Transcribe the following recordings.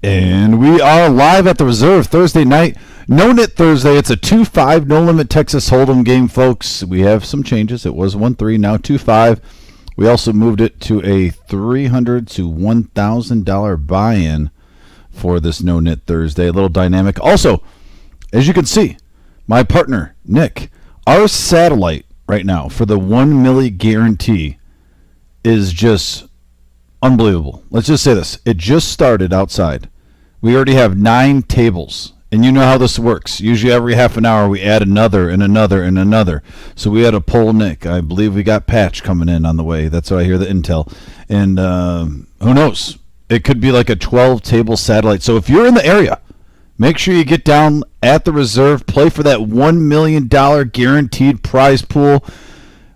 And we are live at the Reserve Thursday night. No-Nit Thursday. It's a 2-5 no-limit Texas Hold'em game, folks. We have some changes. It was 1-3, now 2-5. We also moved it to a $300 to $1,000 buy-in for this No-Nit Thursday. A little dynamic. Also, as you can see, my partner, Nick, our satellite right now for the 1 milli guarantee is just unbelievable. Let's just say this. It just started outside. We already have 9 tables. And you know how this works. Usually every half an hour we add another and another and another. So we had to pull Nick. I believe we got Patch coming in on the way. That's what I hear, the intel. And who knows? It could be like a 12-table satellite. So if you're in the area, make sure you get down at the Reserve. Play for that $1 million guaranteed prize pool.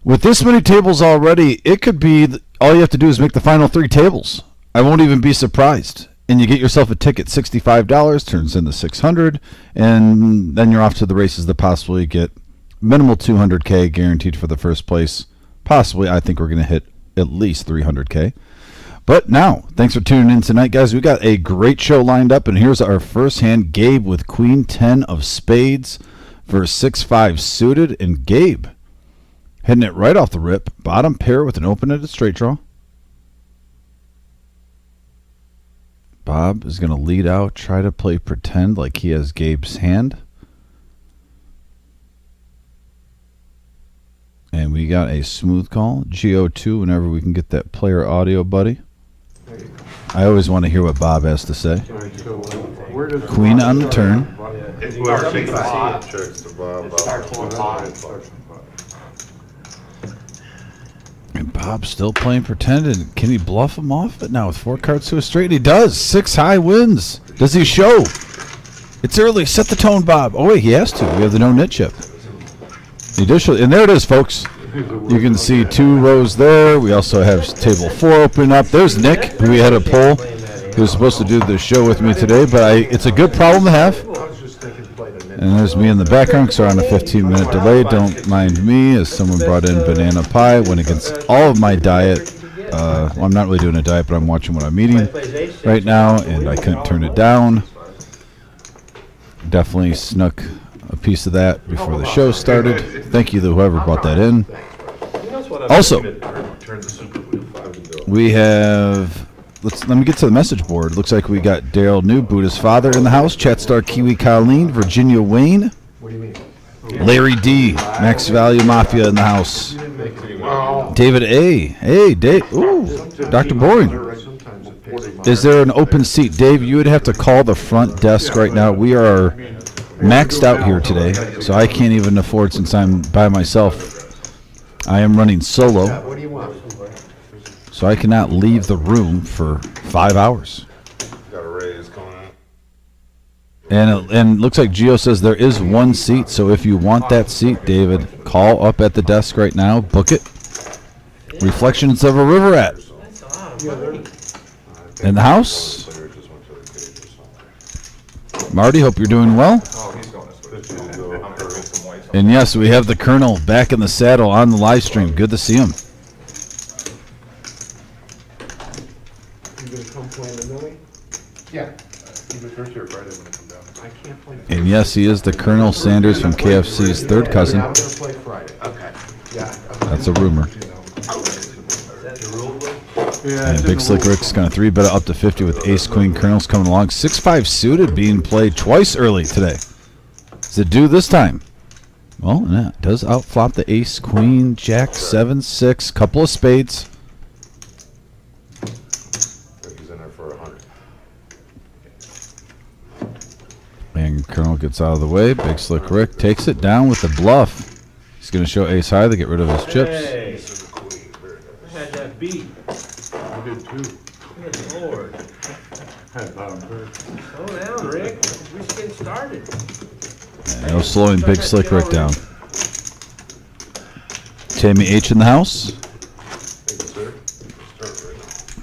With this many tables already, it could be all you have to do is make the final 3 tables. I won't even be surprised. And you get yourself a ticket, $65, turns into $600, and then you're off to the races to possibly get minimal $200K guaranteed for the first place. Possibly, I think we're going to hit at least $300K. But now, thanks for tuning in tonight, guys. We got a great show lined up, and here's our first hand, Gabe with Queen 10 of spades for 6-5 suited, and Gabe hitting it right off the rip, bottom pair with an open-ended straight draw. Bob is going to lead out, try to play pretend like he has Gabe's hand. And we got a smooth call, GO2, whenever we can get that player audio, buddy. I always want to hear what Bob has to say. Queen on the turn. And Bob's still playing pretend, and can he bluff him off it now with 4 cards to a straight? He does. 6 high wins. Does he show? It's early. Set the tone, Bob. Oh, wait, he has to. We have the no-nit chip. He does show, and there it is, folks. You can see 2 rows there. We also have table 4 open up. There's Nick, who we had a poll, who's supposed to do the show with me today, but it's a good problem to have. And there's me in the background because we're on a 15-minute delay. Don't mind me, as someone brought in banana pie. Went against all of my diet. Well, I'm not really doing a diet, but I'm watching what I'm eating right now, and I couldn't turn it down. Definitely snuck a piece of that before the show started. Thank you to whoever brought that in. Also, we have... Let me get to the message board. Looks like we got Daryl New, Buddha's father, in the house. Chat star Kiwi Colleen, Virginia Wayne. What do you mean? Larry D, Max Value Mafia in the house. David A. Hey, Dave. Ooh, Dr. Boring. Is there an open seat? Dave, you would have to call the front desk right now. We are maxed out here today, so I can't even afford, since I'm by myself. I am running solo. What do you want? So I cannot leave the room for 5 hours. Got a raise going on. And looks like Gio says there is 1 seat. So if you want that seat, David, call up at the desk right now. Book it. Reflections of a River Rat. In the house. Marty, hope you're doing well. And yes, we have the Colonel back in the saddle on the live stream. Good to see him. Yeah. He was first here Friday when I come down. I can't play. And yes, he is the Colonel Sanders from KFC's third cousin. I'm going to play Friday. Okay. Yeah. That's a rumor. And Big Slick Rick's going to 3-bet up to 50 with Ace Queen Colonels coming along. 6-5 suited being played twice early today. Does it do this time? Well, yeah, it does outflop the Ace Queen Jack 7-6. Couple of spades. And Colonel gets out of the way. Big Slick Rick takes it down with the bluff. He's going to show ace high to get rid of his chips. Hey, I had that beat. I did too. Good Lord. Had bottom third. Slow down, Rick. We're just getting started. And no slowing Big Slick Rick down. Tammy H in the house.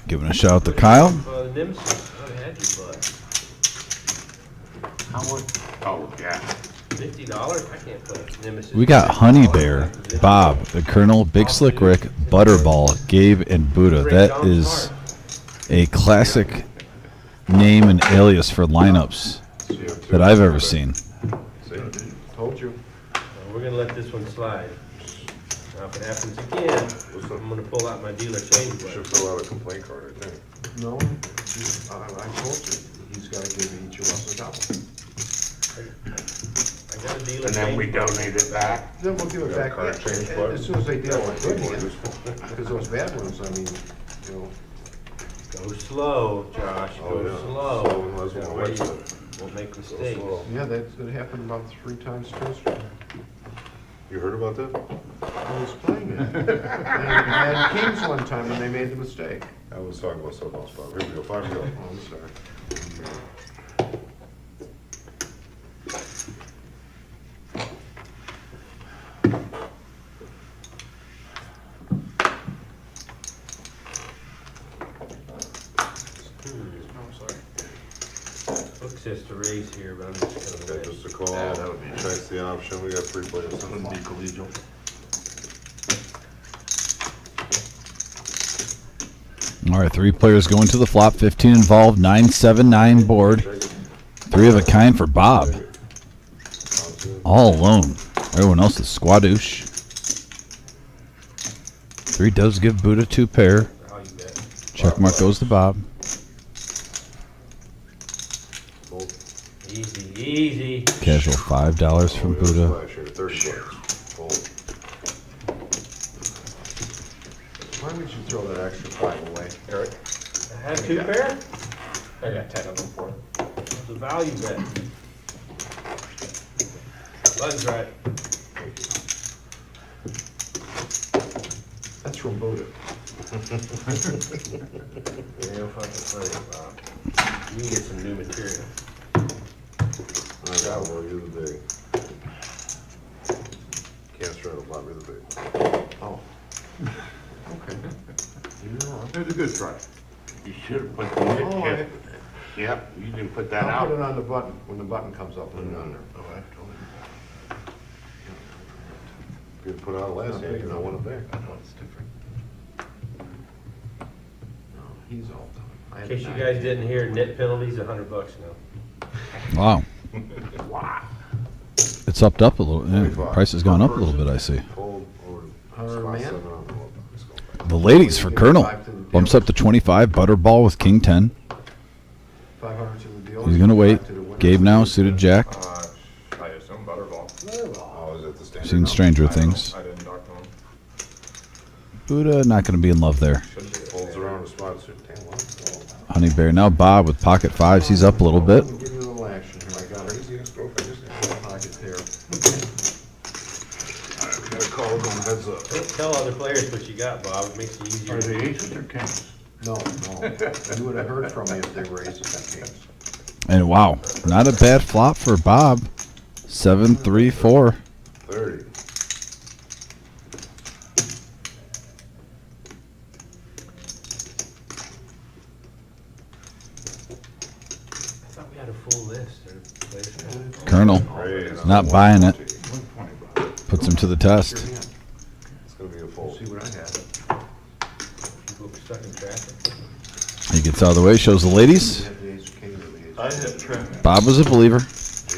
Giving a shout out to Kyle. Oh, yeah. $50? I can't put Nemesis. We got Honey Bear, Bob, the Colonel, Big Slick Rick, Butterball, Gabe, and Buddha. That is a classic name and alias for lineups that I've ever seen. Told you. We're gonna let this one slide. Now, if it happens again, I'm gonna pull out my dealer change Should book. fill out a complaint card, I think. No, I told you, he's gotta give each of us a double. I got a dealer And then we change book. donate it back. Then we'll give it back Card change as book. soon as they deal with good ones. Because those bad ones, I mean, you know, Go slow, Josh, Oh, go yeah. slow. Slow and less That more way you website. won't make mistakes. slow. yeah, that happened about 3 times Tuesday. You heard about that? I was playing it. And I had Kings one time and they made the mistake. I was talking about something else, Bob. Here we go, 5 to go. Oh, I'm sorry. Book says to raise here, but I'm just gonna Okay, raise. just a call. Yeah, that would be- Checks the option. We got 3 players. Wouldn't be collegial. All right, 3 players going to the flop. 15 involved. 9-7-9 board. 3 of a kind for Bob. All alone. Everyone else is squadoosh. 3 does give Buddha 2 pair. How you bet? Checkmark goes to Bob. Easy, easy. Casual $5 from Buddha. Flash here, 30 bucks. Fold. Why would you throw that extra 5 away? Eric? I had 2 pair? I got 10 of them for you. It's a value bet. Bud's right. That's from Buddha. Real fucking funny, Bob. You can get some new material. I got one. You're the big. Can't straddle Bob. You're the big. Oh. Okay. You're wrong. It was a good try. You should have put the nit Oh, hit. Yep, you didn't put that I'll out. put it on the button, when the button comes up, put it on there. Oh, I told you. You put out last hand, you I want it back. I know it's different. No, he's all done. I In had case you 9. guys didn't hear, net penalties, $100 now. Wow. Wow. It's upped up a little. Yeah, price has gone up a little bit, I see. Fold over. 100 spot man? 7 on the wall. Let's go back. The ladies for Colonel. Bumps up to 25. Butterball with King 10. 500 to the deal. He's going to wait. Gabe now, suited Jack. I assume Butterball. Oh, is it the standard? Seen now? Stranger Things. I didn't talk to him. Buddha not going to be in love there. Folds around the spot. 10 1. Honey Bear now. Bob with pocket 5s. He's up a little bit. Give you a little action here. I got Crazy ex-girlfriend. Just pocket there. we got a call going heads up. Don't tell other players what you got, Bob. It makes it easier. Are they aces or kings? No, no. You would have heard from me if they were aces and kings. And wow, not a bad flop for Bob. 7-3-4. 30. I thought we had a full list. Or players. Colonel Raise. not buying it. 120 bucks. Puts him to the test. It's going to be a fold. See what I had. People were stuck in traffic. He gets out of the way, shows the ladies. You had the ace king or the ace. I had traffic. Bob was a believer.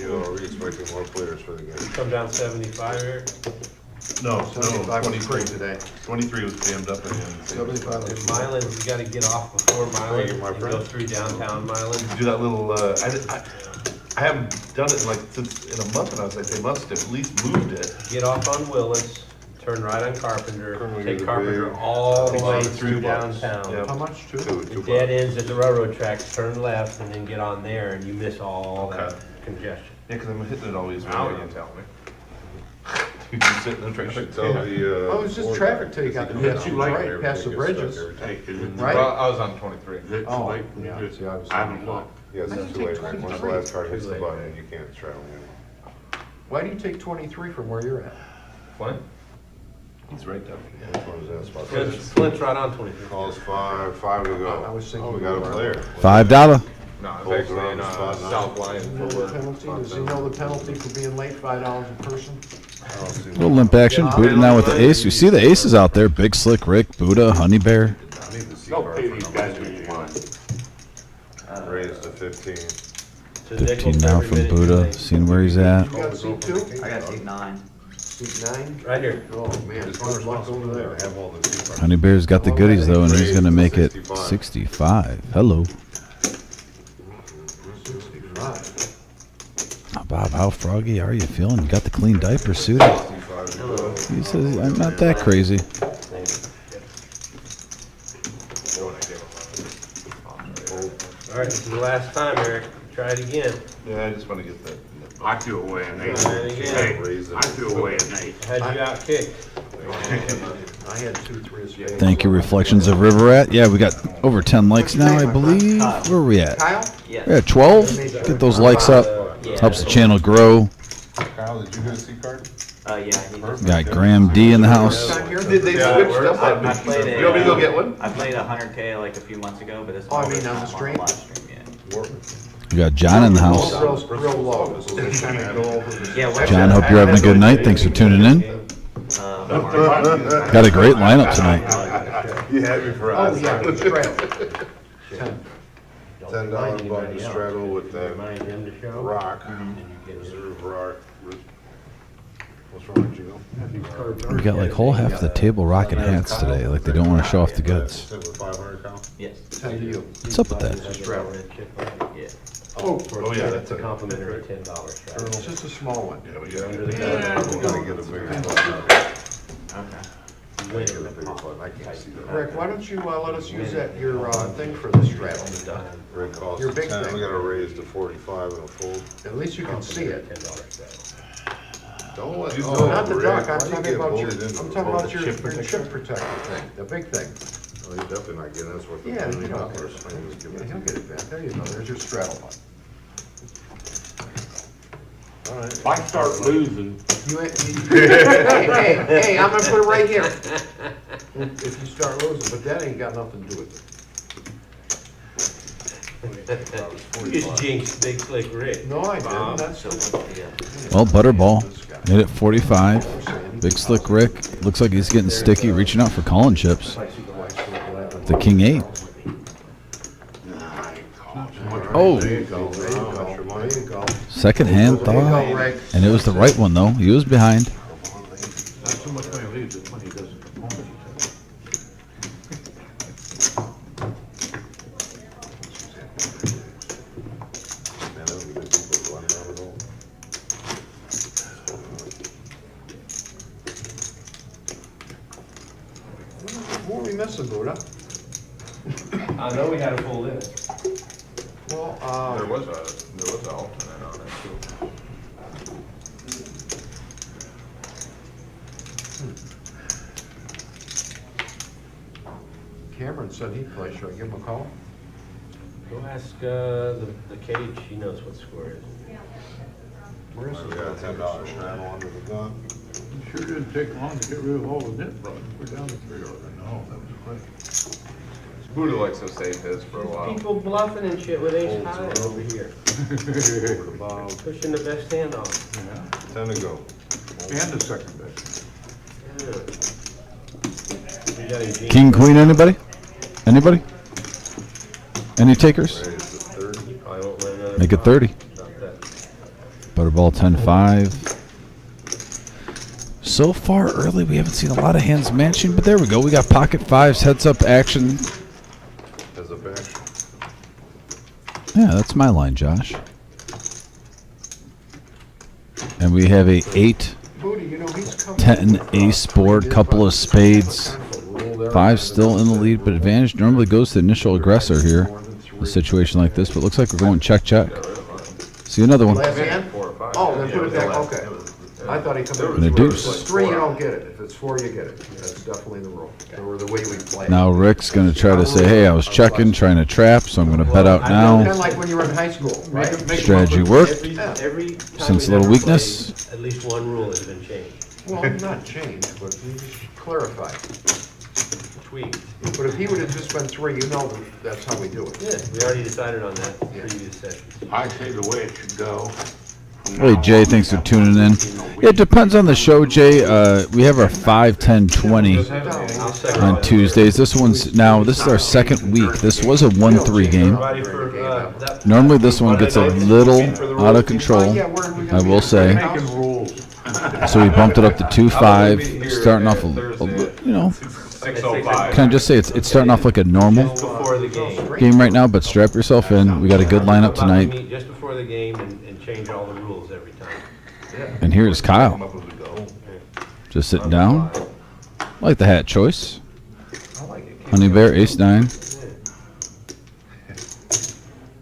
You know, are we expecting more players for the game? Come down 75 here. No, 75 was free 23. today. 23 was jammed up again. 75 In was Milan, you gotta get off before Milan. Thank you, my and go friend. through downtown Milan. Do that little, I haven't done it in like since in a month, and I was like, they must have at least moved it. Get off on Willis, turn right on Carpenter, Colonel, you're take the Carpenter big- all the way Takes through 2 bucks. downtown. Yeah. How much, two? Two It dead bucks. ends at the railroad tracks, turn left, and then get on there, and you miss all that Okay. congestion. Yeah, because I'm hitting it always. Now you can tell me. You just sit in the You traffic. should tell the, Oh, it's just traffic till you got the hits. You like right past the bridges. Hey, is it Right? Well, I was on 23. Is it too Oh, late? yeah, see, I was. I haven't looked. Yes, I it's didn't too late, take man. Once the 23. last card hits Too the late, button, man. you can't straddle him. Why do you take 23 from where you're at? Flint? He's right down. Which one is that spot? Flint's right on 23. Calls 5 to go. I was thinking Oh, we you got a were- player. $5. No, it's Folds actually around in the spot now. South Line You know the forward. penalty? Does he know the penalty for being late, $5 a person? Little limp action. Buddha now with the ace. You see the aces out there. Big Slick Rick, Buddha, Honey Bear. I need to see Don't card pay for these number guys what 2. you want. Raise to 15. So nickel 15 now every from minute you Buddha, make. seeing where he's at. You got seat two? I got seat 9. Seat 9? Right here. Oh, man, it's Just luck over there. have all the seats. Honey Bear's got the goodies though, and he's gonna make it 65. Hello. 65. Bob, how froggy are you feeling? You got the clean diaper suited. He says, I'm not that crazy. All right, this is the last time, Eric. Try it again. Yeah, I just wanna get that. I threw away an 8. Try it again. Hey, I threw away an 8. How'd you out kick? I had 2, 3 of spades. Thank you, Reflections of River at. Yeah, we got over 10 likes now, I believe. Where are we at? Kyle? Yeah. We're at 12. Get those likes up. Helps the channel grow. Kyle, did you get a seat card? Yeah, he just, Got Graham D in the house. Did they switch stuff up? I played a, You want me to go get one? I played 100K like a few months ago, but this Oh, I one mean, on the stream? live stream, yeah. We got John in the house. Real low. So they kind of go over the. Yeah, what- John, hope you're having a good night. Thanks for tuning in. Got a great lineup tonight. You had me for Oh, us. yeah, it's straddle. 10. $10 button straddle with that Remind him to show. rock, reserve rock. What's wrong with you? We got like whole half the table rocking hats today. Like they don't want to show off the goods. Sit with 500, Kyle? Yes. 10 to you. What's up with that? Straddle. Yeah. Oh, yeah, That's a complimentary $10 strategy. it's just a small one. Yeah, we got Under it. the gun. We gotta get a bigger button. Okay. Get a bigger button. I can't see that. Rick, why don't you let us use that, your thing for the straddle? Red costs Your big 10, thing. we gotta raise to 45 and a fold. At least you can see it. $10 strategy. Don't let, Oh, not the Rick, duck, I'm why you talking get about your, bullied into I'm the talking vote? about your chip protector thing, the big thing. Well, you're definitely not getting, that's what the Yeah, $20. he'll I get was it. giving Yeah, it he'll to get it back. There you go, there's your straddle button. you. All right. If I start losing, Hey, I'm gonna put it right here. If you start losing, but that ain't got nothing to do with it. You just jinxed Big Slick Rick. No, I didn't, that's. Well, Butterball made it 45. Big Slick Rick looks like he's getting sticky, reaching out for calling chips. The King 8. Oh, There you go, there you go, there you go. second hand There you go, thaw. Rick. And it was the right one though. He was behind. not so much when he leaves, it's when he doesn't perform. Man, that was a good people running around with all. What are we missing, Buddha? I know we had a full list. Well, There was an alternate on it too. Cameron said he'd play, should I give him a call? Go ask the cage, he knows what score is. Where is We he? got a $10 straddle under the gun. It sure didn't take long to get rid of all the nit buttons. We're down to 3 of them. No, that was quick. Buddha likes to save his for a while. People bluffing and shit with ace high over here, Over the bow. pushing the best hand off. Yeah, 10 to go. and the second best. You got any jeans? King, queen, anybody? Anybody? Any takers? Raise to 30. You probably won't win another Make it five. 30. Not that. Butterball 10-5. So far early, we haven't seen a lot of hands matching, but there we go. We got pocket fives, heads up action. As a back. Yeah, that's my line, Josh. And we have a 8, Booty, you know, he's coming. 10 ace board, couple of spades. 5 still in the lead, but advantage normally goes to the initial aggressor here. A situation like this, but looks like we're going check. See another one. Last hand? 4 or 5. Oh, then put it back, okay. I thought he come in. And a deuce. If it's 3, you don't get it. If it's 4, you get it. That's definitely the rule, or the way we play. Now Rick's going to try to say, hey, I was checking, trying to trap, so I'm going to bet out Kind of now. like when you were in high school, right? Strategy worked. Every time Sense a we've little ever weakness. played, at least one rule has been changed, Well, not changed, but you just clarified. tweaked. But if he would have just been 3, you know that's how we do it. Yeah, we already decided on that previous session. I say the way it should go. Hey, Jay, thanks for tuning in. It depends on the show, Jay. We have our 5, 10, 20 I'll second on that. Tuesdays. This is our second week. This was a 1-3 game. Everybody for Normally this one gets a little out of control, I will say. Making rules. So we bumped it up to 2-5, starting off you know, 6:05. can I just say it's starting off like a normal Before the game. game right now, but strap yourself in. We got a good lineup tonight. Meet just before the game and change all the rules every time. And here's Kyle, Come up as we go. just sitting down. I like the hat choice. I like it. Honey Bear, ace-9.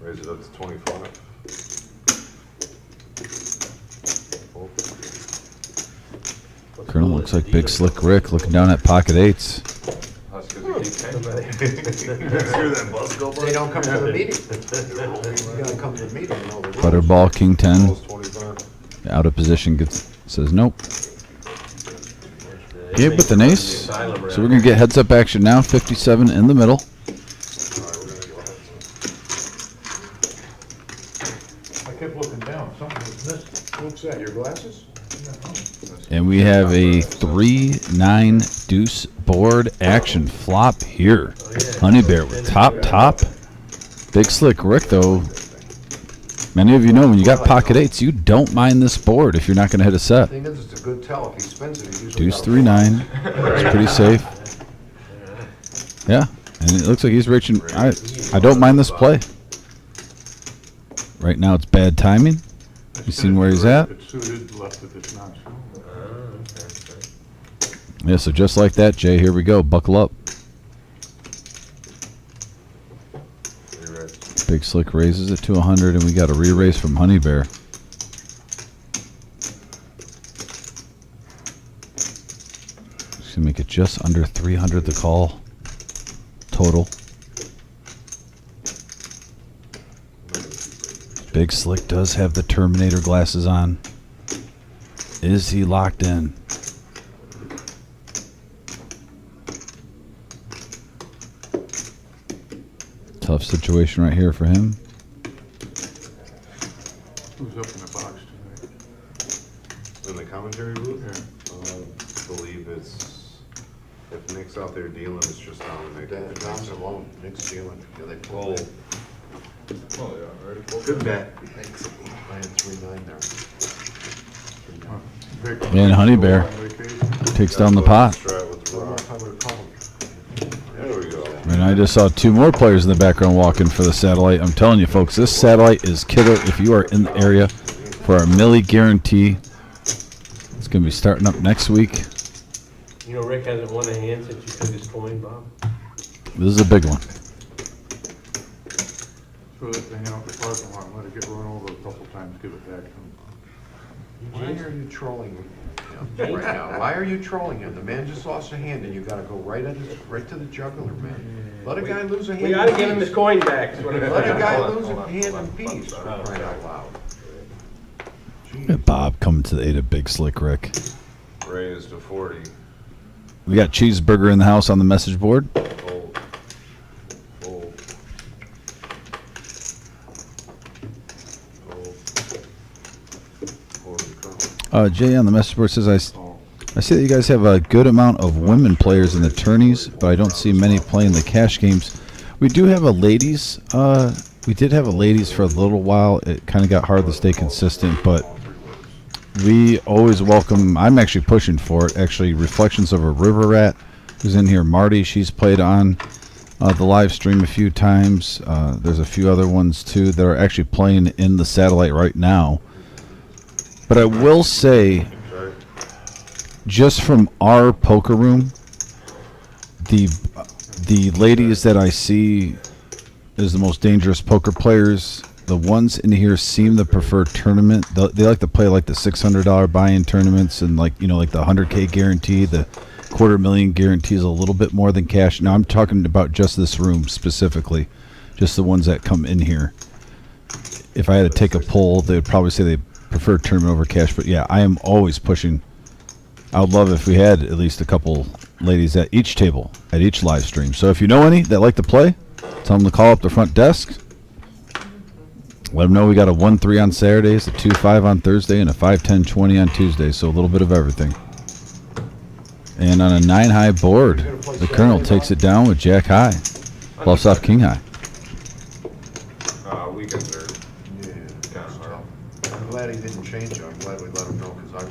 Raise it up to 25. Colonel looks like Big Slick Rick looking down at pocket eights. That's 'cause you keep paying. Hear that bus go by? They don't come to the meeting. You gotta come to the meeting and know the rules. Butterball, King 10. Almost 25. Out of position, says nope. Gabe with an ace. So we're going to get heads up action now. 57 in the middle. I kept looking down, something was missing. What's that, your glasses? And we have a 3-9 deuce board action flop here. Honey Bear with top. Big Slick Rick, though. Many of you know when you got pocket eights, you don't mind this board if you're not going to hit a set. Thing is, it's a good tell. If he spends it, he usually. Deuce got a 3-9. It's pretty safe. Yeah, and it looks like he's reaching. I don't mind this play. Right now it's bad timing. You seen where he's at? If it's suited, left if it's not. Yeah, so just like that, Jay, here we go. Buckle up. Big Slick raises it to 100, and we got a re-raise from Honey Bear. Just gonna make it just under 300 the call total. Big Slick does have the Terminator glasses on. Is he locked in? Tough situation right here for him. Who's up in the box tonight? In the commentary booth? I believe it's, if Nick's out there dealing, it's just Dominic. Dom's alone, Nick's dealing. Yeah, they pull Oh. it. Oh, yeah, ready for it? Good bet. Thanks. I had 3-9 there. Vic, And Honey Bear on vacation. takes down the pot. Strat with the One more rock. time with a call. There we go. And I just saw two more players in the background walking for the satellite. I'm telling you, folks, this satellite is killer. If you are in the area for our Millie guarantee, it's going to be starting up next week. You know, Rick hasn't won a hand since you took his coin, Bob. This is a big one. Throw that thing out the parking lot and let it get run over a couple times, give it back to him. Why are you trolling him right now? Why are you trolling him? The man just lost a hand and you gotta go right to the jugular, man. Let a guy lose a hand. We gotta in give him peace. his coin back. is what I'm Let a saying. guy Hold on, lose a hold on, hand hold in on, peace, hold on, for crying sorry. out loud. Bob coming to the aid of Big Slick Rick. Raised to 40. We got Cheeseburger in the house on the message board. Fold. Fold. Fold. Jay on the message board says, I see that you guys have a good amount of women players in the tourneys, but I don't see many playing the cash games. We do have a ladies. We did have a ladies for a little while. It kind of got hard to stay consistent, but we always welcome. I'm actually pushing for it. Actually, Reflections of a River Rat, who's in here. Marty, she's played on the live stream a few times. There's a few other ones too that are actually playing in the satellite right now. But I will say, just from our poker room, the ladies that I see as the most dangerous poker players, the ones in here seem to prefer tournament. They like to play like the $600 buy-in tournaments and like the 100K guarantee, the $250,000 guarantees a little bit more than cash. Now I'm talking about just this room specifically, just the ones that come in here. If I had to take a poll, they would probably say they prefer tournament over cash. But yeah, I am always pushing. I would love if we had at least a couple ladies at each table, at each live stream. So if you know any that like to play, tell them to call up the front desk. Let them know we got a 1-3 on Saturdays, a 2-5 on Thursday, and a 5-10-20 on Tuesday. So a little bit of everything. And on a 9-high board, the Colonel takes it down with Jack High. Bluffs off King High. glad he didn't change it. I'm glad we let him know, because I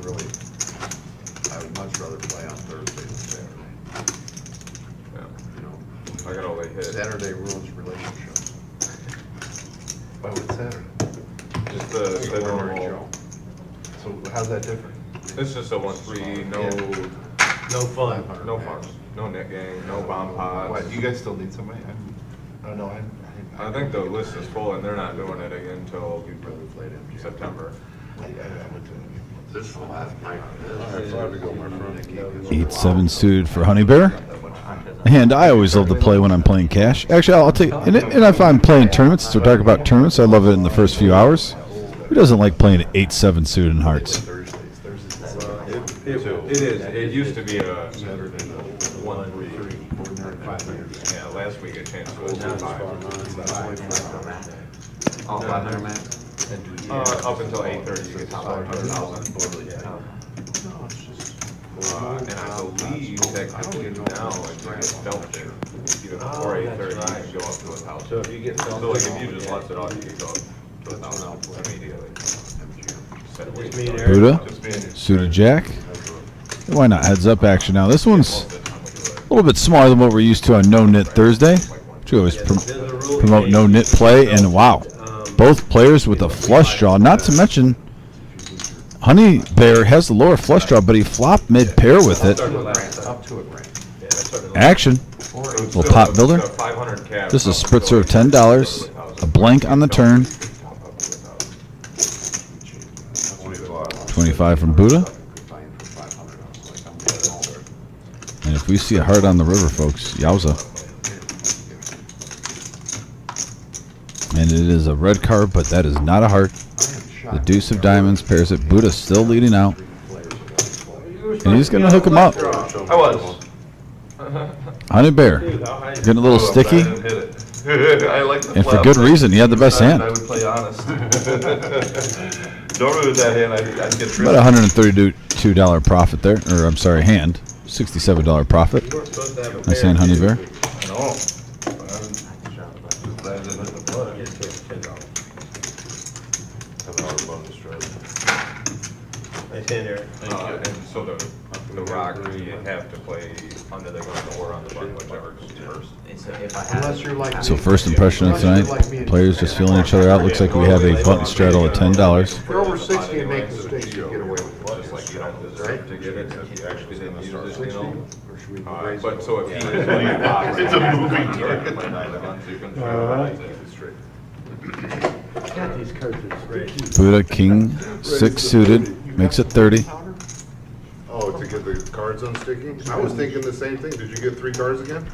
would much rather play on Thursday than Saturday. You know, I can only hit. Saturday ruins relationships. Why would Saturday? Just the Ordinary normal. Joe. So how's that different? It's just a 1-3, no fun. no fun, no net game, no bomb pods. What, you guys still need somebody? I don't know, I think the list is full and they're not doing it again until You'd rather play them. September. I went to. This is the last night. All right, 5 to go, my friend. 8-7 suited for Honey Bear. And I always love to play when I'm playing cash. Actually, I'll take and if I'm playing tournaments, so talk about tournaments, I love it in the first few hours. Who doesn't like playing 8-7 suited in hearts? It is, it used to be a 1-3. Yeah, last week it changed to a 2-5. Up until 8:30, you get top 100,000. And I believe technically now, if you get felt there, even before 8:30, you can go up to 1,000. So if you get So like if you just left it off, you could go up to 1,000 immediately. Instead of Just waiting. me and Eric. Buddha, Just me and you. suited Jack. Why not heads up action now? This one's a little bit smaller than what we're used to on No-Nit Thursday. We always promote No-Nit play, and wow, both players with a flush draw. Not to mention, Honey Bear has the lower flush draw, but he flopped mid-pair with it. Up to a grand. Action. Little pot builder. This is a spritzer of $10. A blank on the turn. 25 from Buddha. And if we see a heart on the river, folks, yowza. And it is a red card, but that is not a heart. The deuce of diamonds pairs it. Buddha still leading out. And he's going to hook him up. I was. Honey Bear. Getting a little I sticky. didn't hit it. I like the And for bluff. good reason. He had the best hand. I would play honest. Normally with that hand, I'd get About $132 profit there. Or, I'm sorry, hand. $67 profit. Nice hand, Honey Bear. No. Glad I didn't hit the blood. $10 bonus strike. Nice hand, Eric. And so the rock, you have to play under the gun or on the button, whichever goes first. So if I had. Unless you're like. So first impression of tonight, players just feeling each other out. Looks like we have a button straddle at $10. If you're over 60 and make mistakes, you get away with it. Just like you don't deserve to get it, if you actually didn't use it, you know? Or should we raise But it? so if he is. It's a moving target. God, these cards are great. Buddha, King, 6 suited. Makes it 30. Oh, to get the cards unsticky? I was thinking the same thing. Did you get 3 cards again?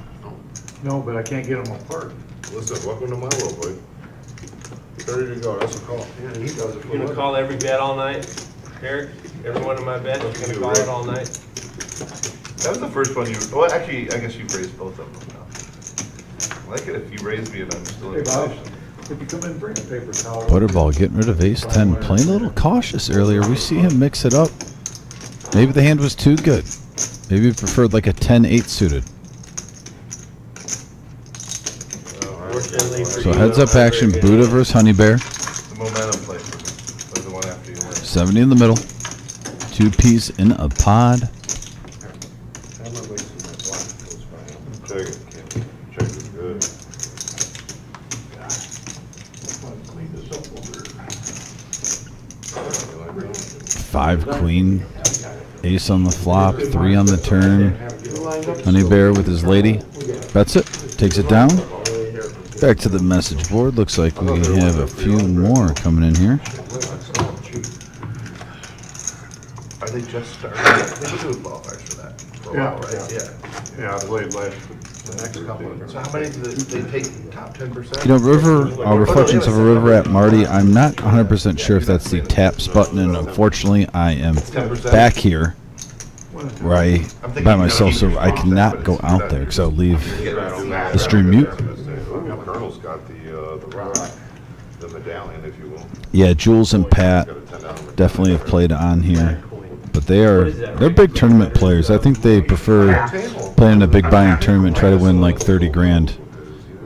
No, but I can't get them apart. Listen, welcome to my world, boy. 30 to go, that's a call. Yeah, he does it for You gonna a call every bet all night, Eric? Every one of my bets, you're gonna call it all night? That was the first one you, well, actually, I guess you raised both of them now. I like it if you raise me and I'm still Hey, in Bob, position. if you come in, bring a paper towel. Butterball getting rid of ace-10. Playing a little cautious earlier. We see him mix it up. Maybe the hand was too good. Maybe he preferred like a 10-8 suited. Fortunately for So you, heads up I'm action. very Buddha good. versus Honey Bear. The momentum play for me, was the one after you win. 70 in the middle. 2 peas in a pod. I'm not wasting my block goes by. Check it. Check is good. Clean this up over here. 5 queen. Ace on the flop. 3 on the turn. Honey Bear with his lady. Bets it. Takes it down. Back to the message board. Looks like we have a few more coming in here. Are they just starting? They could do with qualifiers for that. For a Yeah, while, right? Yeah. Yeah, I played last. The next couple of. So how many do they take top 10%? You know, River, Reflections of a River at Marty, I'm not 100% sure if that's the taps button, and unfortunately I am 10%. back here where I, by myself, so I cannot go out there because I'll leave the stream mute. Colonel's got the rock, the medallion, if you will. Yeah, Jules and Pat definitely have played on here, but they're big tournament players. I think they prefer playing a big buying tournament, try to win like 30 grand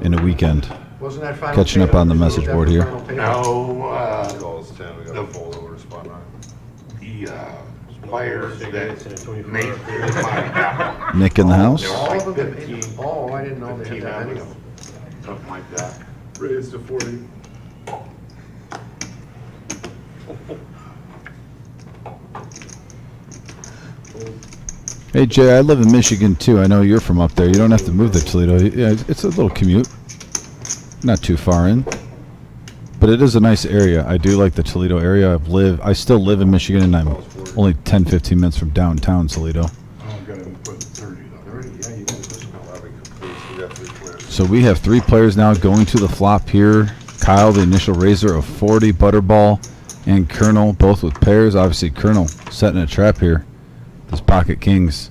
in a weekend. Wasn't that final Catching up table? on the message board here. No, 10, we got a fold over spot 9. The players Cigarettes in a that 24 Nate hour period. did my back, Nick in the house. All of them, 15, oh, I didn't know they 15 had that many members, of them. something like that. Raised to 40. Hey Jay, I live in Michigan too. I know you're from up there. You don't have to move to Toledo. Yeah, it's a little commute. Not too far in. But it is a nice area. I do like the Toledo area. I still live in Michigan, and I'm only 10, 15 minutes from downtown Toledo. I'm gonna put 30 though. 30, yeah, you got this now. That'll be complete. We got 3 players. So we have 3 players now going to the flop here. Kyle, the initial raiser of 40, Butterball, and Colonel, both with pairs. Obviously, Colonel setting a trap here. This pocket kings.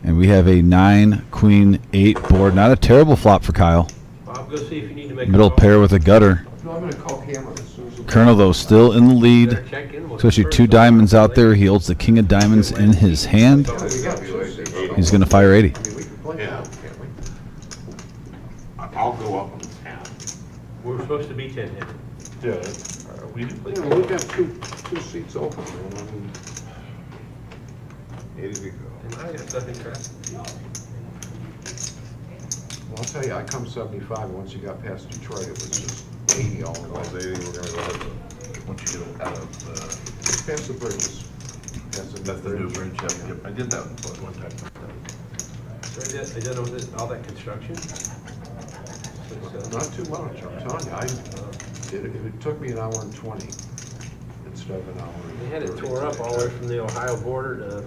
And we have a 9, Queen, 8 board. Not a terrible flop for Kyle. Bob, go see if you need to make a Middle call. pair with a gutter. No, I'm gonna call Cameron as soon as. Colonel, though, still in the lead. Better check in with Especially the 2 first diamonds one. out there. He holds the king of diamonds in his hand. We got 2 seats. He's going to fire 80. I mean, we can play Yeah. now, can't we? I'll go up on 10. We're supposed to be 10-handed. Yeah, we do play. You know, we've got two seats open, man. I mean, 80 to go. And I got stuff in trap. well, I'll tell you, I come 75, once you got past Detroit, it was just 80 all the way. Calls 80, we're going to go ahead to Once you get out of, Past the bridges. Past that's the new bridge, yep, I did that one time. So I did all that construction. So, Not too much, I'm telling you, it took me an hour and 20 instead of an hour and They had it 30. tore up all the way from the Ohio border to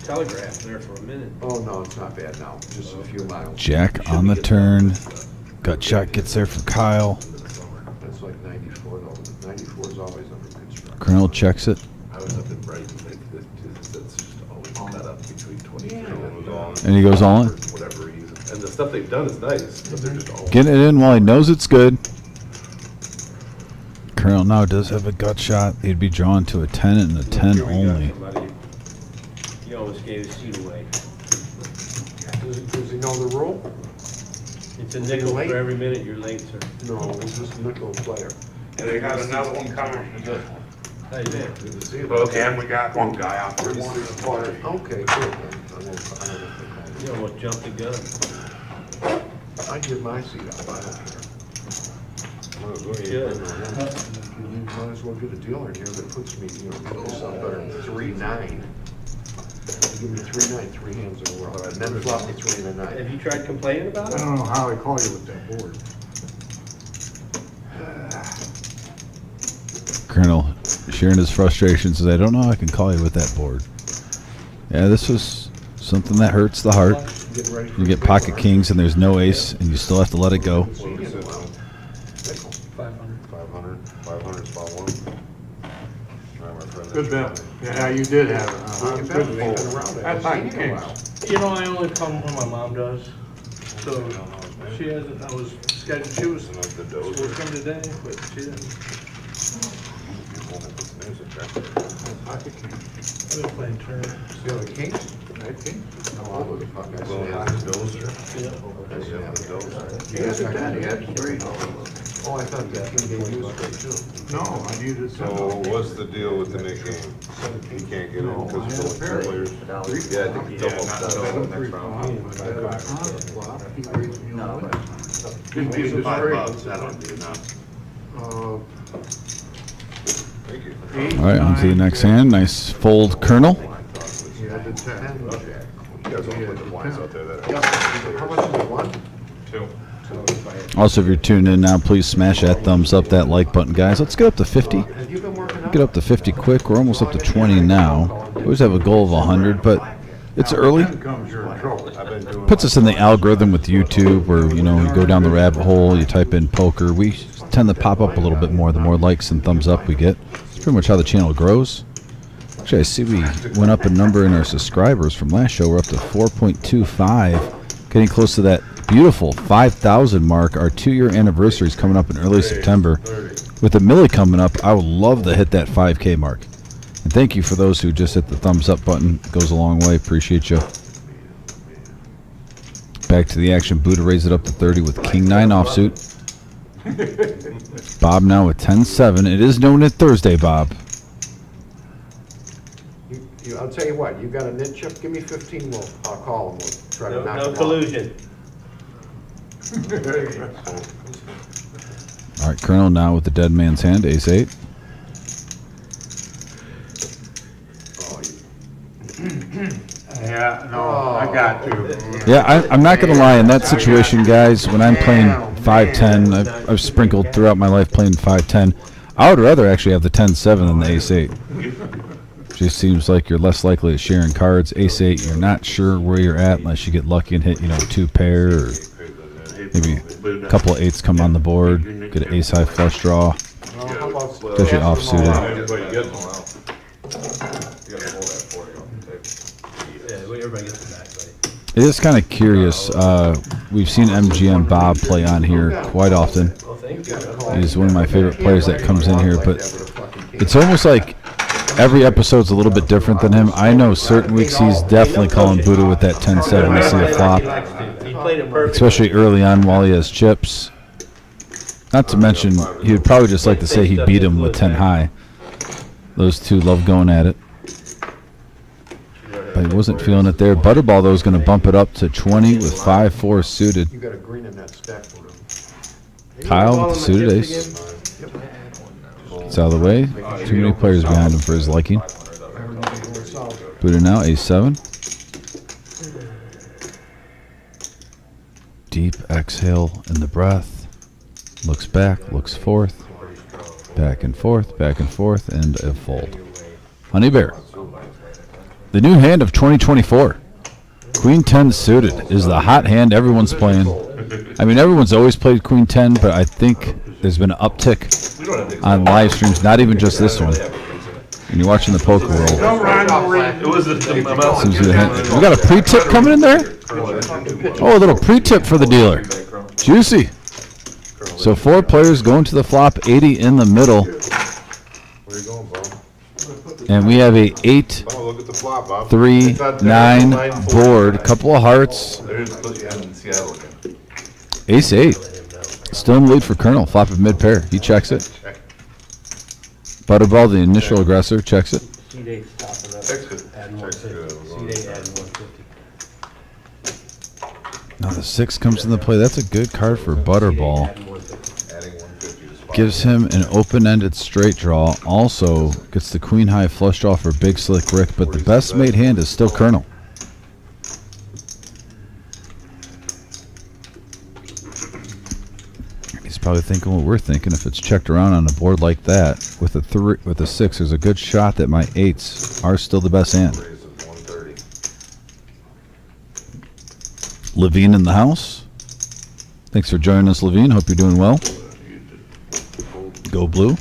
Telegraph there for a minute. Oh, no, it's not bad now, just a few miles. Jack on the turn. Gut shot gets there for Kyle. That's like 94 though, 94 is always under construction. Colonel checks it. I was up in Brighton, that's just always cut up between 23 and And he goes all in. for whatever reason. And the stuff they've done is nice, but they're just all. Getting it in while he knows it's good. Colonel now does have a gut shot. He'd be drawn to a 10 and a 10 Here we got only. somebody. You almost gave his seat away. Does he know the rule? It's a nickel late? for every minute you're late, sir. No, he's just a nickel player. And they got another one coming. How you been? Good to see you. And we got one guy out there wanting to play. Okay, good then. I don't think You almost jumped the gun. I give my seat up, I don't care. Good. You might as well get a dealer in here that puts me, you know, give me something better than 3-9. Give me 3-9, 3 hands in a row, and then flop me 3 and a 9. Have you tried complaining about I it? don't know how they call you with that board. Colonel sharing his frustrations says, I don't know how I can call you with that board. Yeah, this was something that hurts the heart. Getting ready for You get the big pocket one. kings and there's no ace and you still have to let it go. See you in a while. Nickel. 500 spot 1. All right, my friend. Good bet. Yeah, you did have it. Well, you Good bet, you've been fold. around it. That's I've like seen you in a kings. while. You know, I only come when my mom does. So she hasn't, I was scheduled, she was The supposed dozer. to come today, but she didn't. Pocket kings. I've been playing turn. See how the kings? I think. No, I'll look at fuck, I Little see pocket it. dozer. Yeah. Does he have the dozer? You guys got He had that? 3. Oh, I thought the king gave you a straight too. No, I needed So what's the deal with the Nick game? He can't get in because of the players. Yeah, I think he doubled that. Three flop. He raised me on the way. Didn't need the $5, straight. that'll be enough. Thank you. Eight, All right, on to the nine, next jack. hand. Nice fold, Colonel. He had the 10. You guys all put the blinds out there that. How much is it, 1? 2. Also, if you're tuned in now, please smash that thumbs up, that like button, guys. Let's get up to 50. Have you been working out? Get up to 50 quick. We're almost up to 20 now. We always have a goal of 100, but it's early. 10 comes, you're in trouble. I've been doing. Puts us in the algorithm with YouTube where, you know, you go down the rabbit hole, you type in poker. We tend to pop up a little bit more the more likes and thumbs up we get. It's pretty much how the channel grows. Actually, I see we went up a number in our subscribers from last show. We're up to 4.25, getting close to that beautiful 5,000 mark. Our 2-year anniversary is coming up in early September. With the Millie coming up, I would love to hit that 5K mark. And thank you for those who just hit the thumbs up button. It goes a long way. Appreciate you. Back to the action. Buddha raised it up to 30 with King 9 offsuit. Bob now with 10-7. It is No-Nit Thursday, Bob. I'll tell you what, you got a knit chip, give me 15, I'll call them, we'll try to No, knock no them off. collusion. All right, Colonel now with the dead man's hand, ace-8. Yeah, no, I got to. Yeah, I'm not going to lie. In that situation, guys, when I'm playing 5-10, I've sprinkled throughout my life playing 5-10. I would rather actually have the 10-7 than the ace-8. Just seems like you're less likely to share in cards. Ace-8, you're not sure where you're at unless you get lucky and hit, 2 pair or maybe a couple of 8s come on the board. Get an ace-high flush draw. Well, how about Especially offsuited. Everybody gets them out. You gotta hold that for you. Yeah, everybody gets it back, buddy. It is kind of curious. We've seen MGM Bob play on here quite often. Well, thank you. He's one of my favorite players that comes in here, but it's almost like every episode's a little bit different than him. I know certain weeks he's definitely calling Buddha with that 10-7 to see a flop, He played it perfect. especially early on while he has chips. Not to mention, he would probably just like to say he beat him with 10 high. Those two love going at it. But he wasn't feeling it there. Butterball, though, is going to bump it up to 20 with 5-4 suited. You got a green in that stack for them. Kyle with the suited ace. It's out of the way. Too many players behind him for his liking. Buddha now, ace-7. Deep exhale in the breath. Looks back, looks forth. Back and forth, and a fold. Honey Bear. The new hand of 2024. Queen 10 suited is the hot hand everyone's playing. I mean, everyone's always played Queen 10, but I think there's been an uptick on live streams, not even just this one. When you're watching the poker world. It was the amount. Seems to be the hand. We got a pre-tip coming in there? Oh, a little pre-tip for the dealer. Juicy. So 4 players going to the flop, 80 in the middle. Where you going, Bob? And we have a 8, Oh, look at the flop, Bob. 3, 9 board. Couple of hearts. There's in Seattle again. Ace-8. Still in the lead for Colonel. Flop of mid-pair. He checks it. Butterball, the initial aggressor, checks it. Seed 8 stopping up. Checks it. Adding 150. Seed 8 adding 150. Now the 6 comes into play. That's a good card for Butterball. Adding 150. Adding 150 to spot. Gives him an open-ended straight draw. Also gets the queen high flush draw for Big Slick Rick, but the best made hand is still Colonel. He's probably thinking what we're thinking. If it's checked around on a board like that with a 3, with a 6, there's a good shot that my 8s are still the best hand. Raise is 130. Levine in the house. Thanks for joining us, Levine. Hope you're doing well. Go blue.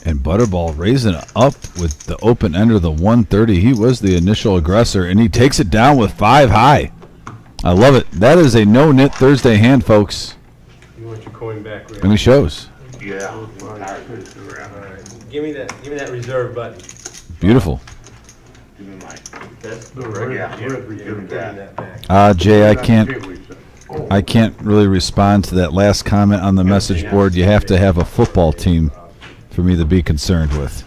And Butterball raising it up with the open ender, the 130. He was the initial aggressor, and he takes it down with 5 high. I love it. That is a No-Nit Thursday hand, folks. You want your coin back, Rick? And he shows. Yeah. All right. Give me that reserve button. Beautiful. Give me mine. That's Yeah, give me that. that back. Jay, I can't really respond to that last comment on the message board. You have to have a football team for me to be concerned with.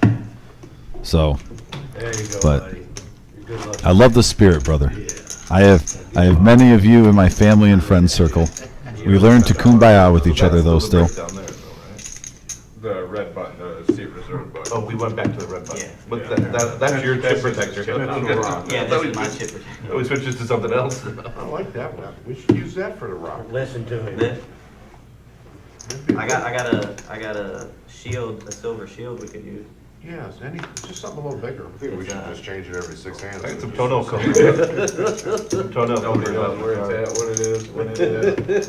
So, There you go, but buddy. You're good luck. I love the spirit, brother. I have many of you in my family and friend circle. We learn to kumbaya with each other, though, still. Down there, though, right? The red button, the seat reserve button. Oh, we went back to the red button. Yeah. But that's your chip protector. Yeah, this is my chip. Oh, we switched this to something else. I like that one. We should use that for the rock. Listen to him. I got a shield, a silver shield we could use. Yes, just something a little bigger. I think we should just change it every 6 hands. I got some toenail color. Toenail Tell color. me where it's at, what it is, when it is.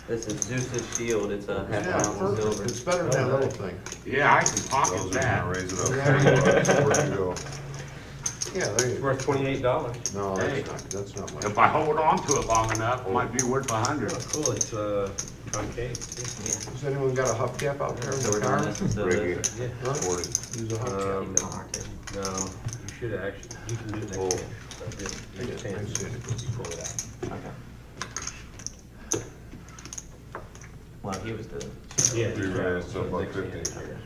This is Zeus's shield. It's a half Yeah, ounce of perfect. silver. It's better than that little thing. Yeah, I can pocket Those are that. gonna raise it up. Yeah. Where you go? Yeah, there you It's go. worth $28. No, that's not much. If I hold on to it long enough, it might be worth 100. Cool, it's concave. Has anyone got a hubcap out there in So the we're car? doing this instead of Ricky. this. Huh? 40. Use a hubcap. Keep it on our table. No. should actually, you can do it next hand. But this hand. Well, he was the. Yeah. Three rounds, so about next hand 50. here.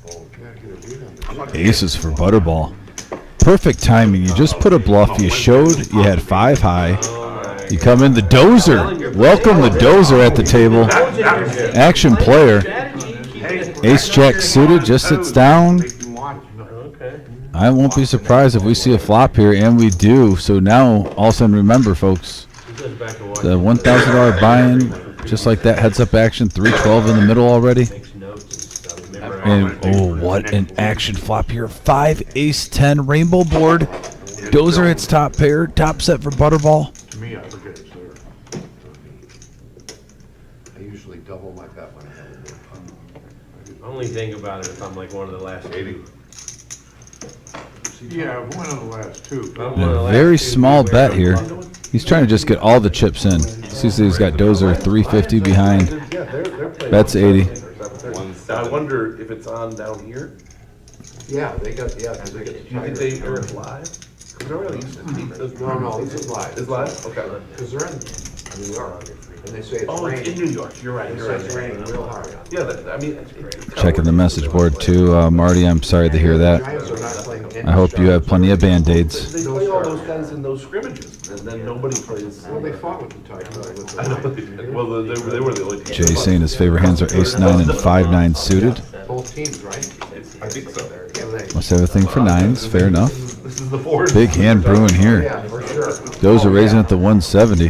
Oh, gotta get a read on this. Aces for Butterball. Perfect timing. You just put a bluff. You showed you had 5 high. You come in the dozer. Welcome the dozer at the table. Action player. Ace jack suited just sits down. Okay. I won't be surprised if we see a flop here, and we do. So now, all of a sudden, remember, folks, He goes back and watches. the $1,000 buy-in, just like that, heads-up action, 312 in the middle already. Makes notes and stuff. Remember, And oh, what an action flop here! 5 ace 10 rainbow board. Dozer hits top pair, top set for Butterball. To me, I forget it's there. I usually double my bet when I have a big. only think about it if I'm like one of the last 80. Yeah, one of the last two. A very small bet here. He's trying to just get all the chips in. Sees that he's got Dozer 350 behind. Yeah, they're playing. That's 80. Now, I wonder if it's on down here. Yeah, they got, cause they got. Do you think they air it live? Because they're really used to TV. No, this is live. It's live? Okay. Cause they're in New York, and they say it's Oh, it's in raining. New York, you're right, They you're say right. it's raining real hard. Yeah, I mean. it's Checking the message board too, Marty. I'm sorry to hear that. Giants are not playing any I hope you have plenty of Band-Aids. They play all those guys in those scrimmages, and then nobody plays. Well, they fought with the Tigers. I know, well, they were the only team. Jay saying his favorite hands are ace 9 and 5-9 suited. Both teams, right? I think so. Must have a thing for 9s. Fair enough. This is the board. Big hand brewing here. Yeah, for sure. Dozer raising at the 170.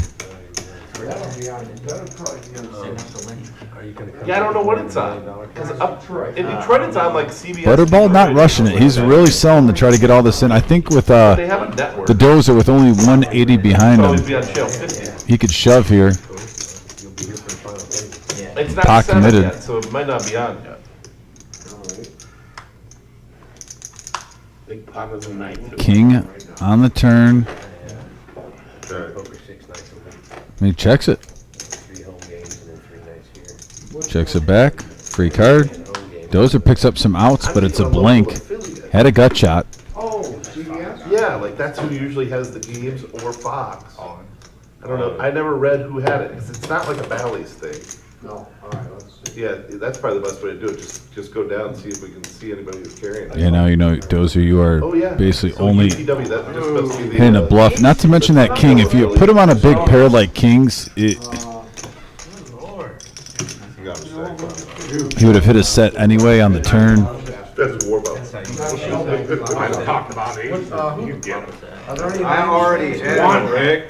Yeah, I don't know what it's on. 'Cause in Detroit, it's on like CBS. Butterball not rushing it. He's really selling to try to get all this in. I think with They have a network. the Dozer with only 180 behind So it'd be him, on channel 50. he could shove here. It's not Pot set up committed. yet, so it might not be on yet. Big pot of the night. King on the turn. Okay. Poker 6 nights a week, He checks it. 3 home games and then 3 nights here. Checks it back. Free card. Home game. Dozer picks up some outs, but it's a blink. Had a gut shot. Oh, CBS? Yeah, like that's who usually has the games or Fox. I don't know. I never read who had it because it's not like a Bally's thing. No, all right, let's see. Yeah, that's probably the best way to do it. Just go down and see if we can see anybody who's carrying it. You know, Dozer, you are Oh yeah. basically So only UTW, that just must be the, hitting a bluff. Not to mention that king. If you put him on a big pair like kings, You got him he would have hit a set anyway on the turn. That's warm-up. I talked about it. You get it. Are there any I already had him, Rick.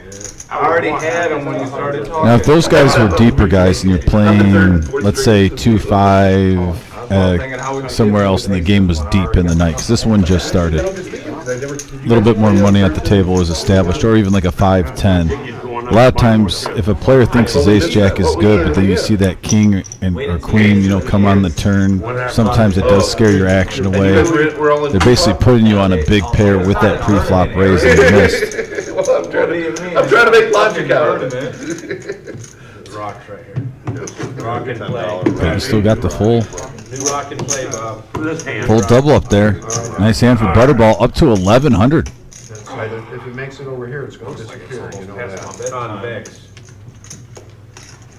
I already had him when you started talking. Now, if those guys were deeper guys and you're playing, let's say 2-5 somewhere else, and the game was deep in the night, because this one just started. A little bit more money at the table was established, or even like a 5-10. A lot of times, if a player thinks his ace-jack is good, but then you see that king or queen, come on the turn, sometimes it does scare your action away. They're basically putting you on a big pair with that pre-flop raise, and you missed. Well, I'm trying to make logic out of it. Rocks right here. Rock and play. But you still got the full New rock and play, Bob. full double up there. Nice hand for Butterball, up to 1,100. That's right. If it makes it over here, it's gonna disappear, you know that. On Vex.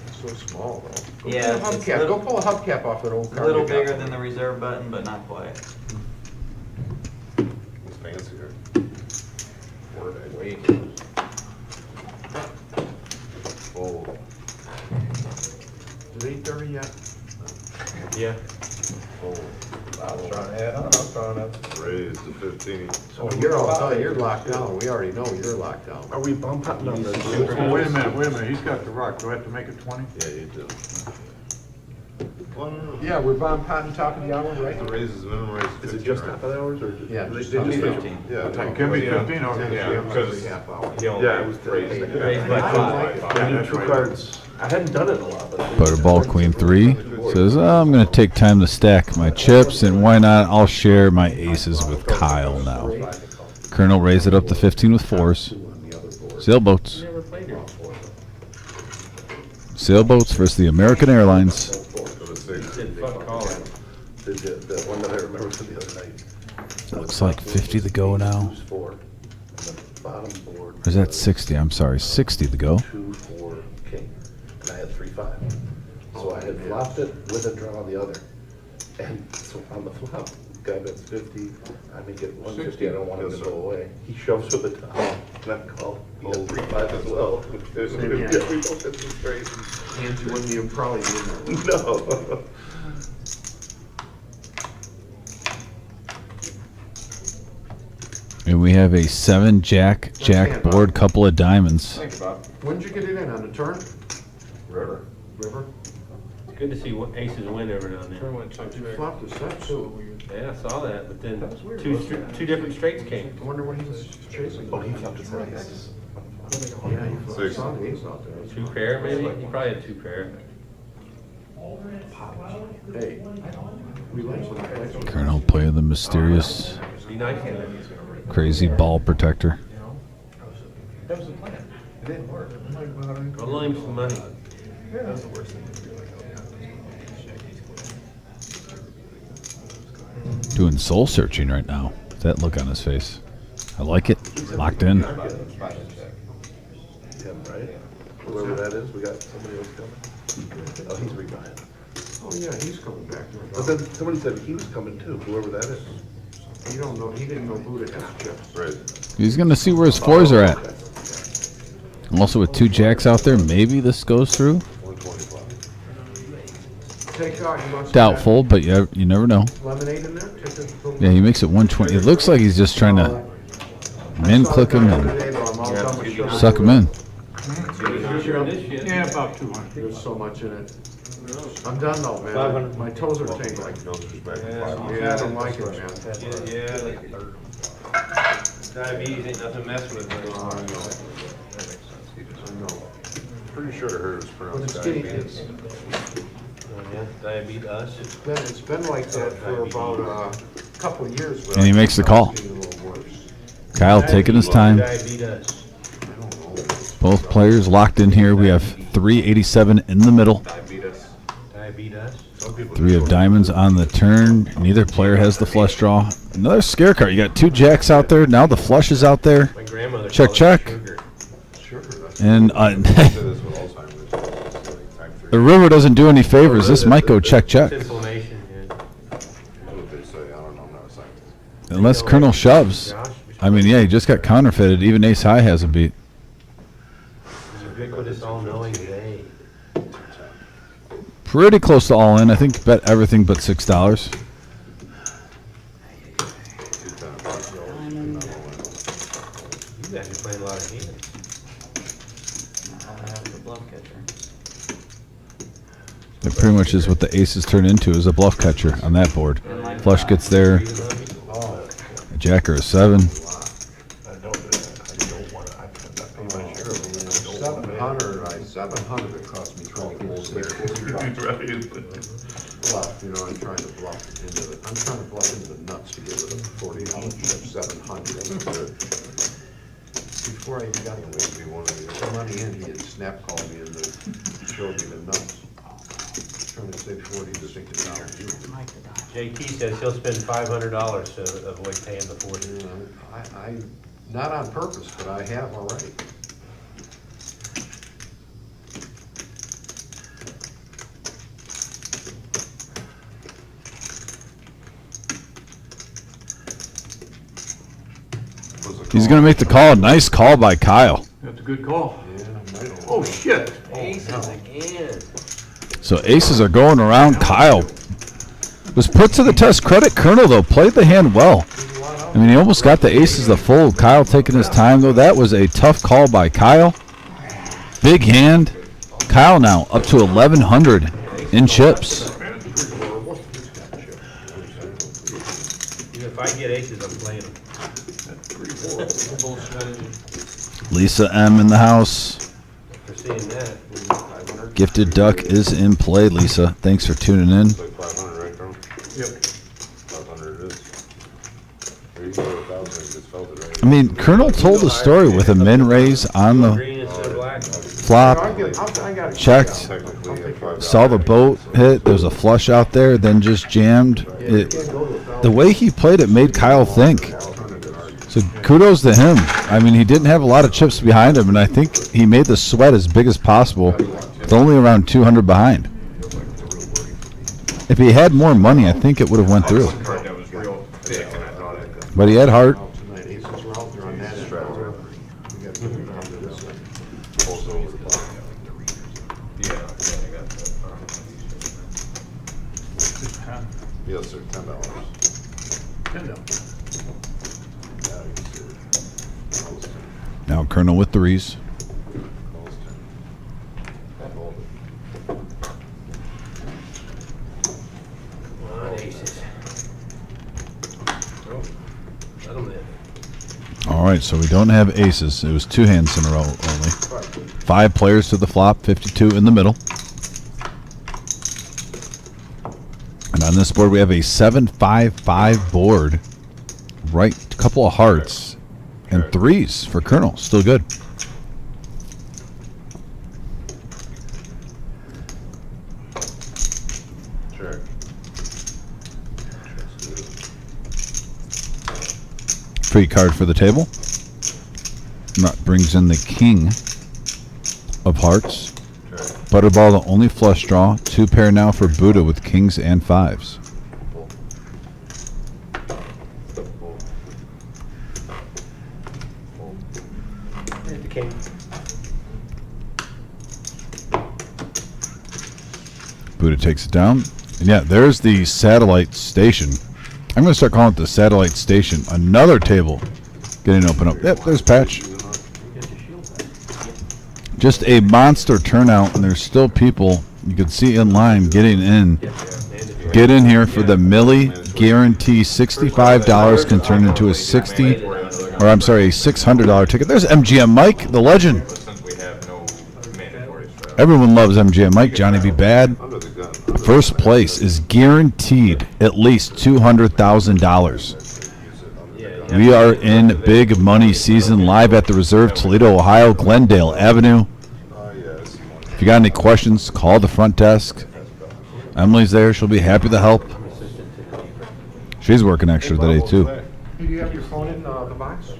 It's so small, though. Yeah, Go pull a it's hubcap, a go little- pull a hubcap off that old A car. little you got. bigger than the reserve button, but not quite. It's fancier. Wait. Oh. Is it 8:30 yet? Yeah. Oh. Raise to 15. Oh, you're locked down. We already know you're locked down. Are we bump hunting on the? Oh, wait a minute, he's got the rock, do I have to make it 20? Yeah, you do. Yeah, we're bomb potting top of the hour, right? The raise is minimum raise. Is it just half an hours or? Yeah, They just just half an hour. 15. Yeah. It can be 15, okay. Yeah, because Half hour. Yeah, it was raised. Raised by 5. I need 2 cards. I hadn't done it in a while, but. Butterball, queen 3. Says, I'm going to take time to stack my chips, and why not? I'll share my aces with Kyle now. Colonel raised it up to 15 with 4s. Sailboats. Never played here before. Sailboats versus the American Airlines. Said fuck calling. the one that I remember from the other night. Looks like 50 to go now. 2-4. And the bottom board. Or is that 60? I'm sorry, 60 to go. 2-4 king. And I had 3-5. So I had flopped it with a draw on the other. And so on the flop, guy bets 50. I make it 150. I don't want him to go away. He shoves for the top. And I call. He had 3-5 as well. There's Same we hand. both hit some straight. Hands you wouldn't even probably be in there. No. And we have a 7 jack board, couple of diamonds. Think about When did you get it in, on the turn? River. River? It's good to see what aces win every now and then. You flopped a set too. Yeah, I saw that, but then two different straights came. I wonder what he was chasing. Oh, he flopped his ace. Yeah, he flopped Six. some ace out there. Two pair, maybe? He probably had two pair. Hey, we like some plays. Colonel playing the mysterious, Be nice. crazy ball protector. That was the plan. It didn't work. I'm like, well, I Go loan him some money. Yeah, that's the worst thing to do. Doing soul searching right now. That look on his face. I like it. Locked in. Him, right? Whoever that is, we got somebody else coming. Oh, he's rebuying. Oh, yeah, he's coming back. But then somebody said he was coming too, whoever that is. He don't know, he didn't know who to have chips. Right. He's going to see where his fours are at. Also with 2 jacks out there, maybe this goes through. 125. Take out, you want some Doubtful, but you never know. lemonade in there? Take a- Yeah, he makes it 120. It looks like he's just trying to min click him and suck him in. Yeah, about 200. There's so much in it. I'm done though, man. 500. My toes are tingling. Yeah, I don't like it, man. Yeah. Diabetes ain't nothing to mess with. I know. Pretty sure I heard it was But pronounced it's getting, diabetes. Yeah, diabetes. it's been like that for about a couple of years. but And he makes the call. it's getting a little worse. Kyle taking his time. Diabetes. I don't know. Both players locked in here. We have 387 in the middle. Diabetes. Diabetes. Some people 3 of diamonds on the turn. Neither player has the flush draw. Another scare card. You got 2 jacks out there. Now the flush is out there. My grandmother Check, called it check. sugar. Sure, that's. And say this with Alzheimer's. Type 3. the river doesn't do any favors. This might go check, check. It's inflammation, yeah. That's what they say. I don't know. I'm not a scientist. Unless Colonel shoves. Josh, I mean, yeah, he just got counterfeited. Even Ace High has a beat. ubiquitous, all-knowing day. Pretty close to all in. I think bet everything but $6. 210. You guys are playing a lot of hands. I have the bluff catcher. It pretty much is what the aces turn into, is a bluff catcher on that board. Flush gets there. A jack or a 7. I don't want to, I put that on my share of them. 700 it cost me 20 goals there. Bluff, you know, I'm trying to bluff into the, I'm trying to bluff into the nuts to get rid of the $40 chip, 700. Before I even got the money in, he had snap called me and showed me the nuts. Trying to save 40 to $60. Mike the Dodge. JT says he'll spend $500 to avoid paying the 40. You know, I, not on purpose, but I have already. He's going to make the call. Nice call by Kyle. That's a good call. Yeah, might. Oh, shit. Aces again. So aces are going around. Kyle was put to the test. Credit Colonel, though. Played the hand well. I mean, he almost got the aces the fold. Kyle taking his time, though. That was a tough call by Kyle. Big hand. Kyle now up to 1,100 in chips. Even if I get aces, I'm playing them. Lisa M in the house. For seeing that. Gifted Duck is in play, Lisa. Thanks for tuning in. It's like 500, right, Colonel? Yep. 500 it is. There you go, 1,000. You just felt it, right? I mean, Colonel told a story with a min raise on the Green instead of black. flop, I got it. checked, Technically, at $5. saw the boat hit. There's a flush out there, then just jammed. The way he played it made Kyle think. So kudos to him. I mean, he didn't have a lot of chips behind him, and I think he made the sweat as big as possible with only around 200 behind. If he had more money, I think it would have went through. Card that was real thick, and I thought it. But he had heart. Tonight, aces are out there on that end. We got to put it on to this one. Yeah, I got that. Yes, sir, $10. Now Colonel with threes. One aces. Oh, that'll live. All right, so we don't have aces. It was 2 hands in a row only. 5 players to the flop, 52 in the middle. And on this board, we have a 7-5-5 board. Right, a couple of hearts and threes for Colonel. Still good. Check. Free card for the table. That brings in the king of hearts. Butterball, the only flush draw. 2 pair now for Buddha with kings and 5s. Hit the king. Buddha takes it down. And yeah, there's the satellite station. I'm going to start calling it the satellite station. Another table getting open up. Yep, there's Patch. Just a monster turnout, and there's still people you can see in line getting in. Get in here for the Millie guarantee. $65 can turn into a $600 ticket. There's MGM Mike, the legend. Since we have no mandatories for that. Everyone loves MGM Mike. Johnny B. Bad. Under the gun. First place is guaranteed at least $200,000. We are in big money season, live at the Reserve, Toledo, Ohio, Glendale Avenue. If you got any questions, call the front desk. Emily's there. She'll be happy to help. She's working extra today, too. Do you have your phone in the box?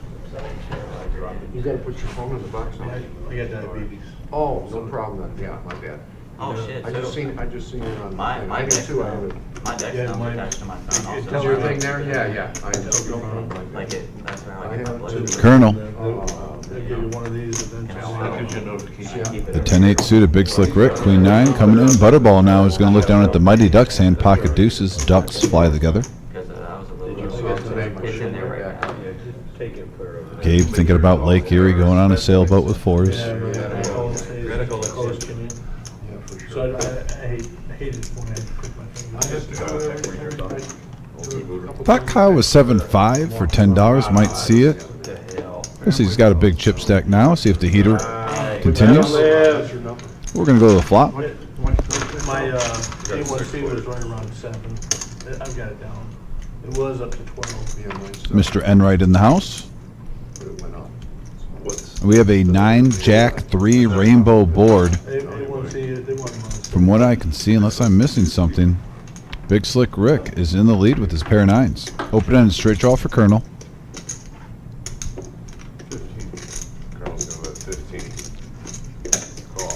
You gotta put your phone in the box now. I got diabetes. Oh, no problem then, yeah, my bad. Oh, shit. I just seen it on. My I did deck, too, I have it. my deck's Yeah, not mine- attached to my phone Is also. your thing there? Yeah, I took it. Like it, that's where I I get my have blood two. sugar. Colonel, They give you one of these and then That gives you a notification. Keep it the 10-8 suited Big Slick Rick, Queen 9 coming in. Butterball now is going to look down at the Mighty Ducks hand, pocket deuces. Ducks fly together. because I was a little you bit. get to make my It's in there sugar right back. now. Yeah, just take it for. Gabe thinking about Lake Erie going on a sailboat with 4s. Critical question. So I hate it when I click my finger. Thought Kyle was 7-5 for $10. Might see it. Guess he's got a big chip stack now. See if the heater continues. We're going to go to the flop. My A1C was right around 7. I've got it down. It was up to 12. Mr. Enright in the house. It went up. We have a 9-Jack-3 rainbow board. A1C, they want mine. From what I can see, unless I'm missing something, Big Slick Rick is in the lead with his pair of 9s. Open-ended straight draw for Colonel. 15. Colonel's gonna bet 15. Call.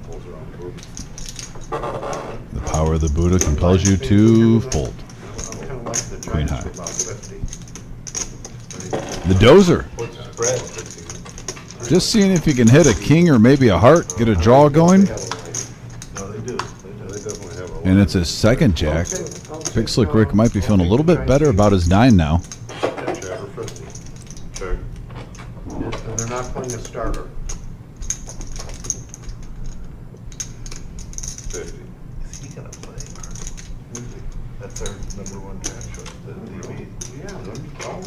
Pulls around the group. The power of the Buddha compels you to fold. I'm kinda like the Queen Giants high. for about 50. The dozer. What's the spread? Just seeing if you can hit a king or maybe a heart, get a draw going. No, they do. They definitely have a And it's his second jack. Big Slick Rick might be feeling a little bit better about his 9 now. check for 50. Check. And they're not playing a starter. 50. Is he gonna play? That's their number one draft choice, the DB. Yeah,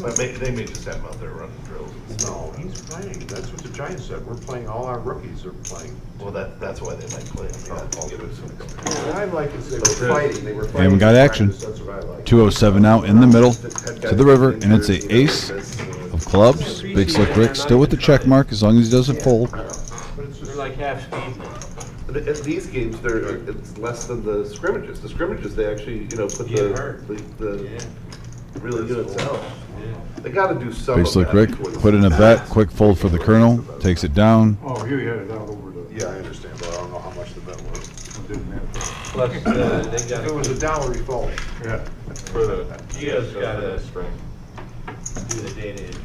But they may just have him out there running drills. no, he's playing. That's what the Giants said. We're playing, all our rookies are playing. Well, that's why they might play him. I'll give it some. What I like is they were fighting. They were fighting. And we got in action. practice. That's what I like. 207 out in the middle to the river, and it's a ace of clubs. Big Slick Rick still with the check mark as long as he doesn't fold. But it's They're just, like half speed now. In these games, it's less than the scrimmages. The scrimmages, they actually, put Get hurt. the Yeah. really good itself. Yeah. They gotta do some Big of Slick that Rick before the put in a season. bet, quick fold for the Colonel, takes it down. Oh, you had it out over the, Yeah, I understand, but I don't know how much the bet was. didn't matter. Plus, they if it got, was $1, he folded. Yeah. For the. you guys gotta string. do the data entry.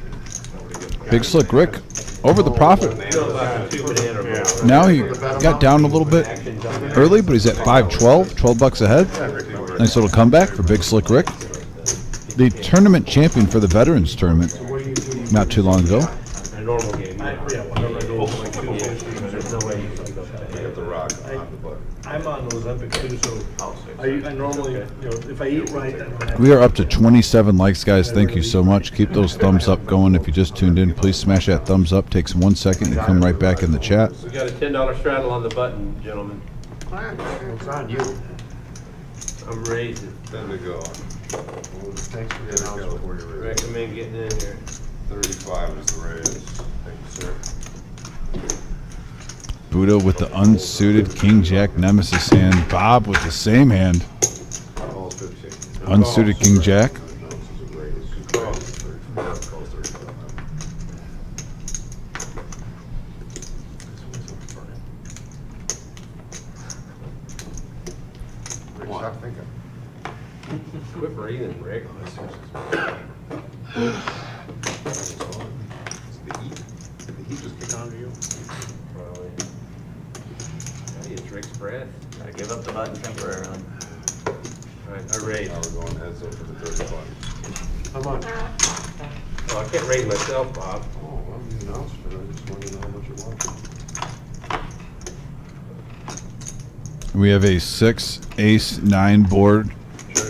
Big Slick Rick over the profit. You know about the 2 banana roll. Now he got down a little bit early, but he's at 512, 12 bucks ahead. Nice little comeback for Big Slick Rick. The tournament champion for the Veterans Tournament not too long ago. In a normal game, there's no way you can go back. You got the rock on the button. I'm on the Olympic too, so I normally, if I eat right, I don't have. We are up to 27 likes, guys. Thank you so much. Keep those thumbs up going. If you just tuned in, please smash that thumbs up. Takes 1 second to come right back in the chat. We got a $10 straddle on the button, gentlemen. It's on you. I'm raising. 10 to go. Thanks for the announcement. Before you're ready. Recommend getting in here. 35 is the raise. Thank you, sir. Buddha with the unsuited King Jack Nemesis hand. Bob with the same hand. Calls 15. Unsuited King Jack. No, this is a raise. Calls 35. Calls 35. Rick, stop thinking. Quit breathing, Rick. It's the heat. Did the heat just kick onto you? Probably. Hey, it's Rick's breath. Gotta give up the button temporarily. All right, I raised. Now we're going heads up for the 35. How much? Oh, I can't raise myself, Bob. Oh, well, you announced it. I just wanted to know how much it was. We have a 6, ace, 9 board.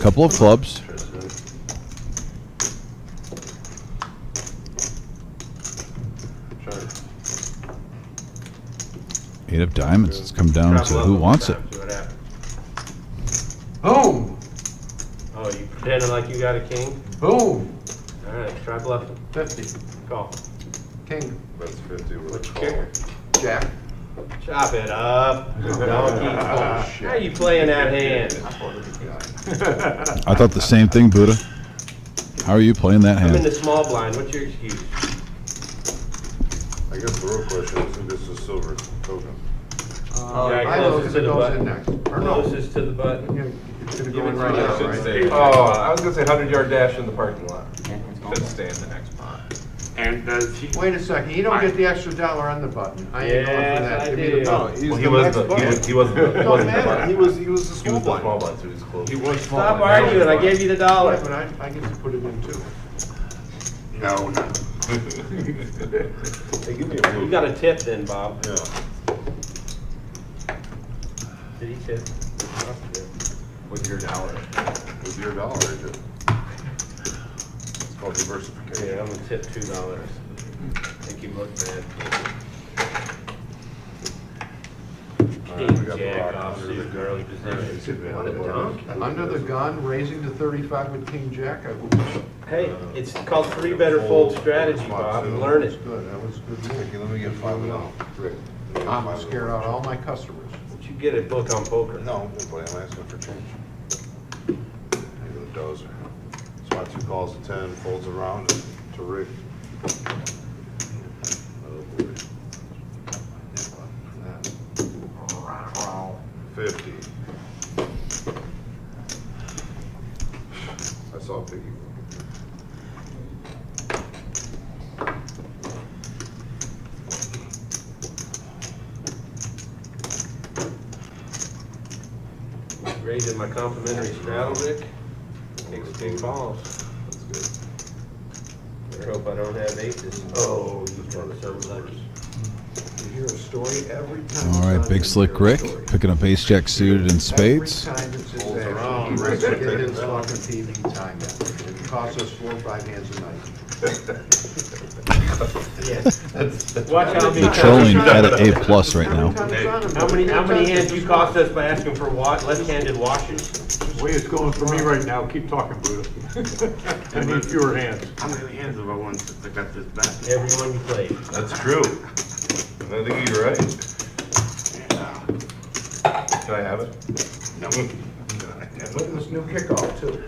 Couple of clubs. Sure. 8 of diamonds. It's come down to who wants it. See what happens. Boom! Oh, you pretending like you got a king? Boom! All right, try bluffing. 50. Call. King. That's 50 with What's a your call. kicker? Jack. Chop it up. Donkey. How are you playing that hand? I thought the same thing, Buddha. How are you playing that I'm in hand? the small blind. What's your excuse? I guess the real question is, this is silver token. Yeah, I know, closest because to it the goes button. in next. Or no. Closest to the button. Yeah, it's gonna Give go it in to right you. now, Should right? say, oh, I was gonna say 100-yard dash in the parking lot. Yeah, it's going. Should stay in the next pot. And Wait a second, you don't get the extra $1 on the button. I ain't going for Yes, that. I Give me do. the button. Well, he wasn't the He was the He was the small blind, so he was close. he was small. Stop arguing. I gave you the Yeah, dollar. but I get to put it in too. No, no. Hey, give me a You blue. got a tip then, Bob. Yeah. Did he tip? With your dollar. With your dollar, it's called diversification. Yeah, I'm gonna tip $2. Make him look bad. All right, we got the Jack rock off under the suit, gun. early position. What a dunk. Under the gun, raising to 35 with King Jack, I would. Hey, it's called 3 better fold strategy, Bob. Learn That was it. good, that was good. Okay, let me get 5 and out. Rick. I'm scared out all my customers. But you get a book on poker. No, nobody, I'm asking for change. Maybe the dozer. Spot 2 calls to 10, folds around to Rick. Oh, boy. 50. I saw a piggy. Raising my complimentary straddle, Rick. Takes 2 calls. That's good. I hope I don't have aces. Oh, you got so lucky. You hear a story every time. All right, it's on Big the Slick news, Rick story. picking up ace jack suited and spades. Every time it's his Folds action. around. He writes to get his fucking TV time down. It costs us 4 or 5 hands a night. Watch how many You're trolling at an A plus right now. How many hands you cost us by asking for left-handed washes? The way it's going for me right now, keep talking, Buddha. I need fewer hands. How many hands have I won since I got this back? Everyone you played. That's true. I think you're right. Can I have it? No. Look at this new kickoff too.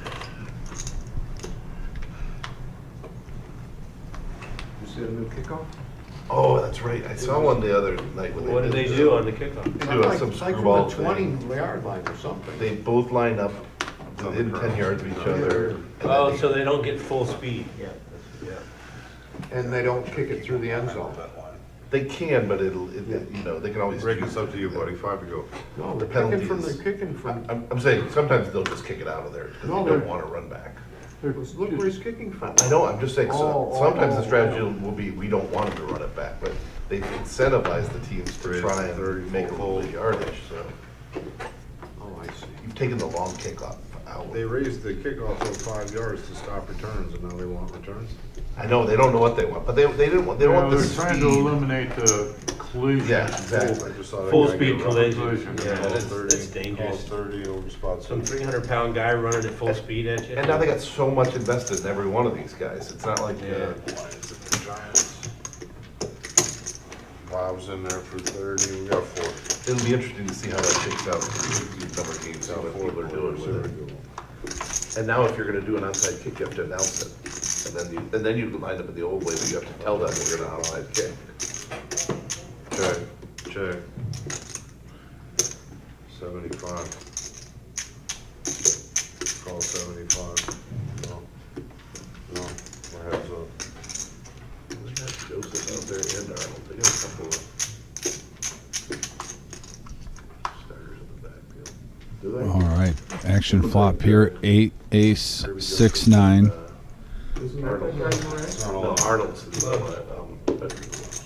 You see the new kickoff? Oh, that's right. I saw one the other night when they What did they do on the kickoff? They do some It's like screwball from the thing. 20-yard line or something. They both line up within 10 yards of each other. and then Oh, so they don't get full speed. Yeah. And they don't kick it through the end zone. They can, but you know, they can always. Rick, it's up to you, buddy. 5 to go. No, The they're kicking penalties. they're kicking from, I'm saying sometimes they'll just kick it out of there because No, they don't they're- want to run back. look where he's kicking from. I know, I'm just saying, Oh, sometimes the oh, strategy oh. will be, we don't want them to run it back, but they incentivize the teams to Raise try to 30, and make a full. little bit of yardage, so. Oh, I see. You've taken the long kickoff out. They raised the kickoff to 5 yards to stop returns, and now they want returns? I know, they don't know what they want, but they didn't want, they don't want the They're trying to speed. eliminate the collision. Yeah, exactly. I just saw that Full guy speed get run. collision. Yeah, Calls that's 30, dangerous. Calls 30 over spot Some 6. 300-pound guy running at full speed at you. And now they got so much invested in every one of these guys, it's not like, Yeah. Giants. Bob's in there for 30, we got 4. it'll be interesting to see how that shakes out, these number of games, see what people are doing with it. And now if you're gonna do an onside kick, you have to announce it. And then you line up in the old way, but you have to tell them we're gonna onside kick. Check, check. 75. Call 75. No. No, my head's up. We got Joseph out there and Arnold, they got a couple of starters in the backfield. Do they? All right, action flop here. 8 ace 6 9. Isn't that that guy you were asking? No, Arnold's, but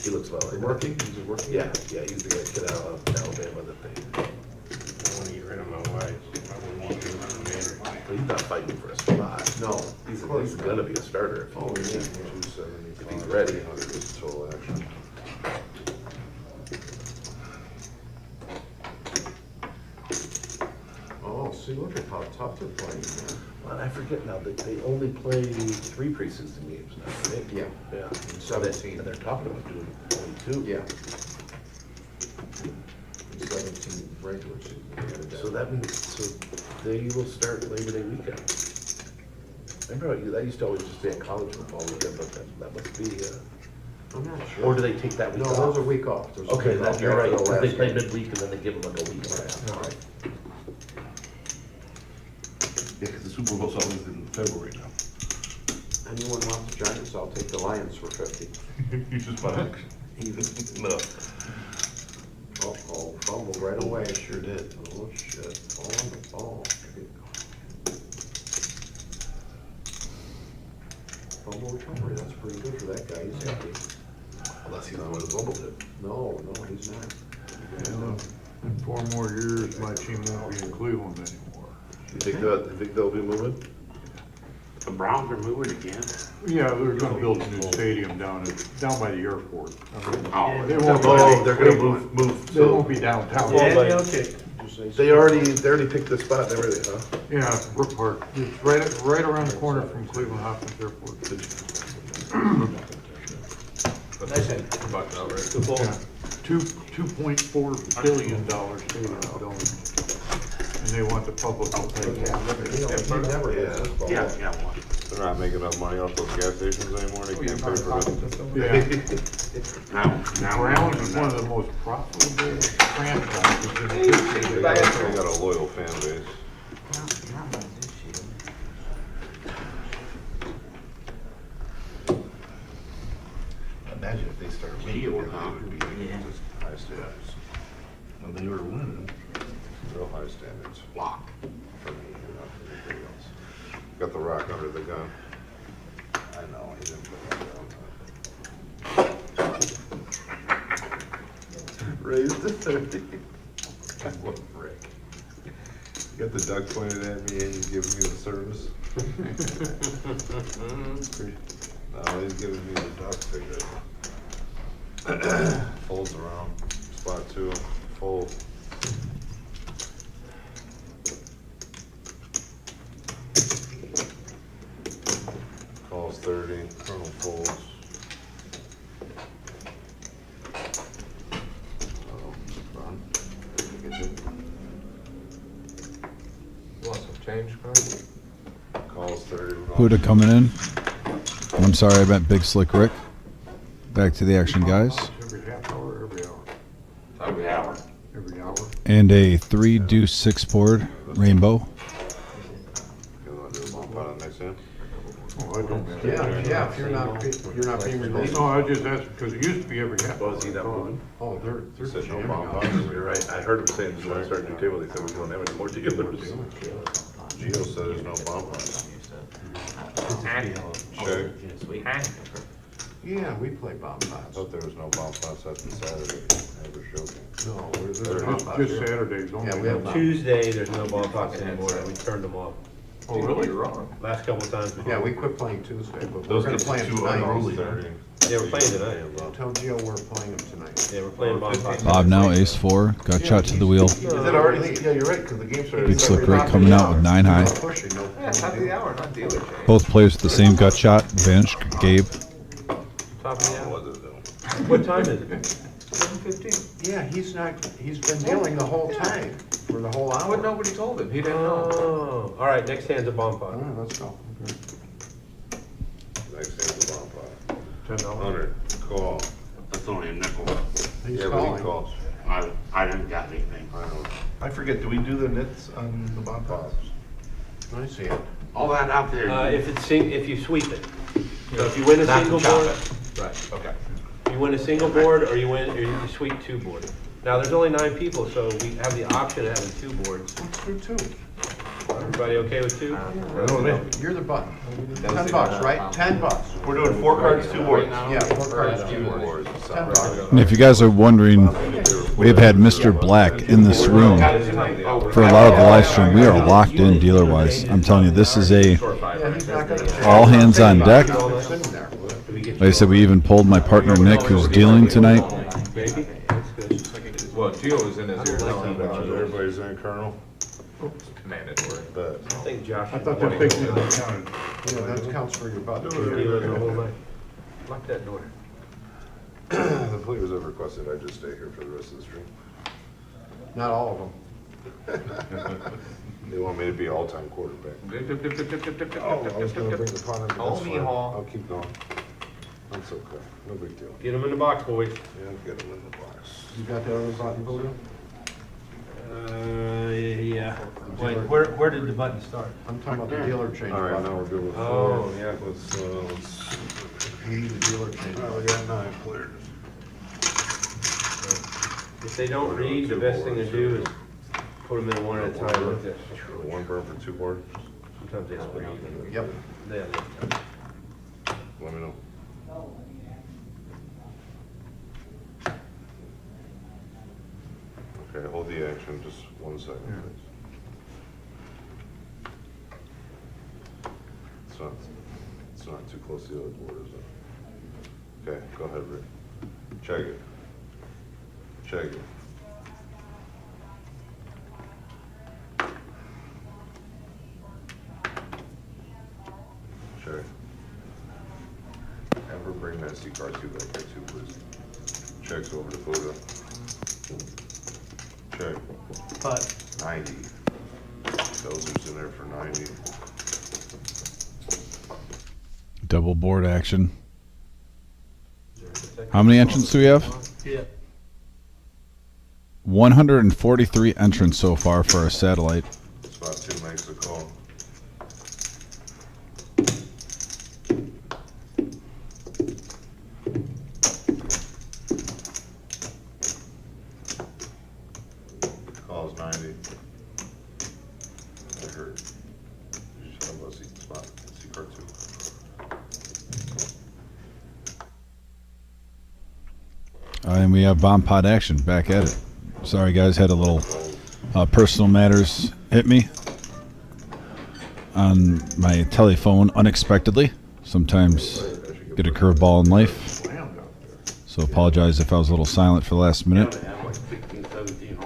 he looks well. Working? Is it working? Yeah, he's the kid out of Alabama that they, I want to get rid of my wife. I wouldn't want to do it. he's not fighting for a spot. No. He's gonna be a starter. Oh, yeah. 275. If he's ready. 300 is total action. Oh, see, look at how tough they're playing now. Well, I forget now, they only play 3 preseason games now, right? Yeah. Yeah. 17. And they're talking about doing only 2. Yeah. 17 regular season. So that means, so they will start Labor Day weekend. Remember, that used to always just be a college football weekend, but that must be, I'm not sure. or do they take that week No, off? those are week off. There's a Okay, week that, off you're right, after the they last play game. midweek and then they give them like a week off. Right. Yeah, because the Super Bowl's always in February now. Anyone wants the Giants, I'll take the Lions for 50. You just bought it? No. Oh, fumbled right away. I sure did. Oh, shit. Ball on the ball. Fumble recovery, that's pretty good for that guy. He's happy. Unless he's the one who fumbled it. No, he's not. In 4 more years, my team won't be in Cleveland anymore. You think they'll be moving? The Browns are moving again. Yeah, they're gonna build a new stadium down by the airport. I mean, they Oh, won't, they're gonna move, they won't so be downtown. Yeah, okay. they already picked the spot and everything, huh? Yeah, Brook Park. It's right around the corner from Cleveland Hopkins Airport. Nice and bucked out, right? Good ball. Yeah, $2.4 billion stadium building. And they want the public to pay. He never hits this ball. Yeah. They're not making enough money off those gas stations anymore, they can't pay for it. Yeah. Now, Browns is one of the most profitable franchises in the history. they got a loyal fan base. Imagine if they started winning, Shield, it huh? would be Yeah. High standards. when they were winning. Real high standards. Lock. For me, not for anybody else. Got the Rock under the gun. I know, he didn't put that down. Raised to 30. What a frick. You got the duck pointed at me and he's giving me the service. No, he's giving me the duck figure. Folds around, spot 2, fold. Calls 30, Colonel folds. Want some change, Carl? Calls 30. we're going- Huda coming in. I'm sorry, I meant Big Slick Rick. Back to the action, guys. Every half hour, every hour, Every hour. every hour. And a 3 deuce 6 board rainbow. You wanna do a bump out on the next hand? Oh, I don't. Yeah, if you're not being released. No, I just asked, because it used to be every half hour. Was he not moving? Oh, they're Said no jamming bump out. out. You're right, I heard him saying, just want to start a new table, he said, we don't have any more dealers. Gio said there's no bump on it. Check. Sweet. Yeah, we play bomb I pots. thought there was no bump on Saturday. Never showed me. No, there's bomb pots. Just Saturdays only. Yeah, we have bomb. Tuesday, there's no ball pots anymore, we turned them off. Oh, really? You're wrong. Last couple of times. Yeah, we quit playing Tuesday, but we're Those gonna get play them too tonight. unruly. 30. Yeah, we're playing tonight. Tell Gio we're playing them tonight. Yeah, we're playing ball pots. Bob now, ace 4. Got shot to the wheel. Is it already? Yeah, you're right, because the game started. Big Slick Rick coming out with 9 high. No pushing, no. Yeah, top of the hour, not dealer change. Both players with the same gut shot. Advantage, Gabe. Top of the hour. What is it though? What time is it? 7:15. Yeah, he's been dealing the whole time, for the whole hour. But nobody told him, he didn't know. Oh, all right, next hand's a bomb All pot. right, let's go. Next hand's a bump pot. $10. 100, call. That's only a nickel. He's Yeah, but he calling. calls. I didn't got anything. I know. I forget, do we do the nits on the bomb pots? I see it. All that out there. If you sweep it. So if you win a Not to single chop board, it. right, Okay. you win a single board or you sweep 2 boards. Now, there's only 9 people, so we have the option of having 2 boards. Let's do 2. Everybody okay with 2? You're the button. $10, right? $10. We're doing 4 cards, 2 boards. Yeah, 4 cards, 2 boards. $10. And if you guys are wondering, we've had Mr. Black in this room for a lot of the live stream. We are locked in dealer-wise. I'm telling you, this is a Yeah, he's not gonna. all hands on deck. Sitting there. Like I said, we even pulled my partner Nick, who's dealing tonight. Maybe? That's good. Well, Gio was in his ear telling him about it. Everybody's in, Colonel? Mandatory. Bet. I think Josh. I thought that big thing counted. Yeah, that counts for your button. Dealer the whole night. Lock that door. The players have requested I just stay here for the rest of the stream. Not all of them. They want me to be all-time quarterback. Oh, I was gonna bring the punter, but Call that's me, fine. Hall. I'll keep going. That's okay, no big deal. Get them in the box, boys. Yeah, get them in the box. You got the other button, Voodoo? Yeah. Wait, where did the button start? I'm talking about the dealer change All right, button. now we're good with Oh, 4. yeah. Let's, We need the dealer change oh, we button. got 9 players. If they don't read, the best thing to do is put them in one at a time like this. 1 burn for 2 boards. Sometimes they split out. Yep. There. Let me know. Okay, hold the action, just 1 second, please. It's not too close to the other board, is it? Okay, go ahead, Rick. Check it. Check it. Check. Have her bring that C-card 2 back there too, please. Checks over to Buddha. Check. But 90. Belzer's in there for 90. Double board action. How many entrants do we have? yeah, 143 entrants so far for our satellite. Spot 2 makes the call. Calls 90. I heard. You should have a spot. C-card 2. And we have bomb pod action back at it. Sorry guys, had a little personal matters hit me on my telephone unexpectedly. Sometimes get a curveball in life. So apologize if I was a little silent for the last minute.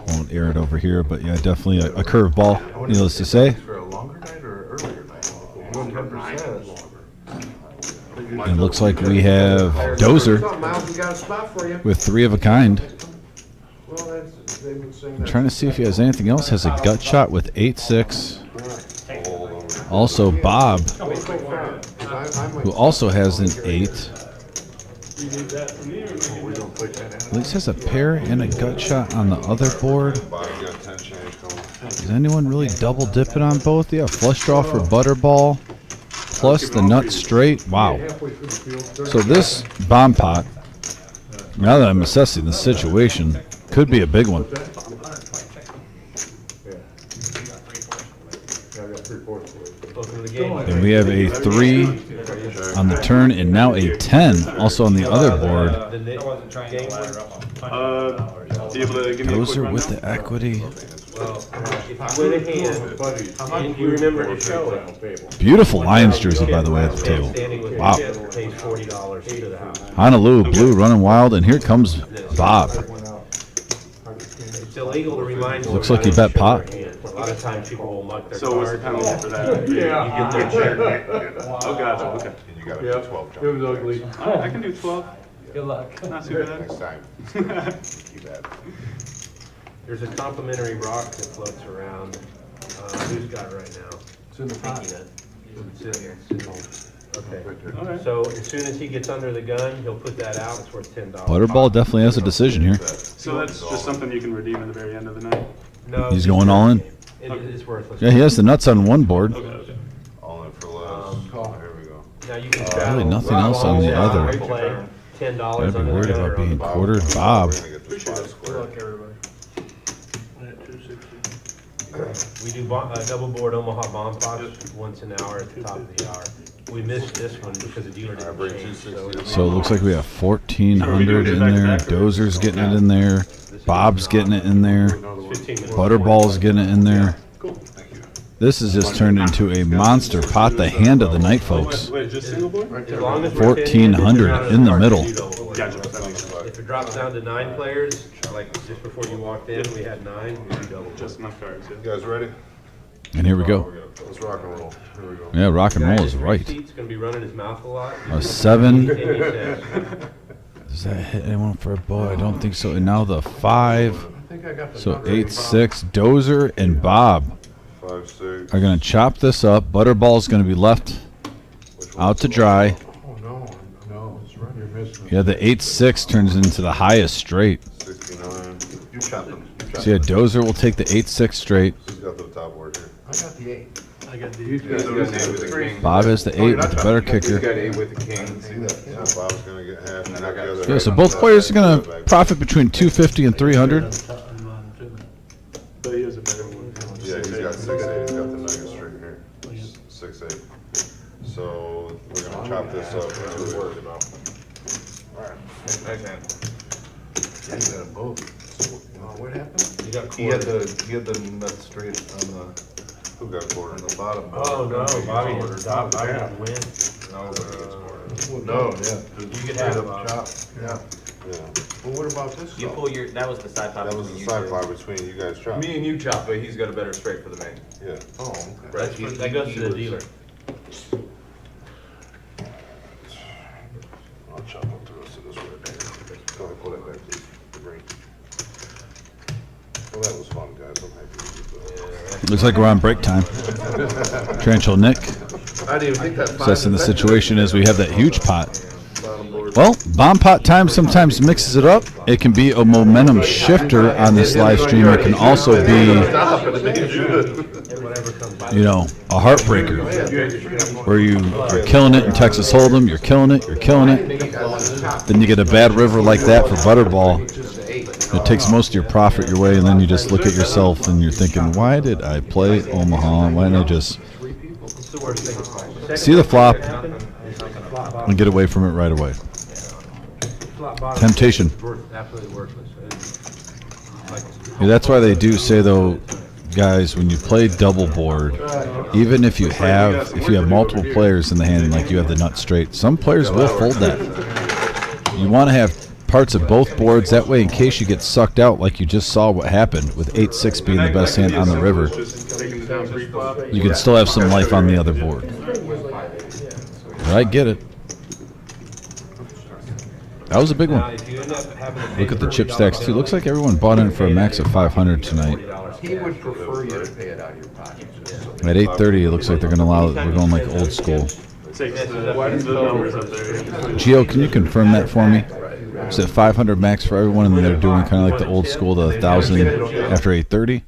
Won't air it over here, but yeah, definitely a curveball, needless to say. For a longer night or earlier night? 10%. And it looks like we have Dozer Miles, we got a spot for you. with 3 of a kind. Well, they've been saying I'm that. trying to see if he has anything else. Has a gut shot with 8-6. Also Bob, who also has an 8. At least has a pair and a gut shot on the other board. Bobby got 10 change coming. Is anyone really double dipping on both? Yeah, flush draw for Butterball, plus the nut straight. Wow. So this bomb pot, now that I'm assessing the situation, could be a big one. Welcome to the game. And we have a 3 on the turn and now a 10 also on the other board. The game board? Be able to give me a quick Dozer with rundown? the equity. Well, if you win a hand, and you remember to show it. Beautiful Lions jersey, by the way, at the table. Standing with Wow. the chip pays $40 to the house. Honolulu Blue running wild, and here comes Bob. It's illegal to remind you. Looks like he bet pot. A lot of times people will muck their So what's the cards. penalty for that? You get their check. Oh, gotcha, okay. And you got to Yep, do 12 it was ugly. All right, I can do 12. Good luck. Not too bad. next time. Keep at it. There's a complimentary rock that floats around. Who's got it right now? It's in the pot. Okay. All right. So as soon as he gets under the gun, he'll put that out. It's worth $10. Butterball definitely has a decision here. So that's just something you can redeem at the very end of the night? No, He's going all in. It's worthless. Yeah, he has the nuts on one board. Okay. All in for less. Here we go. Now you can Really travel. nothing else on the other. Play $10 Gotta be under worried the gun about or on being the bottom. quartered. Bob. We're going to get this spot square. We do double board Omaha bomb pots once an hour at the top of the hour. We missed this one because the dealer didn't bring change. 260. So it looks like we have 1,400 in there. Dozer's getting it in there. Bob's getting it in there. 15 minutes. Butterball's getting it in there. Thank you. This has just turned into a monster pot, the hand of the night, folks. Wait, just single board? As long as we're 1,400 in the middle. Gotcha, that makes sense. If it drops down to 9 players, like just before you walked in, we had 9, we do double. Just enough cards, yeah. You guys ready? And here we go. Let's rock and roll. Here we go. Yeah, rock and roll is right. He's gonna be running his mouth a lot. A 7. And he says, Does that hit anyone for a boy? I don't think so. And now the 5. I think I got the So number. 8-6. Dozer and Bob 5, 6. are going to chop this up. Butterball's going to be left out to dry. Oh, no, no, it's right, you're missing it. Yeah, the 8-6 turns into the highest straight. 69. You chop them. You chop So yeah, Dozer will take the 8-6 straight. Who's got the top board here? I got the 8. I got He's these. got with the king. Bob has the 8 with the better kicker. 8 with the king. See that? Yeah, Bob's going to get half. And I got the other Yeah, so half. both players are going to profit between 250 and 300. But he has a better one. Yeah, he's got 6, 8. He's got the nugget straight here. 6, 8. So we're going to chop this up. Nice hand. Yeah, you got them both. What happened? you got He had quarters. the nut straight on Who got quarter? the bottom. Oh, no, Bobby didn't stop. Bobby didn't win. No, but it's quarter. No, yeah. You could have, Bob. Yeah. Yeah. Well, what about this? You though? pull your, that was the side pop. That was the side ply between you guys chop. Me and you chop, but he's got a better straight for the main. Yeah. Oh, okay. That's that goes to the dealer. I'll chop up the rest of this right there. Go ahead, pull that back, please. The green. Well, that was fun, guys. I'm happy with you. Looks like we're on break time. Tranchel Nick I didn't even think that. assessing the situation as we have that huge pot. Bottom board. Well, bomb pot time sometimes mixes it up. It can be a momentum shifter on this live stream. It can also be, you know, a heartbreaker where you are killing it in Texas Hold'em. You're killing it. You're killing it. Then you get a bad river like that for Butterball. It takes most of your profit your way, and then you just look at yourself and you're thinking, why did I play Omaha? Why didn't I just see the flop and get away from it right away? Temptation. Absolutely worthless. Like Yeah, that's why they do say though, guys, when you play double board, even if you have multiple players in the hand, like you have the nut straight, some players will fold that. You want to have parts of both boards, that way in case you get sucked out like you just saw what happened with 8-6 being the best hand on the river, you can still have some life on the other board. But I get it. That was a big one. Look at the chip stacks too. Looks like everyone bought in for a max of 500 tonight. He would prefer you to pay it out of your pocket. At 8:30, it looks like they're going like old school. Gio, can you confirm that for me? Is it 500 max for everyone, and then they're doing kind of like the old school, the 1,000 after 8:30?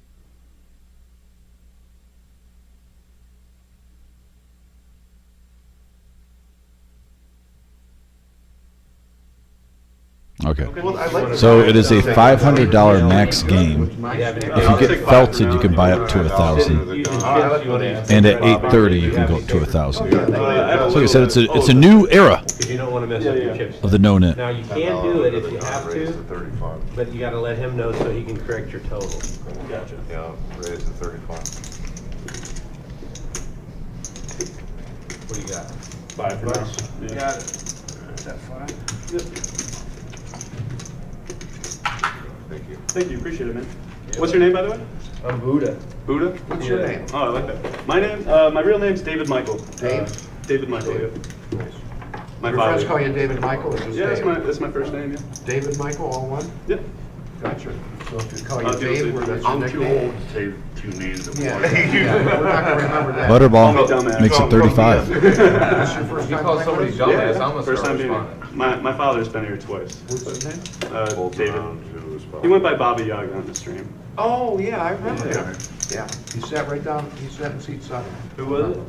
Okay. So it is a $500 max game. If you get felted, you can buy up to 1,000, and at 8:30 you can go to 1,000. So like I said, it's a new era You don't want to mess up your chips. of the no-net. Now, you can do it if you have to, but you got to let him know so he can correct your total. Gotcha. Yeah, raise to 35. What do you got? 5 for now. Yeah. Got it. Is that 5? Thank you. Thank you, appreciate it, man. What's your name, by the way? I'm Buddha. Buddha? What's your name? Oh, I like that. My name, my real name's David Michael. Dave? David Michael, yeah. My Your friends father. call you David Michael, or just Yeah, Dave? that's my first name, yeah. David Michael, all one? Yep. Gotcha. So if you call you I'll do it Dave, too. where that's your I'm too nickname? old to say 2 names at Yeah, once. yeah, we're not gonna remember that. Butterball Dumbass. makes it 35. This your first You time call playing somebody with us? dumbass, I'm gonna First start time being here. responding. My father's been here twice. What's his name? David. He went by Baba Yaga on the stream. Oh, yeah, I remember him. Yeah, he sat right down, he sat in seat 7. Who was it?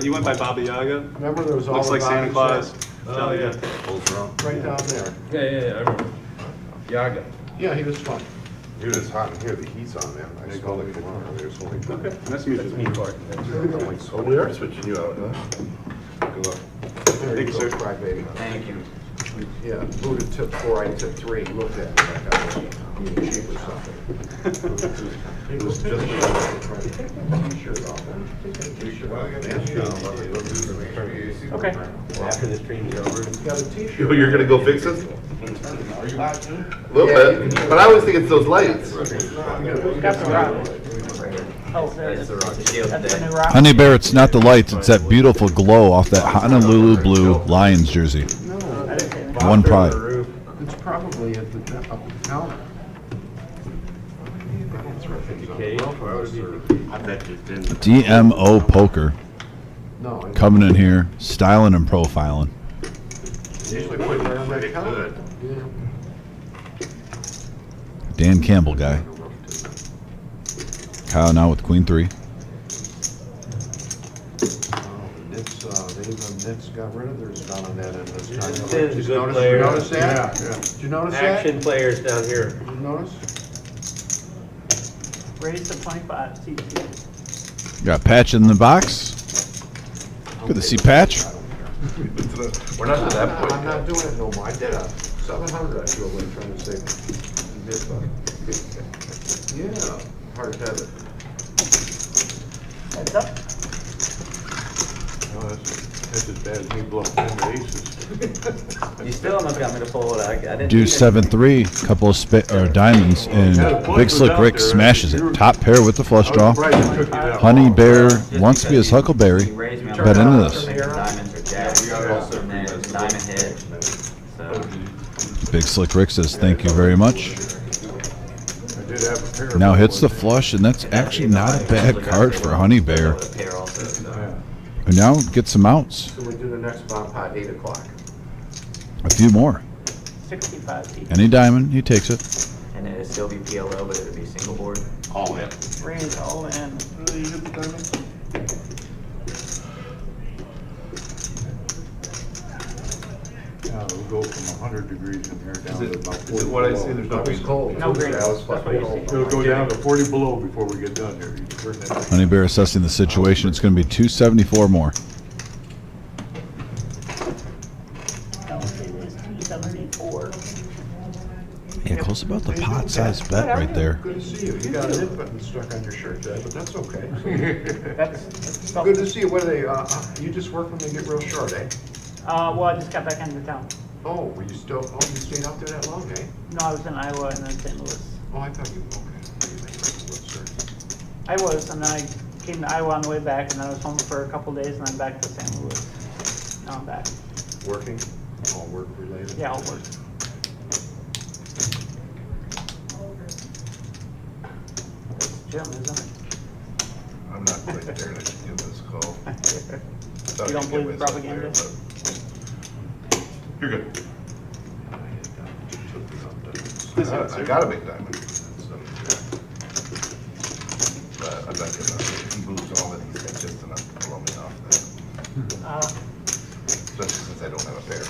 He went by Baba Yaga. Remember there was all Looks the like Santa bodies Claus. Oh, yeah. right down there. Yeah, I remember. Yaga. Yeah, he was fun. Dude, it's hot in here, the heat's on, man. I smell like cologne earlier, so like, Okay, nice to meet you. Oh, we are switching you out, huh? good luck. There Thank you you, go, sir. crybaby. Thank you. Yeah, Buddha tipped 4, I tipped 3. He looked at me like I was being cheap or something. He was just trying to take the t-shirt off. T-shirt off. Okay. After the stream's over. He's got a t-shirt. You're gonna go fix it? A little bit, but I always think it's those lights. Honey Bear, it's not the lights, it's that beautiful glow off that Honolulu blue Lions jersey. One pride. It's probably at the up at the counter. I bet you didn't. DMO Poker No, I coming in here, styling and profiling. usually put it right on that Pretty counter. good. Yeah. Dan Campbell guy. Kyle now with Queen 3. Oh, the Knicks got rid of their stun on that end this time. Tim's Did a you good notice- player. Did you notice that? Yeah, yeah. Did you notice that? Action players down here. Did you notice? Raise to 25, Got Patch in the box. Good to see Patch. We're not to that point I'm not yet. doing it no more. I did a 700, I feel like trying to save it. Yeah, hard headed. Heads up. No, that's as bad as me bluffing the aces. You still almost got me to pull it. I didn't. Do 7-3, couple of diamonds, and Big Slick Rick smashes it. Top pair with the flush draw. Honey Bear wants to be his Huckleberry. You raised me on Bet the into top, this. Diamonds or jacks, and then diamond hit. So, Big Slick Rick says thank you very much. I did have a pair. of Now hits the ones. flush, and that's actually not a bad card for Honey Bear. a pair also. So. And now get some outs. So we do the next bomb pot 8 o'clock. A few more. 65 feet. Any diamond, he takes it. And it'd still be PLO, but it'd be single board. All in. Raise all in. Yeah, we'll go from 100 degrees in here down to about 40 Is it what I below. see? There's no It's reason. cold. No grades. That was That's what fucking you cold. see. It'll go down to 40 below before we get done here. You can turn that on. Honey Bear assessing the situation. It's going to be 274 more. It is 274. Yeah, Close about the pot-sized bet right there. Good to see you. You got a hip button stuck on your shirt, Jay, but that's okay. That's Good to see you. What are they, you just work when they get real short, eh? well, I just got back into town. Oh, were you still, oh, you stayed out there that long, eh? No, I was in Iowa and then St. Louis. Oh, I thought you, okay. You made St. Louis, sir. I was, and then I came to Iowa on the way back, and then I was home for a couple days, and then back to St. Louis. Now I'm back. Working, all work related? Yeah, I'll work. That's Jim, isn't it? I'm not quite there to give this call. You don't believe propaganda? You're good. I got a big diamond. But I'm not gonna, he moves all of these things just enough to blow me off that. Especially since I don't have a pair.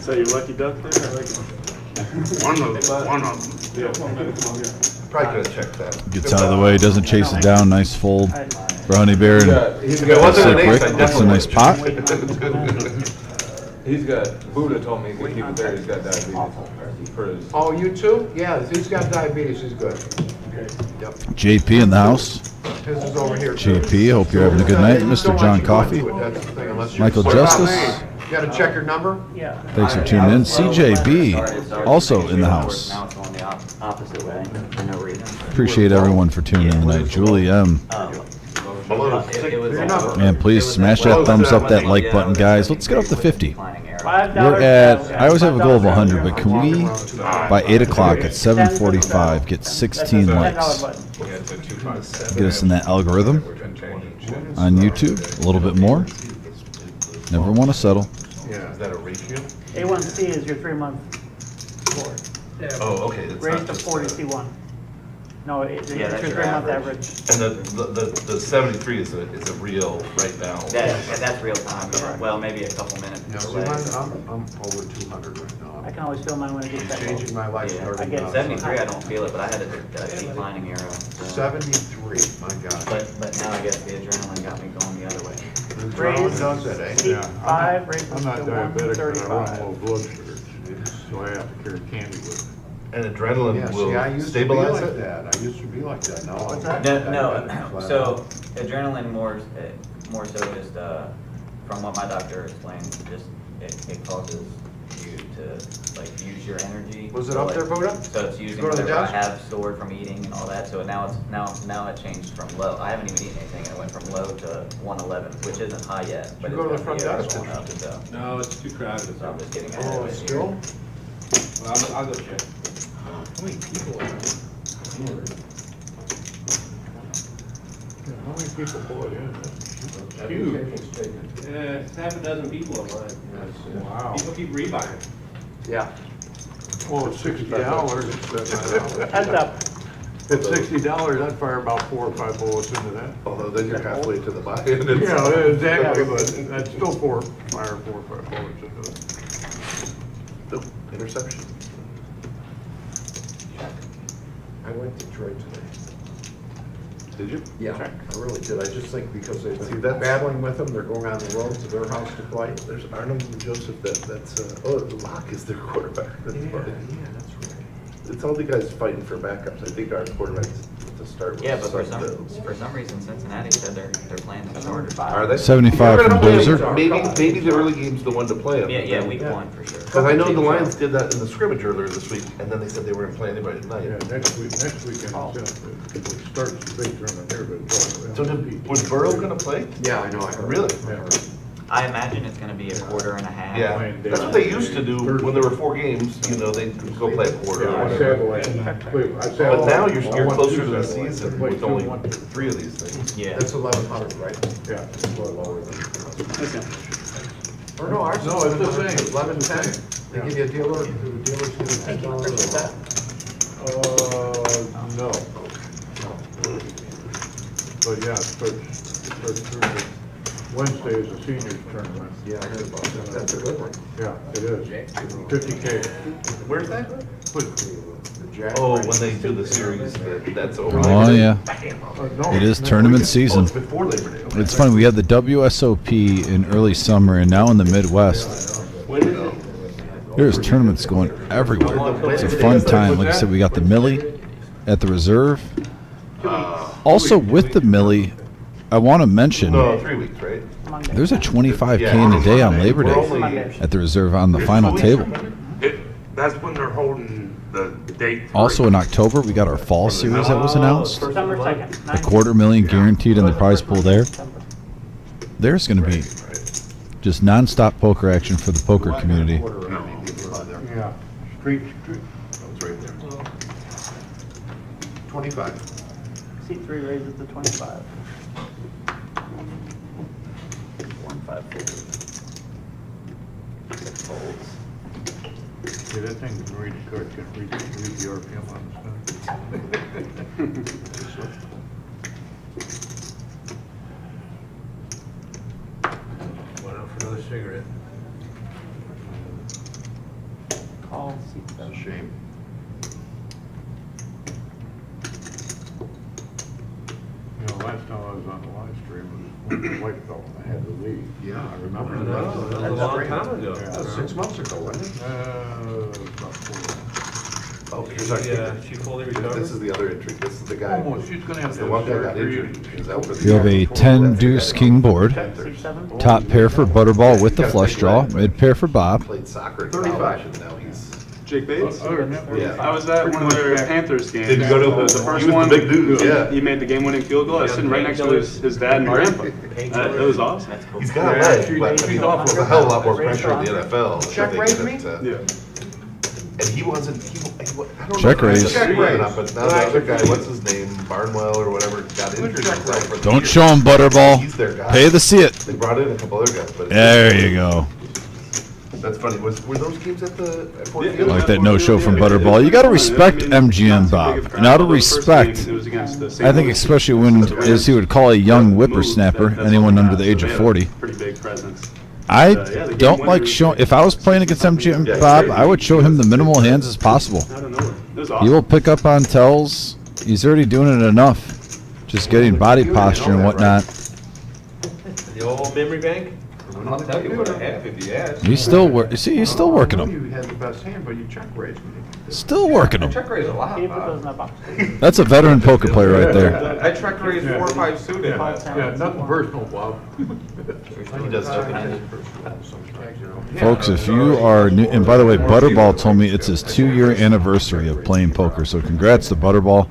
So you lucky duck there? I like it. One of them. Probably could have checked that. Gets out of the way, doesn't chase it down. Nice fold for Honey Bear. And He's It got, wasn't an Rick, ace, I that's a nice pot. he's got, Buddha told me he can keep it there, he's got diabetes for his. Oh, you too? Yeah, he's got diabetes, he's good. Yep. JP in the house. His is over here. too. JP, hope you're having a good night. Mr. John Coffee. That's the thing, unless you're- Michael What about Justice. me? You gotta check your number? Yeah. Thanks for tuning in. CJB, also in the house. Now it's going the opposite way for no reason. Appreciate everyone for tuning in tonight. Julie M. It was And please smash that thumbs up, that like button, guys. Let's get up to 50. $5. We're at, I always have a goal of 100, but can we, by 8 o'clock at 7:45, get 16 likes? button. Get us in that algorithm on YouTube, a little bit more. Never want to settle. Is that a ratio? A1C is your 3-month score. Oh, okay. It's Raised not to just 40 the- C1. No, it's your that's your 3-month average. average. And the 73 is a real right now. That's real time, yeah. Well, maybe a couple minutes. Yeah, see, I'm over 200 right now. I can always feel mine when it gets that low. Changing my life Yeah. starting I get now. 73, I don't feel it, but I had a declining arrow. So. 73, my God. But now I guess the adrenaline got me going the other way. Adrenaline does it, eh? Yeah, I'm 5 raises I'm not to diabetic, but I run 135. low blood sugar, so I have to carry candy with me. And adrenaline Yeah, see, I will used to be stabilize like it? that. I used to be like that. Now I'm that? No, so adrenaline more so just, from what my doctor explained, just, it causes you to, like, use your energy. Was it So, up like, there, Buddha? So it's using Go to the whatever I desk? have stored from eating and all that, so now it changed from low. I haven't even eaten anything, and it went from low to 111, which isn't high yet, but You it's go to the gonna be front desk, going up, so. No, it's too crowded. So I'm just getting ahead Oh, of it still? here. Well, I'll go check. How many people are there? Yeah, how many people bought in? Huge. Yeah, it's half a dozen people of mine. Wow. People keep rebuying. Yeah. Well, it's $60, it's $7. Heads up. At $60, I'd fire about 4 or 5 bullets into that. Although then you're halfway to the buy-in. Yeah, exactly, but I'd still fire 4 or 5 bullets into it. Nope, interception. I went to Detroit today. Did you? Yeah, I really did. I just think because they've See, been that's- battling with them, they're going on the road to their house to play. There's Arnold and Joseph, Locke is their quarterback. That's funny. That's right. It's all the guys fighting for backups. I think our quarterbacks to start with. Yeah, but for Sutton. some reason Cincinnati said they're playing them shorter. Are they? 75 They're from gonna play- Boozer. Maybe the early game's the one to play them. Yeah, week 1 for sure. Because I know the Lions did that in the scrimmage earlier this week, and then they said they weren't playing anybody tonight. Yeah, next weekend, it starts the big tournament here, but it's So all. was Burrow gonna play? Yeah, I know. I heard. Really? I heard. I imagine it's gonna be a quarter and a half. Yeah, that's what they used to do when there were 4 games, you know, they'd go play a quarter or Yeah, I whatever. said, But now I you're want closer two to the satellites. season Play with two, only 1, 2. 3 of these things. Yeah. That's 1100, right? Yeah, it's a little lower than. Or no, ours is No, it's the same. 1110. They give you a dealer, the dealer's giving Thank you, $10 appreciate that. No. But yeah, it starts Thursday. Wednesday is the seniors tournament. Yeah, I heard about that. That's a good one. Yeah, it is. 50K. Where's that? The Jack. Oh, when they do the series, that's over. Oh, yeah. No, It is next tournament weekend. season. It's before Labor Day. okay. It's funny, we had the WSOP in early summer and now in the Midwest. When is it? There's tournaments going everywhere. It's a fun time. Like I said, we got the Millie at the reserve. Also with the Millie, I want to mention No, 3 weeks, right? Monday. there's a 25K in a day on Labor Day at the reserve on the final table. That's when they're holding the date. Also in October, we got our fall series that was announced. December 2nd. A $250,000 guaranteed in the prize pool there. There's going to be just nonstop poker action for the poker community. Yeah, street. Oh, it's right there. 25. C3 raises to 25. 154. 6 folds. Yeah, that thing can read the card, can read the RPM on the spin. Why not for another cigarette? Call It's a C7. shame. You know, last time I was on the live stream, was when my wife fell and I had to leave. Yeah, I remember No, that. that was a long time ago. That was 6 months ago, wasn't it? About 4. Oh, here's our She fully recovered? This is the other entry. This is the guy. Almost, she's gonna have That's to the have one guy got surgery. injured. He was out for the You have a year. 10 deuce king board. C7. Top pair for Butterball with the flush draw. Mid pair for Bob. Played soccer at 35. college and now he's. Jake Bates? Yeah. I was at one of their Panthers games. Did you go to the he first was one? the big dude, yeah. He made the game-winning field goal. I was sitting right next to his dad and grandpa. That was awesome. That's cool. He's got a leg, but I mean, there's a hell of a lot more pressure in the NFL. Check raise me? Yeah. And he wasn't, I don't know. Check raise. Check raise. But now the other guy, what's his name, Barnwell or whatever, got injured. For the Don't year. show him Butterball. He's their guy. Pay to see it. They brought in a couple other guys, but. There you go. That's funny. Were those games at at Fort Yeah, Field? Like that no-show from Butterball. You got to respect MGM, Bob. And out of respect, I think especially when, as he would call a young whippersnapper, anyone under the age of 40. Pretty big presence. I don't like showing. If I was playing against MGM, Bob, I would show him the minimal hands as possible. I don't know. It was He awesome. will pick up on tells. He's already doing it enough. Just getting body posture and whatnot. The old memory bank? I'll tell you what I have if you ask. He's still you see, he's still working I know them. you had the best hand, but you check raised me. Still working I them. check raise a lot, Can you put those in Bob. that box? That's a veteran poker player right there. I check raise 4 or 5 suited last time. Yeah, nothing personal, Bob. He does check it. Folks, if you are new, and by the way, Butterball told me it's his 2-year anniversary of playing poker, so congrats to Butterball.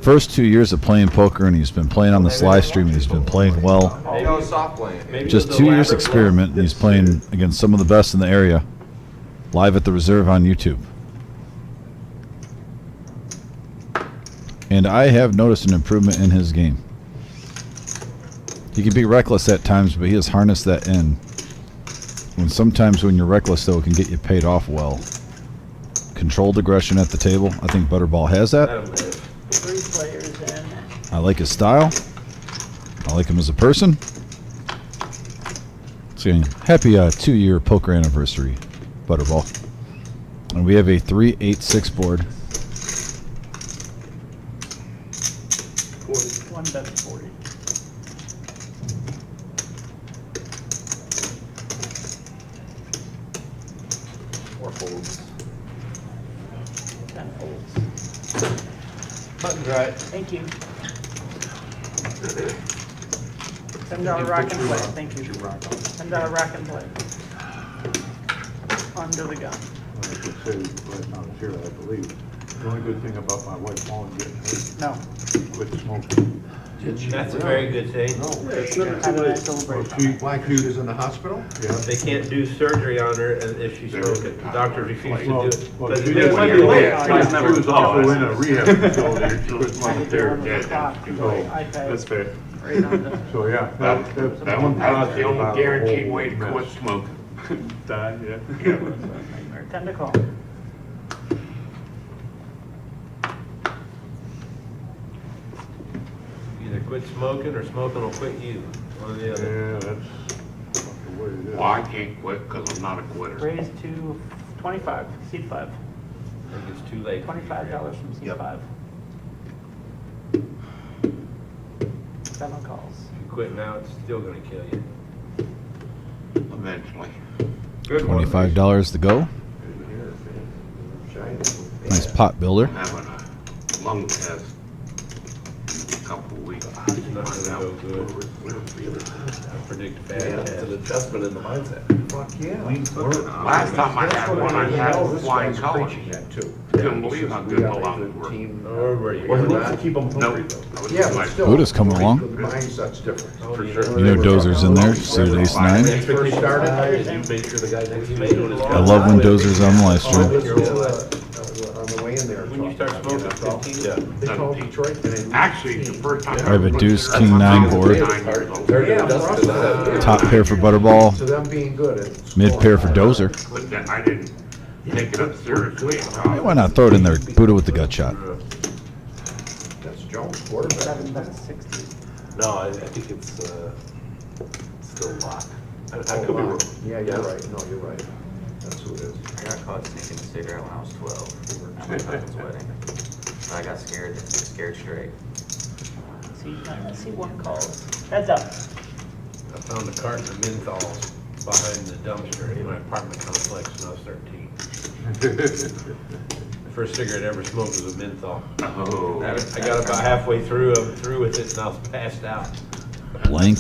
First 2 years of playing poker, and he's been playing on this live stream, and he's been playing well. Maybe I was soft playing. Maybe Just it was 2 years elaborate experiment, and he's playing against some of the best in the area, live at the reserve on YouTube. And I have noticed an improvement in his game. He can be reckless at times, but he has harnessed that in. When sometimes when you're reckless, though, it can get you paid off well. Controlled aggression at the table. I think Butterball has that. That'll live. 3 players in. I like his style. I like him as a person. So, happy 2-year poker anniversary, Butterball. And we have a 3-8-6 board. 1 bet 40. More folds. 10 folds. Button's right. Thank you. $10 rock and play. Thank you. $10 rock and play. Under the gun. I could say right now, it's here, I believe. The only good thing about my wife Molly getting hurt, No. quit smoking. That's a very good thing. Have a nice celebration. Why, 'cause she was in the hospital? Yeah. They can't do surgery on her if she's smoking. The doctor refused to do Well, it. well, But she they did- do she when you're late. was also in a rehab facility, she quit I smoking could do there. one with the clock. iPad. That's fair. Right on the. So, yeah, that's That one was the positive only about guaranteed whole way to quit mess. smoking. Die, yeah. 10 to call. Either quit smoking or smoking will quit you. One or the other. Yeah, that's the way it is. Well, I can't quit because I'm not a quitter. Raise to 25, seat 5. I think it's too late. $25 from seat Yep. 5. 7 calls. If you quit now, it's still gonna kill you. Eventually. Good one. $25 to go. Nice pot builder. Having a lung test in a couple of weeks. Not gonna go good. I predict Yeah, bad. it's an adjustment in the mindset. Fuck, yeah. Last time I had one, I had flying colors. Couldn't believe how good the lungs were. Oh, right. Well, he needs to keep them No, hungry though. I was Yeah, like, but still. Buddha's coming along. The mindset's different. For sure. You know Dozer's in there. Suited ace nine. When you first started, you made sure the guy next to you was. I love when Dozer's on the live stream. On the way in there. When you start smoking, 15? Yeah. They called Detroit and they. Actually, the first time. I have a deuce, king nine board. They're adjusted to that. Top pair for Butterball. To them being good at. Mid pair for Dozer. But then I didn't take it up seriously. Hey, why not throw it in there? Buddha with the gut shot. That's Jones quarterback. 7 bucks 60. No, I think it's, still locked. I could be wrong. Yeah, you're right. No, you're right. That's who it is. I got caught sneaking a cigarette when I was 12 at my cousin's wedding. So I got scared straight. See one calls. Heads up. I found a carton of menthols behind the dumpster in my apartment complex when I was 13. The first cigarette I ever smoked was a menthol. Oh. I got about halfway through, I'm through with it, and I was passed out. Blank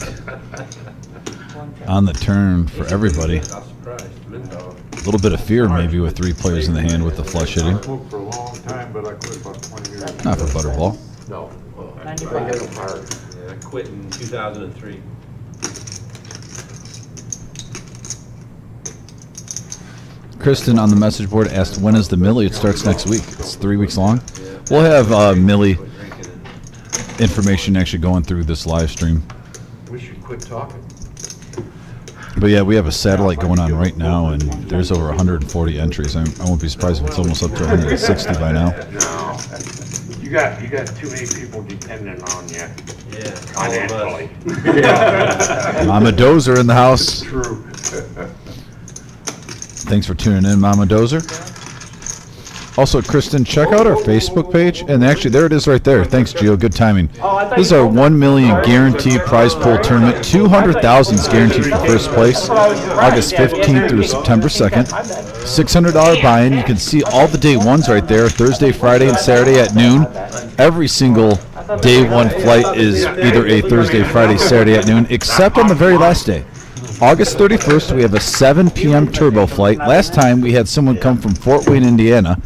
on the turn for everybody. I was surprised, menthol. A little bit of fear maybe with 3 players in the hand with the flush hitting. I smoked for a long time, but I quit about 20 years. Not for Butterball. No. I 95. hit them hard. Yeah, I quit in 2003. Kristen on the message board asked, when is the Millie? It starts next week. It's 3 weeks long. We'll have Millie Quit drinking and information actually going through this live stream. We should quit talking. But yeah, we have a satellite going on right now, and there's over 140 entries. I won't be surprised if it's almost up to 160 by now. No. You got too many people depending on you Yeah, all of us. financially. Mama Dozer in the house. True. Thanks for tuning in, Mama Dozer. Also, Kristen, check out our Facebook page. And actually, there it is right there. Thanks, Gio. Good timing. This is our 1 million guaranteed prize pool tournament. 200,000 is guaranteed for first place. August 15th through September 2nd. $600 buy-in. You can see all the day ones right there. Thursday, Friday, and Saturday at noon. Every single day one flight is either a Thursday, Friday, Saturday at noon, except on the very last day. August 31st, we have a 7 p.m. turbo flight. Last time we had someone come from Fort Wayne, Indiana,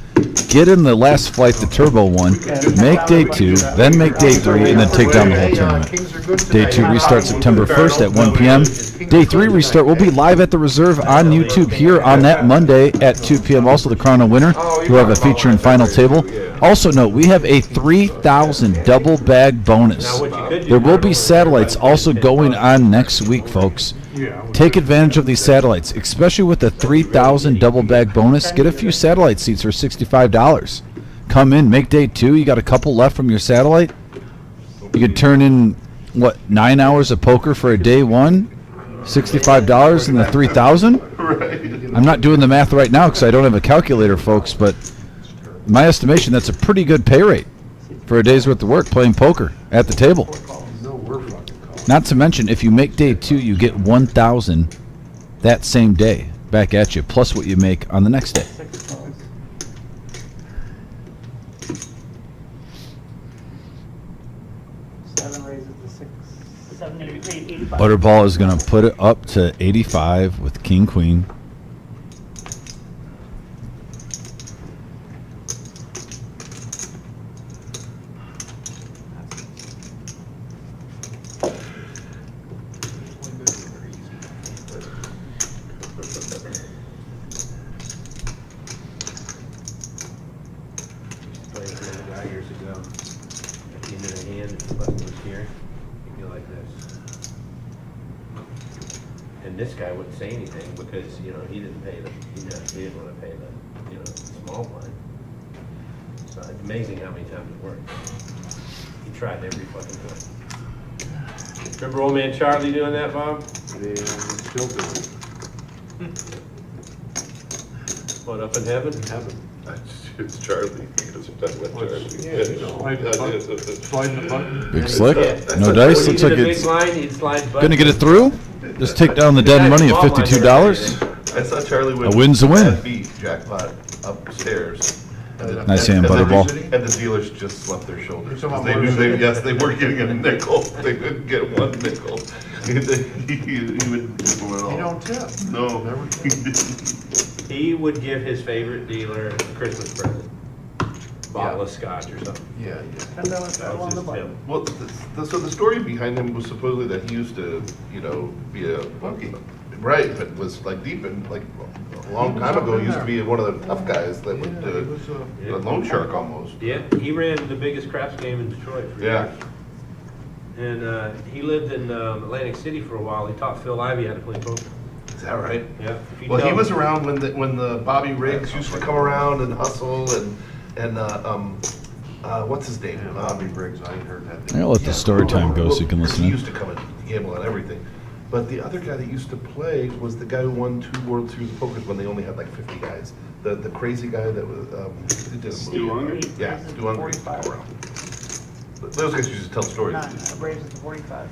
get in the last flight, the turbo one, make day 2, then make day 3, and then take down the whole tournament. Day 2 restart September 1st at 1 p.m. Day 3 restart will be live at the Reserve on YouTube here on that Monday at 2 p.m. Also the Crown of Winner, who have a feature and final table. Also note, we have a 3,000 double bag bonus. There will be satellites also going on next week, folks. Take advantage of these satellites, especially with the 3,000 double bag bonus. Get a few satellite seats for $65. Come in, make day 2. You got a couple left from your satellite. You could turn in, 9 hours of poker for a day 1? $65 and the 3,000? I'm not doing the math right now because I don't have a calculator, folks, but in my estimation, that's a pretty good pay rate for a day's worth of work playing poker at the table. Not to mention, if you make day 2, you get 1,000 that same day back at you, plus what you make on the next day. Seven raises to 6, 7, 8, 85. Butterball is going to put it up to 85 with King Queen. Played with a guy years ago. At the end of the hand, if the button was here, he'd go like this. And this guy wouldn't say anything because, he didn't pay the, he didn't want to pay the, small blind. So it's amazing how many times it worked. He tried every fucking time. Remember old man Charlie doing that, Bob? They're still doing it. What, up in heaven? It's Charlie. He doesn't talk about Charlie. Slide the button. Big slick. Yeah. No dice. When Looks he like did a it's big blind, he'd slide going to get it buttons. through. Just take down the dead money of $52. I saw Charlie win. A win's a win. Bad beat jackpot upstairs. Nice hand, Butterball. And the dealers just slumped their shoulders. You're talking They about knew Morgan? yes, they were getting a nickel. They couldn't get one nickel. He wouldn't tip them at all. You don't tip. No. Never He didn't. He would give his favorite dealer a Christmas present. Bottle of scotch or something. Yeah, $10 That on was the his button. tip. Well, so the story behind him was supposedly that he used to, be a Monkey. right, but was like deep in like a long time ago. He used to be one of the tough guys that would Yeah, he was, a loan shark almost. Yeah, he ran the biggest craps game in Detroit for Yeah. years. And he lived in Atlantic City for a while. He taught Phil Ivey how to play poker. Is that right? Yeah. If you Well, he tell- was around when the Bobby Riggs used to come around and hustle and what's his name? Yeah, Bobby Briggs, I heard that. I'll let the story time go so you can listen He in. used to come and gamble on everything. But the other guy that used to play was the guy who won 2 World Series of Poker when they only had like 50 guys. The crazy guy that was, he did a movie. Yeah, Stu Ungar. 45. Those guys used to tell stories. Nine, Braves at the 45.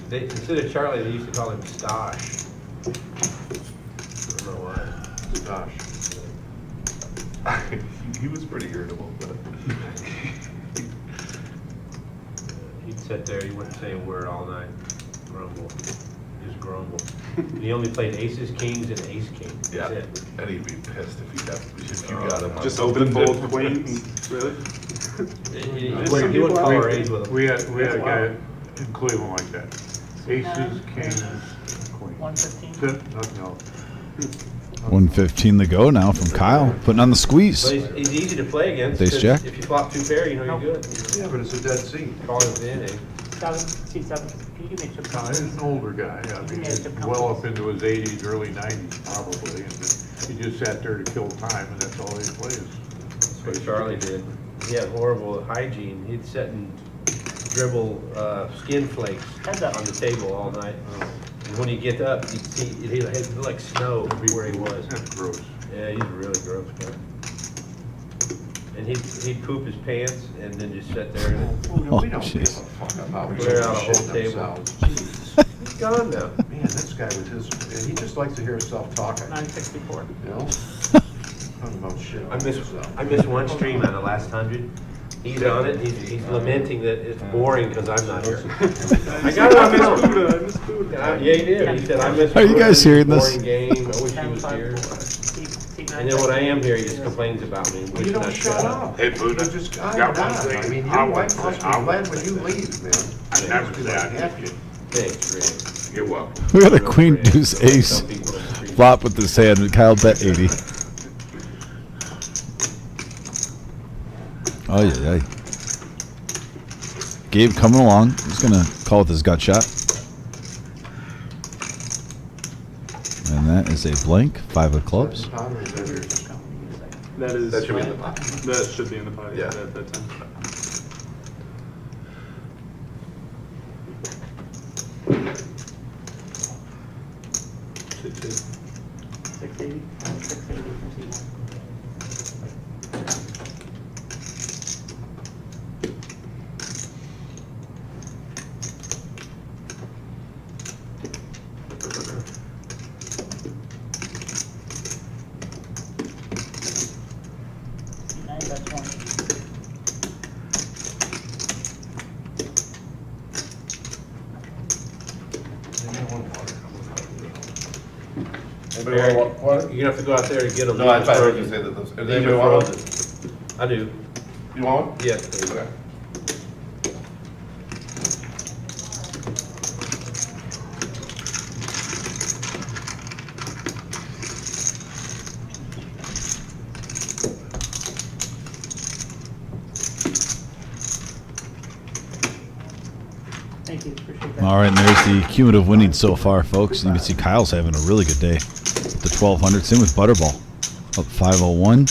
They instead of Charlie, they used to call him Stosh. I don't know why. Gosh. He was pretty irritable, but. He'd sit there, he wouldn't say a word all night. Grumble. Just grumble. And he only played aces, kings, and ace king. That's Yeah, it. and he'd be pissed if you got him. Just open both queens, really? He wouldn't call her age with him. We had a guy in Cleveland like that. Aces, kings, queens. 115. No. 115 to go now from Kyle, putting on the squeeze. But he's easy to play against. Ace 'cause jack. If you flop 2 pair, you know you're good. Yeah, but it's a dead seat. Call him in, eh? 7. Can you give me a chip No, he's count? an older guy. I mean, he's well up into his 80s, early 90s probably. And he just sat there to kill time, and that's all he plays. That's what Charlie did. He had horrible hygiene. He'd sit and dribble skin flakes Heads up. on the table all night. And when you get up, you'd see, he'd look like snow where he was. That's gross. Yeah, he's a really gross guy. And he'd poop his pants and then just sit there and We don't give a jeez. fuck about Clear out a shit whole table. themselves. Jesus. he's gone now. Man, this guy with his, he just likes to hear himself talking, 964. you know? Talking about shit. I missed one stream out of the last 100. He's on it, he's lamenting that it's boring because I'm not here. I got it on film. I miss Buddha. Yeah, he did. He said, I miss. Are you guys hearing this? Boring game, I wish he was here. And then when I am here, he just complains about me. You don't shut up. Hey, Buddha, You just, got one thing. I mean, I your want wife must to- I be glad when you leave, man. I never Must be say I like happy. Thanks, Rick. You're welcome. We got a queen deuce ace flop with this hand, and Kyle bet 80. Oh yeah. Gabe coming along. He's gonna call with his gut shot. And that is a blank, 5 of clubs. That is. That should be in the pot. That should be in the pot, Yeah. at that time. Should be. 680. 680 from C1. That's one. Anybody want water? You're gonna have to go out there and get them. No, I thought I was gonna say that those, does These anybody are want frozen. one? I do. You want one? Yes, please. Okay. Thank you, appreciate that. All right, and there's the cumulative winning so far, folks. And you can see Kyle's having a really good day. The 1200, same with Butterball, up 501.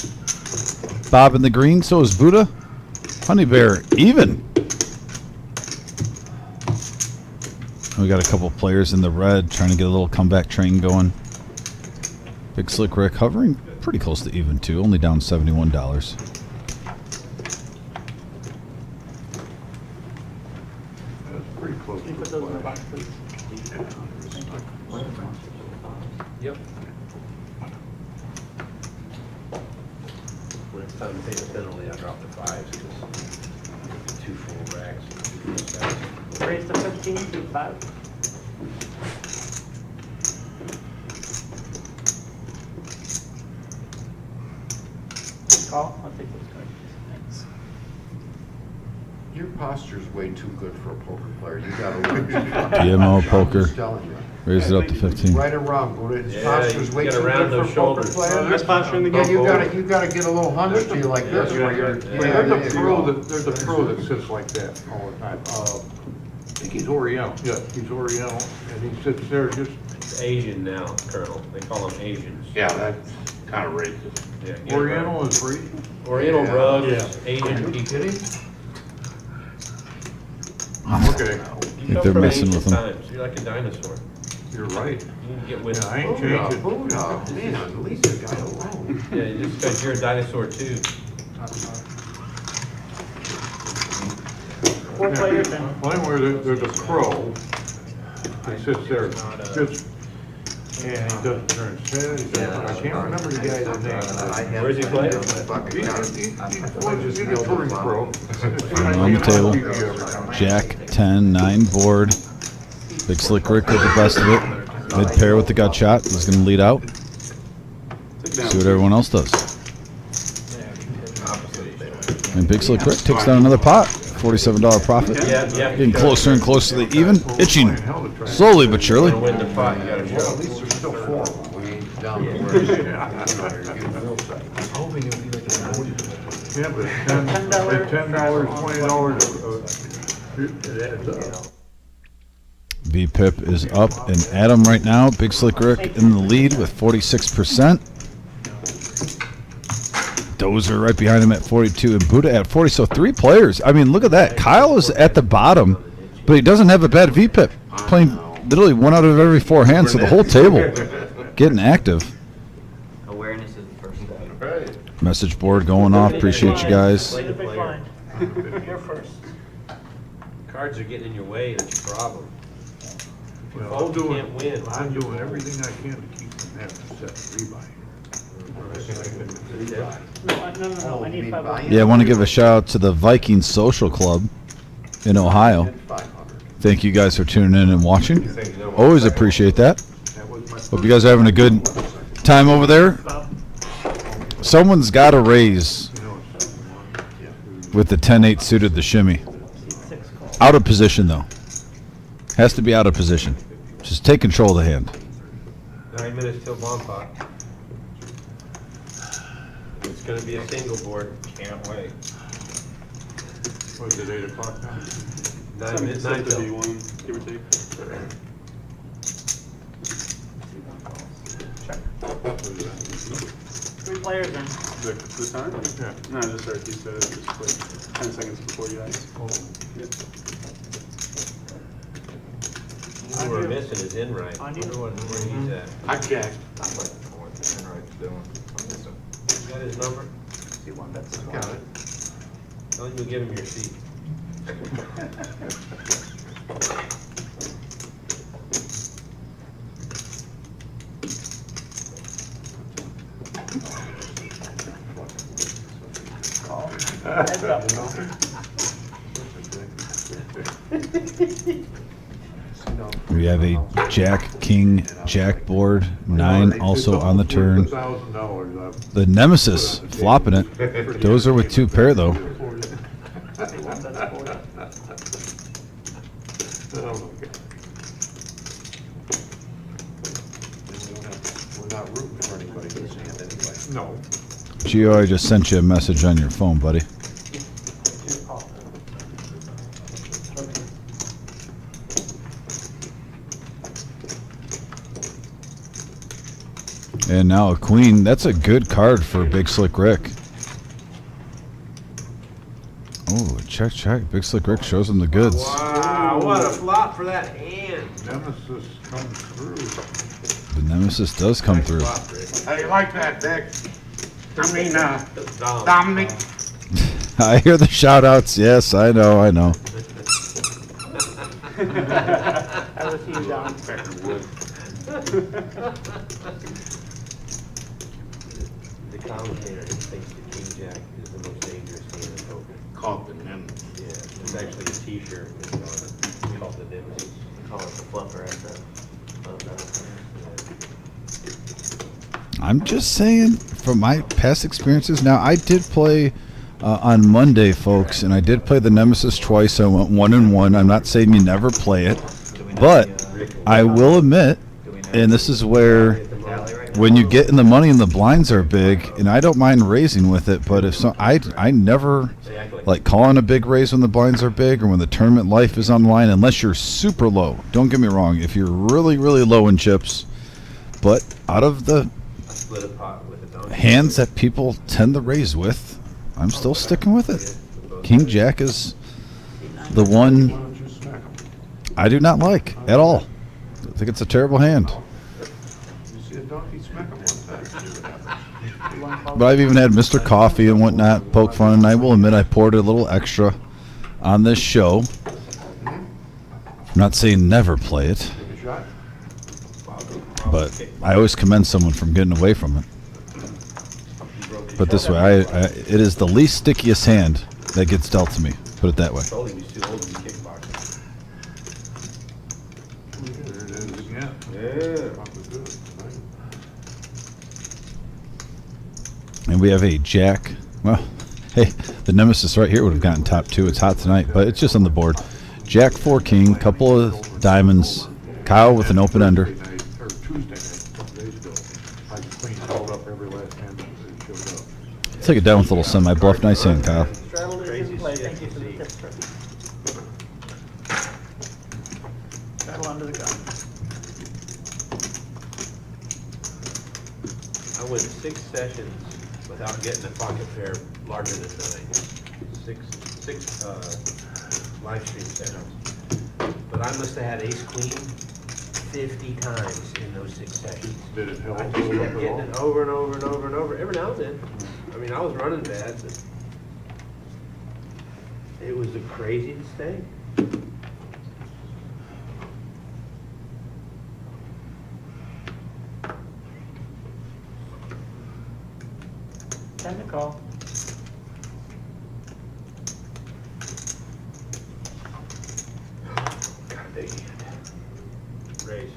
Bob in the green, so is Buddha. Honey Bear even. We got a couple players in the red trying to get a little comeback train going. Big Slick Rick hovering pretty close to even too, only down $71. That's pretty close Can you to put the those in the play. box, please? Yep. When it's time to pay the penalty, I drop the fives, because 2 full racks. and 2 full stacks. Raise to 15, do 5. Call, I'll take those cards. Thanks. Your posture's way too good for a poker player. You gotta learn. DMO I'm poker. just telling you. Raise it up to 15. Right or wrong, but his Yeah, posture's you way gotta too round good those for a poker shoulders. player. Best posture in the Yeah, game. you gotta get a little hunch to you like this where you're. There's a pro that sits like that all the time. I think he's Oriental. Yeah, he's Oriental, and he sits there just, It's Asian now, Colonel. They call them Asians. Yeah, that's kind of racist. Yeah, get it Oriental right. is free. Oriental Yeah. rugs, Yeah. Asian Are you people. kidding? Okay, You think come they're from messing ancient with 'em. times. You're like a dinosaur. you're right. You can get with Yeah, I ain't Buddha, changing. Buddha, man, leave the guy alone. Yeah, just because you're a dinosaur too. 4 players and One where there's a pro that sits there just, and he doesn't turn his head. I can't remember the guy's name. Where's he playing? He's a touring pro. On the table. Jack 10, 9 board. Big Slick Rick with the best of it. Mid pair with the gut shot. He's going to lead out. See what everyone else does. And Big Slick Rick takes down another pot. $47 profit. Yeah. Getting closer and closer to the even. Itching. Slowly but surely. To win the pot, you gotta Well, show. at least there's still 4 of them. We ain't down to where it's, you know, you're getting real tight. Yeah, but $10, $20, it adds up. VPIP is up and at him right now. Big Slick Rick in the lead with 46%. Dozer right behind him at 42 and Buddha at 40. So 3 players. I mean, look at that. Kyle is at the bottom, but he doesn't have a bad VPIP. Playing literally 1 out of every 4 hands, so the whole table getting active. Awareness is the first step. Right. Message board going off. Appreciate you guys. play the big blind. You're first. Cards are getting in your way, that's your problem. Well, Fold, you can't win. I'm doing everything I can to keep them having set rebuy. No, I need 5 of them. Yeah, I want to give a shout out to the Viking Social Club in Ohio. 500. Thank you guys for tuning in and watching. Always appreciate that. Hope you guys are having a good time over there. Someone's got to raise with the 10-8 suited the shimmy. Out of position, though. Has to be out of position. Just take control of the hand. 9 minutes till bomb pot. It's gonna be a single board. Can't wait. What is it, 8 o'clock now? 9 minutes, 9 till. Give or take. Three players in. The time? Yeah. No, just start, he said it just like 10 seconds before you guys. What we're missing is in right. On you. Wonder where he's at. I checked. You got his number? See one that's the Got it. Tell him you'll give him your seat. Heads up. We have a Jack, King, Jack board. 9 also on the turn. $1,000 up. The Nemesis flopping it. Dozer with 2 pair, though. We're not rooting for anybody this hand anyway. No. Gio, I just sent you a message on your phone, buddy. And now a queen. That's a good card for Big Slick Rick. Oh, check, check. Big Slick Rick shows him the goods. Wow, what a flop for that hand. Nemesis comes through. The Nemesis does come through. Flop, Rick. How you like that, Dick? I mean, Dom. Dominic? I hear the shout outs. Yes, I know, I know. I will see you down. The commentator thinks the king jack is the most dangerous hand in poker. Called the nim. Yeah, there's actually a t-shirt that's on it, called the Nimbus. Call it the fluffer at the. I'm just saying, from my past experiences, now I did play on Monday, folks, and I did play the Nemesis twice. I went 1-1. I'm not saying you never play it, but I will admit, and this is where when you get in the money and the blinds are big, and I don't mind raising with it, but if so, I never like calling a big raise when the blinds are big or when the tournament life is on the line, unless you're super low. Don't get me wrong, if you're really, really low in chips, but out of the Split a pot with a donkey. hands that people tend to raise with, I'm still sticking with it. King Jack is the one Why don't you smack him? I do not like at all. I think it's a terrible hand. You see a donkey, smack him one time, see what happens. But I've even had Mr. Coffee and whatnot poke fun, and I will admit I poured a little extra on this show. I'm not saying never play it, Take a shot? but I always commend someone from getting away from it. But this way, it is the least stickiest hand that gets dealt to me. Put it that way. Told him he's too old to be kickboxing. There it is again. Yeah. Probably good tonight. And we have a Jack. Well, hey, the Nemesis right here would have gotten top 2. It's hot tonight, but it's just on the board. Jack 4 King, couple of diamonds. Kyle with an open ender. Tuesday night, or Tuesday night, a couple days ago, I cleaned held up every last hand that showed up. Take it down with a little semi bluff. Nice hand, Kyle. Straddle is in play, thank you for the tips, sir. Straddle under the gun. I went 6 sessions without getting a pocket pair larger than 9. Six live stream sessions. But I must have had ace queen 50 times in those 6 sessions. Did it help I hold just up kept at getting all? it over and over and over and over, every now and then. I mean, I was running bad, but it was the craziest thing. Time to call. Got a big hand. Raise.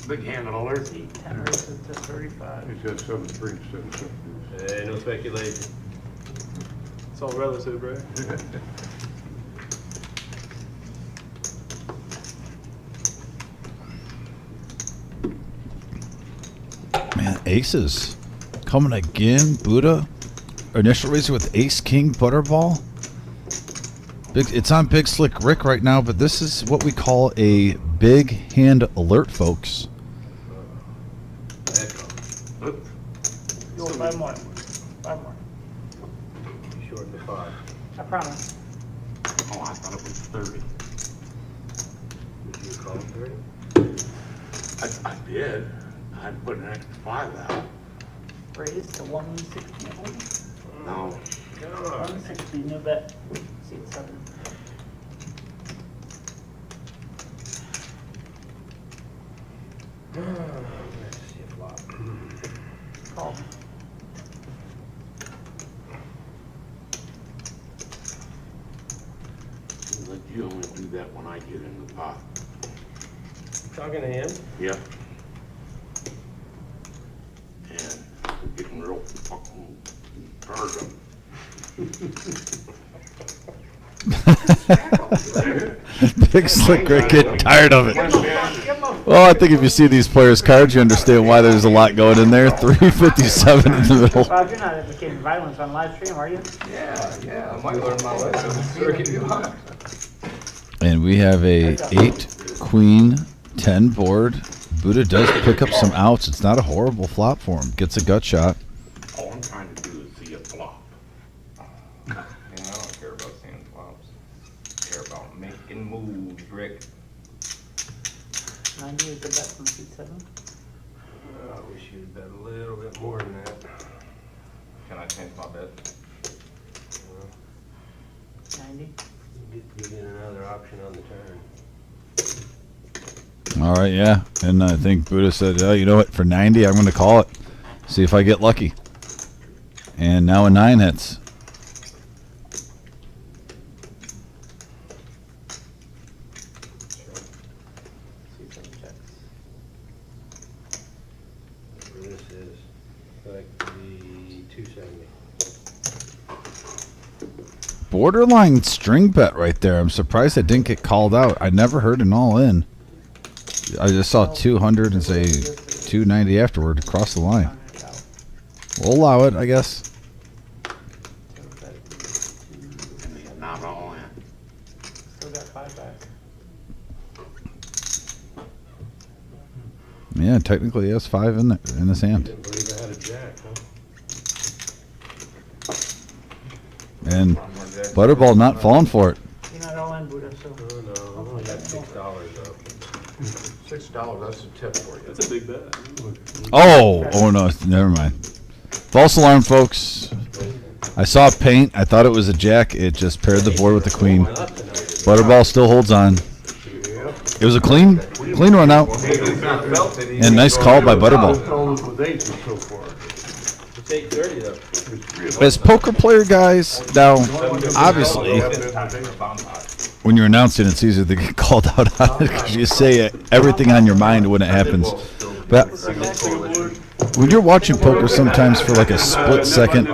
Big hand alert. 10 races to 35. He's got 7-3 instead of 7 Hey, no speculation. It's all relative, right? Man, aces. Coming again, Buddha. Initial raiser with ace king butterball. It's on Big Slick Rick right now, but this is what we call a big hand alert, folks. Go 5 more. 5 more. Short to 5. I promise. Oh, I thought it was 30. Did you call 30? I did. I put an extra 5 out. Raise to 160. No. 160, no bet. Seat 7. Let's see a flop. Call. Let you only do that when I get in the pot. Talking to him? Yep. And we're getting real fucking tired of Big Slick Rick getting tired of it. Well, I think if you see these players' cards, you understand why there's a lot going in there. 357 in the middle. Bob, you're not advocating violence on live stream, are you? Yeah, I might learn my lesson. And we have a 8 queen 10 board. Buddha does pick up some outs. It's not a horrible flop for him. Gets a gut shot. All I'm trying to do is see a flop. Yeah, I don't care about seeing flops. I care about making moves, Rick. 90 is the bet from seat 7. I wish you'd bet a little bit more than that. Can I change my bet? 90. Get in another option on the turn. All right, yeah. And I think Buddha said, oh, you know what? For 90, I'm going to call it. See if I get lucky. And now a 9 hits. This is like the 270. Borderline string bet right there. I'm surprised it didn't get called out. I never heard an all-in. I just saw 200 and say 290 afterward across the line. We'll allow it, I guess. Not all in. Still got 5 back. Yeah, technically he has 5 in his hand. Didn't believe I had a jack, huh? And Butterball not falling for it. You're not all in, Buddha, so. Oh, no, I only got $6 up. $6, that's a tip for you. That's a big bet. Oh no, never mind. False alarm, folks. I saw paint. I thought it was a jack. It just paired the board with the queen. Butterball still holds on. It was a clean run out. And nice call by Butterball. With aces so far. It's 8:30 though. As poker player guys, now obviously when you're announcing, it's easier to get called out on it because you say everything on your mind when it happens. But when you're watching poker, sometimes for like a split second,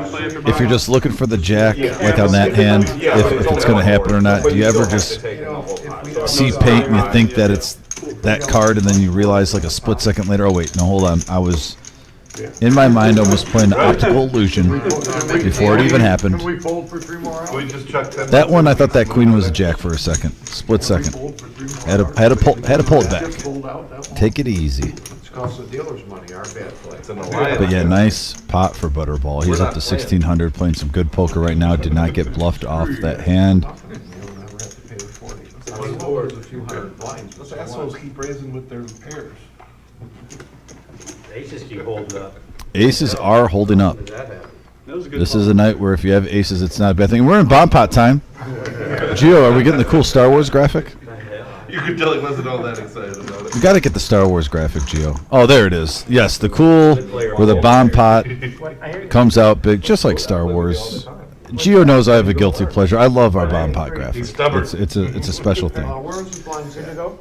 if you're just looking for the jack, like on that hand, if it's going to happen or not, do you ever just see paint and you think that it's that card, and then you realize like a split second later, oh wait, no, hold on, I was in my mind almost playing the optical illusion before it even happened. Can we fold for 3 more hours? We just chucked that. That one, I thought that queen was a jack for a second, split second. Had to pull it back. Fold out that one. Take it easy. It's cost the dealer's money, our bad play. It's an alliance. But yeah, nice pot for Butterball. He's up to 1,600, playing some good poker right now. Did not get bluffed off that hand. You'll never have to pay the 40. One board. A few hundred blinds. Those assholes keep raising with their pairs. Aces keep holding up. Aces are holding up. How did that happen? This is a night where if you have aces, it's not a bad thing. We're in bomb pot time. Gio, are we getting the cool Star Wars graphic? You could tell he wasn't all that excited about it. We got to get the Star Wars graphic, Gio. Oh, there it is. Yes, the cool where the bomb pot comes out big, just like Star Wars. Gio knows I have a guilty pleasure. I love our bomb pot graphic. He's stubborn. It's a special thing. Where's the blinds gonna go?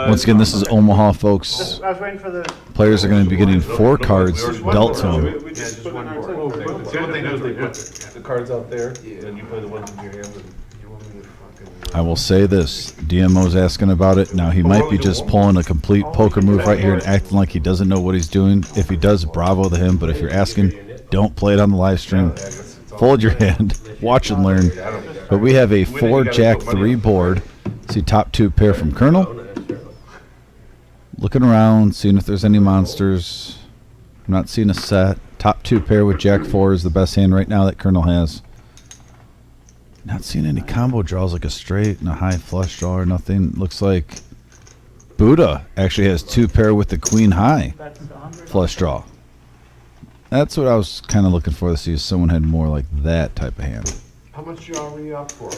Once again, this is Omaha, folks. I was waiting for the. Players are going to be getting 4 cards dealt to them. Yeah, just one board. See what they do is they put the cards out there, and then you play the ones in your hand. I will say this. DMO's asking about it. Now, he might be just pulling a complete poker move right here and acting like he doesn't know what he's doing. If he does, bravo to him. But if you're asking, don't play it on the live stream. Fold your hand. Watch and learn. But we have a 4-Jack-3 board. See top 2 pair from Colonel. Looking around, seeing if there's any monsters. I'm not seeing a set. Top 2 pair with Jack-4 is the best hand right now that Colonel has. Not seeing any combo draws like a straight and a high flush draw or nothing. Looks like Buddha actually has 2 pair with the Queen high flush draw. That's what I was kind of looking for to see if someone had more like that type of hand. How much you already up for?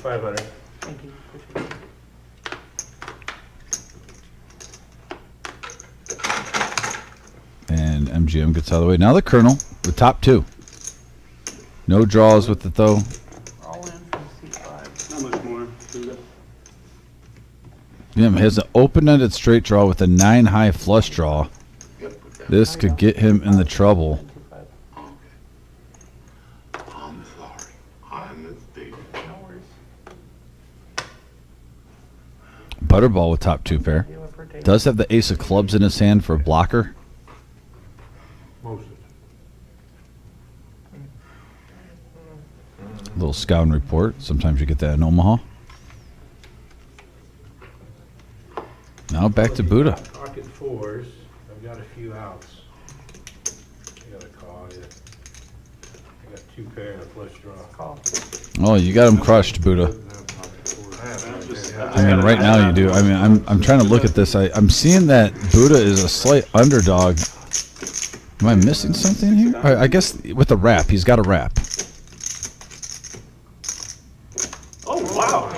500. Thank you. Appreciate it. And MGM gets out of the way. Now the Colonel, the top 2. No draws with it though. All in from C5. Not much more. Yeah, he has an open-ended straight draw with a 9 high flush draw. This could get him in the trouble. I'm sorry. I'm mistaken. No worries. Butterball with top 2 pair. Dealer per table. Does have the ace of clubs in his hand for a blocker. Most of it. Little scouting report. Sometimes you get that in Omaha. Now back to Buddha. Pocket 4s. I've got a few outs. I got a call, yeah. I got 2 pair and a flush draw. Call. Oh, you got him crushed, Buddha. I mean, right now you do. I mean, I'm trying to look at this. I'm seeing that Buddha is a slight underdog. Am I missing something here? I guess with a wrap. He's got a wrap. Oh, wow.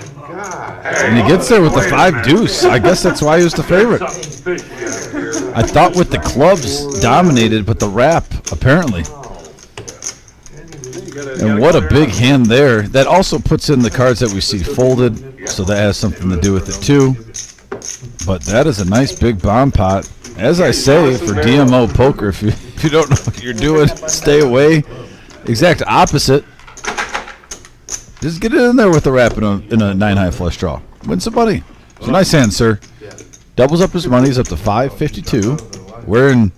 And he gets there with the 5 deuce. I guess that's why he was the favorite. I thought with the clubs dominated, but the wrap, apparently. And what a big hand there. That also puts in the cards that we see folded, so that has something to do with it too. But that is a nice big bomb pot. As I say, for DMO poker, if you don't know what you're doing, stay away. Exact opposite. Just get it in there with the wrap in a 9-high flush draw. Win some money. It's a nice hand, sir. Doubles up his money. He's up to 552. Wearing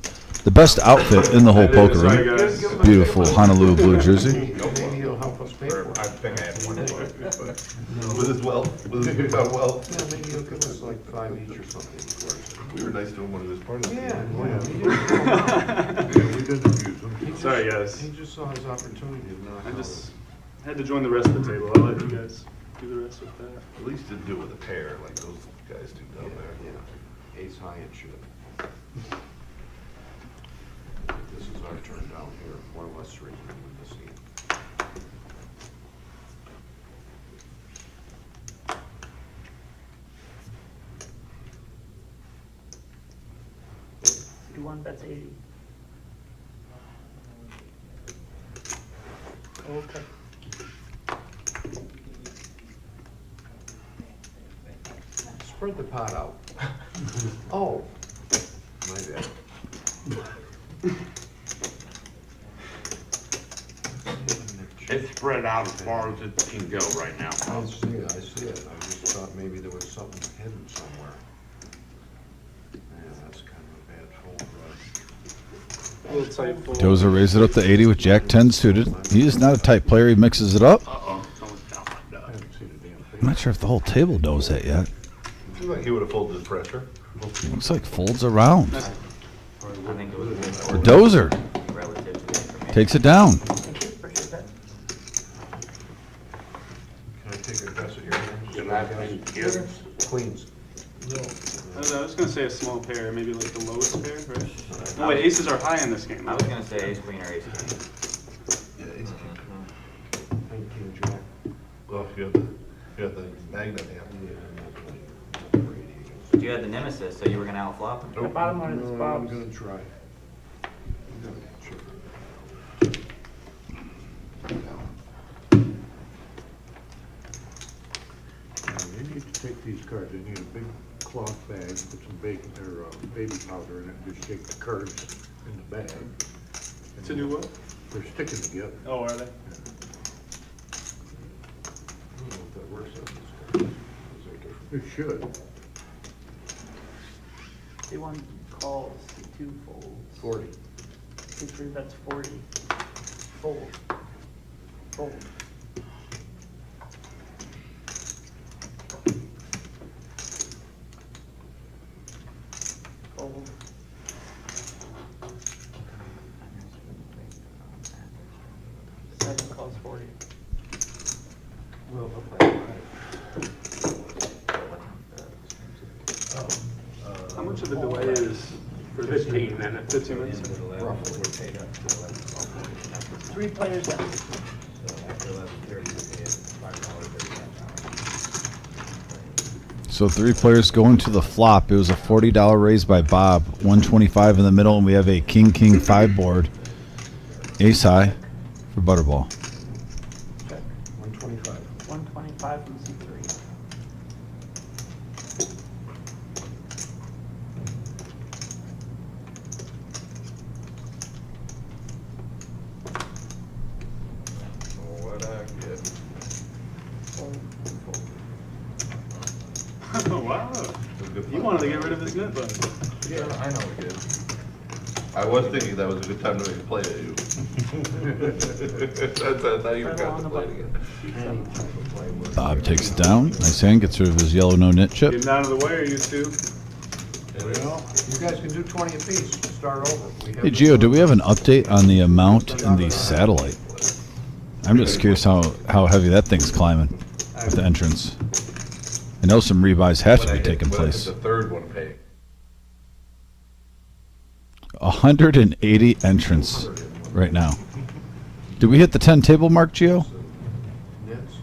the best outfit in the whole poker room. Beautiful Honolulu blue jersey. Maybe you'll help us pay for it. I think I had one. With his wealth, with his newfound wealth. Yeah, maybe you'll give us like 5 each or something. We were nice to him when he was part of it. Yeah, Yeah, we did abuse him. Sorry, guys. he just saw his opportunity to knock I out. just had to join the rest of the table. I'll let you guys do the rest with that. At least didn't do it with a pair like those guys do down there. Yeah, ace high and shit. This is our turn down here, one less reason to win this game. Do one bets 80. Okay. Spread the pot out. Oh, my bad. It's spread out as far as it can go right now. I see it, I see it. I just thought maybe there was something hidden somewhere. Yeah, that's kind of a bad fold, right? A little tight fold. Dozer raises it up to 80 with Jack 10 suited. He is not a tight player. He mixes it up. Uh-oh, someone's down my I duck. haven't seen a damn thing. I'm not sure if the whole table knows that yet. Seems like he would have folded his pressure. Looks like folds around. I think it was a good For fold Dozer. relative to the information. Takes it down. Appreciate that. Can I take a guess at your hands? Can I think here? Queens. I was gonna say a small pair, maybe like the lowest pair, right? No, wait, aces are high in this game. I was gonna say ace queen or ace king. Yeah, he's king. Thank you, Jack. Well, you have the magnet hand. You had the nemesis, so you were gonna outflop him. The bottom one is I'm Bob's. gonna try. You need to take these cards, you need a big cloth bag, put some bacon, or baby powder in it, and just shake the cards in the bag. To do what? They're sticking together. Oh, are they? I don't know if that works on this card. Is that different? It should. C1 calls, C2 folds. 40. C3 bets 40. Fold. Fold. Fold. Seven calls 40. Well, up by 5. How much of the delay is for this 15 minutes. 15 minutes? Roughly. 3 players down. So 3 players going to the flop. It was a $40 raise by Bob. 125 in the middle, and we have a king 5 board. Ace high for Butterball. Check. 125. 125 from C3. What I get. Fold. Oh, wow. He wanted to get rid of his net button. Yeah, I know he did. I was thinking that was a good time to make a play at you. That's how you were contemplating it. Bob takes it down. Nice hand. Gets rid of his yellow no-nit chip. Getting down to the wire, you two. Well, you guys can do 20 apiece, start over. We have Hey, Gio, do we have an update on the amount in the satellite? I'm just curious how heavy that thing's climbing with the entrance. I know some rebuys have to be taking place. The third one pay. 180 entrants right now. Did we hit the 10 table mark, Gio? Nets,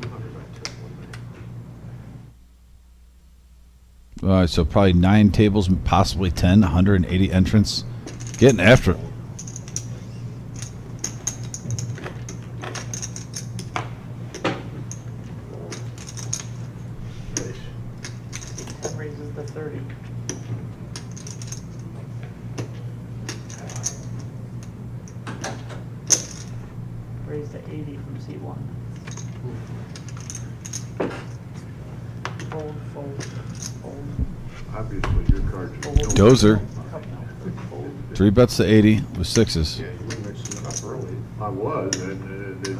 200 I took one So probably 9 tables, possibly 10, 180 entrants. Getting after it. That raises the 30. Raise to 80 from C1. Fold, fold, fold. Obviously, your card's. Fold. Dozer. Cup now. Fold. 3 bets to 80 with 6s. Yeah, you were mixing it up early. I was, and then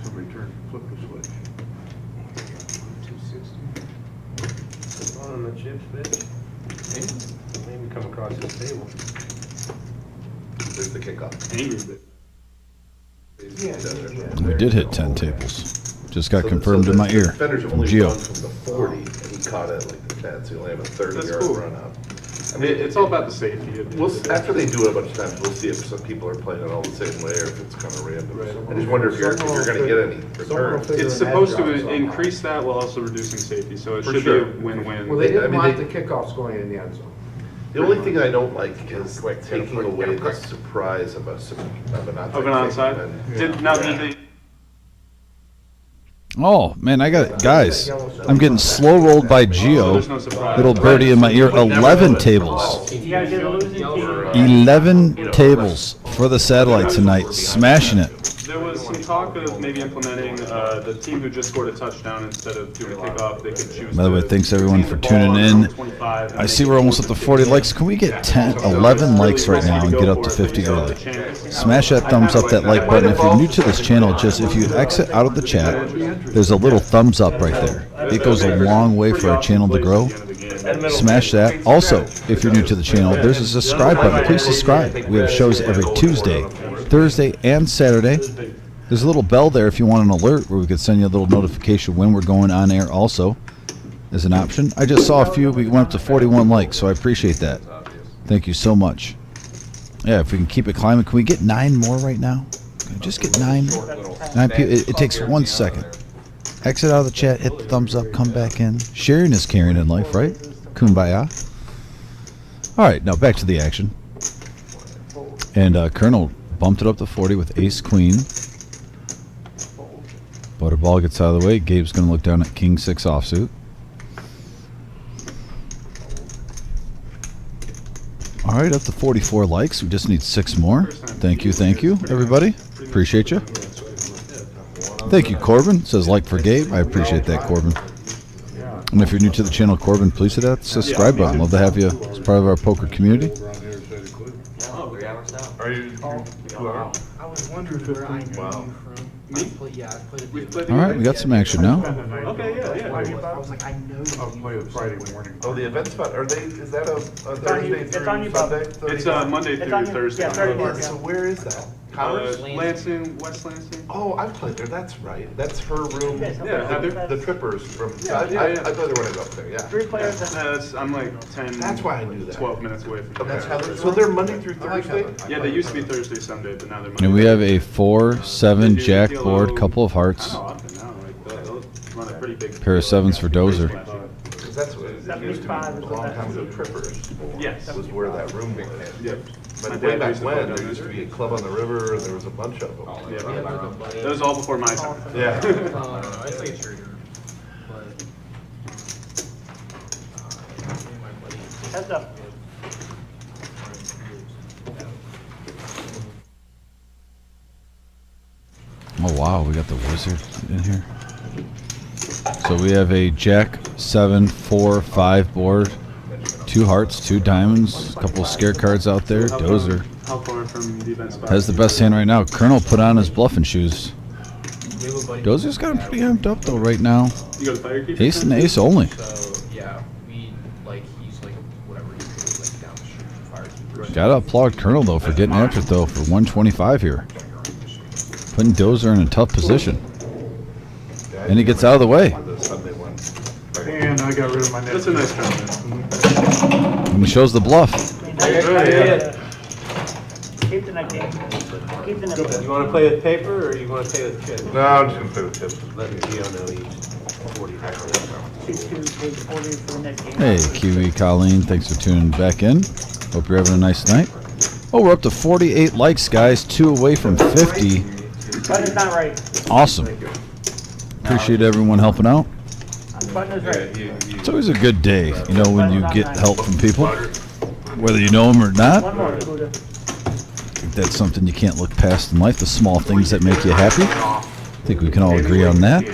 somebody flipped the switch. 260. On the chips, bitch. Maybe come across this table. There's the kickoff. We did hit 10 tables. Just got confirmed in my ear. Defenders have From only Gio. gone from the 40, and he caught it like the 10, so he'll have a 30-yard cool. run out. I mean, it's all about the safety. After they do it a bunch of times, we'll see if some people are playing it all the same way or if it's kind of random. I just wonder if you're gonna get any returns. It's supposed to increase that while also reducing safety, so it For should sure. be a win-win. Well, they I didn't mean, want they- the kickoffs going in the end zone. The only thing I don't like is taking away the surprise of an onside. Of an onside? kick. Did they? Oh, man, I got it. Guys, I'm getting slow rolled by Gio. There's no surprise. Little birdie in my ear. 11 tables. You gotta get a losing team. 11 tables for the satellite tonight. Smashing it. There was some talk of maybe implementing the team who just scored a touchdown instead of doing a kickoff, they could choose. By the way, to thanks everyone for receive the ball tuning around in. 25 and I make see it we're almost at the 40 likes. Can we get 10, 11 likes right now and get up to 50 early? Smash that thumbs up, that like button. If you're new to this channel, just if you exit out of the chat, there's a little thumbs up right there. It goes a long way for our channel to grow. Smash that. Also, if you're new to the channel, there's a subscribe button. Please subscribe. We have shows every Tuesday, Thursday, and Saturday. There's a little bell there if you want an alert where we could send you a little notification when we're going on air also as an option. I just saw a few. We went up to 41 likes, so I appreciate that. Thank you so much. Yeah, if we can keep it climbing. Can we get 9 more right now? Can we just get 9? 9 people. It takes 1 second. Exit out of the chat, hit the thumbs up, come back in. Sharing is caring in life, right? Kumbaya. All right, now back to the action. And Colonel bumped it up to 40 with ace-queen. Butterball gets out of the way. Gabe's going to look down at king-6 offsuit. All right, up to 44 likes. We just need 6 more. Thank you, everybody. Appreciate you. Thank you, Corbin. Says like for Gabe. I appreciate that, Corbin. And if you're new to the channel, Corbin, please hit that subscribe button. Love to have you as part of our poker community. Are you? I was wondering where I knew Wow. you from. All right, we got some action now. Okay, yeah. I was like, I know I'll play it Friday morning. Oh, the event spot, is that a Thursday it's through on your Sunday? It's Monday It's through on your- Thursday. yeah, 30 Yeah, bucks. so where is that? Commerce? Lansing, West Lansing. Oh, I've played there, that's right. That's her room. Yeah, Heather. The Trippers from, Yeah, I yeah. thought they were up there, yeah. 3 players. I'm like 10. That's why I knew that. 12 minutes away from. That's Heather. So they're Monday through Thursday? Yeah, they used to be Thursday, Sunday, but now they're Monday. And we have a 4-7 jack board, couple of hearts. How often now? Like they'll run a pretty big. Pair of 7s for Dozer. Because that's what it used to be. 75 is A what long that time is. ago, Trippers. Yes. Was where that room was. Yep. But My way dad back used to play when, down there there, used to too. be a club on the river, and there was a bunch of them. Yeah. That was all before my time. Yeah. Heads up. Oh wow, we got the wizard in here. So we have a jack, 7, 4, 5 board, 2 hearts, 2 diamonds, a couple of scare cards out there. Dozer How far from the event spot? has the best hand right now. Colonel put on his bluffing shoes. Dozer's got him pretty amped up though right now. You go to Firekeeper? Ace and ace only. So yeah, he's like whatever you do, like down the street from Firekeeper. Gotta applaud Colonel though for getting after it though for 125 here. Putting Dozer in a tough position. And he gets out of the way. The Sunday one. And I got rid of my net. That's a nice comment. And he shows the bluff. Keep the neck game. Keep the neck game. You wanna play with paper or you wanna play with chips? No, I'm just gonna play with chips. Let Gio know each. Page 40 for the next game. Hey, Kiwi Colleen, thanks for tuning back in. Hope you're having a nice night. Oh, we're up to 48 likes, guys. 2 away from 50. Button is not right. Awesome. Appreciate everyone helping out. Button is right. It's always a good day, you know, when you get help from people, whether you know them or not. One more, Buddha. I think that's something you can't look past in life, the small things that make you happy. I think we can all agree on that.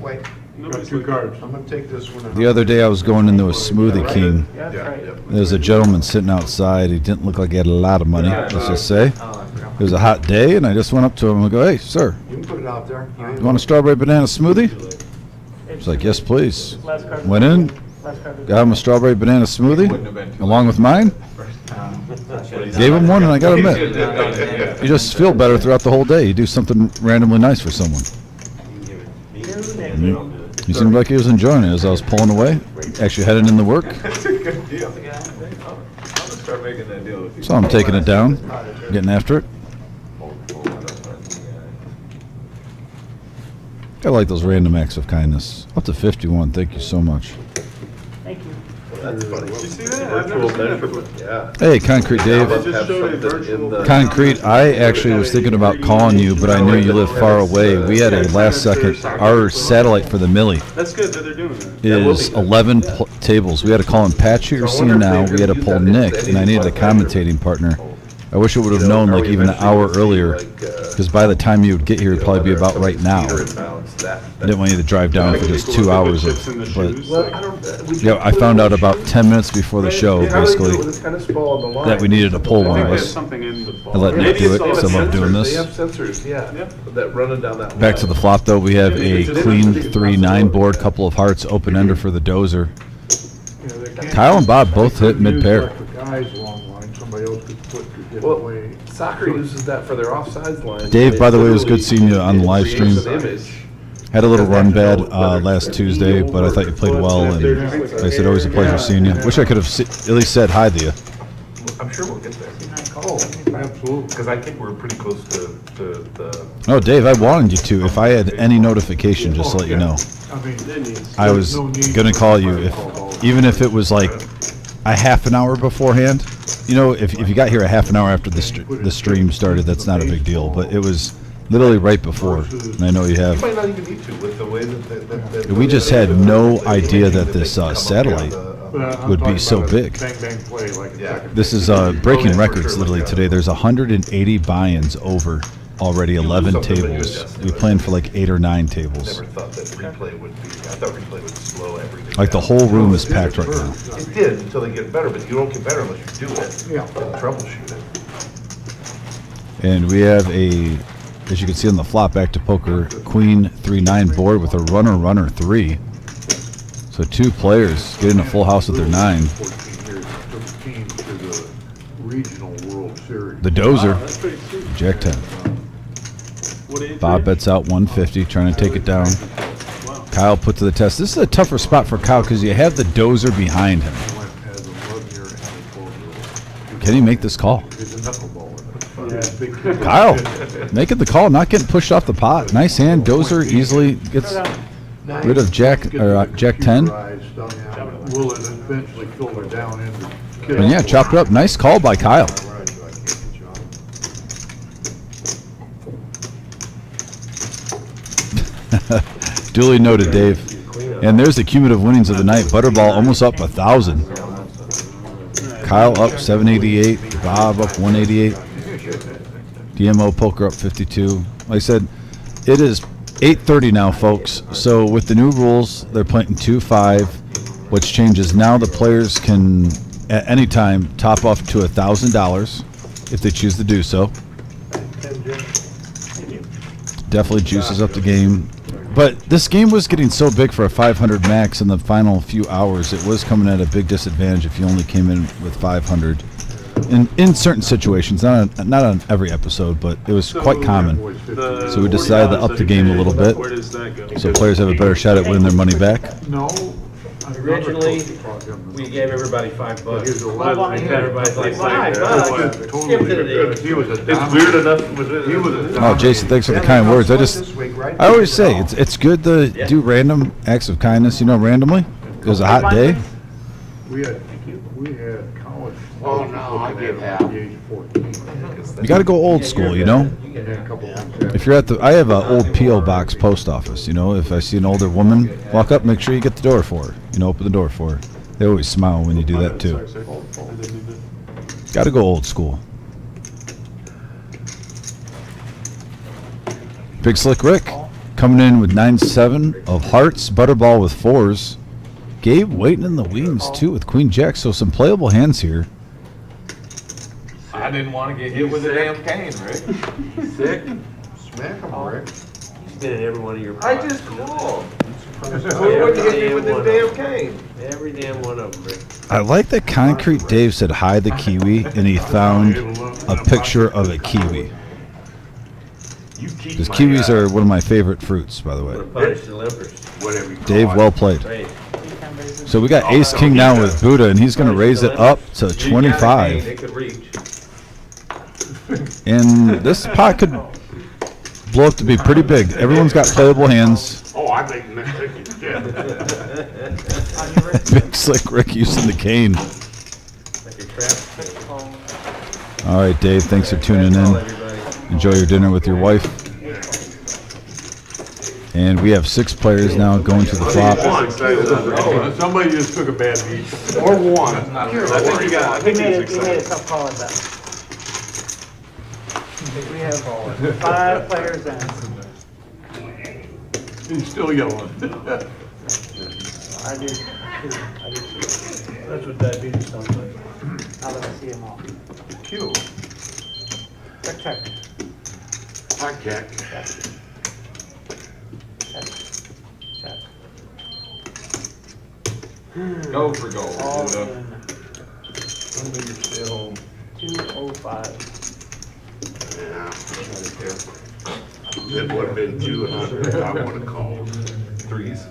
Wait. Got 2 cards. I'm gonna take this one. The other day I was going into a Smoothie King. Yeah, that's right. There was a gentleman sitting outside. He didn't look like he had a lot of money, let's just say. It was a hot day, and I just went up to him and go, "Hey, sir, You can put it out there. you want a strawberry banana smoothie?" He's like, "Yes, please." Last card. Went in, Last card. got him a strawberry banana smoothie, Wouldn't have been too along with mine. Gave him one, and I got to admit, you just feel better throughout the whole day. You do something randomly nice for someone. He seemed like he was enjoying it as I was pulling away, actually heading into work. That's a good deal. I'm gonna start making that deal with you. So I'm taking it down, getting after it. I like those random acts of kindness. Up to 51, thank you so much. Thank you. That's funny. You see that? I've Virtual never seen that measurement, before. yeah. Hey, Concrete Dave. They just showed a virtual. Concrete, I actually was thinking about calling you, but I knew you live far away. We had a last second, our satellite for the Millie That's good that they're doing that. is 11 tables. We had to call in Patchy or See Now. We had to pull Nick, and I needed a commentating partner. I wish I would have known like even an hour earlier, because by the time you would get here, it'd probably be about right now. I didn't want you to drive down for just 2 hours of, but yeah, I found out about 10 minutes before the show, basically, that we needed to pull one of us. I let Nick do it, because I love doing They this. have sensors, yeah, that running down that. Back to the flop, though, we have a clean 3-9 board, couple of hearts, open ender for the dozer. Kyle and Bob both hit mid-pair. Guys long line, somebody else could put the Well, giveaway. soccer uses that for their offsides line. Dave, by the way, it was good seeing you on the live stream. It creates an image. Had a little run bad last Tuesday, but I thought you played well, and like I said, always a pleasure seeing you. Wish I could have at least said hi to you. I'm sure we'll get there. Absolutely. Because I think we're pretty close to the. Oh, Dave, I wanted you to. If I had any notification, just to let you know. I mean, I was gonna call you, even if it was like a half an hour beforehand. You know, if you got here a half an hour after the stream started, that's not a big deal. But it was literally right before, and I know you You have. might not even need to with the way that. We just had no idea that this satellite would be so big. Bang, bang, play like a second. This is breaking records literally today. There's 180 buy-ins over already 11 tables. We planned for like 8 or 9 tables. Never thought that replay would be. I thought replay would slow everything. Like the down. whole room is packed right now. It did until they get better, but you don't get better unless you do it. Yeah. And troubleshoot it. And we have a, as you can see on the flop, back to poker, queen 3-9 board with a runner 3. So 2 players get in a full house with their 9. 14 years, took teams to the regional World Series. The dozer, That's pretty sweet. Jack 10. What age Bob range? bets out 150, trying to take it down. Wow. Kyle put to the test. This is a tougher spot for Kyle because you have the dozer behind him. Went as a 11-year and a 12-year-old. Can he make this call? There's a knuckleball in it. Yeah, big kid. Kyle, making the call, not getting pushed off the pot. Nice hand. Dozer easily gets rid of Jack 10. Will it eventually filter down into kids? And yeah, chopped it up. Nice call by Kyle. Duly noted, Dave. And there's the cumulative winnings of the night. Butterball almost up 1,000. Kyle up 788. Bob up 188. DMO Poker up 52. Like I said, it is 8:30 now, folks. So with the new rules, they're playing 2-5. What's changed is now the players can, at any time, top off to $1,000 if they choose to do so. Definitely juices up the game. But this game was getting so big for a 500 max in the final few hours. It was coming at a big disadvantage if you only came in with 500. In certain situations, not on every episode, but it was quite common. So we decided to up the game a little bit, Where does that go? so players have a better shot at winning their money back. No, Originally, we gave everybody $5. Here's Everybody's like, $5? Skip to the deal. He was a. It's weird enough with He was a. Oh, Jason, thanks for the kind words. I always say it's good to do random acts of kindness. You know, randomly. It was a hot day. We had college. Oh, no, I get half. At the age of 14. You got to go old school. You know. And then a couple months If you're at the, I have an old P.O. box post office. You know, if I see an older woman walk up, make sure you get the door for her. You know, open the door for her. They always smile when you do that too. Got to go old school. Big Slick Rick coming in with 9-7 of hearts. Butterball with 4s. Gabe waiting in the wings too with Queen Jack. So some playable hands here. I didn't want to get hit with a damn cane, Rick. Sick? Smack him, Rick. He's been in every one of your I pots. just called. Every Who wouldn't hit me damn with this one damn of them. cane? Every damn one of them, Rick. I like that Concrete Dave said hi the kiwi and he found a picture of a kiwi. Because kiwis are one of my favorite fruits, by the way. Gonna punish the limpers. Whatever you call Dave, it. well played. Great. So we got Ace King now with Buddha, and he's going to raise it up to You got a cane, 25. It could reach. And this pot could blow up to be pretty big. Everyone's got playable hands. Oh, I think next thing you get. Big Slick Rick using the cane. Like a trap cane. All right, Dave, thanks for tuning Call in. everybody. Enjoy your dinner with your wife. And we have 6 players now going to the flop. Somebody just took a bad beat. Or one. I think you got, I think You he's made a excited. tough call at that. We have 5 players in. He's still yelling. I do. I do. That's what diabetes sounds like. Now that I see them all. Q. Check. Black Jack. Check. Check. Go for gold, All Buddha. in. 205. Yeah. It would have been 200 I would have called. Threes.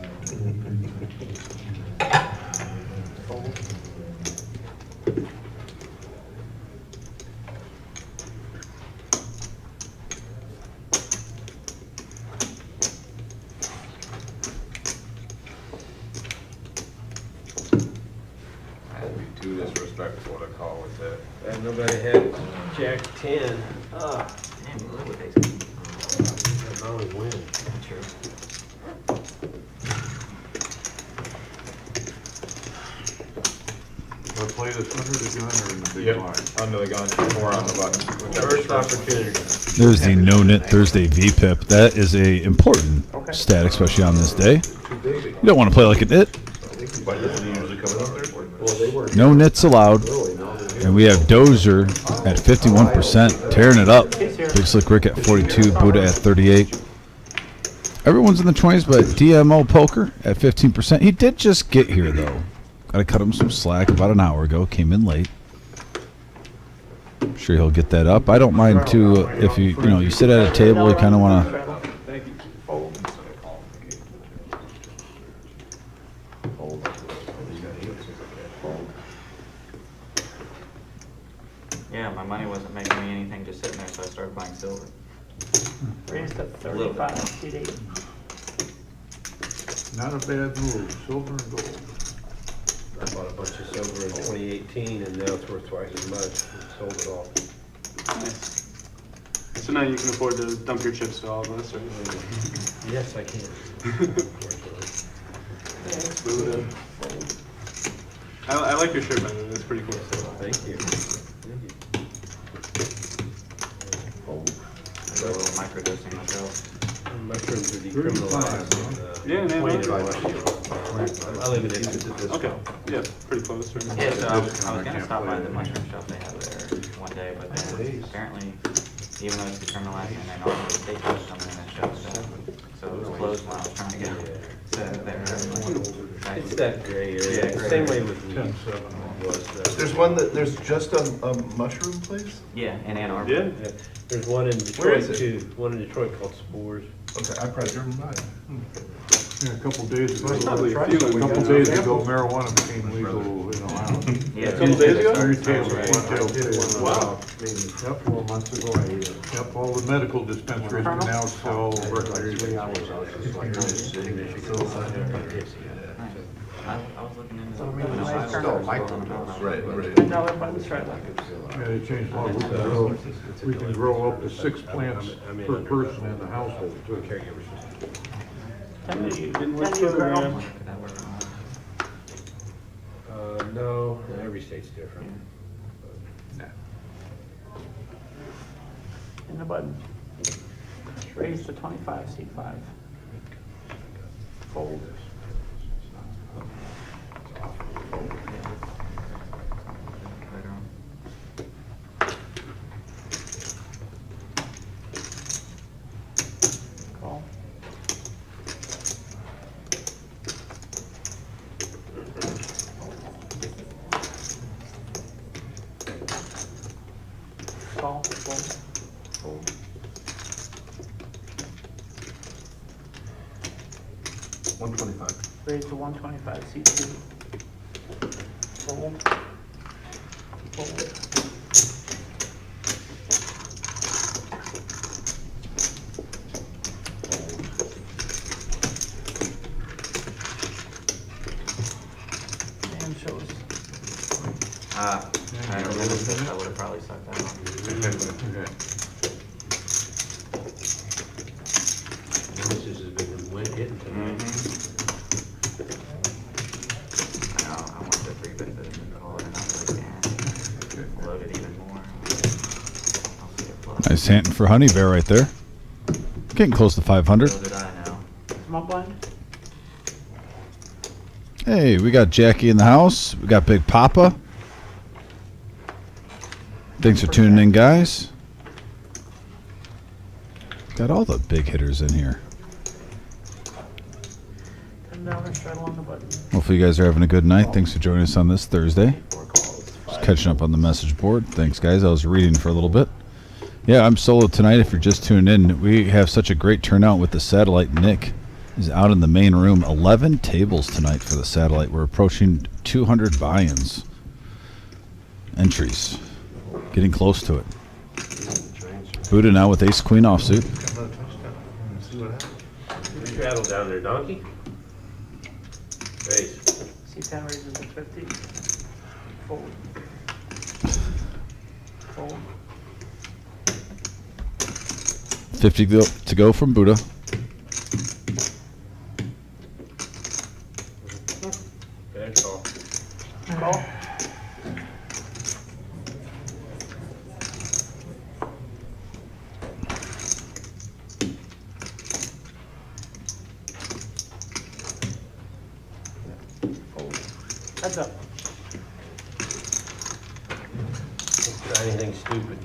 I'd be too disrespectful to call with that. And nobody had Jack 10. Ah, Damn, you live with ace. I always win. True. Do I play this under the gun or in the big Yep, blind? under the gun, or on the button. First opportunity. There's the No-Nit Thursday VPIP. That is a important stat, especially on this day. You don't want to play like a nit. Why doesn't he usually come in on Thursday? No nits allowed. And we have Dozer at 51%, tearing it up. Big Slick Rick at 42, Buddha at 38. Everyone's in the 20s, but DMO Poker at 15%. He did just get here, though. Got to cut him some slack about an hour ago. Came in late. I'm sure he'll get that up. I don't mind, too, if you sit at a table, you kind of want to... Yeah, my money wasn't making me anything just sitting there, so I started buying silver. Raised up 35. Hit 8. Not a bad move. Silver and gold. I bought a bunch of silver in 2018 and now it's worth twice as much. Sold it all. Nice. So now you can afford to dump your chips to all of us, right? Yes, I can. Thanks, Buddha. I like your shirt, by the way. That's pretty cool. Thank you. I do a little microdosing myself. Mushrooms are decriminalized. Yeah, man. I live in it. Okay, yeah, pretty close. Right? Yeah, so I was gonna stop by the mushroom shop they have there one day, but then apparently, even though it's decriminalized, and then all the state folks come in and shut it down. So it was closed when I was trying to get there. It's that gray area. Yeah, gray Same area. way with weed. There's just a mushroom place? Yeah, in Ann Arbor. Yeah. Yeah. There's one in Where Detroit is it? too. One in Detroit called Spores. Okay, I probably driven by it. Yeah, a couple days ago, Probably a few. marijuana became legal in Ohio. Yeah. A couple days ago? Retail, About maybe 4 months ago, Yep, all the medical dispensaries can now sell like recreational. 3 hours, I was just like, sitting there, she goes on there. I was looking into. So, I mean, it's still a microdose. Right, right. $10 buttons right there. Yeah, they changed law. We can grow up to 6 plants per person in the household, too. Ten do you Didn't work grow? program. That worked. No, every state's different. In the button. Raise to 25, C5. Fold. Later on. Call. Call, fold, fold. Raise to 125, C2. Fold. Fold. And shows. I remember this, I would have probably sucked that one. This has been hitting tonight. I know, I want the 3-bit to call it, and I was like, yeah, load it even more. I'll see it float. Nice hand for Honey Bear right there. Getting close to 500. So did I now. Small blind. Hey, we got Jackie in the house. We got Big Papa. Thanks for tuning in, guys. Got all the big hitters in here. $10 straddle on the button. Hopefully you guys are having a good night. Thanks for joining us on this Thursday. Just catching up on the message board. Thanks, guys. I was reading for a little bit. Yeah, I'm solo tonight. If you're just tuning in, we have such a great turnout with the satellite. Nick is out in the main room. 11 tables tonight for the satellite. We're approaching 200 buy-ins. Entries. Getting close to it. Buddha now with ace queen offsuit. You travel down there, donkey? Raise. C10 raises to 50. Fold. Fold. 50 to go from Buddha. Bad call. Call. Heads up. Not anything stupid.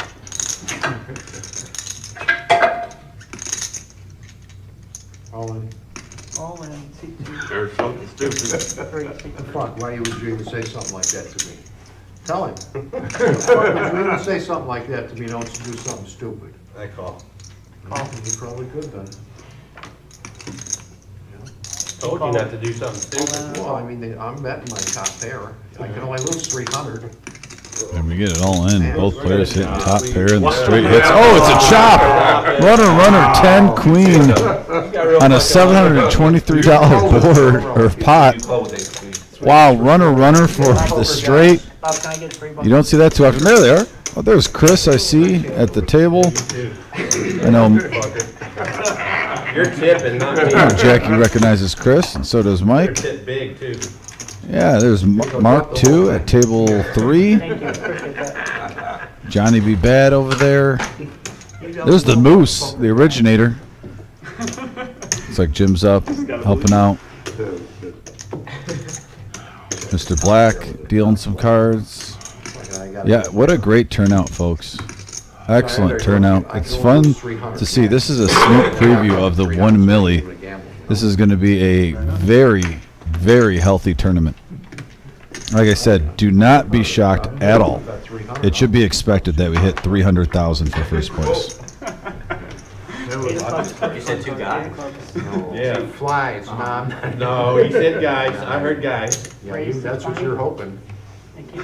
All in. All in. C2. There's something stupid. 3, C2. Fuck, why would you even say something like that to me? Tell him. Why would you even say something like that to me, don't you do something stupid? I call. Call. You probably could then. Told you not to do something stupid. Well, I mean, I'm betting my top pair. I can only lose 300. And we get it all in. Both players hitting top pair and the straight hits. Oh, it's a chop! Runner, 10 queen on a $723 board or pot. Wow, runner for the straight. Bob, can I get 3 bucks? You don't see that too often. There they are. Oh, there's Chris, I see, at the table. I know You're tipping, not me. Jackie recognizes Chris, and so does You're Mike. tip big, too. Yeah, there's Mark, too, at table 3. Thank you, appreciate that. Johnny B. Bad over there. There's the Moose, the originator. Looks like Jim's up, helping out. Mr. Black, dealing some cards. Yeah, what a great turnout, folks. Excellent turnout. It's fun to see. This is a sneak preview of the 1 milli. This is going to be a very, very healthy tournament. Like I said, do not be shocked at all. It should be expected that we hit 300,000 for first place. That was You said two guys? Yeah. Flies, Mom. No, he said guys. I heard guys. Yeah, that's what you're hoping. Thank you.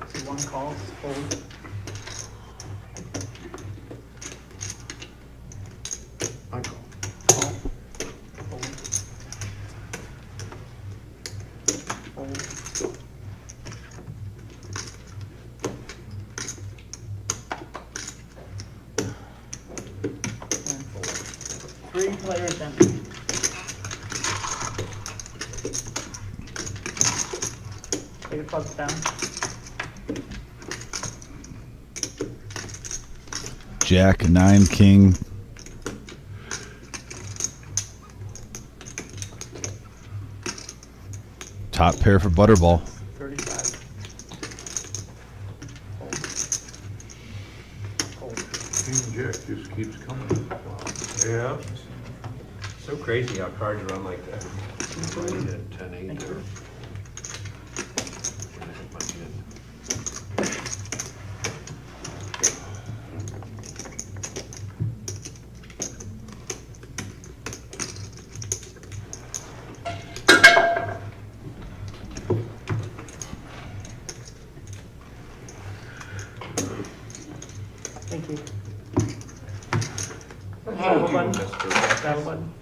So one call, fold. I call. Call. Fold. Fold. And fold. 3 players empty. Take a clubs down. Jack, 9, king. Top pair for Butterball. 35. Fold. Fold. King Jack just keeps coming. Yeah. So crazy how cards run like that. 10-8 Thank there. you. Thank you. Saddle button. Saddle button.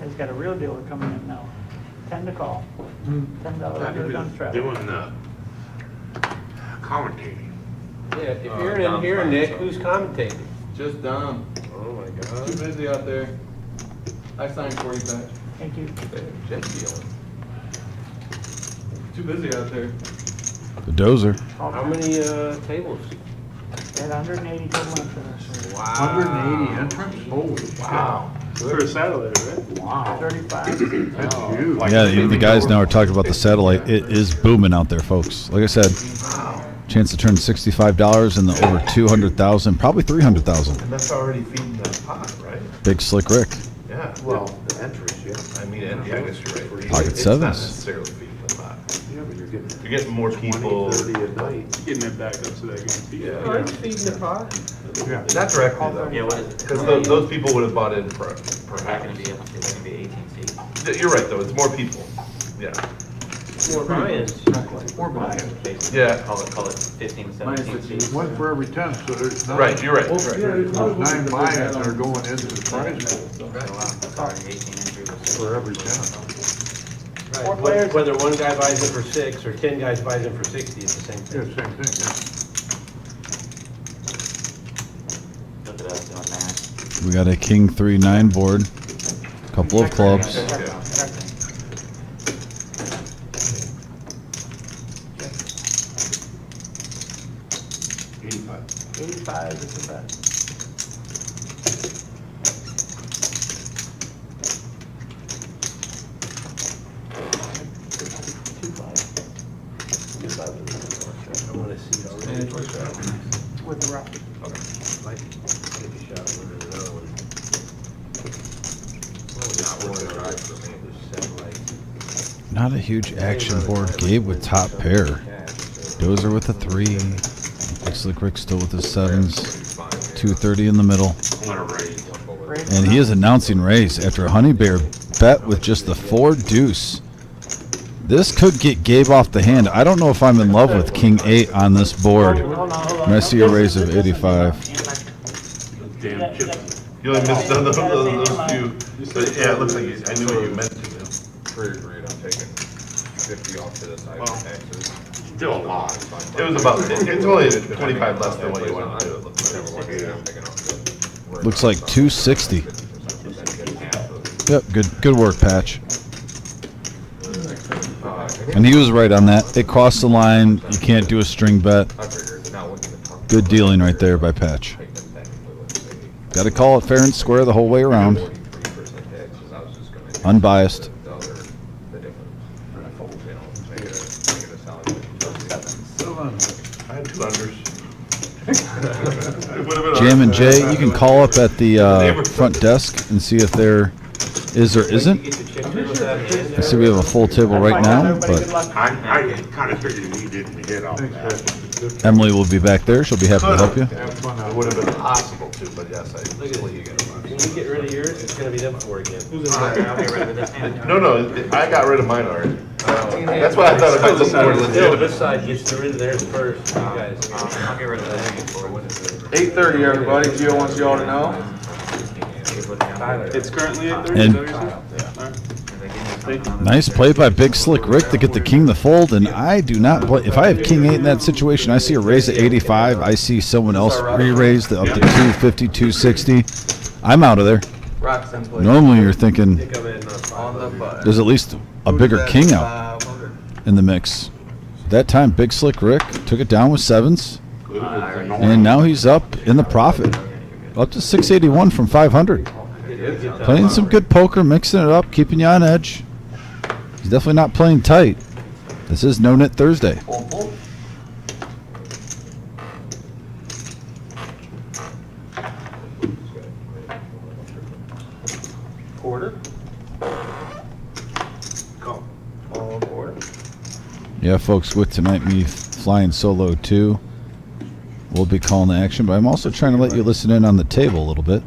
He's got a real dealer coming in now. 10 to call. $10 under the gun trap. Doing commentating. Yeah, if you're in here, Nick, who's commentating? Just Dom. Oh my Too God. busy out there. I signed for you back. Thank you. Jet dealing. Too busy out there. The dozer. How many tables? At 180 total entrants. Wow. 180 entrants? Holy Wow. For a satellite, right? Wow. 35. That's huge. Yeah, the guys now are talking about the satellite. It is booming out there, folks. Like I said, chance to turn $65 and the over 200,000, probably 300,000. And that's already feeding that pot, right? Big Slick Rick. Yeah. Well, the entries, yeah. I mean, and yeah, I guess you're right. Pocket It's sevens. not necessarily feeding the pot. Yeah, but you're getting You're getting more 20, people. 30 a night. Getting it back up so they can feed it. Oh, he's feeding the pot. Yeah. Not directly though. Yeah, what is it? Because those people would have bought in for Is that gonna be, is that gonna be 18 seats? You're right though, it's more people. Yeah. More buy-ins. More buy-in. Basically, Yeah. Call it 15, 17 seats. One for every 10, so there's not. Right, you're right. There's 9 buy-ins that are going into the prize pool Oh, wow, sorry, 18 entries. for every 10. Four players. Whether one guy buys it for 6 or 10 guys buys it for 60, it's the same Yeah, thing. same thing, Look at us doing that. We got a king 3-9 board. Couple of clubs. Yeah. 85. 85 is the bet. I want to see already. With the rock. Might take a shot at another one. Not a huge action board. Gabe with top pair. Dozer with a 3. Big Slick Rick still with his 7s. 230 in the middle. And he is announcing raise after a Honey Bear bet with just the 4 deuce. This could get Gabe off the hand. I don't know if I'm in love with King 8 on this board. I see a raise of 85. Damn chip. You only missed those few. But yeah, it looks like I knew what you meant to do. For your grade, I'm taking 50 off to the side Well, for taxes. Still a lot. It was about, it's only 25 less than what you wanted to do. Looks like 260. Yep, good work, Patch. And he was right on that. It costs the line. You can't do a string bet. Good dealing right there by Patch. Got to call it fair and square the whole way around. unbiased. The difference. You know, make it a solid 50. I had 2 unders. Jam and Jay, you can call up at the front desk and see if there is or isn't. I see we have a full table right now, but I kind of figured he didn't hit off that. Emily will be back there. She'll be happy to help you. It would have been possible to, but yes, I. When you get rid of yours, it's gonna be them 4 again. I'll get rid of this hand. No, I got rid of mine already. That's why I thought it might look more Still, legitimate. this side gets rid of theirs first, you guys. I'll get rid of this before. 8:30, everybody. Gio wants you all to know. It's currently And nice play by Big Slick Rick to get the king to fold. And I do not play. If I have king 8 in that situation, I see a raise at 85. I see someone else re-raise up to 250, 260. I'm out of there. Normally you're thinking there's at least a bigger king out in the mix. That time, Big Slick Rick took it down with 7s. And now he's up in the profit. Up to 681 from 500. Playing some good poker, mixing it up, keeping you on edge. He's definitely not playing tight. This is No-Nit Thursday. Quarter. Call. All quarter. Yeah, folks, with tonight me flying solo too, we'll be calling the action, but I'm also trying to let you listen in on the table a little bit.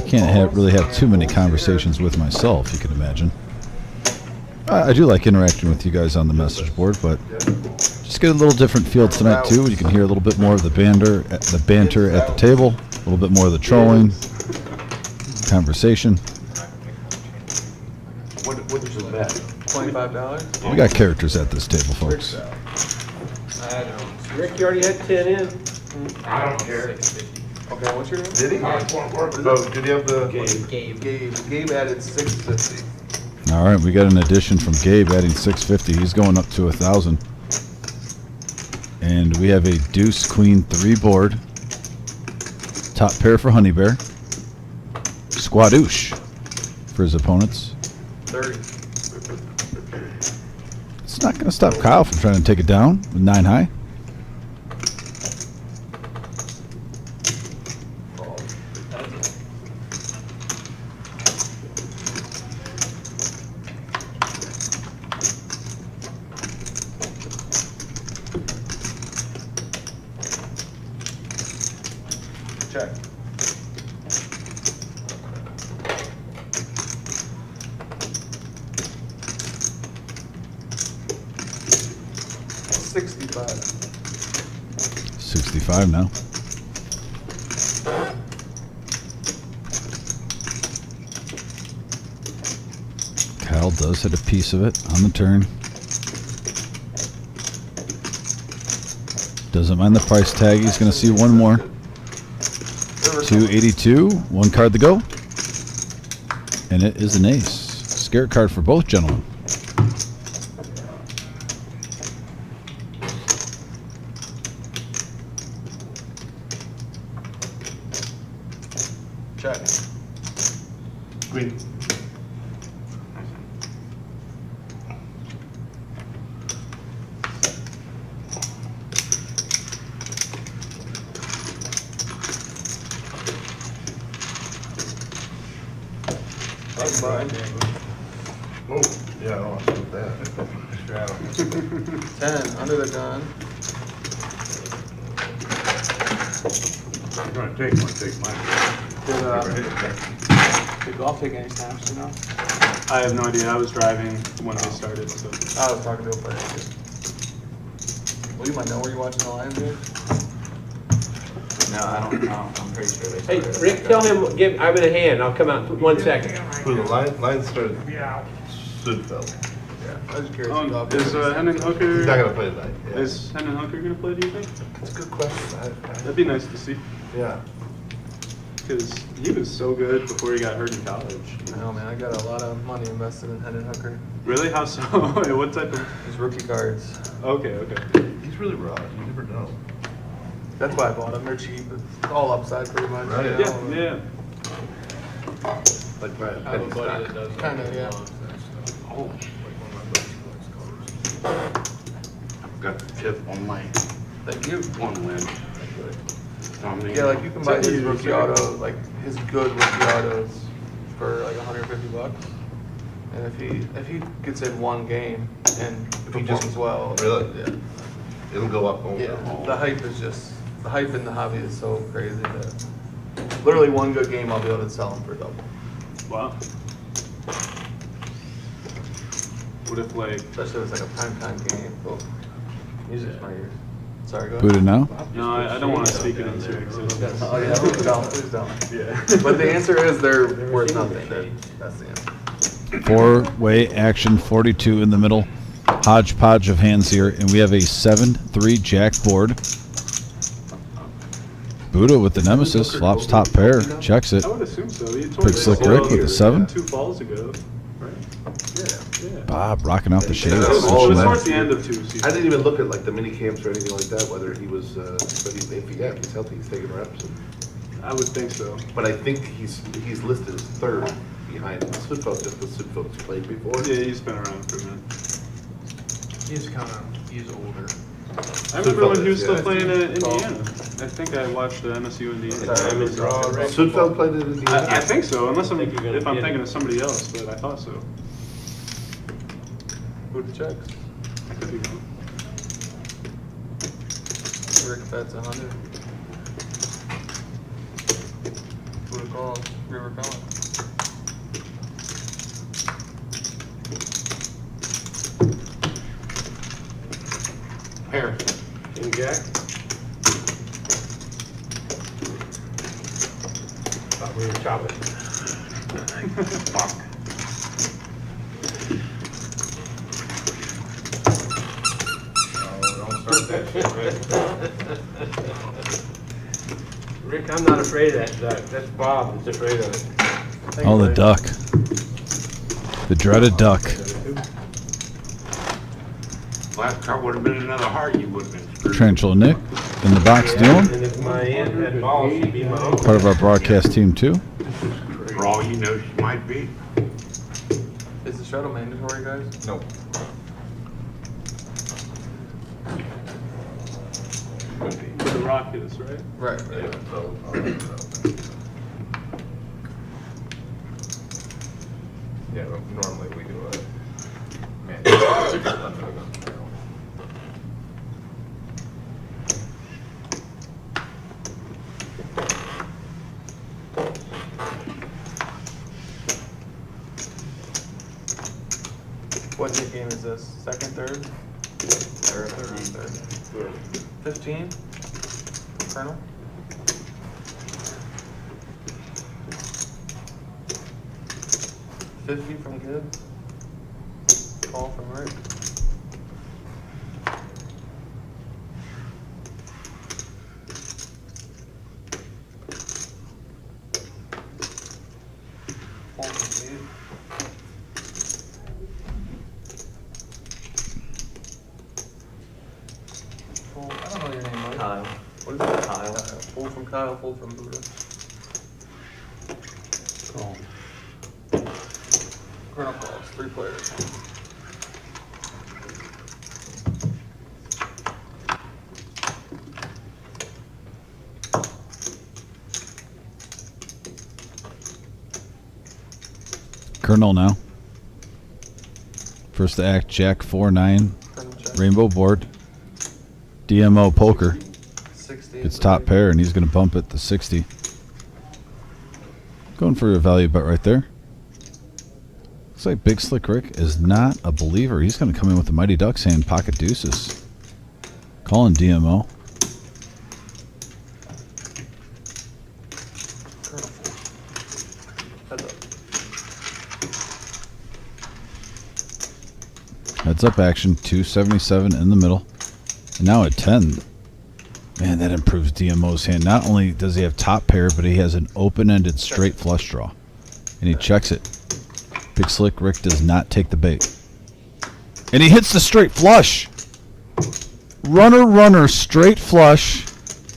Can't really have too many conversations with myself, you can imagine. I do like interacting with you guys on the message board, but just get a little different feel tonight too. You can hear a little bit more of the banter at the table, a little bit more of the trolling, conversation. What is the bet? $25. We got characters at this table, folks. Rick, you already had 10 in. I don't care. Okay, what's your name? Did he? I just want to work with Oh, did he have the? Gabe added 650. All right, we got an addition from Gabe adding 650. He's going up to 1,000. And we have a deuce queen 3 board. Top pair for Honey Bear. Squadoosh for his opponents. 30. It's not going to stop Kyle from trying to take it down with 9 high. Check. $65. 65 now. Kyle does hit a piece of it on the turn. Doesn't mind the price tag. He's going to see one more. 282. 1 card to go. And it is an ace. Scare card for both gentlemen. Check. Queen. That's fine. Oh, yeah, I want to do that. 10, under the gun. You're gonna take mine. Did golf take any snaps, you know? I have no idea. I was driving when they started, so. I was talking to a player. Well, you might know where you're watching the Lions game. No, I don't know. I'm pretty sure they Hey, started. Rick, tell him, I'm in a hand, I'll come out in 1 second. Who, the line started Sudfeld. I was curious. Is Hendon Hooker? He's not gonna play tonight. Yeah. Is Hendon Hooker gonna play? Do you think? That's a good question. That'd be nice to see, Yeah. because he was so good before he got hurt in college. No, man, I got a lot of money invested in Hendon Hooker. Really? How so? What type of? His rookie cards. Okay, okay. He's really raw. You never know. That's why I bought them. They're cheap. It's all upside pretty much. Right. You know? Yeah, yeah. Like, Right. I have a buddy that does. Kinda, yeah. Oh. Like one of my buddies collects cars. I've got the tip on my Like you, one win. yeah, like you can buy his rookie auto, like his good rookie autos for like $150. And if he gets in one game and performs well, Really? yeah. It'll go up. Won't it? Yeah, the hype is just, the hype in the hobby is so crazy that literally one good game I'll be able to sell him for double. Wow. What if like, Especially if it's like a primetime game. Oh, music's my ears. Sorry, go Boot ahead. it now. no, I don't want to speak it into existence. Oh yeah, please don't. Yeah. But the answer is they're worth nothing. That's the answer. 4-way action, 42 in the middle. Hodgepodge of hands here, and we have a 7-3 jack board. Buddha with the nemesis, flops top pair, checks it. I would assume so. He told Big me Slick so Rick with the 7. 2 falls ago, right? Yeah. Bob rocking out the shades. It was all towards the end of 2 seasons. I didn't even look at like the mini camps or anything like that, whether he was, but if he's healthy, he's taking reps. I would think so. But I think he's listed as third behind Sudfeld, just because Sudfeld's played before. Yeah, he's been around for a minute. He's older. I remember when he was yeah. still playing at Indiana. I think I watched the MSU Indiana. Sudfeld played it in Indiana? I think so, unless I'm, Think you're gonna if I'm get thinking it. of somebody else, but I thought so. Who the checks? I could be wrong. Rick bets 100. Who the calls? River calling. Pair. King Jack? Thought we were chopping. Fuck. Don't start that shit, Rick. Rick, I'm not afraid of that duck. That's Bob that's afraid of it. Oh, the duck. The dreaded duck. Last card would have been another heart, you would have been screwed. Tarantula Nick in the box Yeah, dealing. and if my aunt had balls, she'd be my uncle. Part of our broadcast team too. For all you know, she might be. Is the shuttle mandatory, guys? No. For the Rockets, right? Right. Yeah, so, yeah, well, normally we do a man. What hit game is this? Second, third? Third. 15? Colonel? $50 from good? Call from Rick? Call from Steve? Full, I don't know your name, Mike. Kyle. What is it? Kyle. Full from Kyle, full from Buddha. Colonel calls, 3 players. Colonel now. First to act, Jack 4-9. Colonel check. Rainbow board. DMO poker. 60. It's top pair, and he's going to bump it to 60. Going for a value bet right there. Looks like Big Slick Rick is not a believer. He's going to come in with the Mighty Ducks hand, pocket deuces. Calling DMO. Colonel full. Heads up. Heads up action, 277 in the middle. And now at 10. Man, that improves DMO's hand. Not only does he have top pair, but he has an open-ended straight flush draw. And he checks it. Big Slick Rick does not take the bait. And he hits the straight flush. Runner, runner, straight flush.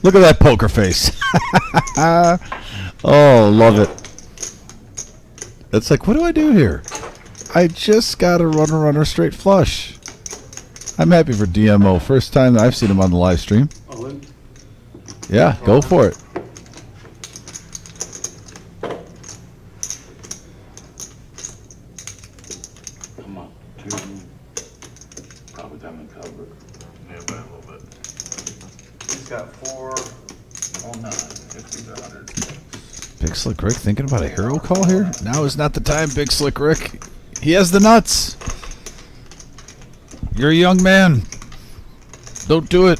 Look at that poker face. Oh, love it. It's like, what do I do here? I just got a runner straight flush. I'm happy for DMO. First time I've seen him on the live stream. All in. Yeah, go for it. Come on, 2. Probably time to cover. Yeah, by a little bit. He's got 4. 9, 50 to 100. Big Slick Rick thinking about a hero call here? Now is not the time, Big Slick Rick. He has the nuts. You're a young man. Don't do it.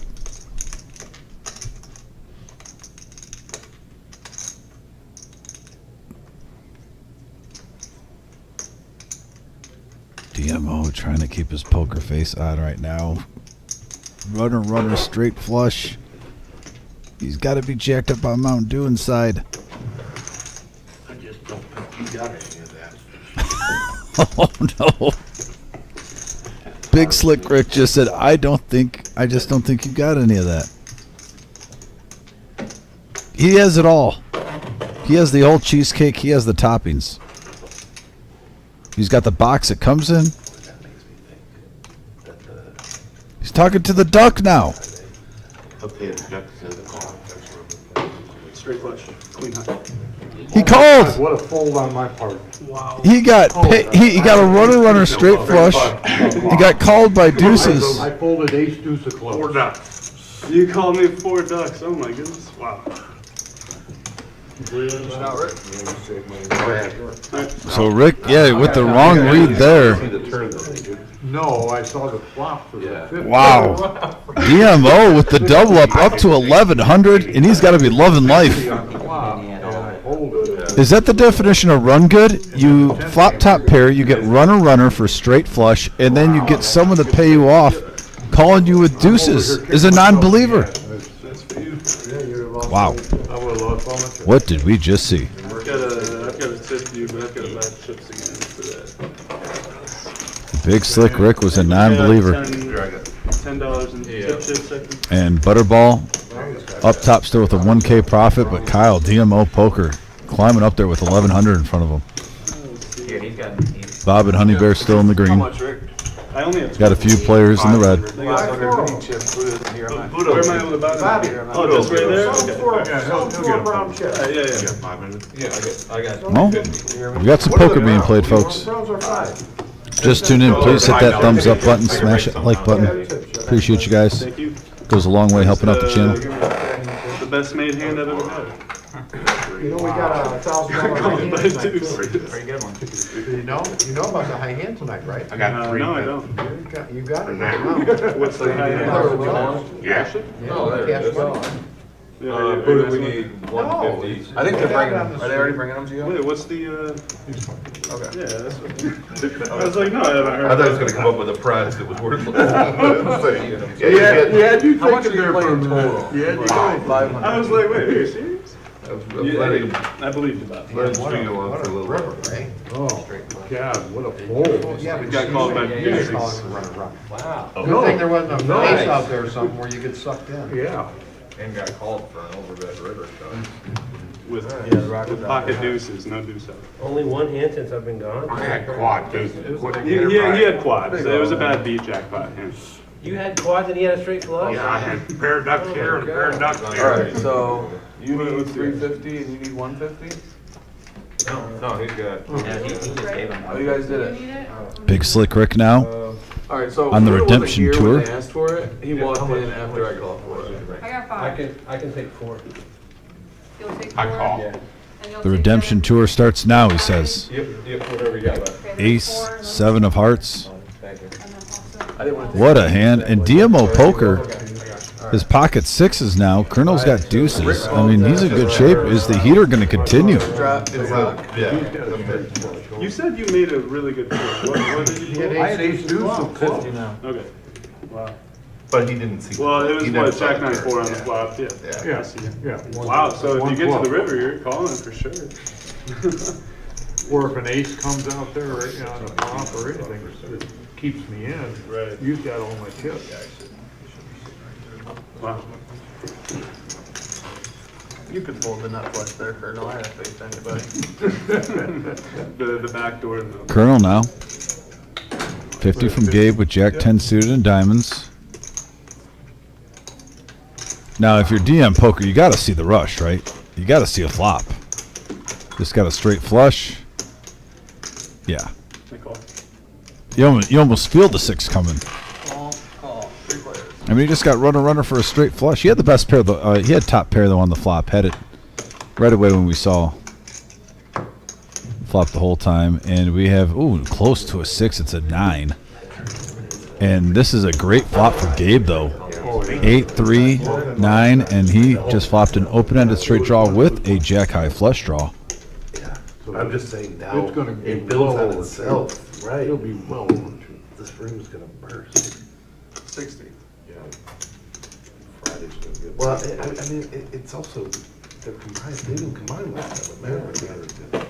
DMO trying to keep his poker face on right now. Runner straight flush. He's got to be jacked up on Mountain Dew inside. I just don't think you got any of that. Oh no. Big Slick Rick just said, I just don't think you got any of that. He has it all. He has the whole cheesecake. He has the toppings. He's got the box it comes in. He's talking to the duck now. Okay, the duck's in the call. Straight flush. Queen high. He called. What a fold on my part. Wow. He got he got a runner straight flush. He got called by deuces. I folded ace deuce of clubs. 4 ducks. You called me 4 ducks. Oh my goodness. Wow. Go ahead. So Rick, yeah, with the wrong read there. No, I saw the flop for the 50. Wow. DMO with the double up to 1100, and he's got to be loving life. Is that the definition of run good? You flop top pair, you get runner for straight flush, and then you get someone to pay you off, calling you with deuces is a non-believer. Wow. What did we just see? I've got a tip you, but I've got a bad chips again for that. Big Slick Rick was a non-believer. $10 in tip chips, I think. And Butterball up top still with a 1K profit, but Kyle, DMO Poker, climbing up there with 1100 in front of him. Here, he's got. Bob and Honey Bear still in the How green. much, Rick? I only have Got a few players in the red. Where am I able to buy them? Oh, just right there? Okay. Yeah. Well, we got some poker being played, folks. Just tune in. Please hit that thumbs up button, smash that like button. Appreciate you guys. Thank you. Goes a long way helping out the channel. The best made hand I've ever had. You know, we got a $1,000 Pretty Pretty good one. You know about the high hand tonight, right? I got 3. No, I don't. You got it. What's the high hand? Yeah. Who do we need? 150. I think they're bringing them. Are they already bringing them to you? Wait, what's the, Okay. yeah, that's what, I was like, no, I haven't heard. I thought he was gonna come up with a prize that was worthless. Yeah, you How much are thinking you there for a playing minute. total? Yeah, you I was like, wait, are you serious? Let I believed you, Bob. him go on for a little River, bit. right? Oh, God, what a fold. Yeah, but Got called by you deuces. call it a run. Wow. Good thing there wasn't a No. face out there somewhere you get sucked in. Yeah. And got called for an overbet river shot. With pocket deuces, no deuce out. Only one hand since I've been gone? I had quad, dude. He had quads, it was a bad beat jackpot. Yeah. You had quads and he had a straight flush? Yeah, I had a pair of ducks here and a pair of ducks there. Alright, so you need 350 and you need 150? No, he's got. Yeah, he just gave him Oh, one. you guys did it. Big Slick Rick now. Alright, so On the Bruno wasn't redemption here tour. when they asked for it. He walked in after I called for it. I got I 5. can take 4. You'll take 4. I call. And you'll The take redemption 7? tour starts now, he says. Yep, whatever you got left. Okay, then Ace, 4, and then 7 of hearts. Thank you. and then also- I didn't want to What a hand. And DMO Poker, his pocket sixes now. Colonel's got deuces. I mean, he's in good shape. Is the heater going to continue? drop it's rock. You said you made a really good pick. What did you do? I had ace deuce of 50 now. Okay. Wow. But he didn't see. Well, it was he never what, saw Jack it 9 there. 4 on the flop, yeah. Yeah. I see. Yeah. Wow, so if One you get to club. the river, you're calling for sure. Or if an ace comes out there, right, on the flop or anything, it keeps me in. Right. You've got all my chips. Wow. You could fold the nut flush there, Colonel. I have faith in anybody. The back door. Colonel now. 50 from Gabe with Jack 10 suited and diamonds. Now, if you're DM poker, you got to see the rush, right? You got to see a flop. Just got a straight flush. Yeah. You almost feel the 6 coming. Call. 3 players. I mean, he just got runner for a straight flush. He had the best pair. He had top pair though on the flop. Had it right away when we saw flop the whole time. And we have close to a 6. It's a 9. And this is a great flop for Gabe though. 8, 3, 9, and he just flopped an open-ended straight draw with a jack high flush draw. Yeah, I'm just saying now, It's gonna be it builds well on over itself, right? It'll be well over 2. This room's gonna burst. 60. Yeah. Friday's gonna get. Well, I mean, it's also, they're combined, they didn't combine last time with Maverick.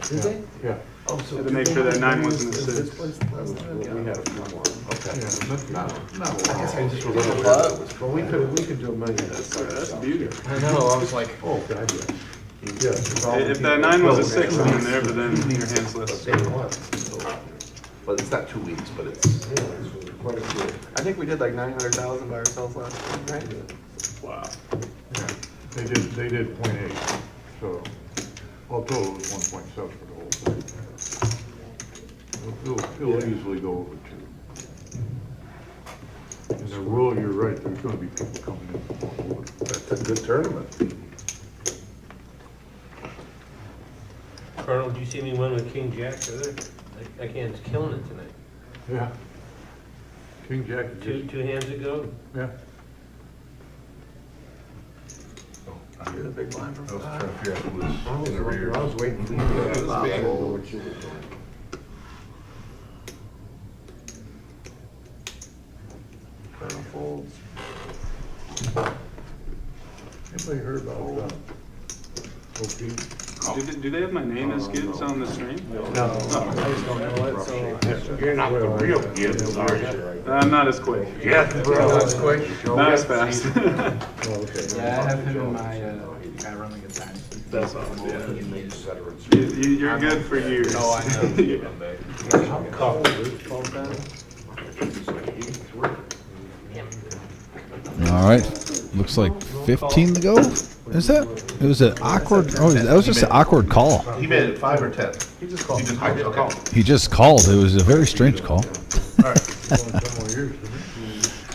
Did they? Yeah. Oh, so. Had to make sure that 9 wasn't a Is 6. this place last time? We had a few more. Okay. Yeah, not I guess I just was a unaware lot. that it was. Well, we could do a million. That's beauty. I know, I was like, Oh, God, yeah. Yeah. it's all If the that people- 9 was a Well, 6 well, in there, but then well, your hand's less. Day one, so. But it's not 2 weeks, but it's. Yeah, it's quite a few. I think we did like 900,000 by ourselves last time, right? Wow. Yeah, they did .8, so, all total it was 1.7 for the whole thing. It'll easily go over 2. And the rule, you're right, there's gonna be people coming in. That's a good tournament. Colonel, did you see me win with King Jack the other? I can't, it's killing it tonight. Yeah. King Jack is just, Two hands ago. yeah. You're the big blind from I was five. trying to figure out who was in the rear. I was waiting for you to know what you were doing. Colonel folds. Anybody heard about, OP? Do they have my name as Gibbs on the stream? No, I just don't know it, so. You're not the real Gibbs, are you? I'm not as quick. Yeah, bro. That's quick. Not as fast. Oh, okay. yeah, I have him in my, guy running a dynasty. That's all, yeah. Veterans. You're good for years. Oh, I know. All right. Looks like 15 to go. Is that? It was an awkward. Oh, that was just an awkward call. He made it 5 or 10. He just called. He just called, okay. He just called. It was a very strange call.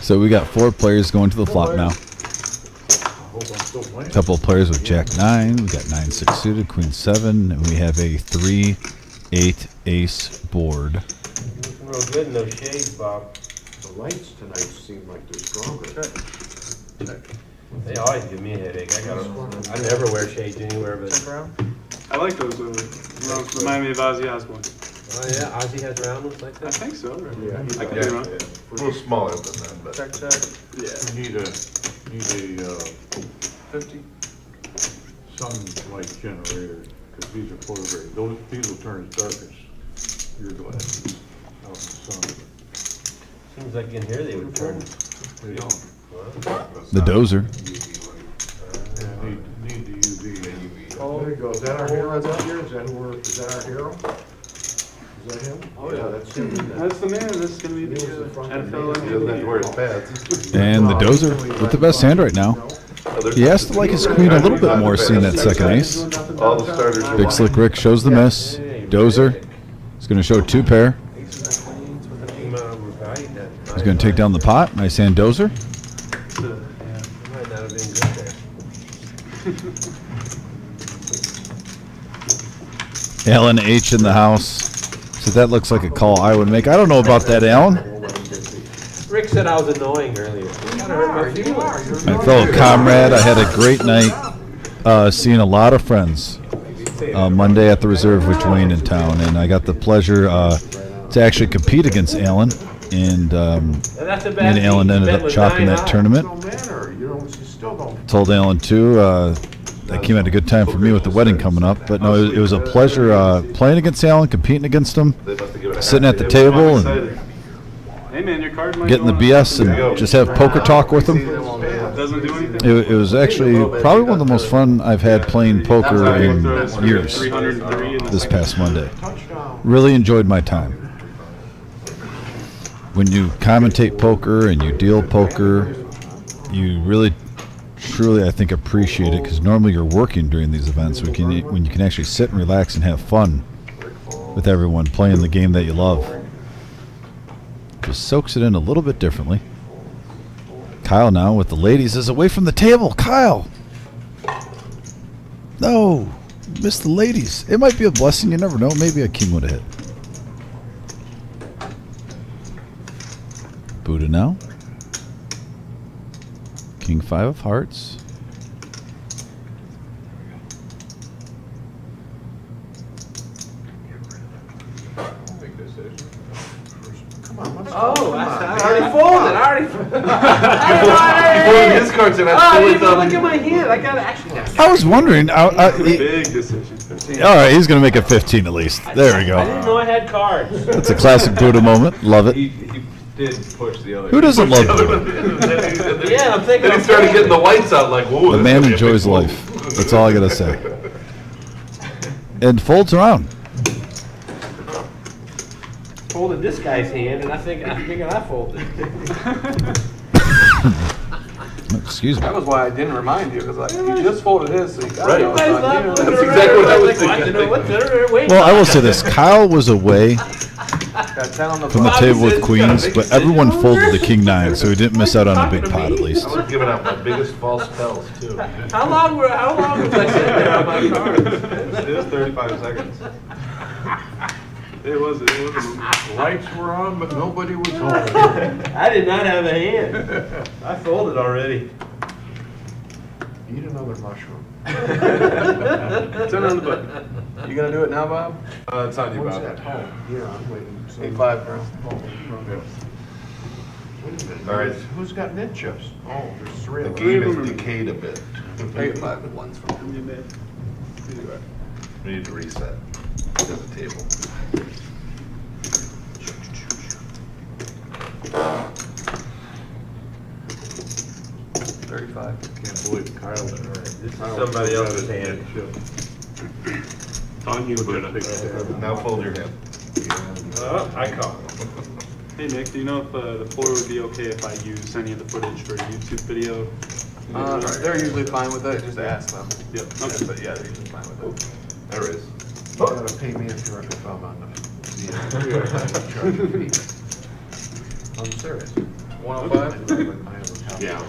So we got 4 players going to the flop now. I hope I'm still playing. Couple of players with Jack 9. We got 9-6 suited, Queen 7, and we have a 3-8 ace board. Real good in those shades, Bob. The lights tonight seem like they're stronger. They always give me a headache. I never wear shades anywhere but. I like those. Remind me of Ozzy Osbourne. Oh yeah, Ozzy has round ones like I that? think so. Yeah. I could be wrong. A little smaller than that, but. Check. Yeah. We need a 50. sun light generator, because these are photographs. These will turn as dark as your glasses out in the sun. Seems like in here they would turn. They don't. The dozer. Yeah, need the UV. Oh, there you go. Is that our hero up here? Is that our hero? Is that him? Oh, yeah, that's him. That's the man. This is going to be the NFL He doesn't have to wear his pads. And the dozer with the best hand right now. He has to like his queen a little bit more, seeing that second ace. All the starters are. Big Slick Rick shows the miss. Dozer is going to show 2 pair. He's going to take down the pot. Nice hand, Dozer. Might not have been good there. Alan H in the house. So that looks like a call I would make. I don't know about that, Alan. Rick said I was annoying earlier. My fellow comrade, I had a great night seeing a lot of friends Monday at the reserve with Dwayne in town, and I got the pleasure to actually compete against Alan, and me and Alan ended up chopping that tournament. Told Alan too that came at a good time for me with the wedding coming up, but no, it was a pleasure playing against Alan, competing against him, sitting at the table and Hey man, your card might getting the go on. BS and just have poker talk with him. Doesn't do anything? It was actually probably one of the most fun I've had playing poker in years 303 in the this second. past Monday. Really enjoyed my time. When you commentate poker and you deal poker, you really, truly, I think, appreciate it, because normally you're working during these events when you can actually sit and relax and have fun with everyone playing the game that you love. Just soaks it in a little bit differently. Kyle now with the ladies is away from the table. Kyle! No! Missed the ladies. It might be a blessing. You never know. Maybe a king would have hit. Buddha now. King 5 of hearts. Big decision. Oh, I already folded. I already. You folded his cards and I Oh, you folded look at my hand. I got actually. I was wondering. Big decision. All right, he's going to make a 15 at least. There we I go. didn't know I had cards. That's a classic Buddha moment. Love it. He did push the other. Who doesn't love Buddha? Yeah, I'm thinking. Then he started getting the lights out like, whoa. The this man is gonna be a enjoys big life. move. That's all I got to say. And folds around. Folded this guy's hand, and I figured I folded. Excuse me. That was why I didn't remind you, because like, you just folded his, so you got Right. it. I was like, That's yeah. exactly what I was Like, thinking. you know what? Wait. Well, I will say this. Kyle was away Got 10 on the from the button. table with queens, but everyone folded the king 9, so he didn't miss out on a big pot at least. I was giving out my biggest false tells too. How long was I sitting there on my cards? It was 35 seconds. It was. Lights were on, but nobody was home. I did not have a hand. I folded already. Eat another mushroom. Turn on the button. You gonna do it now, Bob? It's on you, What's Bob. that? Oh, yeah, I'm waiting. 8-5, girl. Oh, okay. Wait a minute. All right. Who's got knit chips? Oh, there's 3 The of game them. has decayed a bit. 8-5 ones from You bet. We need to reset the table. Can't believe Kyle. This is somebody else's hand. On you, Buddha. Now fold your hand. Oh, I call. Hey Nick, do you know if the floor would be okay if I use any of the footage for a YouTube video? They're usually fine with it, just ask them. Yep. Okay. But yeah, they're usually fine with it. There is. You gotta pay me if I'm on the. I'm serious. 105? Yeah.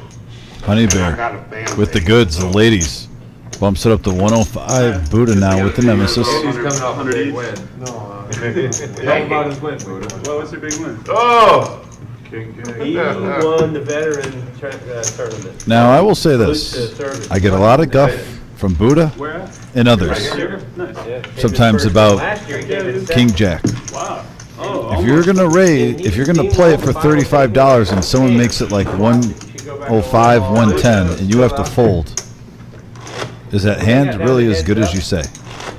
Honey I Bear got a band. with the goods, the ladies. Bumps it up to 105. Buddha now with the nemesis. He's coming off a big 100 win. No, Tell him about his win, Buddha. What was your big win? Oh! He won the veteran tournament. Now, I will say this. I get a lot of guff from Buddha Where at? and others. Here? Nice. Yeah, came in Sometimes first. about Last year he came in King second. Jack. Wow. Oh, If you're gonna if you're gonna play it for $35 and someone makes it like 105, 110, and you have to fold, is that hand really as good as you say?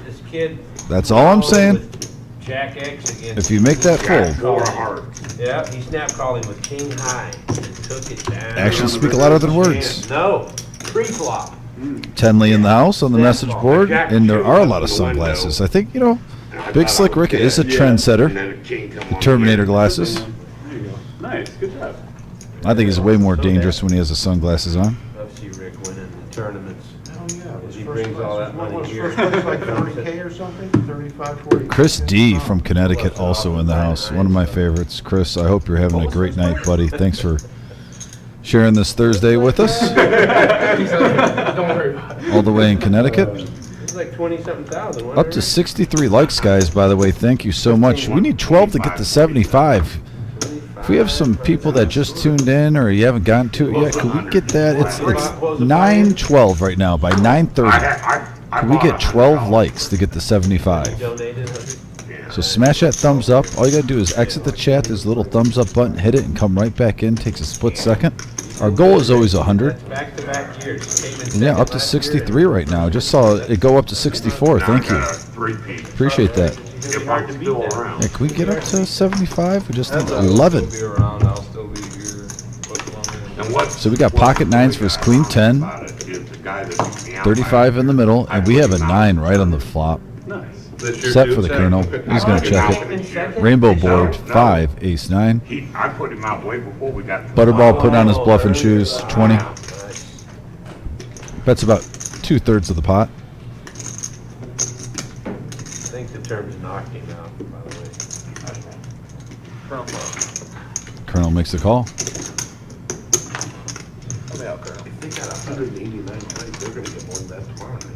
This kid. That's all I'm saying. Jack X against. If you make that fold, Four hearts. Yeah, he snap called him with king high and took it down. actions speak louder than words. No, pre-flop. Tenley in the house on the message board, and there are a lot of sunglasses. I think, Big Slick Rick is a And trendsetter. then a king come The on. Terminator glasses. there you go. Nice. Good job. I think he's way more dangerous when he has the sunglasses on. Love to see Rick winning the tournaments. oh yeah. it was He first brings all place. that What money was here. first place, like 30K or something? 35, 40? Chris D from Connecticut also in the house. One of my favorites. Chris, I hope you're having a great night, buddy. Thanks for sharing this Thursday with us. Don't worry about it. All the way in Connecticut. It's like 20-something thousand. wasn't Up it, to Rick? 63 likes, guys, by the way. Thank you so much. We need 12 to get to 75. If we have some people that just tuned in or you haven't gotten to it yet, could we get that? It's 9:12 right now. By 9:30, could we get 12 likes to get to 75? Donated 100. So smash that thumbs up. All you gotta do is exit the chat. There's a little thumbs up button. Hit it and come right back in. Takes a split second. Our goal is always 100. That's back-to-back years. Came in And yeah, second up to last 63 right now. Just saw it go up to 64. Thank you. Appreciate that. year. It's gonna be hard to beat that. Yeah, can we get up to 75? We just need 11. Be around. I'll still be here. And what? So we got pocket nines for his queen 10, About it is the guy that beat me out 35 in the middle, and we have a 9 right on the flop. Set for the Colonel. He's going to check it. Rainbow board, 5, ace 9. I put him out way before we got. Butterball put on his bluff and choose, 20. That's about 2/3 of the pot. I think the term's knocking out, by the way. Colonel makes the call. Come out, Colonel. If they got 189 tonight, they're gonna get more than that tomorrow night.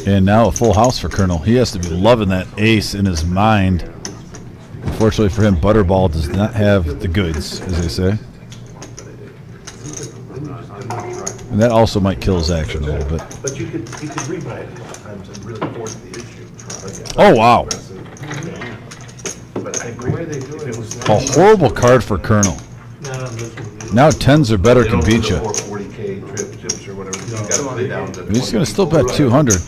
And now a full house for Colonel. He has to be loving that ace in his mind. Unfortunately for him, Butterball does not have the goods, as they say. And that also might kill his action a little bit. But you could rebuy it a lot of times and really force the issue. Oh, wow. But I agree, if it was A horrible card for Colonel. Now 10s or better can beat you. 40K trips or whatever, you gotta play down to. He's going to still bet 200.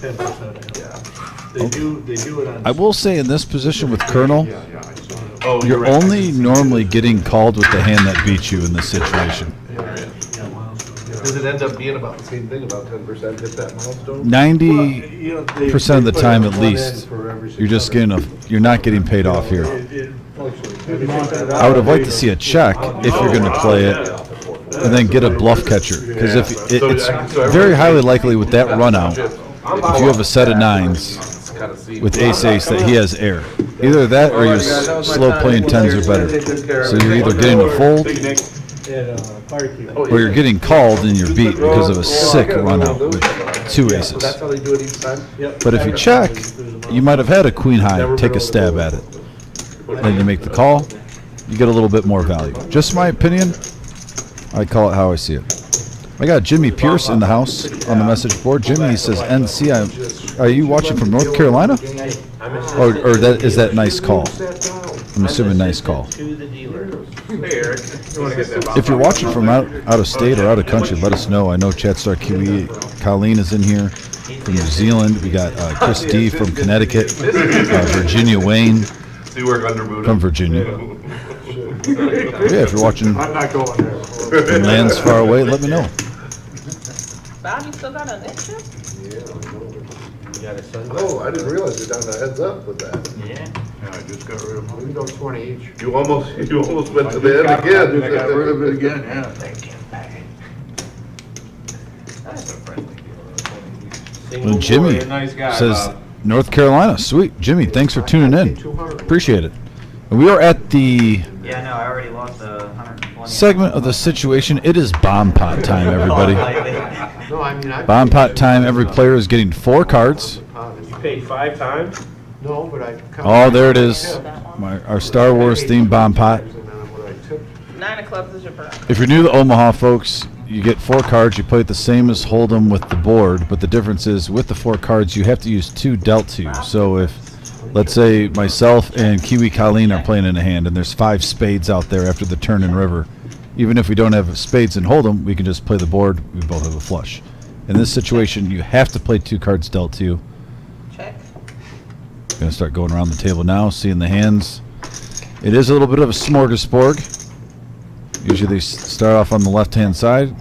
They do it on. I will say in this position with Colonel, Oh, you're only normally getting called with the hand that beats you in this situation. Does it end up being about the same thing, about 10% hit that milestone? 90% of the time at least, you're just you're not getting paid off here. I would have liked to see a check if you're going to play it, and then get a bluff catcher. Because it's very highly likely with that run out, if you have a set of 9s with ace-ace, that he has air. Either that or you're slow playing 10s or better. So you're either getting a fold or you're getting called and you're beat because of a sick run out with 2 aces. That's how they do it each time? But if you check, you might have had a queen high, take a stab at it. Then you make the call, you get a little bit more value. Just my opinion, I call it how I see it. I got Jimmy Pierce in the house on the message board. Jimmy, he says, NC, are you watching from North Carolina? Or is that nice call? I'm assuming nice call. If you're watching from out of state or out of country, let us know. I know Chatstar Kiwi Colleen is in here from New Zealand. We got Chris D from Connecticut, Virginia Wayne from Virginia. Yeah, if you're watching I'm not going there. from lands far away, let me know. Bob, you still got an extra? You got a son? Oh, I didn't realize you're down the heads up with that. Yeah. I just got rid of mine. We can go 20 each. You almost went to the end again. I got rid of it again, yeah. Well, Jimmy says North Carolina. Sweet. Jimmy, thanks for tuning in. Appreciate it. And we are at the Yeah, no, I already lost 120. segment of the situation. It is bomb pot time, everybody. No, I mean, I. Bomb pot time. Every player is getting 4 cards. You paid 5 times? No, but I. Oh, there it is. Our Star Wars themed bomb pot. 9 of clubs is your bird. If you're new to Omaha, folks, you get 4 cards. You play it the same as Hold'em with the board, but the difference is with the 4 cards, you have to use 2 dealt to. So if, let's say, myself and Kiwi Colleen are playing in a hand, and there's 5 spades out there after the turn and river, even if we don't have spades in Hold'em, we can just play the board. We both have a flush. In this situation, you have to play 2 cards dealt to. Check. Going to start going around the table now, seeing the hands. It is a little bit of a smorgasbord. Usually they start off on the left-hand side.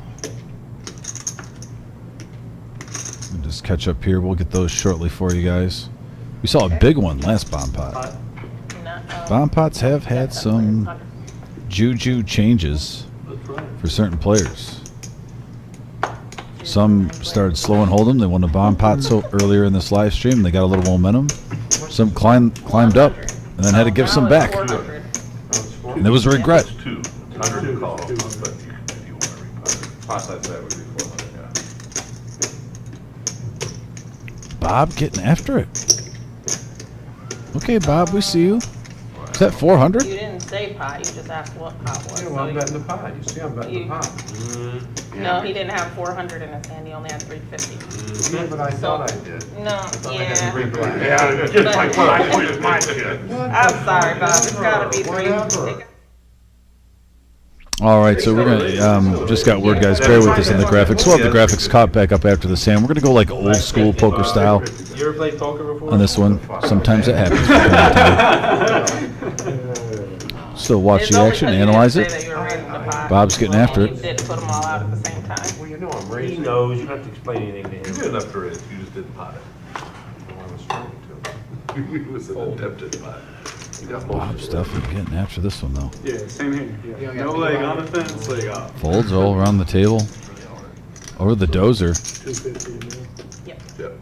We'll just catch up here. We'll get those shortly for you guys. We saw a big one last bomb pot. Bomb pots have had some juju changes for certain players. Some started slow and hold them. They won a bomb pot so earlier in this live stream. They got a little momentum. Some climbed up and then had to give some back. And there was a regret. 200 call, but if you want to rebuy. Pot size that would be 400, yeah. Bob getting after it. Okay, Bob, we see you. Is that 400? You didn't say pot, you just asked what pot was. Yeah, well, I'm betting the pot. You see, I'm betting the pot. No, he didn't have 400 in his hand, he only had 350. Yeah, but I thought I did. No, yeah. Yeah, just like what I put in my shit. I'm sorry, Bob, it's gotta be 350. All right, so we're gonna just got word, guys. Bear with us in the graphics. We'll have the graphics caught back up after the sand. We're gonna go like old school poker style You ever played poker before? on this one. Sometimes it happens. Still watch the action, analyze it. Bob's getting after You it. did put them all out at the same time. Well, you know I'm He raising. knows, you don't have to explain anything to You him. did enough to raise, you just didn't pot it. I was trying to. It was an attempted pot. You got both. Bob's definitely getting after this one, though. Yeah, same here. Yeah. Yeah, No yeah. leg on the fence, leg off. Folds all around the table. Over the dozer. 250. Yep. Yep.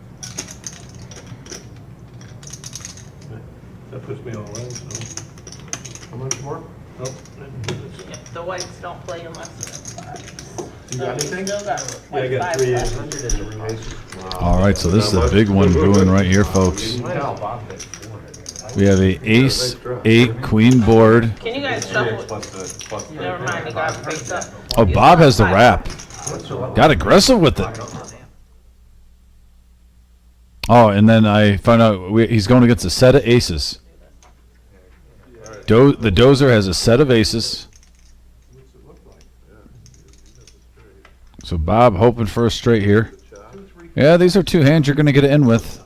That puts me all in, so. How much more? Nope. Yep, the whites don't play unless they're fives. You got anything? Still got Yeah, I white got fives 3 left. All right, so this is a big one brewing right here, folks. We have a ace, 8, queen board. Can you guys shuffle? Never mind, you got face up. Oh, Bob has the wrap. Got aggressive with it. Oh, and then I found out he's going against a set of aces. The dozer has a set of aces. So Bob hoping for a straight here. Yeah, these are 2 hands you're going to get it in with.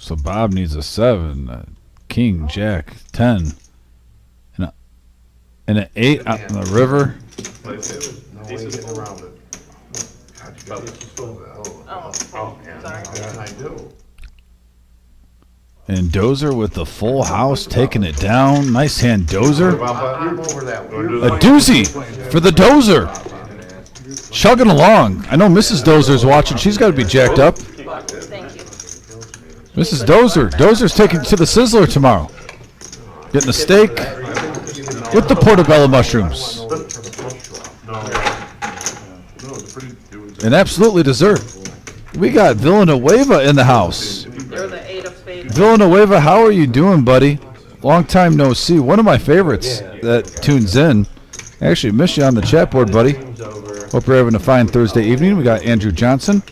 So Bob needs a 7, king, jack, 10, and an 8 out in the river. No way getting around it. Oh, sorry. Yeah, I do. And dozer with the full house taking it down. Nice hand, dozer. I'm over that one. A doozy for the dozer. Chugging along. I know Mrs. Dozer's watching. She's got to be jacked up. Thank you. Mrs. Dozer. Dozer's taking it to the Sizzler tomorrow. Getting a steak with the portobello mushrooms. And absolutely dessert. We got Villanueva in the house. You're the 8 of spades. Villanueva, how are you doing, buddy? Long time no see. One of my favorites that tunes in. Actually, miss you on the chat board, buddy. Hope you're having a fine Thursday evening. We got Andrew Johnson.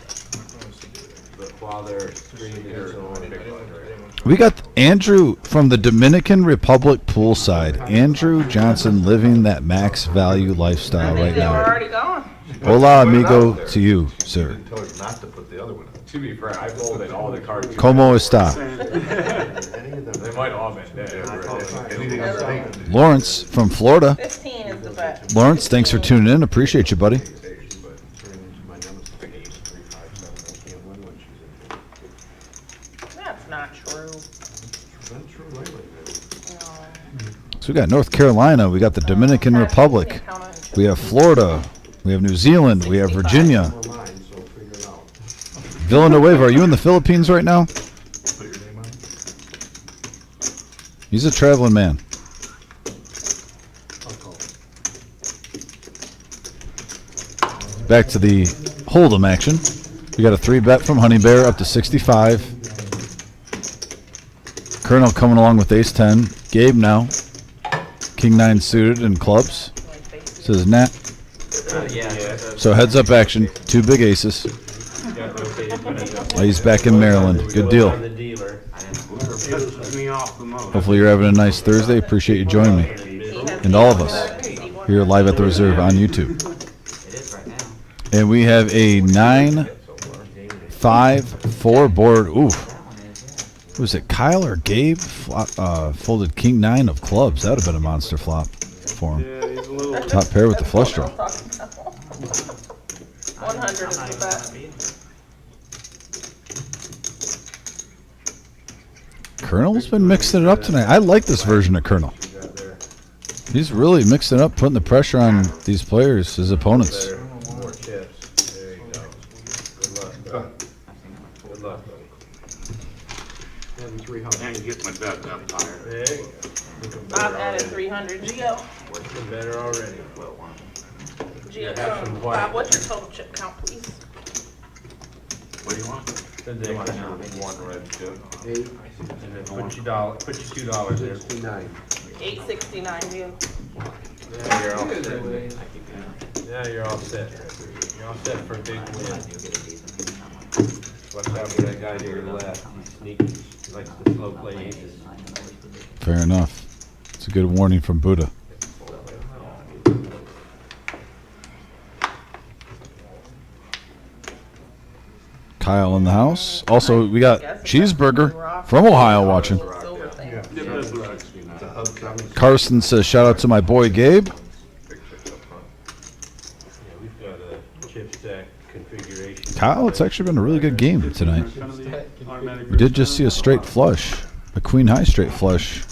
We got Andrew from the Dominican Republic poolside. Andrew Johnson living that max value lifestyle right They were now. already gone. Hola, amigo, to you, sir. Tell her not to put the other one in. To be fair, I folded all the cards. Como está? They might all been dead. Anything else? Lawrence from Florida. 15 is the bet. Lawrence, thanks for tuning in. Appreciate you, buddy. That's not true. So we got North Carolina. We got the Dominican Republic. We have Florida. We have New Zealand. We have Virginia. Villanueva, are you in the Philippines right now? He's a traveling man. Back to the Hold'em action. We got a 3-bet from Honey Bear up to 65. Colonel coming along with ace 10. Gabe now. King 9 suited in clubs. Says Nat. So heads up action. 2 big aces. Oh, he's back in Maryland. Good deal. Hopefully you're having a nice Thursday. Appreciate you joining me. And all of us here live at the Reserve on YouTube. And we have a 9-5-4 board. Ooh. Was it Kyle or Gabe? Folded king 9 of clubs. That would have been a monster flop for him. Yeah, he's a little. Top pair with the flush draw. 100 is the bet. Colonel's been mixing it up tonight. I like this version of Colonel. He's really mixing it up, putting the pressure on these players, his opponents. More chips. There you go. Good luck. Good luck, buddy. And get my bet that tired. There you go. Bob added 300. Gio. Looking better already. Gio, Have some white. Bob, what's your total chip count, please? What do you want? Then they want one red chip. 8, And then put your $2 there. 69. 869, Gio. Yeah, you're all set. Yeah, you're all set. You're all set for a big win. Watch out for that guy to your left. He's sneaky. He likes to slow play aces. Fair enough. It's a good warning from Buddha. Kyle in the house. Also, we got Cheeseburger from Ohio watching. Carson says, shout out to my boy Gabe. Kyle, it's actually been a really good game tonight. We did just see a straight flush, a queen high straight flush,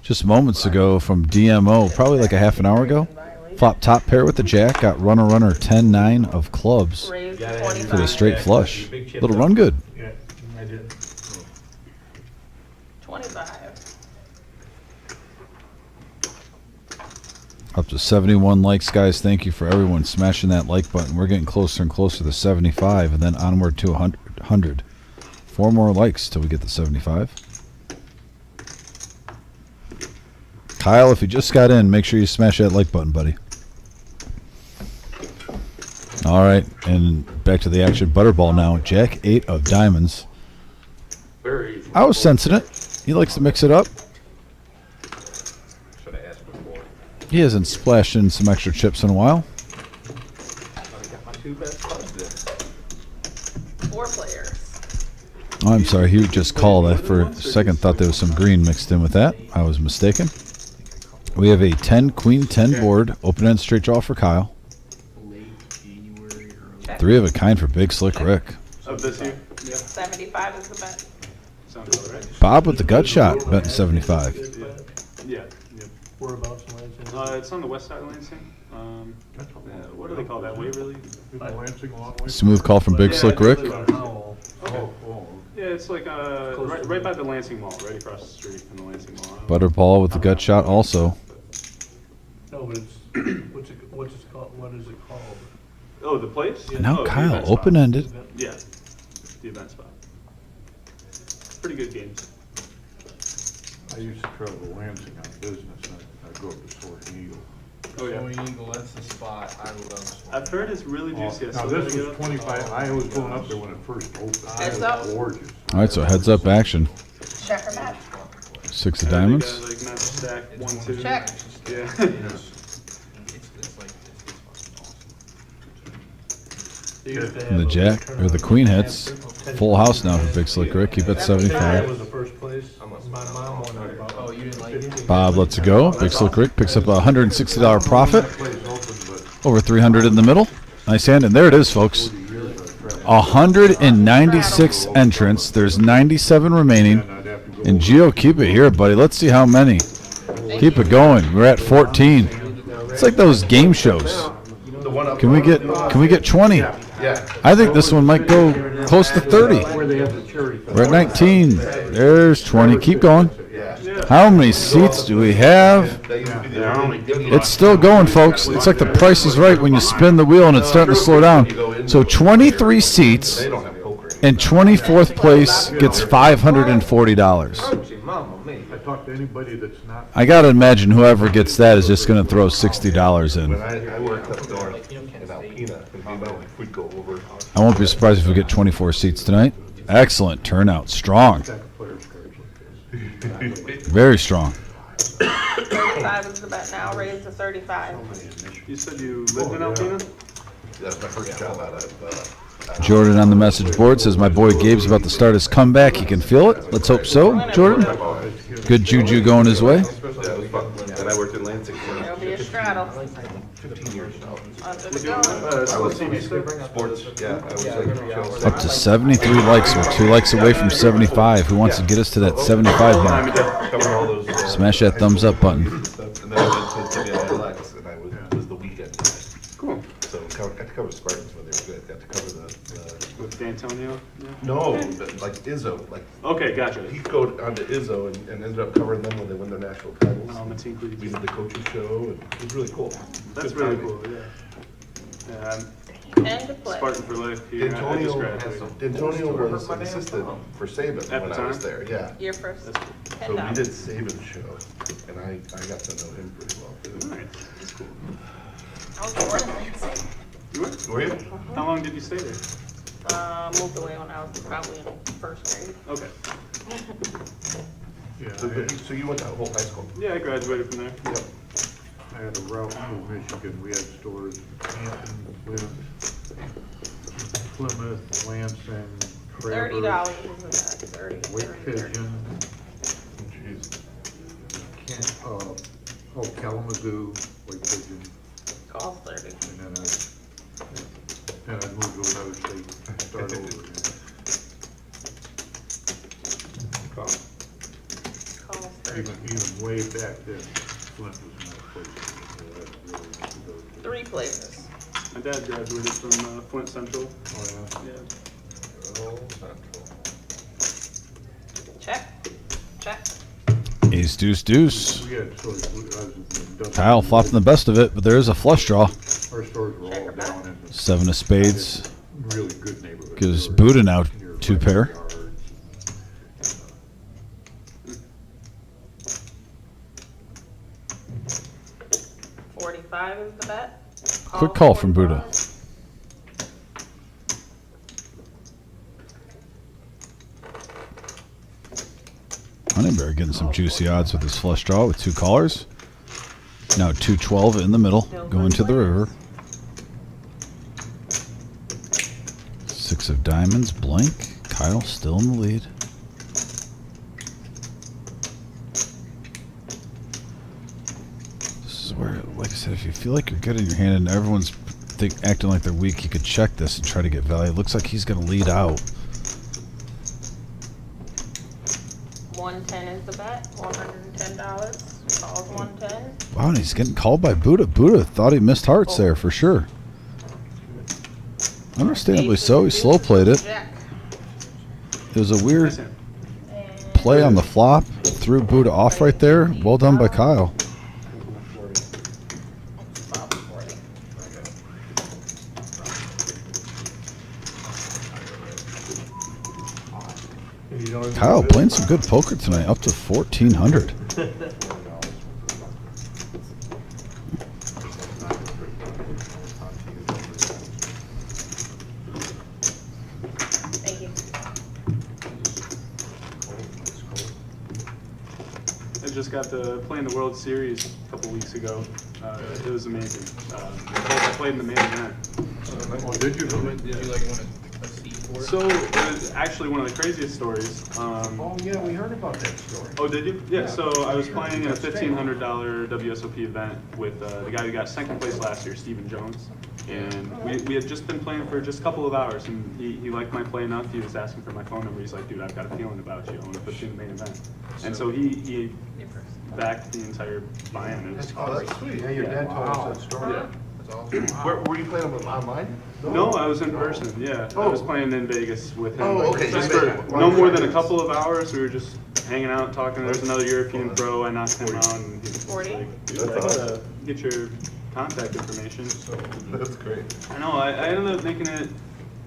just moments ago from DMO, probably like a half an hour ago. Flop top pair with the jack, got runner 10-9 of clubs for the straight flush. Little run good. Yeah, I did. 25. Up to 71 likes, guys. Thank you for everyone smashing that like button. We're getting closer and closer to 75, and then onward to 100. 4 more likes till we get to 75. Kyle, if you just got in, make sure you smash that like button, buddy. All right, and back to the action. Butterball now. Jack 8 of diamonds. I was sensing it. He likes to mix it up. Should have asked before. He hasn't splashed in some extra chips in a while. I got my 2 best clubs then. 4 players. Oh, I'm sorry. He just called. I for a second thought there was some green mixed in with that. I was mistaken. We have a 10 queen 10 board, open end straight draw for Kyle. 3 of a kind for Big Slick Rick. Of this year? Yeah. 75 is the bet. Sounds about right. Bob with the gut shot, betting 75. Yeah. Whereabouts in Lansing? It's on the west side of Lansing. What do they call that? Waverly? Lansing, a long way. Smooth call from Big Slick Rick. Yeah, it's like right by the Lansing Mall, right across the street from the Lansing Mall. Butterball with the gut shot also. No, but it's, what is it called? Oh, the place? And now Oh, the Kyle, event spot. open-ended. Yeah, the event spot. Pretty good games. I used to travel to Lansing on business, and I'd go up to Soaring Eagle. Oh, yeah. Soaring Eagle, that's the spot I love. I've heard it's really juicy. Now, this was 25, I was going up there when it first opened. Heads It up. was gorgeous. All right, so heads up action. Check or match. 6 of They diamonds. got, like, match stack 1, 2. Check. Yeah. It's like, it's fucking awesome. And the jack, or the queen hits. Full house now for Big Slick Rick. He bet That 75. was the first place. My mom won it about. Oh, you didn't like it? Bob lets it go. Big Slick Rick picks up a $160 profit. Over 300 in the middle. Nice hand, and there it is, folks. 196 entrants. There's 97 remaining. And Gio, keep it here, buddy. Let's see how many. Keep it going. We're at 14. It's like those game shows. Can we get 20? I think this one might go close to 30. We're at 19. There's 20. Keep going. How many seats do we have? It's still going, folks. It's like the Price is Right when you spin the wheel and it's starting to slow down. So 23 seats, and 24th place gets $540. I talked to anybody that's not. I gotta imagine whoever gets that is just gonna throw $60 in. When I worked up north in Alpena, we'd go over. I won't be surprised if we get 24 seats tonight. Excellent turnout, strong, very strong. 35 is the bet now, raised to 35. You said you lived in Alpena? That's my first job out of, Jordan on the message board says my boy Gabe's about to start his comeback. He can feel it. Let's hope so, Jordan. Good juju going his way. yeah, it was fun. And I worked in Lansing for There'll be a straddle. 15 years now. Under the gun. Sports, yeah, I was like, Up to 73 likes. We're 2 likes away from 75. Who wants to get us to that 75 mark? cover all those. Smash that thumbs up button. And then I went to WLX, and I was the weekend guy. Cool. So got to cover Spartans when they were good. Got to cover the With D'Antonio? Yeah. no, like Izzo, like Okay, gotcha. he'd go on to Izzo and ended up covering them when they win their national titles. Matinque. We did the coaching show, and it was really cool. That's Good really timing. cool, yeah. Yeah, And to play. Spartan for life here. I just graduated. D'Antonio was an assistant for Saban At when the I was time? there, yeah. Your first So $10. we did Saban's show, and I got to know him pretty well too. Nice. It's cool. I was born in Lansing. You were? Were you? How long did you stay there? Moved away when I was probably in first grade. Okay. So you went to whole high school? Yeah, I graduated from there. Yep. I had a route through Michigan, we had stores in Canton, Flint, Plymouth, Lansing, $30 Travers, is the bet, 30, Wake 30, 30. Pigeon, Kalamazoo, Wake Pigeon, Calls 30. and then I moved to another state and started over again. Calls 30. Even way back then, Flint was my place. 3 places. My dad graduated from Flint Central. Oh, yeah? Yeah. Check, check. Ace, deuce, deuce. We had stores, I was in industrial. Kyle flopping the best of it, but there is a flush draw. Our stores were all down in the 7 of spades. really good neighborhood. Gives Buddha now 2 pair. 45 is the bet. Quick call from Buddha. 45. Honeybear getting some juicy odds with his flush draw with 2 callers. Now 212 in the middle, going to the river. 6 of diamonds, blank. Kyle still in the lead. This is where, like I said, if you feel like you're good in your hand and everyone's acting like they're weak, you could check this and try to get value. It looks like he's going to lead out. 110 is the bet. $110. Calls 110. Wow, and he's getting called by Buddha. Buddha thought he missed hearts there for sure. Understandably so. He slow played it. Jack. It was a weird play on the flop. Threw Buddha off right there. Well done by Kyle. Kyle playing some good poker tonight, up to 1,400. Thank you. I just got to play in the World Series a couple weeks ago. It was amazing. I played in the main event. Oh, did you? Did you like want a seat for it? So it was actually one of the craziest stories. Oh, yeah, we heard about that story. Oh, did you? Yeah, so I was playing in a $1,500 WSOP event with the guy who got second place last year, Stephen Jones. And we had just been playing for just a couple of hours, and he liked my play enough. He was asking for my phone number. He's like, dude, I've got a feeling about you. I want to put you in the main event. And so he backed the entire buy-in. It was Oh, that's sweet. Yeah, your dad told us that story. Yeah. That's awesome. Where, were you playing them online? No, I was in person, yeah. I was playing in Vegas with him. Oh, okay. Just for no more than a couple of hours. We were just hanging out, talking. There's another European pro. I knocked him out. And he was 40. like, dude, I gotta get your contact information. That's great. I know, I ended up making it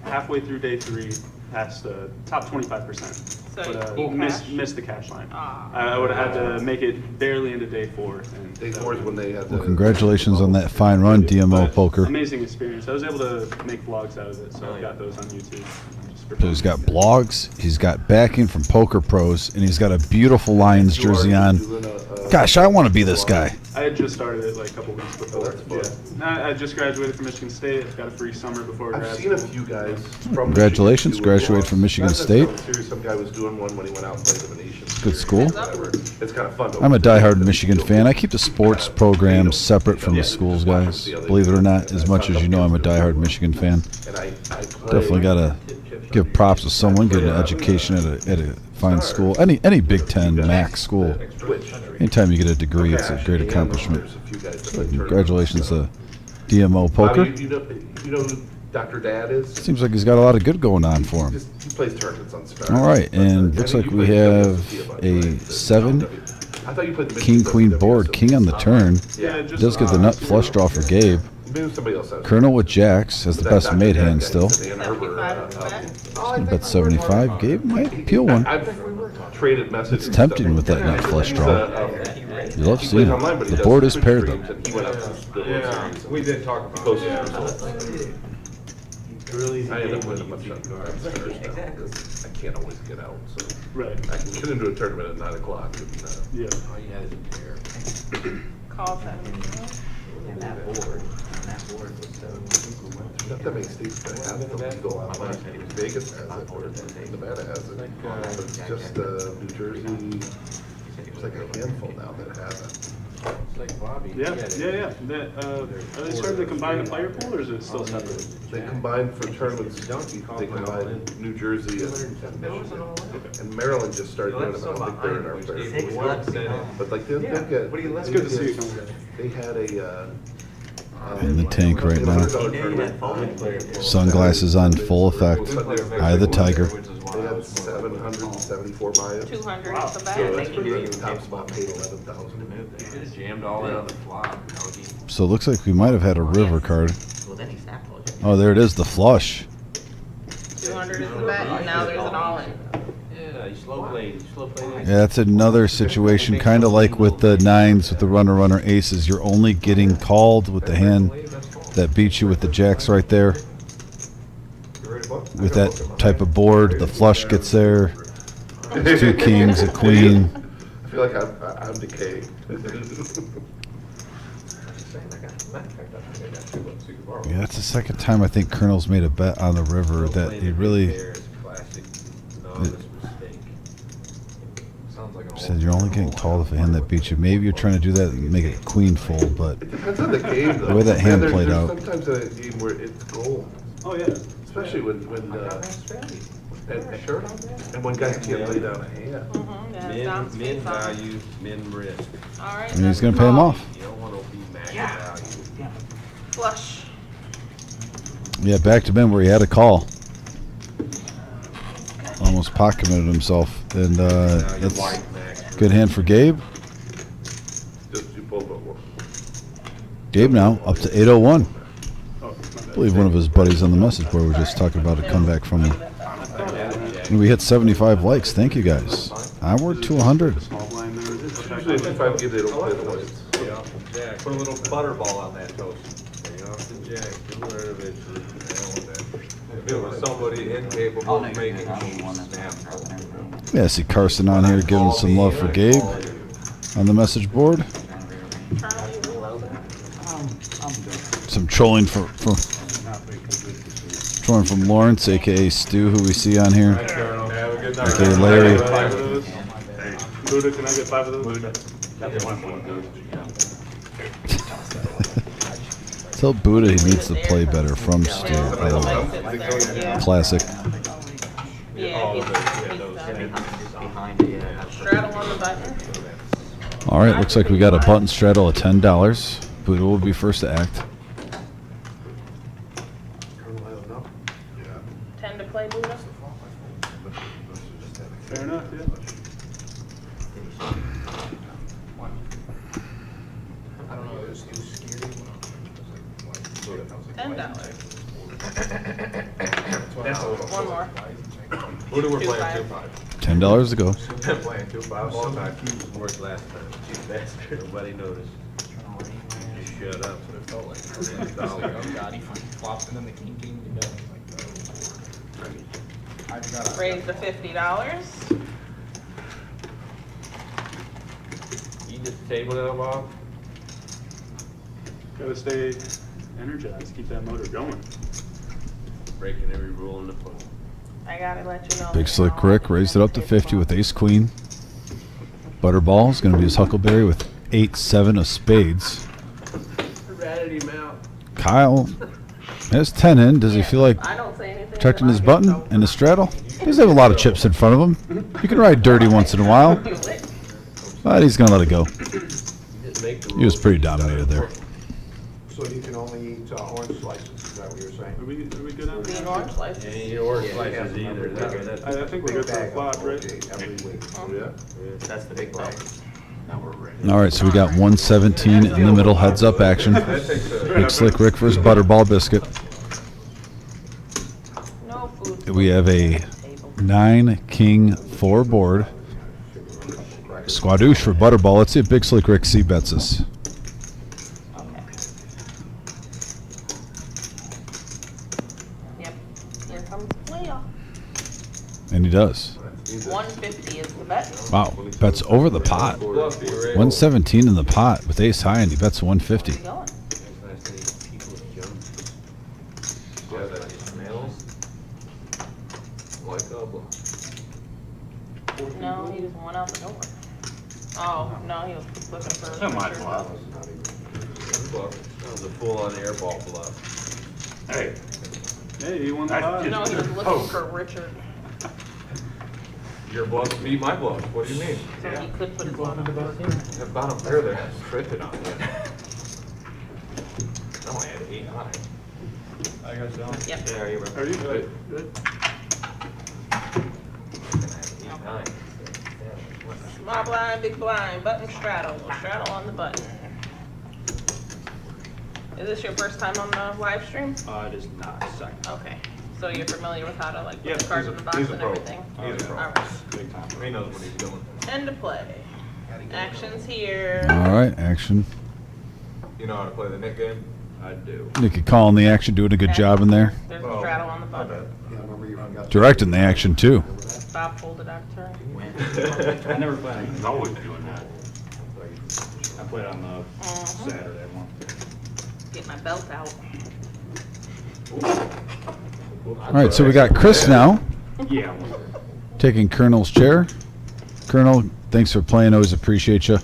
halfway through day 3, past the top 25%. So But you missed the cash line. Ah. I would have had to make it barely into day 4. And Day 4 is when they had the. Well, congratulations on that fine run, DMO Poker. Amazing experience. I was able to make vlogs out of it, so I've got those on YouTube. Just for So he's fun. got blogs, he's got backing from Poker Pros, and he's got a beautiful Lions jersey on. Gosh, I want to be this guy. I had just started it like a couple weeks before. that's fun. Yeah. I just graduated from Michigan State. I've got a free summer before I've grad seen a school. few guys from. Congratulations, Michigan do graduated vlogs. from Michigan Not necessarily State. serious, some guy was doing one when he went out and played the Nations. Good school. Whatever. It's kind of fun. I'm a diehard Michigan fan. I keep the sports programs separate from the schools, guys. Believe it or not, as much as you know, I'm a diehard Michigan fan. And I play. Definitely got to give props to someone getting an education at a fine school. Any Big Ten MAC school. Twitch. Anytime you get a degree, it's a great accomplishment. But congratulations to DMO Poker. Bobby, you know who Dr. Dad is? Seems like he's got a lot of good going on for him. He plays tournaments on Star. All right, and looks like we have a 7 I thought you played the King Queen board. King on the turn. Yeah, Does get the nut flush draw for Gabe. Maybe somebody else has. Colonel with jacks has the best Dr. made Dad hand guy, still. Dan Herbert, 75 is the bet. Bet 75. Gabe might peel one. I've traded messages. It's tempting with that nut flush draw. You love seeing it. The board is paired though. Yeah, we did talk about it. I end up winning a bunch of I can't always get out, so. Right. I can get into a tournament at 9 o'clock. Yeah. Call 7. And that board, Not that many states that have the legal online. Vegas has it, or Nevada has it. But it's just New Jersey, there's like a handful now that have it. Yeah. That, are they starting to combine the player pool, or is it still separate? They combine for tournaments, they combine New Jersey and Michigan. And Maryland just started doing it, I don't think they're in our player pool. But like, they'll get. It's good to see you. They had a, In the tank right now. Sunglasses on full effect. Eye of the tiger. They had 774 buy-ins. 200 at the So back. that's pretty good. The top spot paid 11,000. They just jammed all in on the flop. So it looks like we might have had a river card. Well, then he snapped. Oh, there it is, the flush. 200 is the bet, and now there's an all-in. Yeah, you slow played. Yeah, that's another situation, kind of like with the nines, with the runner, aces. You're only getting called with the hand that beats you with the jacks right there. With that type of board, the flush gets there. It's two kings, a queen. I feel like I'm decaying. Yeah, that's the second time I think Colonel's made a bet on the river that he really said you're only getting called if a hand that beats you. Maybe you're trying to do that and make it a queen fold, but It depends on the game, though. the way that hand Man, played there's out. sometimes a game where it's gold. Oh, yeah. Especially when when guys can't lay down a hand. Min value, min risk. All right. And he's going to pay him off. You don't want to be max value. Flush. Yeah, back to Ben where he had a call. Almost pot committed himself. And that's a good hand for Gabe. Just you pull the one. Gabe now up to 801. I believe one of his buddies on the message board was just talking about a comeback from him. And we hit 75 likes. Thank you guys. Onward to 100. Usually if I give, they don't play the whites. Jack, put a little butter ball on that toast. Stay off the jack, do where eventually. If it was somebody incapable of making snap. Yeah, I see Carson on here giving some love for Gabe on the message board. Some trolling from Lawrence, aka Stu, who we see on here. Okay, Larry. Buddha, can I get 5 of those? Tell Buddha he needs to play better from Stu. Classic. Yeah, straddle on the button. All right, looks like we got a button straddle of $10. Buddha will be first to act. 10 to play, Buddha. Fair enough, yeah. I don't know, it was scary. $10. One more. Who do we play 2-5. 2-5? $10 to go. Been playing 2-5 all the time. Worked last time. Cheap bastard. Nobody noticed. Just shut up. Oh god, he flops and then the king to bed. Raise the $50. You just table it up off. Gotta stay energized, keep that motor going. Breaking every rule in the book. I gotta let you know. Big Slick Rick raised it up to 50 with ace queen. Butterball is going to be his Huckleberry with 8-7 of spades. Ratted him out. Kyle has 10 in. Does he feel like I don't say anything. protecting his button and his straddle? He does have a lot of chips in front of him. He can ride dirty once in a while. But he's going to let it go. He was pretty dominated there. So you can only eat orange slices, is that what you're saying? Are we good on Being that? orange slices. Yeah, you orange slices either. I think we're good for the flop, right? Every week. That's the big ball. Now we're ready. All right, so we got 117 in the middle, heads up action. Big Slick Rick versus Butterball Biscuit. No food. We have a 9-king-4 board. Squadouche for Butterball. Let's see if Big Slick Rick c-bets us. Yep. Here comes the playoff. And he does. 150 is the bet. Wow, bets over the pot. 117 in the pot with ace high, and he bets 150. Going. Don't mind bluff. That was a full-on airball bluff. Hey, Hey, you won the That's pot. just- No, he was looking for Richard, Your bluff beat my bluff. What do you mean? so he could put his one on the board. The bottom pair there has printed on it. No, I had 8-9. I got down. Yep. Yeah, are you ready? Are you good? Good. Small blind, big blind, button straddle, straddle on the button. Is this your first time on the live stream? It is not second. Okay, so you're familiar with how to like put Yep, the cards in the box he's a and pro. everything? He's a pro. Alright, Big time. He knows what he's doing. end of play. Actions here. All right, action. You know how to play the Nick game? I do. Nicky calling the action, doing a good job in there. There's a straddle on the button. Yeah, remember you forgot. Directing the action too. Bob folded out turn. I never played. he's always doing that. I played on the Mhm. Saturday one. Get my belt out. All right, so we got Chris now Yeah. taking Colonel's chair. Colonel, thanks for playing. Always appreciate you.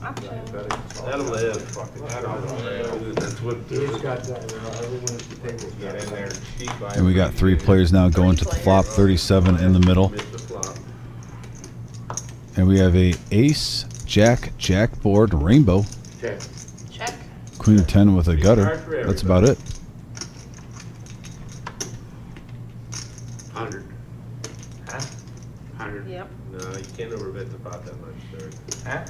That'll live. That'll live. That's what. He's got that, everyone at the table. Get in there, cheat by And we got 3 players now going to the flop, 37 in the middle. Miss the flop. And we have a ace, jack, jack board, rainbow, Check. Check. queen 10 with a gutter. That's about it. 100. Huh? 100. Yep. No, you can't overbet the pot that much, sir. Huh?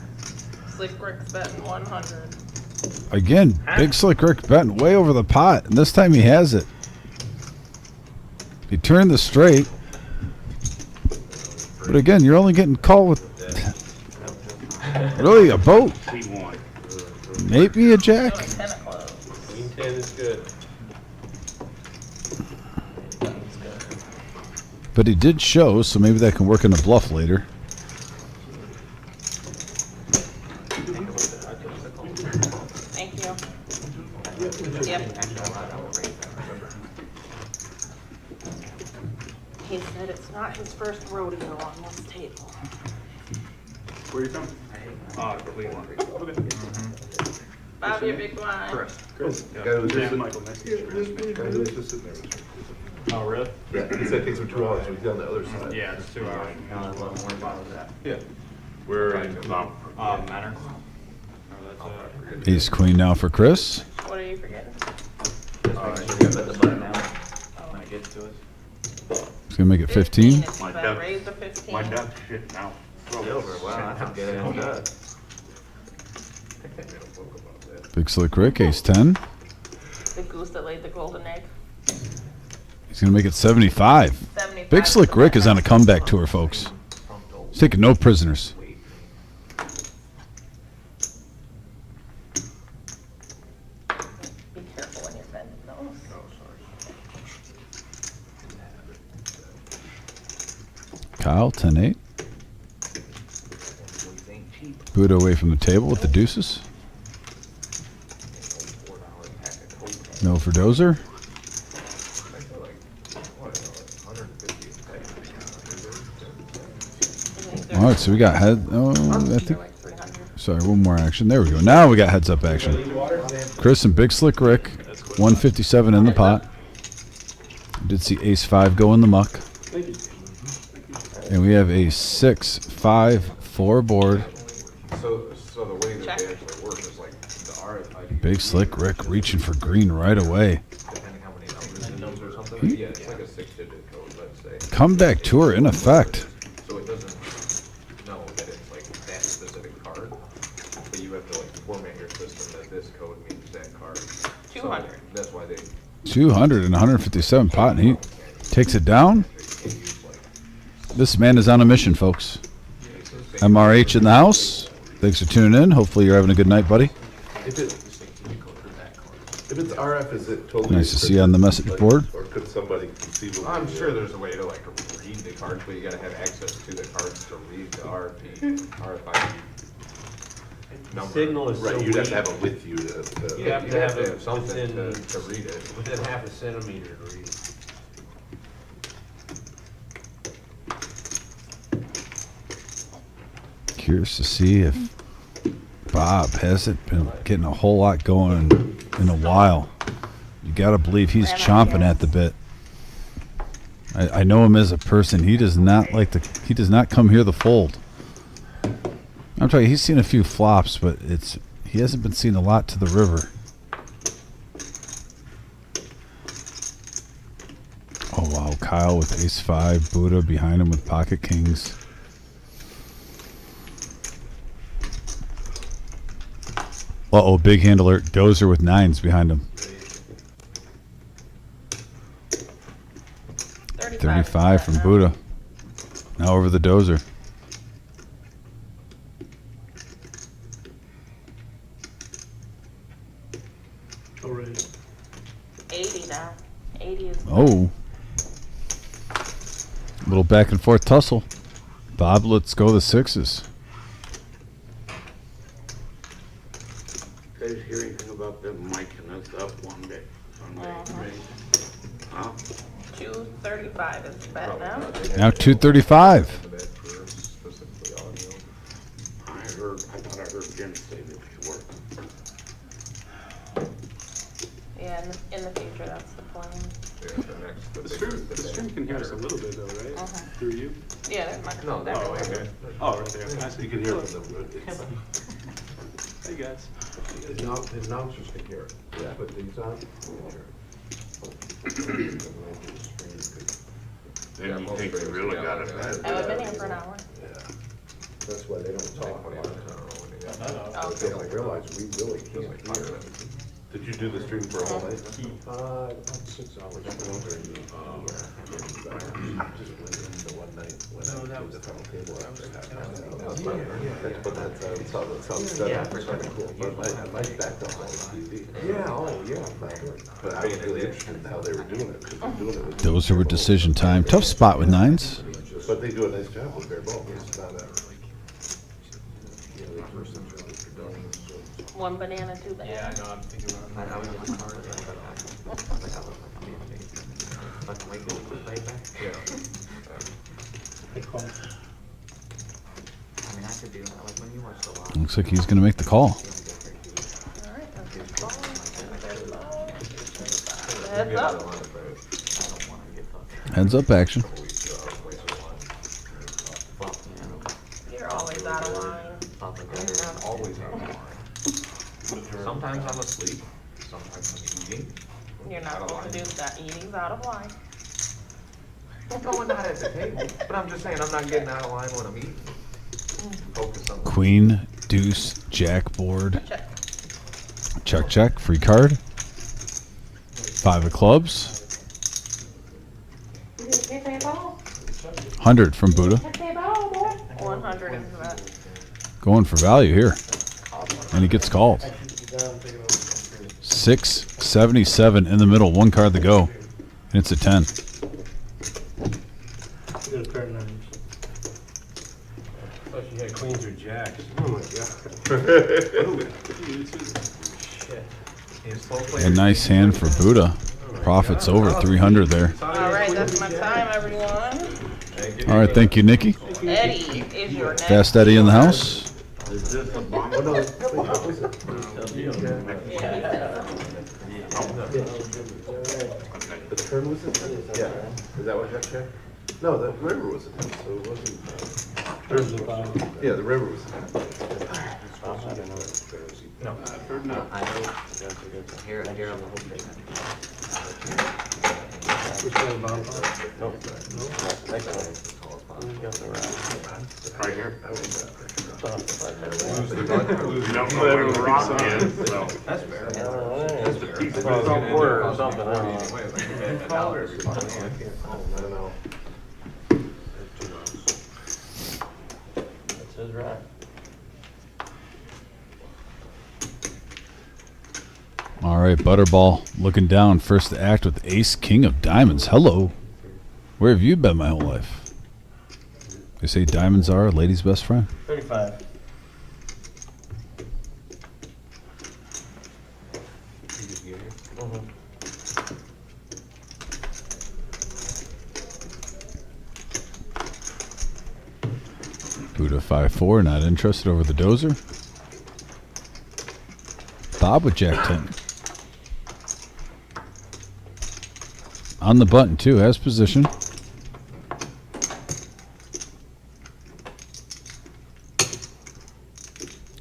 Slick Rick's betting 100. Again, Big Slick Rick betting way over the pot, and this time he has it. He turned the straight. But again, you're only getting called with really a boat, He won. maybe a jack. Oh, 10 of clubs. Queen 10 is good. But he did show, so maybe that can work in a bluff later. Thank you. Yep. He said it's not his first rodeo on this table. Where are you from? Cleveland. Okay. Bob, your big blind. Chris. Guy who was Dan just, Michael, nice to meet you. guy who was just sitting there. Oh, really? Yeah, he said it takes him 2 hours, so he's on the other side. Yeah, it's 2 hours. Yeah. We're in, Manor. Ace queen now for Chris. What are you forgetting? Put the button out when it gets to us. He's gonna make it 15. If you My bet duck- raise to 15. my duck's shit now. Wow, that's a good answer. Big Slick Rick, ace 10. The goose that laid the golden egg. He's gonna make it 75. 75. Big Slick Rick is on a comeback tour, folks. He's taking no prisoners. Be careful when you're bending those. Kyle, 10-8. Buddha away from the table with the deuces. No for Dozer. All right, so we got head. Oh, I think. Sorry, one more action. There we go. Now we got heads up action. Chris and Big Slick Rick, 157 in the pot. Did see ace 5 go in the muck. And we have a 6-5-4 board. So the way that they actually work is like the RFID. Big Slick Rick reaching for green right away. Depending how many numbers in those or something. Yeah, it's like a 6-digit code, let's say. Comeback tour in effect. So it doesn't know that it's like that specific card, but you have to like format your system that this code means that card. 200. So that's why they 200 and 157 pot, and he takes it down. This man is on a mission, folks. MRH in the house. Thanks for tuning in. Hopefully you're having a good night, buddy. If it's RF, is it totally? Nice to see you on the message board. Or could somebody conceivably? I'm sure there's a way to like read the cards, but you gotta have access to the cards to read the RFID. The signal is so Right, you'd have to weak. have it with you to. You have to have it something within, to read it. within half a centimeter to read it. Curious to see if Bob hasn't been getting a whole lot going in a while. You got to believe he's chomping at the bit. I know him as a person. He does not like the. He does not come here to fold. I'm telling you, he's seen a few flops, but he hasn't been seeing a lot to the river. Oh wow, Kyle with ace-5, Buddha behind him with pocket kings. Uh-oh, big hand alert. Dozer with 9s behind him. 35 from Buddha. Now over the Dozer. Already. 80 now. 80 is. Oh. Little back and forth tussle. Bob, let's go the 6s. Guys hear anything about them miking us up one day? Sunday? Huh? 235 is the bet now. Now 235. I thought I heard Jim say that you were. Yeah, in the future, that's the plan. The stream can hear us a little bit though, right? Through you? Yeah, there's microphone. No, everywhere. okay. Oh, right there. I see. You can hear it from the. Hey guys. The announcers can hear it. Yeah. Put these on. Then you think you really got it bad. I've been here for an hour. That's why they don't talk a lot. Oh. They don't realize we really can't hear it. Did you do the stream for a whole night? About 6 hours. Just went into one night when I did the final table after But that's how it's done. Yeah, for sure. But I might back up on TV. Yeah, oh, yeah, for sure. But I was really interested in how they were doing it, because they're doing it with. Those were decision time. Tough spot with 9s. But they do a nice job with bare ball. It's not a. One banana, 2 bananas. Yeah, I know, I'm thinking about I was getting hard. Like, wait, play back? Yeah. I mean, I could do that, like, when you watch the live. Looks like he's going to make the call. Alright, let's do the ball. Heads up. I don't wanna get fucked. Heads up action. Fuck, You're always out of line. Fuck, I'm always out of line. Sometimes I'm asleep, sometimes I'm eating. You're not supposed to do that. Eating's out of line. No, I'm not at the table, but I'm just saying I'm not getting out of line when I'm eating. Focus on. Queen, deuce, jack board. Check. Check, check. Free card. 5 of clubs. 100 from Buddha. 100 is that. Going for value here. And he gets called. 677 in the middle. 1 card to go. And it's a 10. Thought you had queens or jacks. Oh, my God. Shit. A nice hand for Buddha. Profits over 300 there. Alright, that's my time, everyone. All right, thank you, Nikki. Eddie is your next. Fast Eddie in the house. Is this a bomb? Oh, no, The turn was a 10? Yeah. Is that what Jack said? No, the river was a 10, so it wasn't. Yeah, the river was a 10. No, I've heard no. I know, here on the whole thing. Right here. You don't know where the rock is, so. That's fair. That's the piece of Well, quarter or or something. $1 every month. I don't know. That's his right. All right, Butterball looking down. First to act with ace, king of diamonds. Hello. Where have you been my whole life? They say diamonds are a lady's best friend. 35. Buddha 5-4, not interested over the dozer. Bob with Jack 10. On the button too, has position.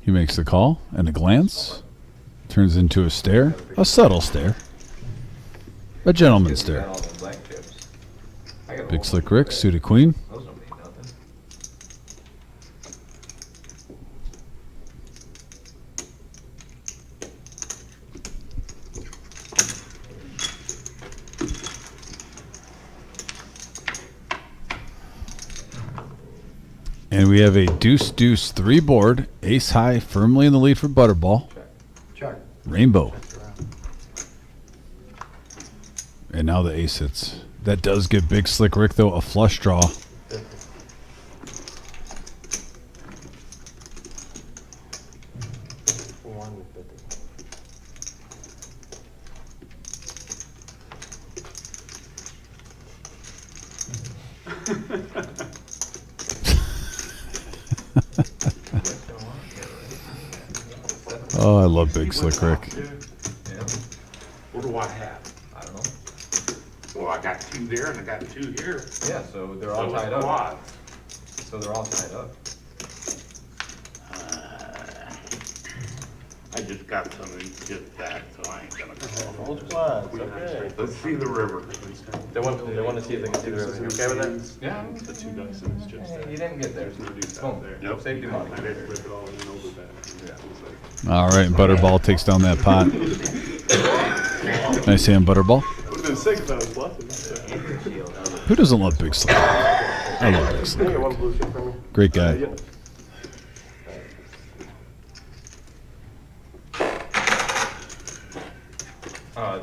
He makes the call and a glance. Turns into a stare. A subtle stare. A gentleman's stare. Big Slick Rick, suited queen. And we have a deuce 3 board. Ace high, firmly in the lead for Butterball. Check. Rainbow. And now the ace hits. That does give Big Slick Rick, though, a flush draw. Oh, I love Big Slick Rick. What do I have? I don't know. Well, I got 2 there and I got 2 here. Yeah, so they're all So it's tied up. quads. So they're all tied up. I just got something just that, so I ain't gonna call. Old squads, okay. Let's see the river. They want to see if they can see the river. You okay with that? Yeah. The 2 dice and it's just Hey, you didn't get there. Boom. Yep. Safety money. I didn't rip it all and then over that. All right, and Butterball takes down that pot. Nice hand, Butterball. Would've been sick if I was bluffing. Who doesn't love Big Slick? I love Big Slick. Great guy.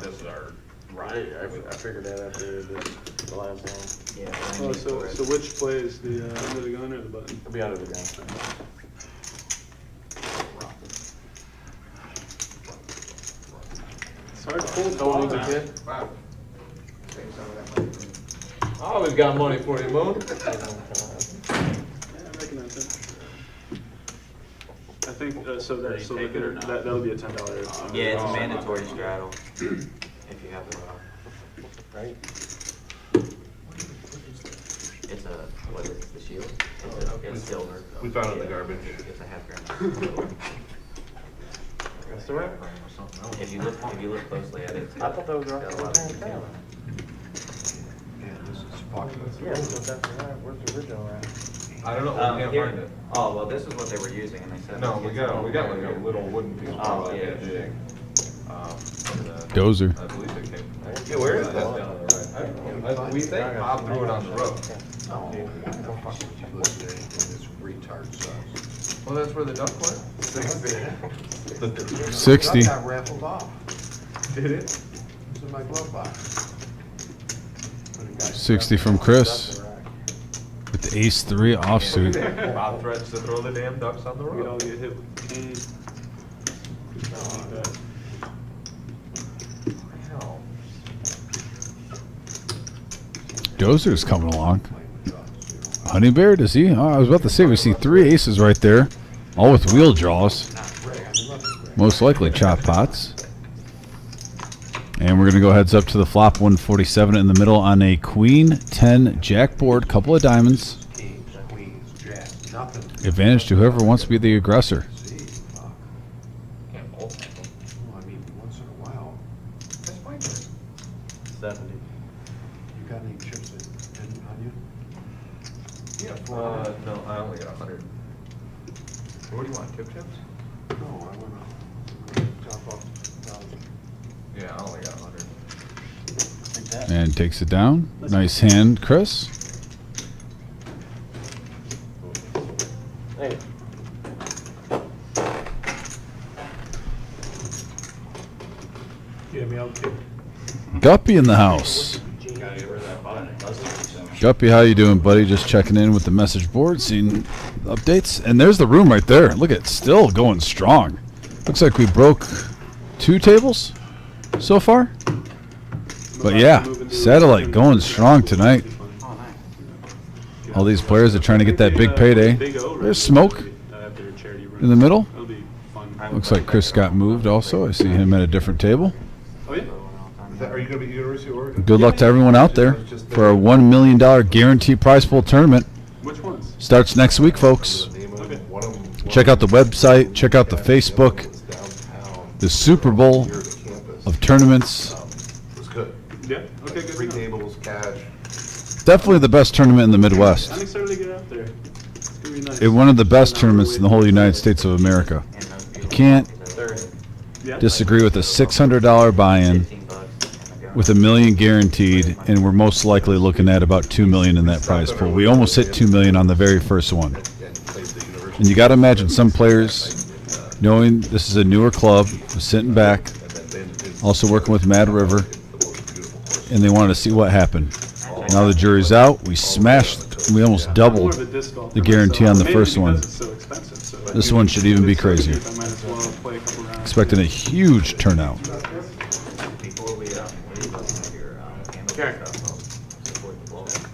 This is our Right, I figured that after the last one. Yeah. Oh, so which play is the under the gun or the button? It'll be under the gun. It's hard to pull the Don't ball lose a now. kid. I always got money for you, Moon. Yeah, I'm making that thing. I think, that'll be a $10. Yeah, it's a mandatory straddle if you have the Right? It's a, what is it, the shield? It's silver. We found it in the garbage. It's a half gram. That's the right. If you look closely at it, it's I thought that was got a lot of right. detail. Yeah, this is fucking. Yeah, so that's right. Where's the original at? I don't know. We can't Here- find it. Oh, well, this is what they were using, and they said. No, we got like a little wooden piece. Oh, of yeah. big. Dozer. I believe it came. Yeah, where is That's that? down on the right. We think Bob threw it on the road. Oh, don't fucking you listen to this retard stuff. Well, that's where the duck went. 60. That got raffled off. Did it? It's in my glove box. 60 from Chris. With the ace 3 offsuit. Bob threatens to throw the damn ducks on the We all road. get hit with cane. Hell. Dozer's coming along. Honey Bear, does he? Oh, I was about to say, we see 3 aces right there. All with wheel draws. Most likely chop pots. And we're going to go heads up to the flop 147 in the middle on a queen 10 jack board, couple of diamonds. Kings, queens, jacks, nothing. Advantage to whoever wants to be the aggressor. See, fuck. Can't bolt them. Oh, I mean, once in a while. That's fine. 70. You got any chips on you? Yeah. No, I only got 100. What do you want? Chip chips? No, I went out. Top off. Yeah, I only got 100. And takes it down. Nice hand, Chris. Hey. Get me out, kid. Guppy in the house. Guppy, how you doing, buddy? Just checking in with the message board, seeing updates. And there's the room right there. Look at it, still going strong. Looks like we broke 2 tables. so far. But yeah, Satellite going strong tonight. All these players are trying to get that big payday. There's Smoke in the middle. Looks like Chris got moved also. I see him at a different table. Are you gonna be University of Oregon? Good luck to everyone out there for our $1 million guaranteed prize pool tournament. Which ones? Starts next week, folks. Check out the website. Check out the Facebook. The Super Bowl of tournaments. It was good. Yeah. Okay. Good. Free tables, cash. Definitely the best tournament in the Midwest. I'm excited to get out there. It's gonna be nice. It's one of the best tournaments in the whole United States of America. You can't disagree with a $600 buy-in with $1 million guaranteed, and we're most likely looking at about $2 million in that prize pool. We almost hit $2 million on the very first one. And you got to imagine some players, knowing this is a newer club, sitting back, also working with Mad River, and they wanted to see what happened. Now the jury's out. We smashed, we almost doubled the guarantee on the first one. This one should even be crazier. Expecting a huge turnout.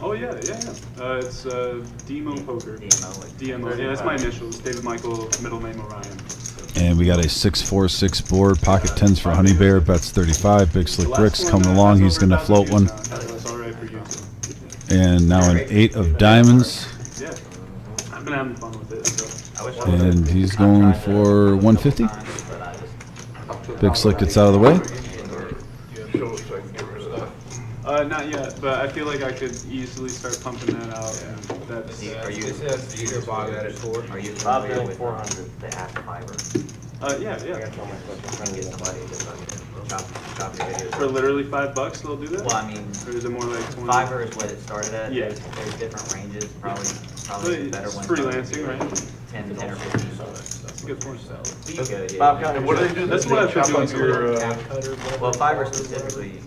Oh yeah. It's Demo Poker. DMO. Yeah, that's my initials. David Michael, middle name Orion. And we got a 6-4-6 board, pocket tens for Honey Bear, bets 35. Big Slick Rick's coming along. He's going to float one. And now an 8 of diamonds. Yeah, I've been having fun with it. So. And he's going for 150. Big Slick gets out of the way. Not yet, but I feel like I could easily start pumping that out. And that's. Are you Bob at it for? Are you Bob familiar with 400, the half fiber. Yeah. For For literally $5, they'll do that. Well, I mean, or is it more like 20? Fiverr is what it started at. Yeah. There's different ranges, probably It's better ones. freelancing, right? 10 or 15. That's a good point. You could, Bob, yeah. and what do they do? That's what I've been doing too. Well, Fiverr specifically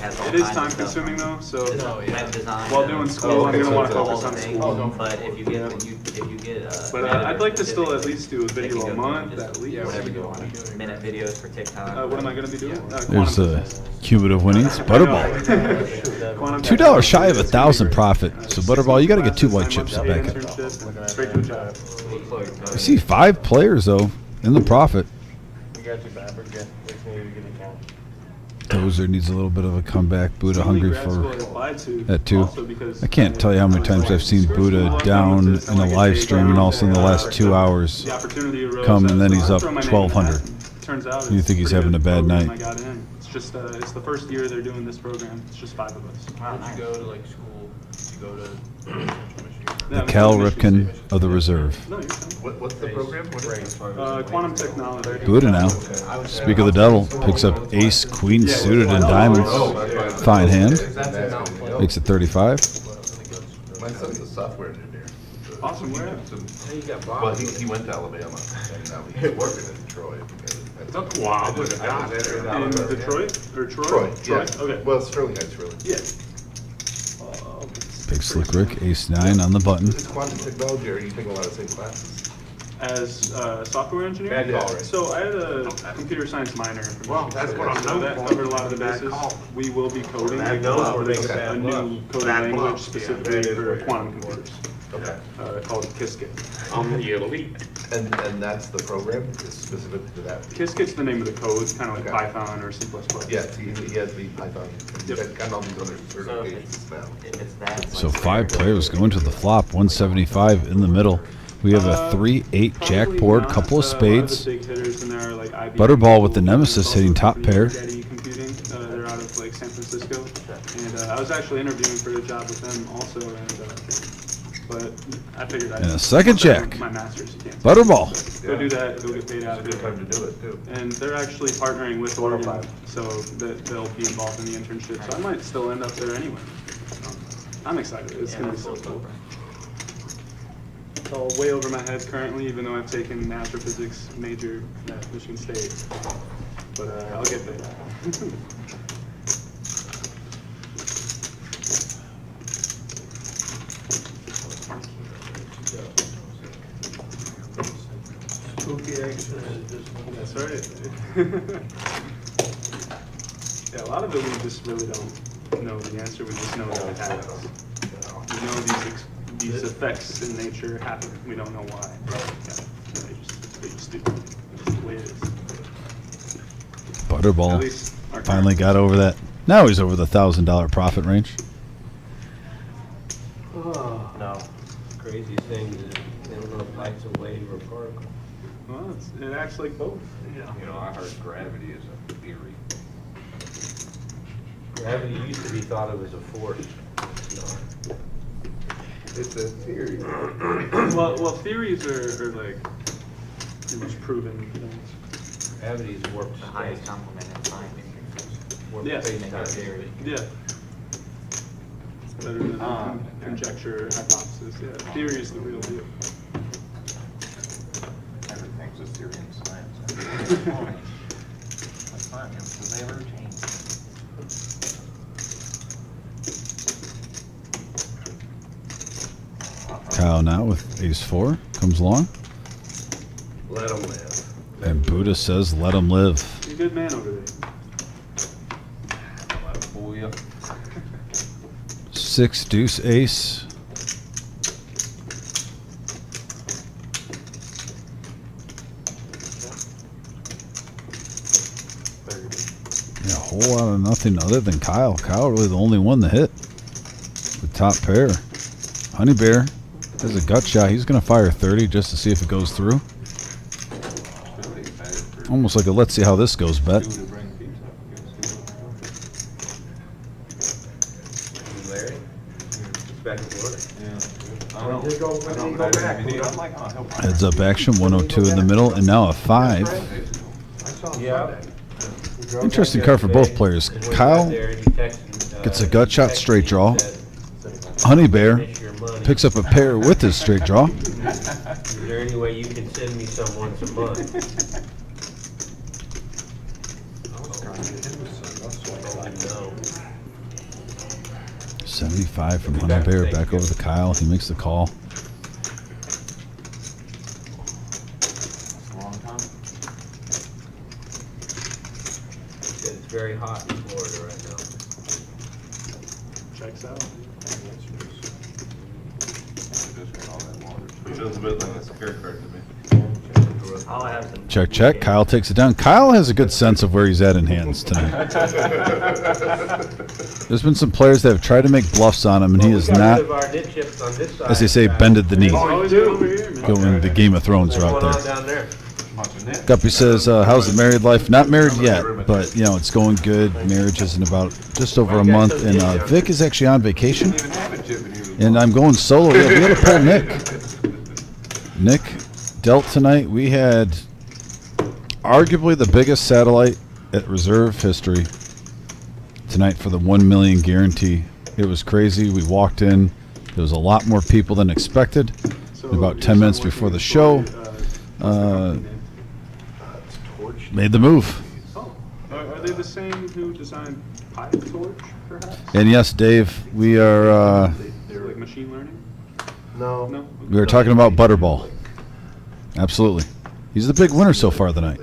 has all It is kinds time of stuff. consuming though, so Web design. while doing school, I'm gonna want to focus on school. But if you get But I'd like to still at least do a video a month, at least. whatever you want, minute videos for TikTok. What am I gonna be doing? There's a cumulative winnings. Butterball. $2 shy of 1,000 profit. So Butterball, you got to get 2 white chips to back it. Straight to a job. I see 5 players though in the profit. Dozer needs a little bit of a comeback. Buddha hungry for that too. I can't tell you how many times I've seen Buddha down in a live stream and also in the last 2 hours come and then he's up 1,200. You think he's having a bad night? It's just it's the first year they're doing this program. It's just 5 of us. Did you go to like school? Did you go to? The Cal Ripken of the reserve. What's the program? What is it? Quantum technology. Buddha now. Speak of the devil. Picks up ace, queen suited, and diamonds. Fine hand. Makes it 35. My son's a software engineer. Awesome. Where? Well, he went to Alabama, and now he's working in Troy. In Detroit or Troy? Troy, yeah. Okay. Well, Sterling Heights, really. Yeah. Big Slick Rick, ace 9 on the button. It's quantum technology, or you take a lot of the same classes? As a software engineer? Bad call, right? So I had a computer science minor. Well, that's what I'm So known that for. covered a lot of the Bad bases. call. We will be coding Bad a call. new Bad coding Bad language bluffs, specifically yeah. for quantum computers. Okay. Called Qiskit. I'm the elite. And that's the program, is specific to that? Qiskit's the name of the code. It's kind of like Okay. Python or C++. Yeah, he has the Python, Yep. he's got all these other certifications now. If it's that. So 5 players going to the flop. 175 in the middle. We have a 3-8 jack board, couple of spades. Butterball with the Nemesis hitting top pair. Getty Computing. They're out of like San Francisco, and I was actually interviewing for a job with them also, but I figured And a second jack. My master's. You can't Butterball. go do that. Go get paid out. Good time to do it, too. And they're actually partnering with Oregon, so that they'll be involved in the internship. So I might still end up there anyway. I'm excited. It's gonna be so cool. It's all way over my head currently, even though I've taken astrophysics major at Michigan State. But I'll get there. Spooky action. That's right. Yeah, a lot of it we just really don't know the answer. We just know that it happens. We know these effects in nature happen. We don't know why. Yeah, they just do. It's the way it is. At Butterball least our finally got over that. Now he's over the $1,000 profit range. Oh, no. Crazy thing is, they don't know if light's a wave or a particle. Well, it acts like both. You know, I heard gravity is a theory. Gravity used to be thought of as a force. No. It's a theory. Well, theories are like pretty much proven things. Gravity is warp The highest space. compliment in science. Warp Yeah. space time theory. Yeah. It's better than conjecture, hypothesis. Yeah, theory is the real deal. Everything's a theory in science. That's fine, because they ever change. Kyle now with ace 4 comes along. Let them live. And Buddha says, let him live. You're a good man over there. 6 deuce ace. Yeah, a whole lot of nothing other than Kyle. Kyle really the only one that hit. The top pair. Honey Bear has a gut shot. He's going to fire 30 just to see if it goes through. Almost like a let's see how this goes bet. Larry? It's back in Florida. Heads up action, 102 in the middle, and now a 5. Yeah. Interesting card for both players. Kyle gets a gut shot straight draw. Honey Bear picks up a pair with his straight draw. Is there any way you can send me some once a month? No. 75 from Honey Bear back over to Kyle. He makes the call. It's very hot in Florida right now. Checks out. It feels a bit like a scare card to me. I'll have some. Check, check. Kyle takes it down. Kyle has a good sense of where he's at in hands tonight. There's been some players that have tried to make bluffs on him, and he is not, as they say, bended the knee. Always over here, man. Going the Game of Thrones route What's there. going on down there? Guppy says, how's the married life? Not married yet, but, you know, it's going good. Marriage is in about just over a month. And Vic is actually on vacation. And I'm going solo. Yeah, we got to pull Nick. Nick dealt tonight. We had arguably the biggest satellite at reserve history tonight for the 1 million guarantee. It was crazy. We walked in. There was a lot more people than expected. About 10 minutes before the show, made the move. Oh, are they the same who designed PyTorch, perhaps? And yes, Dave, we are Like machine learning? No. No? we were talking about Butterball. Absolutely. He's the big winner so far tonight.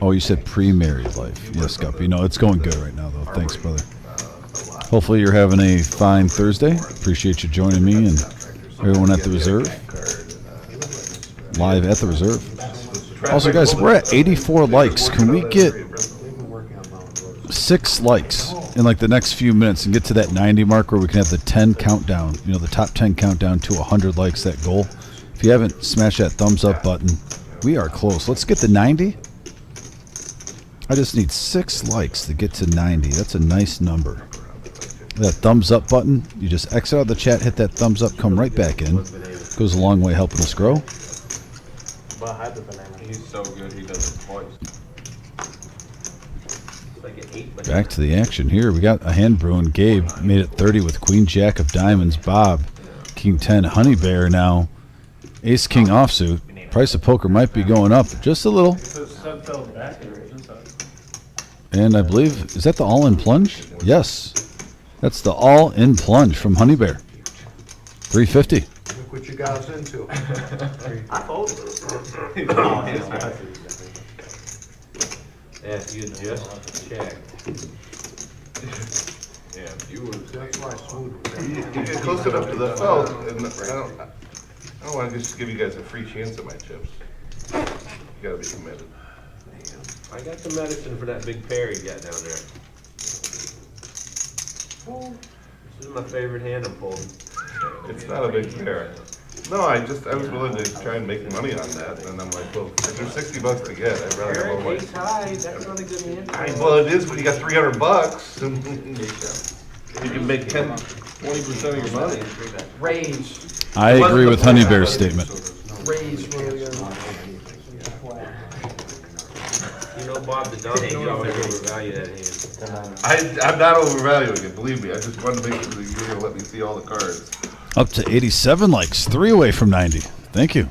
Oh, you said pre-married life. Yes, Guppy. No, it's going good right now, though. Thanks, brother. Hopefully you're having a fine Thursday. Appreciate you joining me and everyone at the Reserve. Live at the Reserve. Also, guys, we're at 84 likes. Can we get 6 likes in like the next few minutes and get to that 90 mark where we can have the 10 countdown, you know, the top 10 countdown to 100 likes, that goal? If you haven't smashed that thumbs up button, we are close. Let's get to 90. I just need 6 likes to get to 90. That's a nice number. That thumbs up button, you just exit out of the chat, hit that thumbs up, come right back in. Goes a long way helping us grow. He's so good, he does it twice. Back to the action here. We got a hand brewing. Gabe made it 30 with Queen Jack of Diamonds. Bob, King 10. Honey Bear now. Ace King offsuit. Price of poker might be going up just a little. And I believe, is that the all-in plunge? Yes. That's the all-in plunge from Honey Bear. 350. Look what you got us into. If you just check. Yeah, you was. That's why smooth. You get close enough to the felt, and I don't wanna just give you guys a free chance at my chips. You gotta be committed. I got the medicine for that big pear you got down there. This is my favorite hand I'm holding. It's not a big pair. No, I was willing to try and make money on that, and I'm like, well, if there's $60 to get, I'd rather have a Eric, ace high, that's not a good hand. Well, it is when you got $300. You can make 20% of your money. Range, I agree with Honey Bear's statement. range, really good. You know, Bob, the donkey always overvalue that hand. I'm not overvaluing it, believe me. I just wanted to make sure that you were gonna let me see all the cards. Up to 87 likes, 3 away from 90. Thank you.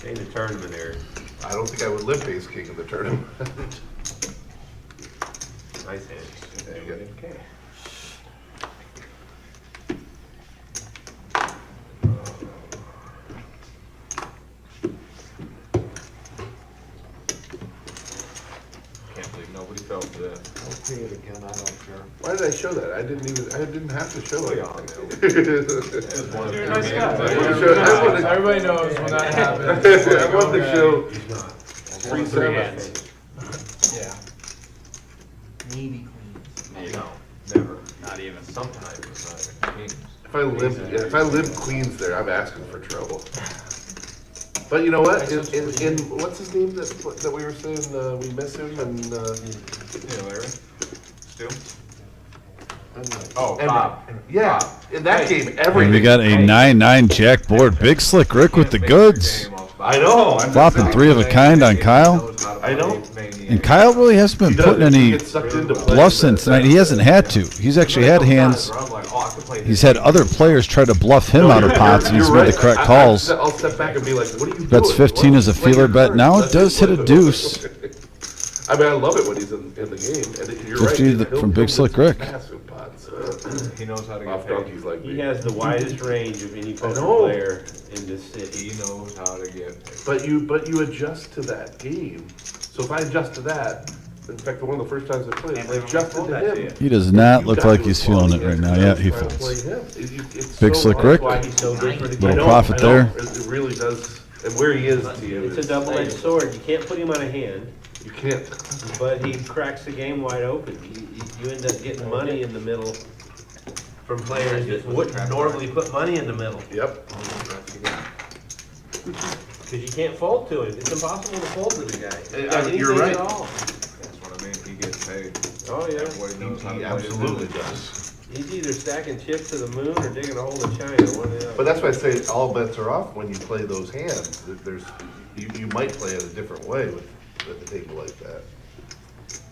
Change the tournament, Eric. I don't think I would lift ace king in the tournament. Nice hand. Okay. Can't believe nobody fell for that. I'll pay it again, I don't care. Why did I show that? I didn't have to show it. You're a nice guy. Everybody knows when that happens. I wanted to show three sevens. Yeah. Maybe queens. No, never. Not even sometimes. It's not kings. If I lived Queens there, I'm asking for trouble. But you know what? In what's his name that we were saying we miss him and Yeah, Larry. Still. oh And Bob. Yeah, in that game, And everything. we got a 9-9 jack board. Big Slick Rick with the goods. I know. I'm Flopping 3 of a kind on Kyle. I know. And Kyle really hasn't been putting any bluffs in tonight. He hasn't had to. He's actually had hands. He's had other players try to bluff him out of pots, and he's made the correct calls. I'll step back and be like, "What are you Bets doing?" 15 as a feeler bet. Now it does hit a deuce. I mean, I love it when he's in the game. And you're 50 right. from Big Slick Rick. Massive pots. He knows how to Off get donkeys like He me. has the widest range of any poker know. player in this city. He knows how to get paid. But you adjust to that game. So if I adjust to that, in fact, one of the first times I played, I adjusted to him. He does not look like he's feeling it right now. Yeah, he folds. Big Slick Rick. Little profit there. It really does. And where he is to you. It's a double-edged sword. You can't put him on a hand, You can't. but he cracks the game wide open. You end up getting money in the middle from players that wouldn't normally put money in the middle. Yep. Because you can't fold to him. It's impossible to fold to the guy. He's got You're anything right. at all. That's what I mean. He gets paid. Oh, yeah. Everybody knows how to He play absolutely it. does. He's either stacking chips to the moon or digging a hole in China, one or the other. But that's why I say all bets are off when you play those hands. You might play it a different way with at the table like that.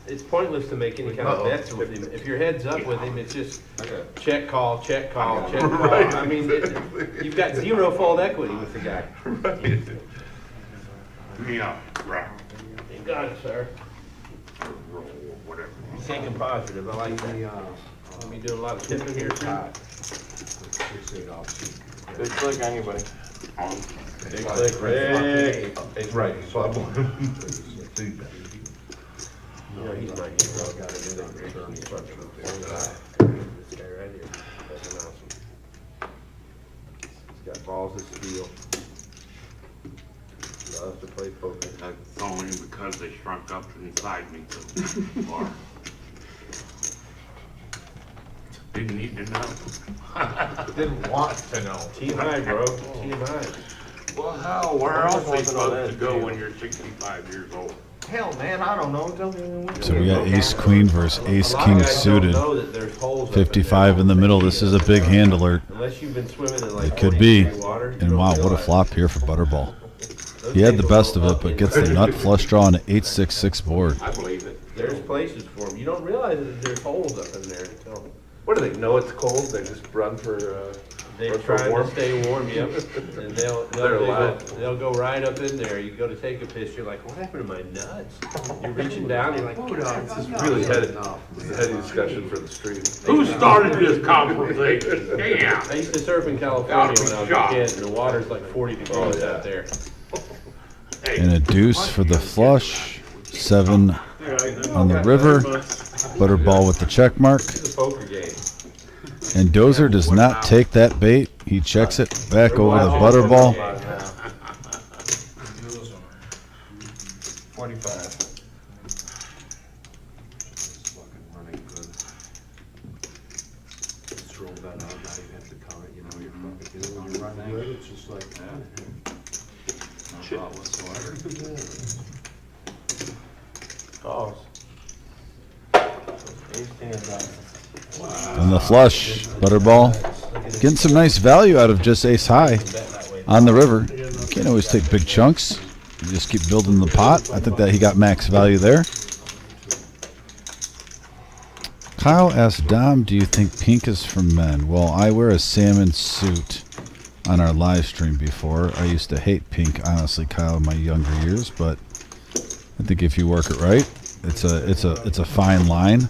It's pointless to make any kind of Uh-oh. bets with him. If your head's up with him, it's just Okay. check call, check call, check call. Right. I mean, you've got zero fold equity with the guy. Right. Yeah, right. You got it, sir. Whatever. Thinking positive, I like that. We'll be doing a lot of tipping here soon. Big click, anybody. Big click, Rick. He's right. So I'm You know, he's my hero. This guy right here. That's awesome. He's got balls of steel. Loves to play poker. That's only because they shrunk up inside me so far. Didn't need to know. Didn't want to know. Team high, bro. Team high. Well, hell, where else are they supposed to go when you're 65 years old? Hell, man, I don't know. Tell me. So we got ace queen versus ace king suited. 55 in the middle. This is a big hand alert. Unless you've been swimming in like It could be. 40 water. And wow, what a flop here for Butterball. He had the best of it, but gets the nut flush draw on an 8-6-6 board. I believe it. There's places for them. You don't realize that there's holes up in there until What do they know? It's cold. They just run for. they're run for trying warm? to stay warm. Yep. And They're allowed. they'll go right up in there. You go to take a piss. You're like, what happened to my nuts? You're reaching down. You're like, oh, This is really heady discussion for the street. Who started this conversation? Damn. I used to surf in California when I was a kid, and the water's like 40 degrees out there. And a deuce for the flush. 7 on the river. Butterball with the check mark. It's a poker game. And Dozer does not take that bait. He checks it back over the butterball. 45. Fucking running good. Throw that out, not even have to count it, you know, you're fucking, you know, when you're running good, it's just like, No thought whatsoever. Calls. And the flush. Butterball. Getting some nice value out of just ace high on the river. You can't always take big chunks. You just keep building the pot. I think that he got max value there. Kyle asked Dom, do you think pink is for men? Well, I wear a salmon suit on our live stream before. I used to hate pink, honestly, Kyle, in my younger years, but I think if you work it right, it's a fine line.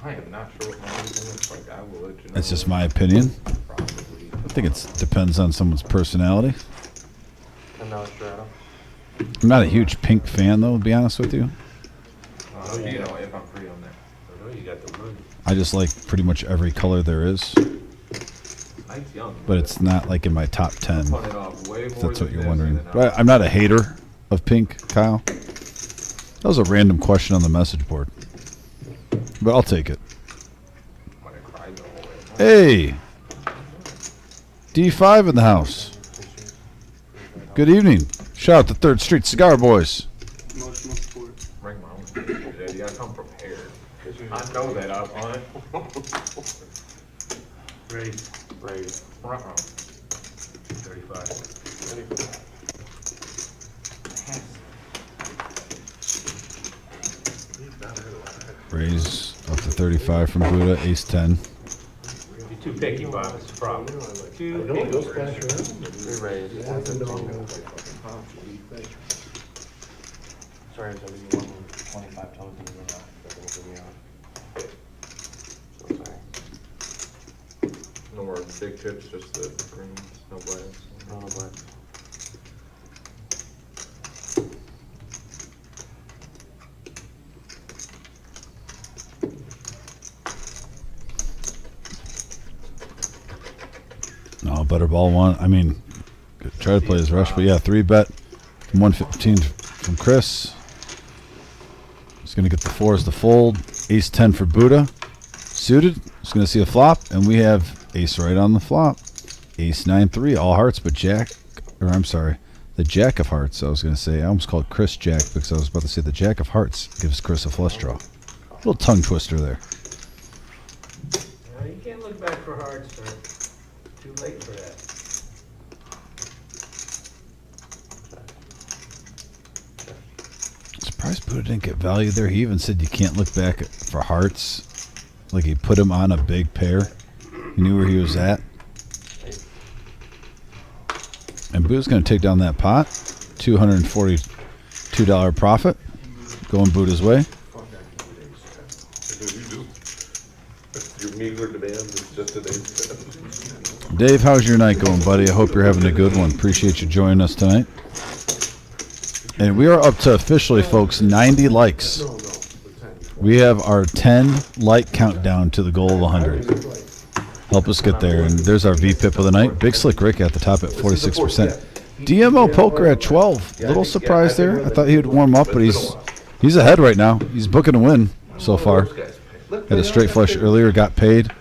I am not sure what my reason looks like. I will let you know. That's just my opinion. Probably. I think it depends on someone's personality. And now it's Shadow. I'm not a huge pink fan, though, to be honest with you. You know, if I'm free on that. I know you got the money. I just like pretty much every color there is, Night's young. but it's not like in my top 10. Put it off way If more that's what than you're this, wondering. and then But I'm not a hater of pink, Kyle. That was a random question on the message board, but I'll take it. I'm gonna cry the whole way. Hey, D5 in the house. Good evening. Shout out to 3rd Street Cigar Boys. Bring my own shit. You gotta come prepared. I know that I'm on it. Raise. Raise. 35. 35. Raise up to 35 from Buddha. Ace 10. You're too picky, Bob. It's a problem. Too No, picky. go splash around. Three raise. Sorry, so we won 25 toes in the so sorry. No more big chips, just the greens, no blacks. No, but No, Butterball one. I mean, try to play his rush, but yeah, 3-bet from 115 from Chris. He's going to get the 4s to fold. Ace 10 for Buddha. Suited. He's going to see a flop, and we have ace right on the flop. Ace 9-3, all hearts, but Jack, or I'm sorry, the Jack of Hearts. I was going to say, I almost called Chris Jack because I was about to say the Jack of Hearts gives Chris a flush draw. Little tongue twister there. You can't look back for hearts, sir. Too late for that. Surprised Buddha didn't get value there. He even said you can't look back for hearts. Like he put him on a big pair. He knew where he was at. And Buddha's going to take down that pot. $242 profit. Going Buddha's way. Your meager demand is just today's. Dave, how's your night going, buddy? I hope you're having a good one. Appreciate you joining us tonight. And we are up to officially, folks, 90 likes. We have our 10 like countdown to the goal of 100. Help us get there. And there's our VPIP of the night. Big Slick Rick at the top at 46%. DMO Poker at 12. Little surprise there. I thought he would warm up, but he's ahead right now. He's booking a win so far. Had a straight flush earlier, got paid.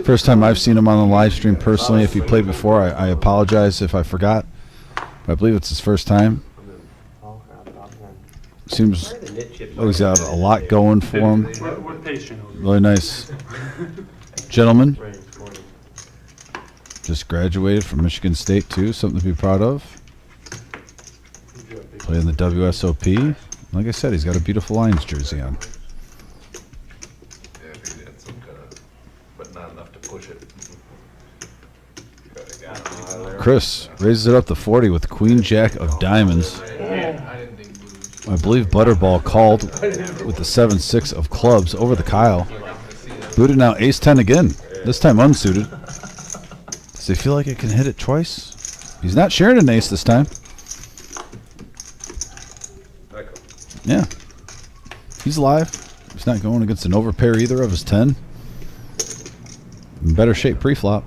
First time I've seen him on the live stream personally. If he played before, I apologize if I forgot. But I believe it's his first time. Seems like he's got a lot going for him. We're patient. Really nice gentleman. Just graduated from Michigan State too, something to be proud of. Playing the WSOP. Like I said, he's got a beautiful Lions jersey on. Yeah, if he had some kind of, but not enough to push it. Chris raises it up to 40 with Queen Jack of Diamonds. I believe Butterball called with the 7-6 of clubs over the Kyle. Buddha now ace 10 again, this time unsuited. Does he feel like he can hit it twice? He's not sharing an ace this time. Yeah. He's alive. He's not going against an overpair either of his 10. In better shape pre-flop.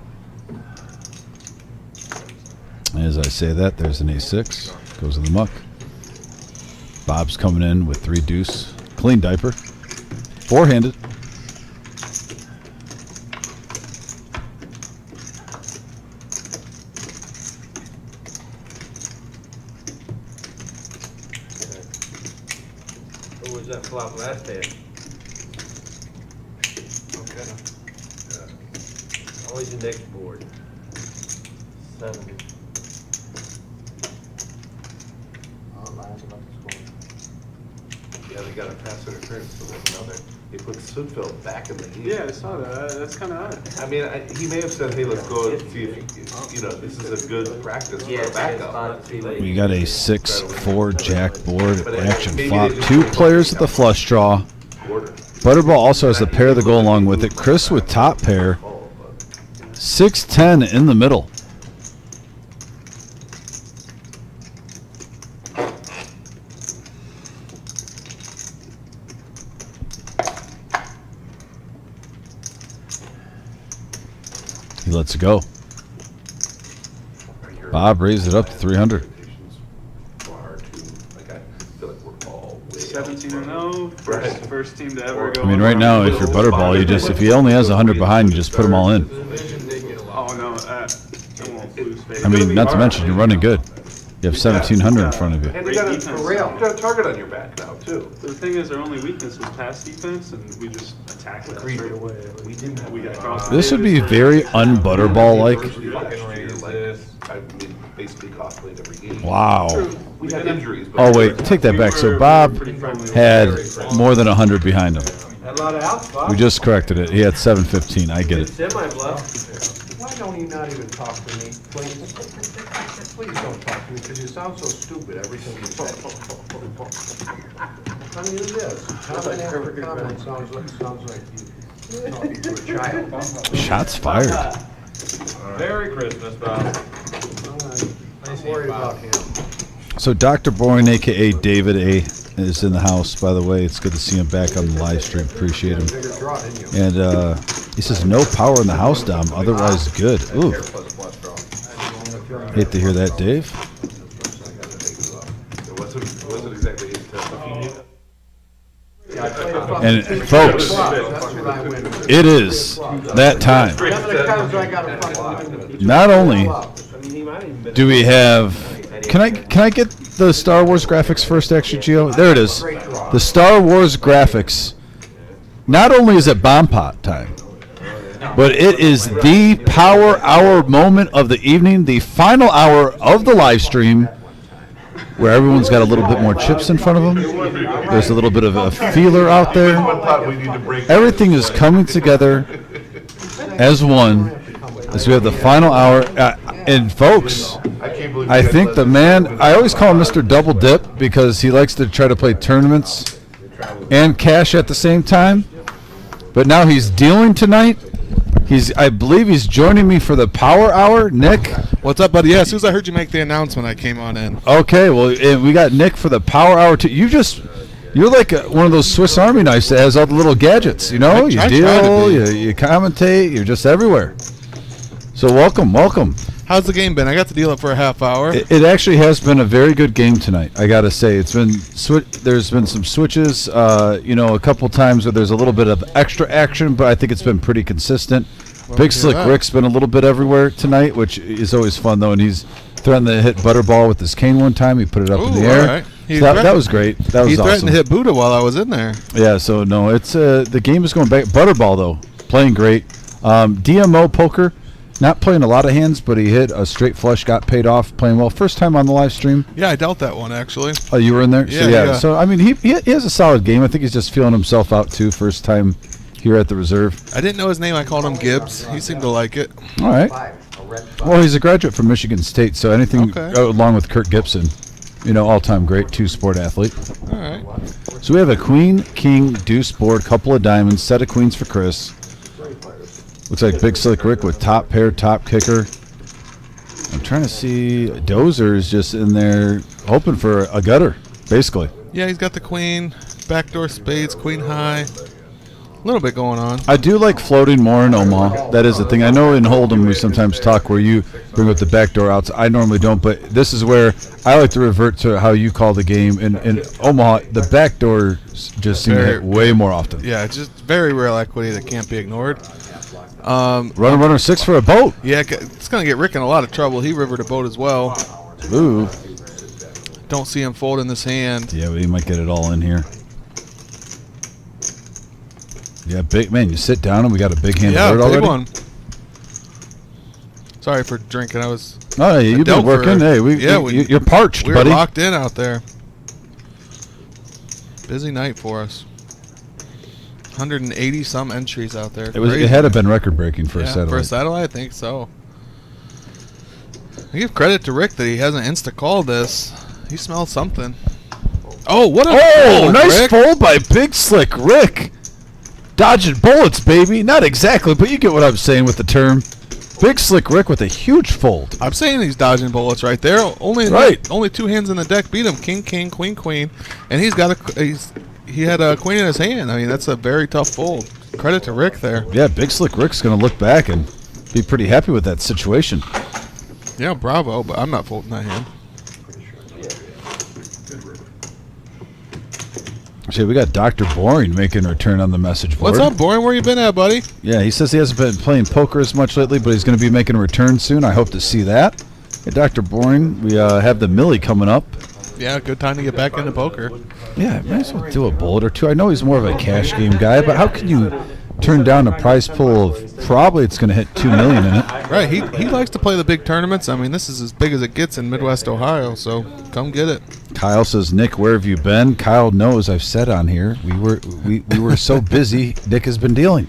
As I say that, there's an A6. Goes in the muck. Bob's coming in with 3 deuce. Clean diaper. 4-handed. What was that flop last hand? Always the next board. 70. Yeah, they got a pass interference, so there's another. They put Sudfeld back in the game. Yeah, I saw that. That's kind of odd. I mean, he may have said, hey, let's go and see if, this is a good practice for a backup. We got a 6-4 jack board action flop. 2 players with the flush draw. Butterball also has a pair that go along with it. Chris with top pair. 6-10 in the middle. He lets it go. Bob raised it up to 300. 17-0, first team to ever go. I mean, right now, if you're Butterball, if he only has 100 behind, you just put them all in. Oh no, I won't lose faith. I mean, not to mention you're running good. You have 1,700 in front of you. And you got a target on your back now, too. The thing is, our only weakness was pass defense, and we just attacked that straight away. We got crossed. This would be very un-Butterball-like. I mean, basically costly in every game. Wow. We had injuries. But Oh, wait, take that back. So Bob had more than 100 behind him. Had a lot of outs, Bob. We just corrected it. He had 715. I get it. Semi-bluff. Why don't you not even talk to me, please? Please don't talk to me, because you sound so stupid every time you say. I mean, it is. Comment after comment sounds like you talking to a child. Shots fired. Merry Christmas, Bob. I'm worried about him. So Dr. Boyne, a.k.a. David A., is in the house, by the way. It's good to see him back on the live stream. Appreciate him. And he says, no power in the house, Dom. Otherwise good. Ooh. Hate to hear that, Dave. It wasn't exactly his test. And folks, it is that time. Not only do we have, can I get the Star Wars graphics first, actually, Gio? There it is. The Star Wars graphics. Not only is it bomb pot time, but it is the power hour moment of the evening, the final hour of the live stream, where everyone's got a little bit more chips in front of them. There's a little bit of a feeler out there. Everything is coming together as one as we have the final hour. And folks, I think the man, I always call him Mr. Double Dip because he likes to try to play tournaments and cash at the same time. But now he's dealing tonight. I believe he's joining me for the power hour. Nick, What's up, buddy? Yeah, as soon as I heard you make the announcement, I came on in. okay, well, we got Nick for the power hour too. You're like one of those Swiss Army knives that has all the little gadgets. You know, you deal, you commentate, you're just everywhere. So welcome. How's the game been? I got to deal it for a half hour. It actually has been a very good game tonight. I got to say, it's been there's been some switches. A couple times where there's a little bit of extra action, but I think it's been pretty consistent. Big Slick Rick's been a little bit everywhere tonight, which is always fun though, and he's threatened to hit Butterball with his cane one time. He put it up in the air. Right. So that was great. That was awesome. He threatened to hit Buddha while I was in there. Yeah, so no, it's the game is going back. Butterball though, playing great. DMO poker, not playing a lot of hands, but he hit a straight flush, got paid off, playing well. First time on the live stream. Yeah, I dealt that one actually. Oh, you were in there? Yeah. So I mean, he has a solid game. I think he's just feeling himself out too. First time here at the reserve. I didn't know his name. I called him Gibbs. He seemed to like it. All right. Well, he's a graduate from Michigan State, so anything along with Kirk Gibson, all-time great two-sport athlete. All right. So we have a queen, king, deuce board, couple of diamonds, set of queens for Chris. Looks like Big Slick Rick with top pair, top kicker. I'm trying to see. Dozer is just in there hoping for a gutter, basically. Yeah, he's got the queen, backdoor spades, queen high. A little bit going on. I do like floating more in Omaha. That is the thing. I know in Hold'em we sometimes talk where you bring up the backdoor outs. I normally don't, but this is where I like to revert to how you call the game. In Omaha, the backdoor just seem to hit way more often. Yeah, it's just very real equity that can't be ignored. Runner 6 for a boat. Yeah, it's going to get Rick in a lot of trouble. He rivered a boat as well. Ooh. Don't see him folding this hand. Yeah, we might get it all in here. Yeah, big man. You sit down and we got a big hand Yeah, big already. one. Sorry for drinking. I was. Oh, yeah, you've been working. Hey, you're parched, we buddy. We're locked in out there. Busy night for us. 180 some entries out there. It had to have been record breaking for a satellite. For a satellite, I think so. I give credit to Rick that he hasn't insta-called this. He smelled something. Oh, what a fold, nice Rick. fold by Big Slick Rick. Dodging bullets, baby. Not exactly, but you get what I'm saying with the term. Big Slick Rick with a huge fold. I'm saying he's dodging bullets right there. Only two hands in the deck beat him. King, king, queen, queen, and he had a queen in his hand. I mean, that's a very tough fold. Credit to Rick there. Yeah, Big Slick Rick's going to look back and be pretty happy with that situation. Yeah, bravo, but I'm not folding that hand. See, we got Dr. Boring making a return on the message board. What's up, Boring? Where you been at, buddy? Yeah, he says he hasn't been playing poker as much lately, but he's going to be making a return soon. I hope to see that. Hey, Dr. Boring, we have the Millie coming up. Yeah, good time to get back into poker. Yeah, might as well do a bullet or two. I know he's more of a cash game guy, but how can you turn down a prize pool of probably it's going to hit $2 million in it? Right, he likes to play the big tournaments. I mean, this is as big as it gets in Midwest Ohio, so come get it. Kyle says, Nick, where have you been? Kyle knows I've said on here we were so busy. Nick has been dealing.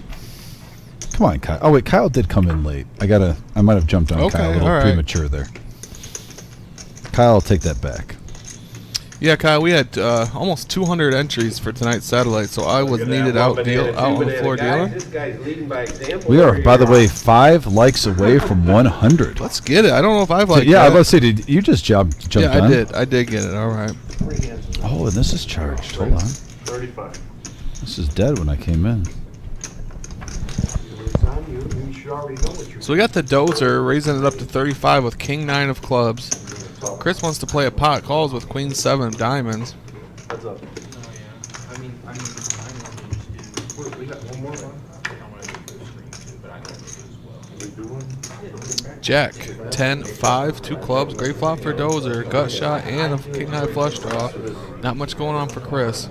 Come on, Kyle. Oh wait, Kyle did come in late. I might have jumped on Kyle a little premature there. Kyle, I'll take that back. Yeah, Kyle, we had almost 200 entries for tonight's satellite, so I was needed out on the floor dealing. This guy's leading by example. We are, by the way, 5 likes away from 100. Let's get it. I don't know if I've liked Yeah, that. I was about to say, did you just jumped on? Yeah, I did get it. All right. Oh, and this is charged. Hold on. 35. This is dead when I came in. So we got the dozer raising it up to 35 with king 9 of clubs. Chris wants to play a pot calls with queen 7 of diamonds. What's up? Jack 10 5 2 clubs, great flop for dozer, gut shot, and a king high flush draw. Not much going on for Chris.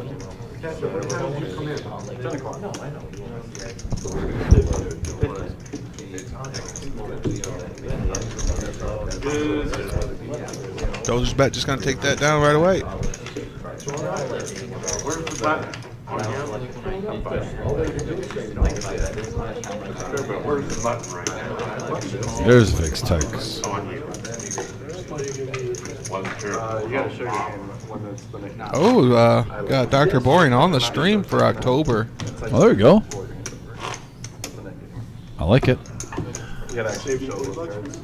Dozer's bet just gonna take that down right away. Where's the button? Where's the button right now? There's Vic's Tykes. Oh, got Dr. Boring on the stream for October. Oh, there you go. I like it. You gotta actually show those cards.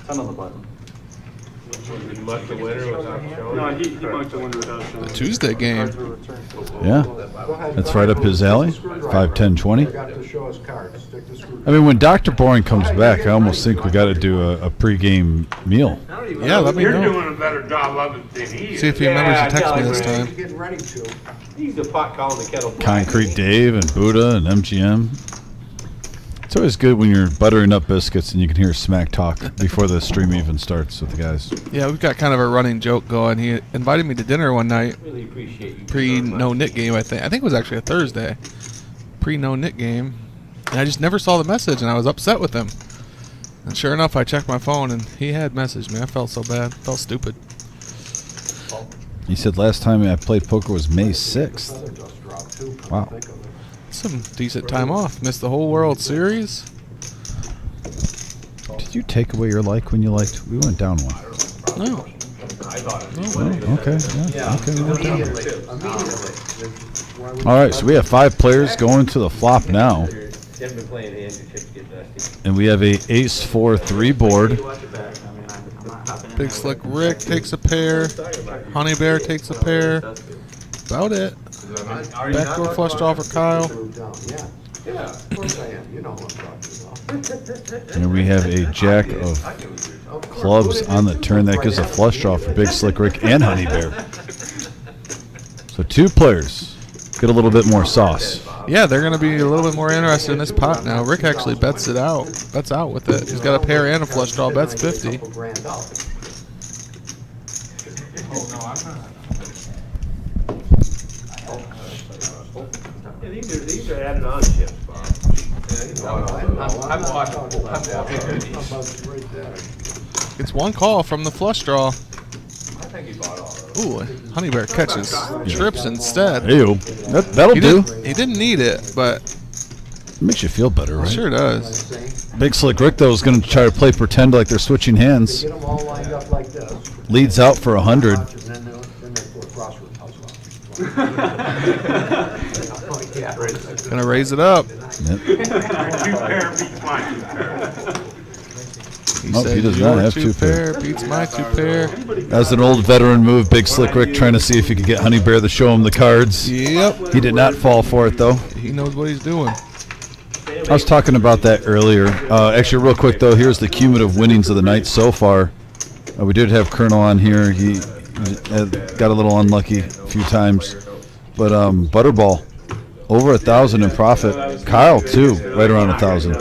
Ton on the button. You mucked the winner without showing. No, he mucked the winner without showing. The Tuesday game. Yeah. That's right up his alley. 5, 10, 20. Got to show us cards. Stick the screw. I mean, when Dr. Boring comes back, I almost think we got to do a pregame meal. Yeah, let me You're know. doing a better job of it than he is. See if he remembers to text me this time. Getting ready to. He's the pot calling the kettle black. Concrete Dave and Buddha and MGM. It's always good when you're buttering up biscuits and you can hear smack talk before the stream even starts with the guys. Yeah, we've got kind of a running joke going. He invited me to dinner one night, Really appreciate you. pre No-Nit game, I think. I think it was actually a Thursday. Pre No-Nit game. And I just never saw the message, and I was upset with him. And sure enough, I checked my phone, and he had messaged me. I felt so bad. Felt stupid. He said last time I played poker was May 6th. Wow. Some decent time off. Missed the whole World Series. Did you take away your like when you liked? We went down one. No. Oh, okay. Yeah. Okay, we went down. All right, so we have 5 players going to the flop now. You haven't been playing hands, your chips get dusty. And we have a ace 4-3 board. Big Slick Rick takes a pair. Honey Bear takes a pair. about it. Are you not Backdoor talking flush about draw for Kyle. Yeah. Yeah, of course I am. You know what I'm talking about. And we have a jack of clubs on the turn. That gives a flush draw for Big Slick Rick and Honey Bear. So 2 players get a little bit more sauce. Yeah, they're going to be a little bit more interested in this pot now. Rick actually bets out with it. He's got a pair and a flush draw. Bets 50. Yeah, these are added on chips, Bob. I'm watching. It's 1 call from the flush draw. I think he bought all of Ooh, Honey Bear catches trips instead. Ew. That'll do. He didn't need it, but It makes you feel better, right? sure does. Big Slick Rick, though, is going to try to play pretend like they're switching hands. Get them all lined up like this. Leads out for 100. And then they go across with Gonna raise it up. Yep. He Nope, said, he does not "Your have 2 2 pair. beats my 2 pair. As an old veteran move, Big Slick Rick trying to see if he could get Honey Bear to show him the cards. Yep. He did not fall for it, though. He knows what he's doing. I was talking about that earlier. Actually, real quick, though, here's the cumulative winnings of the night so far. We did have Colonel on here. He got a little unlucky a few times. But Butterball, over 1,000 in profit. Kyle, too, right around 1,000.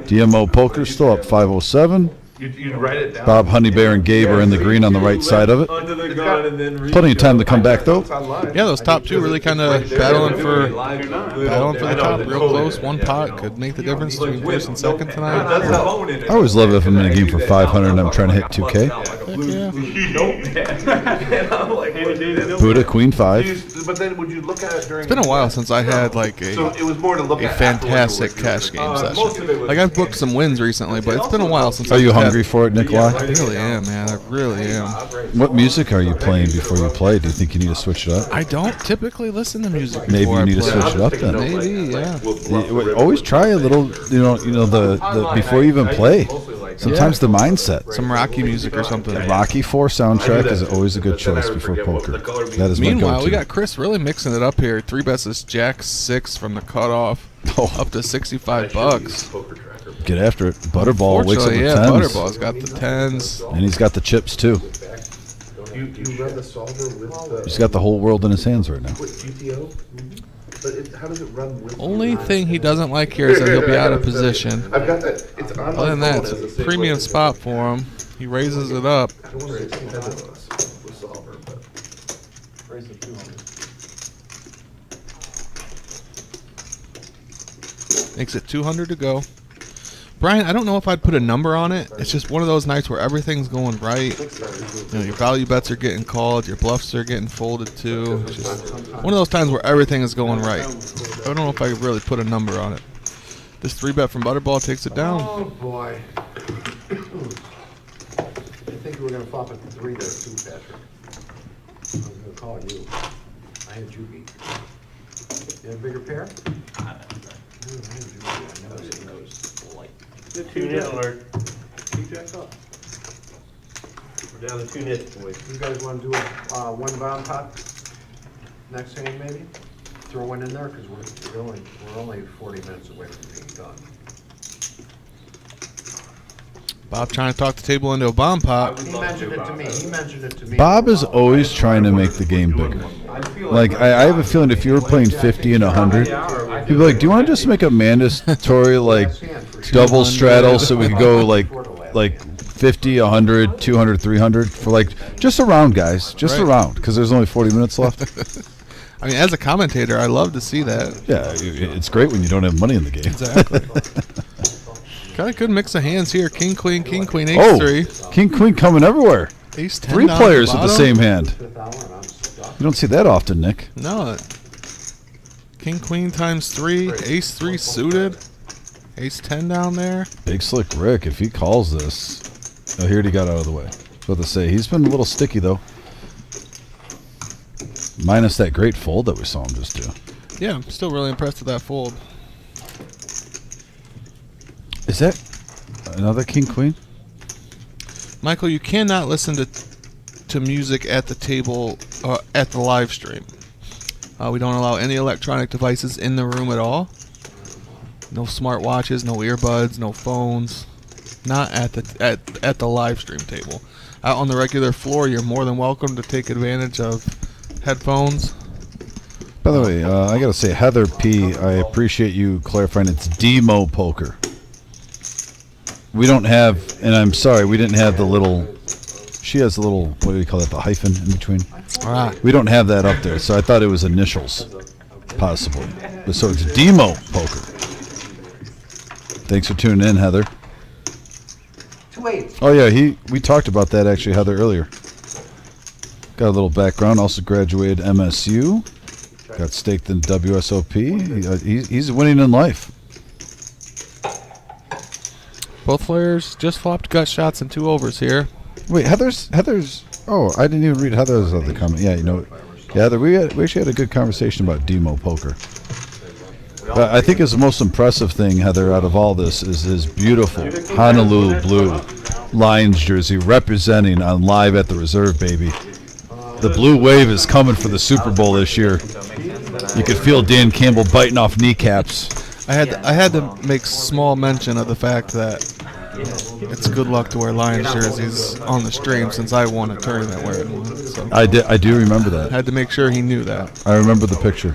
DMO Poker still up 507. You write it down. Bob, Honey Bear, and Gabe are in the green on the right side of it. Under the gun and then Plenty of time to come back, though. Yeah, those top 2 really kind of battling for the top, real close. 1 pot could make the difference between first and second tonight. I always love it if I'm in a game for 500 and I'm trying to hit 2K. Buddha, Queen 5. But then would you look at it during? It's been a while since I had like a So it was more to look at fantastic cash game session. Like I've booked some wins recently, but it's been a while since. Are you I've had- hungry for it, Nikolai? I really am, man. I really am. What music are you playing before you play? Do you think you need to switch it up? I don't typically listen to music. Maybe before you I need to play. switch it up then. Maybe, yeah. Always try a little, the before you even play. Sometimes the mindset. Some Rocky music or something. The Rocky 4 soundtrack is always a good choice before poker. That is my Meanwhile, go-to. we got Chris really mixing it up here. 3 bets this Jack 6 from the cutoff, up to $65. Get after it. Butterball wakes up with Fortunately, 10s. Butterball's got the 10s. And he's got the chips, too. You run the solver with the He's got the whole world in his hands right now. GTO? But how does it run with Only thing he doesn't like here is that he'll be out of position. I've got that. It's on Other than that, it's a premium spot for him. He raises it up. I don't want to extend it with solver, but. Raise the 200. Makes it 200 to go. Brian, I don't know if I'd put a number on it. It's just one of those nights where everything's going right. You know, your value bets are getting called, your bluffs are getting folded too. It's just one of those times where everything is going right. I don't know if I could really put a number on it. This 3-bet from Butterball takes it down. Oh, boy. I think we were going to flop at the 3 there, too, Patrick. I was going to call you. I had you beat. You had a bigger pair? I had you beat. I noticed. The 2-nit alert. We're down to 2 nits, boys. You guys want to do a 1 bound pot next hand, maybe? Throw one in there, because we're only 40 minutes away from being done. Bob trying to talk the table into a bomb pot. He mentioned it to me. He mentioned it to me. Bob is always trying to make the game bigger. Like, I have a feeling if you were playing 50 and 100, he'd be like, do you want to just make a mandatory, like, double straddle so we could go, like 50, 100, 200, 300 for, like, just a round, guys. Just a round, because there's only 40 minutes left. I mean, as a commentator, I love to see that. Yeah, it's great when you don't have money in the game. Exactly. Got a good mix of hands here. King, queen, ace, Oh, 3. king, queen coming everywhere. Ace 10 3 down players the with the bottom. same hand. You don't see that often, Nick. No. King, queen times 3. Ace 3 suited. Ace 10 down there. Big Slick Rick, if he calls this. Oh, here he got out of the way. I was about to say, he's been a little sticky, though. Minus that great fold that we saw him just do. Yeah, I'm still really impressed with that fold. Is that another king, queen? Michael, you cannot listen to music at the table, at the live stream. We don't allow any electronic devices in the room at all. No smart watches, no earbuds, no phones. Not at the live stream table. Out on the regular floor, you're more than welcome to take advantage of headphones. By the way, I gotta say, Heather P, I appreciate you clarifying it's demo poker. We don't have, and I'm sorry, we didn't have the little, she has a little, what do you call that, the hyphen in between? All right. We don't have that up there, so I thought it was initials, possibly. But so it's demo poker. Thanks for tuning in, Heather. Oh yeah, we talked about that actually, Heather, earlier. Got a little background. Also graduated MSU. Got staked in WSOP. He's winning in life. Both players just flopped gut shots and 2 overs here. Wait, Heather's. Oh, I didn't even read Heather's other comment. Yeah, you know, yeah, Heather, we actually had a good conversation about demo poker. But I think his most impressive thing, Heather, out of all this is his beautiful Honolulu blue Lions jersey representing on Live at the Reserve, baby. The blue wave is coming for the Super Bowl this year. You could feel Dan Campbell biting off kneecaps. I had to make small mention of the fact that it's good luck to wear Lions jerseys on the stream since I won a tournament wearing one. So I do remember that. Had to make sure he knew that. I remember the picture.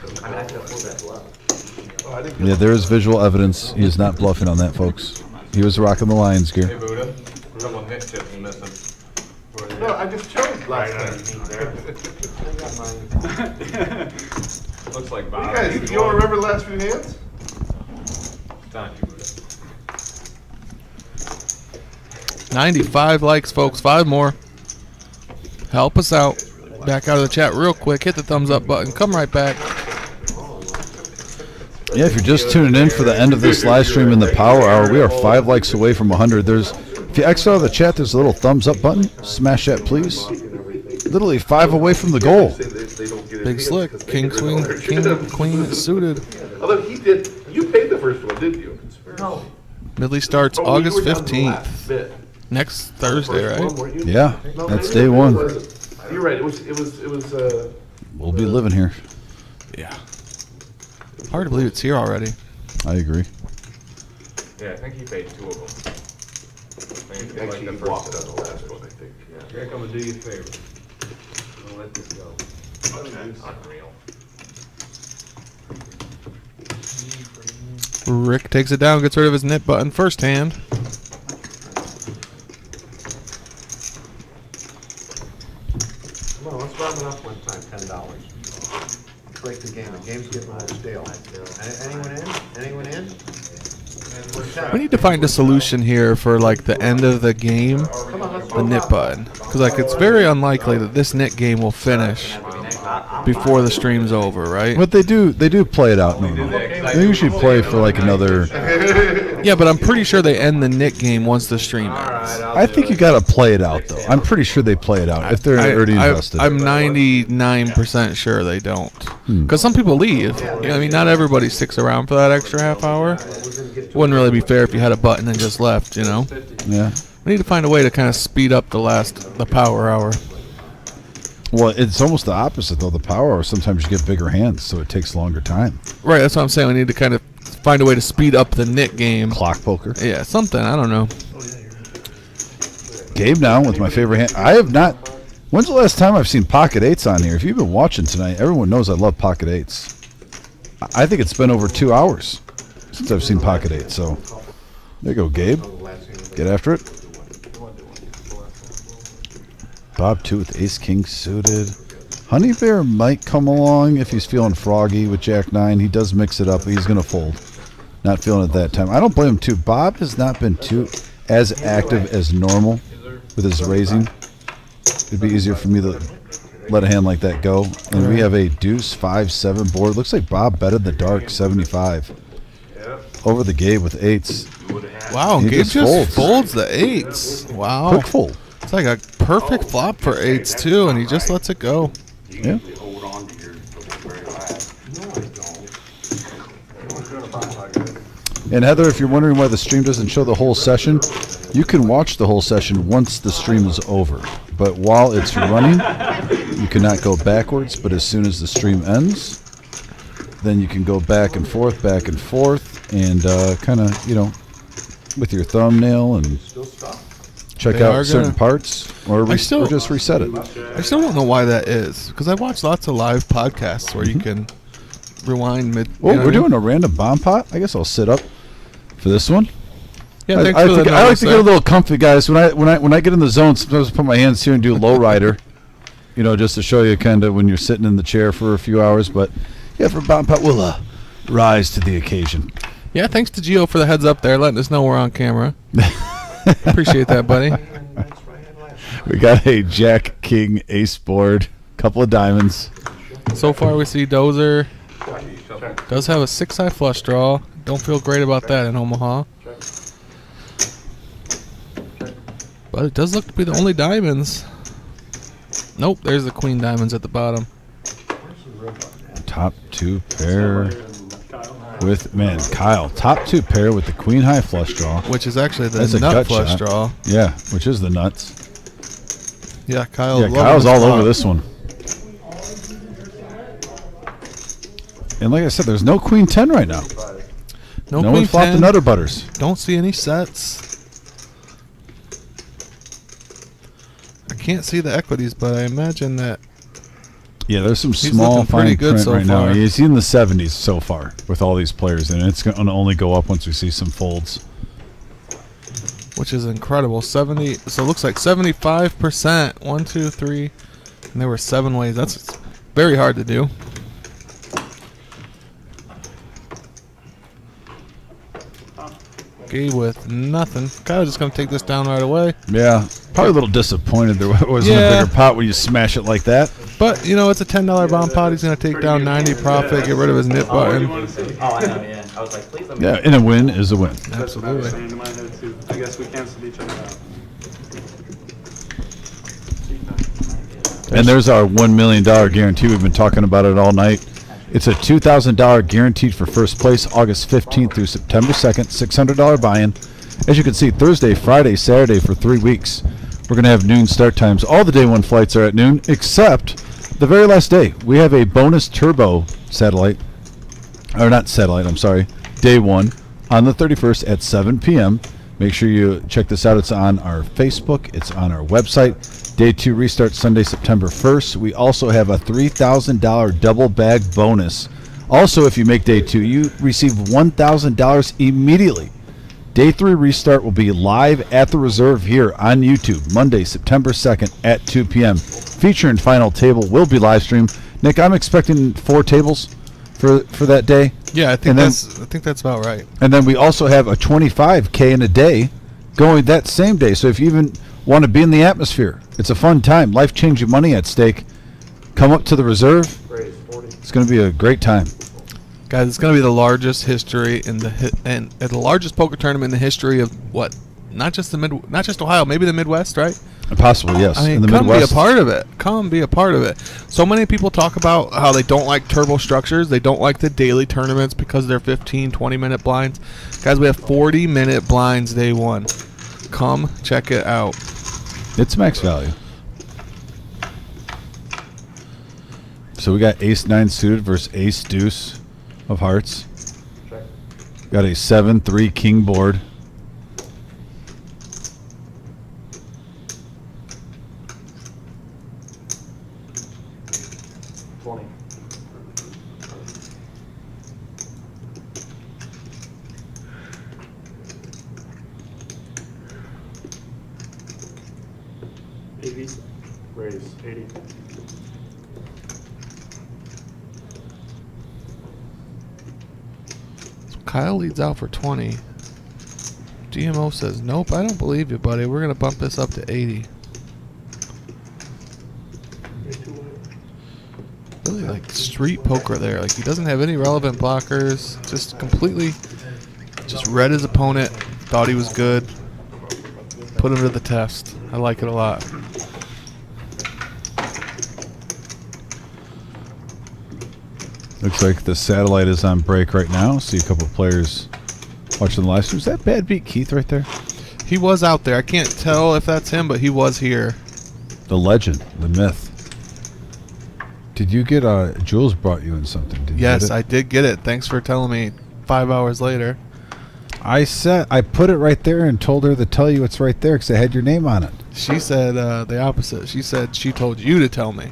Yeah, there is visual evidence. He is not bluffing on that, folks. He was rocking the Lions gear. Hey, Buddha, a couple of nit tips missing. No, I just chose last time. Looks like You Bob. guys, you don't remember the last few hands? Thank you, Buddha. 95 likes, folks. 5 more. Help us out. Back out of the chat real quick. Hit the thumbs up button. Come right back. Yeah, if you're just tuning in for the end of this live stream in the Power Hour, we are 5 likes away from 100. If you exit out of the chat, there's a little thumbs up button. Smash that, please. Literally 5 away from the goal. Big slick. King, queen suited. Although he did, you paid the first one, didn't you? No. Midley starts August 15th. Next Thursday, right? Yeah, that's day 1. You're right. It was. We'll be living here. Yeah. Hard to believe it's here already. I agree. Yeah, I think he paid 2 of them. Actually, he walked on the last one, I think. Yeah. Here, come and do you a favor. Don't let this go. Unreal. Rick takes it down, gets rid of his nit button first hand. Come on, let's round it up one time, $10. Break the game. The game's getting a little stale. Anyone in? We need to find a solution here for like the end of the game, the nit button, because like it's very unlikely that this nit game will finish before the stream's over, right? But they do play it out. They usually play for like another. Yeah, but I'm pretty sure they end the nit game once the stream ends. I think you got to play it out though. I'm pretty sure they play it out if they're already invested. I'm 99% sure they don't, because some people leave. You know, I mean, not everybody sticks around for that extra half hour. Wouldn't really be fair if you had a button and just left. You know. Yeah. We need to find a way to kind of speed up the power hour. Well, it's almost the opposite though. The Power Hour, sometimes you get bigger hands, so it takes longer time. Right, that's what I'm saying. We need to kind of find a way to speed up the nit game. Clock poker. Yeah, something. I don't know. Gabe now with my favorite hand. I have not. When's the last time I've seen pocket 8s on here? If you've been watching tonight, everyone knows I love pocket 8s. I think it's been over 2 hours since I've seen pocket 8. So there you go, Gabe. Get after it. Bob 2 with ace king suited. Honey Bear might come along if he's feeling froggy with Jack 9. He does mix it up, but he's going to fold. Not feeling it that time. I don't blame him too. Bob has not been too as active as normal with his raising. It'd be easier for me to let a hand like that go. And we have a deuce 5-7 board. Looks like Bob betted the dark 75 over the Gabe with 8s. Wow, He Gabe just folds. folds the 8s. Wow. Quick fold. It's like a perfect flop for 8s too, and he just lets it go. Yeah. And Heather, if you're wondering why the stream doesn't show the whole session, you can watch the whole session once the stream is over. But while it's running, you cannot go backwards. But as soon as the stream ends, then you can go back and forth, and kind of, with your thumbnail and check They are out certain gonna- parts, or I still- or just reset it. I still don't know why that is, because I watch lots of live podcasts where you can rewind mid. Well, we're doing a random bomb pot. I guess I'll sit up for this one. Yeah, I thanks like for to, the I like notice to get there. a little comfy, guys. When I get in the zone, sometimes I put my hands here and do low rider, just to show you kind of when you're sitting in the chair for a few hours. But yeah, for bomb pot, we'll rise to the occasion. Yeah, thanks to Gio for the heads up there, letting us know we're on camera. Appreciate that, buddy. We got a Jack King ace board, couple of diamonds. So far, we see Dozer does have a 6-high flush draw. Don't feel great about that in Omaha. But it does look to be the only diamonds. Nope, there's the queen diamonds at the bottom. Top 2 pair with Kyle. Top 2 pair with the queen high flush draw, Which is actually the That's a nut gut flush shot. draw. Yeah, which is the nuts. Yeah, Kyle. Yeah, Kyle's all over this one. And like I said, there's no queen 10 right now. No one queen flopped 10. the nutter butters. Don't see any sets. I can't see the equities, but I imagine that. Yeah, there's some He's small looking pretty fine good print so right now. far. He's in the 70s so far with all these players, and it's going to only go up once we see some folds. Which is incredible. 70. So it looks like 75%. 1, 2, 3. And there were 7 ways. That's very hard to do. Okay, with nothing. Kyle's just going to take this down right away. Yeah, probably a little disappointed there wasn't a bigger pot when you smash it like that. But, it's a $10 bomb pot. He's going to take down 90 profit, get rid of his nip button. Oh, I know, yeah. I was like, please let me. Yeah, and a win is a win. That's what I was saying in my head too. I guess we canceled each other out. And there's our $1 million guarantee. We've been talking about it all night. It's a $2,000 guaranteed for first place, August 15th through September 2nd, $600 buy-in. As you can see, Thursday, Friday, Saturday for 3 weeks. We're going to have noon start times. All the day one flights are at noon, except the very last day. We have a bonus turbo satellite, or not satellite, I'm sorry, day one on the 31st at 7 p.m. Make sure you check this out. It's on our Facebook. It's on our website. Day 2 restart Sunday, September 1st. We also have a $3,000 double bag bonus. Also, if you make day 2, you receive $1,000 immediately. Day 3 restart will be live at the Reserve here on YouTube, Monday, September 2nd at 2 p.m. Feature and final table will be live streamed. Nick, I'm expecting 4 tables for that day. Yeah, I think that's about right. And then we also have a $25K in a day going that same day. So if you even want to be in the atmosphere, it's a fun time. Life-changing money at stake. Come up to the Reserve. It's going to be a great time. Guys, it's going to be the largest history in the largest poker tournament in the history of what? Not just Ohio, maybe the Midwest, right? Possibly, yes. I mean, in the come Midwest. be a part of it. Come be a part of it. So many people talk about how they don't like turbo structures. They don't like the daily tournaments because they're 15, 20-minute blinds. Guys, we have 40-minute blinds day 1. Come check it out. It's max value. So we got ace-9 suited versus ace-deuce of hearts. Got a 7-3 king board. Raise 80. Kyle leads out for 20. GMO says, nope, I don't believe you, buddy. We're going to bump this up to 80. Really like street poker there. Like he doesn't have any relevant blockers. Just completely just read his opponent. Thought he was good. Put him to the test. I like it a lot. Looks like the satellite is on break right now. See a couple players watching the live stream. Is that Bad Beat Keith right there? He was out there. I can't tell if that's him, but he was here. The legend, the myth. Did you get Jules brought you in something? Did you Yes, get it? I did get it. Thanks for telling me 5 hours later. I put it right there and told her to tell you it's right there because it had your name on it. She said the opposite. She said she told you to tell me.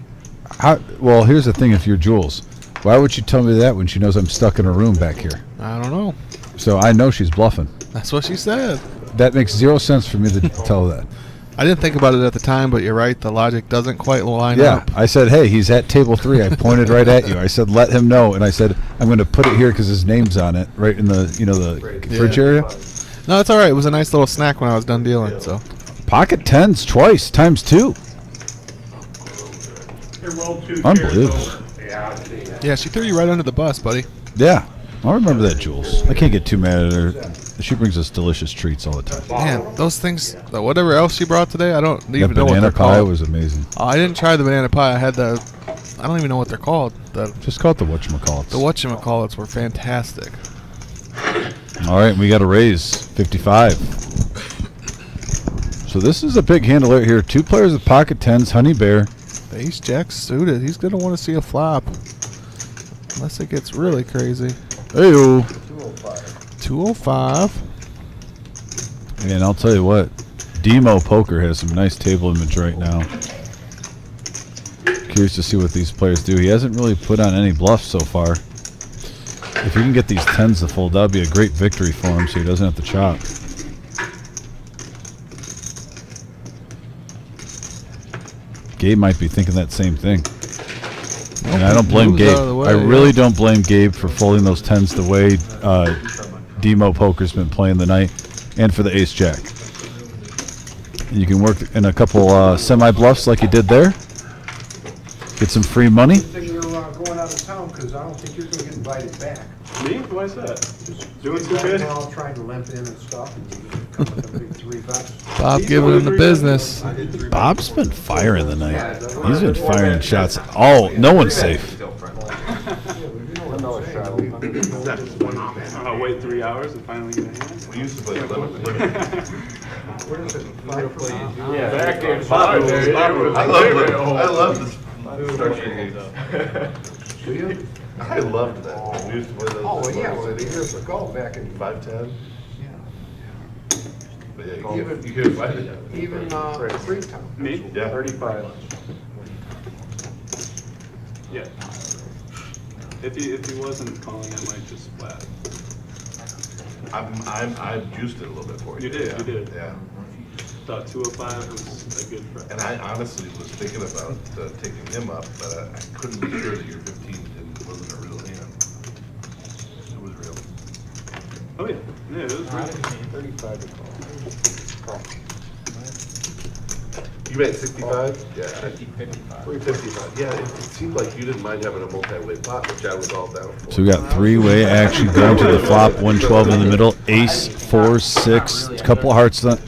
Well, here's the thing. If you're Jules, why would she tell me that when she knows I'm stuck in a room back here? I don't know. So I know she's bluffing. That's what she said. That makes zero sense for me to tell that. I didn't think about it at the time, but you're right. The logic doesn't quite line Yeah, up. I said, hey, he's at table 3. I pointed right at you. I said, let him know. And I said, I'm going to put it here because his name's on it, right in the fridge area. No, it's all right. It was a nice little snack when I was done dealing. So Pocket tens twice, times 2. Unbelievable. yeah, she threw you right under the bus, buddy. Yeah, I'll remember that, Jules. I can't get too mad at her. She brings us delicious treats all the time. Man, those things, whatever else she brought today, I don't That even know what banana they're pie called. was amazing. I didn't try the banana pie. I had I don't even know what they're called. Just call it the whatchamacallits. The whatchamacallits were fantastic. All right, we got a raise, 55. So this is a big hand alert here. 2 players with pocket tens, Honey Bear. The ace jack suited. He's going to want to see a flop. Unless it gets really crazy. Hey-o. 205. And I'll tell you what, Demo Poker has some nice table image right now. Curious to see what these players do. He hasn't really put on any bluffs so far. If he can get these tens to fold, that would be a great victory for him so he doesn't have to chop. Gabe might be thinking that same thing. And I don't blame Gabe. I really don't blame Gabe for folding those tens the way Demo Poker's been playing the night, and for the ace jack. And you can work in a couple semi-bluffs like you did there. Get some free money. You're going out of town because I don't think you're going to get invited back. Me? Why is that? Doing Just too good? now trying to limp in and stuff and come with a big $3. Bob giving him the business. Bob's been firing the night. He's been firing shots. Oh, no one's safe. I'll wait 3 hours and finally get a hand. We used to play limit. What is it? 5%? Yeah, back there. I love this structure games. Do you? I loved that. We used to play those. Oh, yeah, well, years ago, back in 5-10. Yeah. But yeah, Even- you couldn't find it. Even Freetown. Me? Yeah. 35. Yeah. If he wasn't calling, I might just flat. I've juiced it a little bit for you. You did, Yeah. you did. Yeah. Thought 205 was a good price. And I honestly was thinking about taking him up, but I couldn't be sure that your 15 wasn't a real hand. It was real. Oh yeah, yeah, it was really. 35 to call. You made 65? Yeah. 55. 355. Yeah, it seemed like you didn't mind having a multi-way pot, which I was all down for. So we got 3-way action going to the flop. 112 in the middle. Ace, 4, 6. A couple of hearts out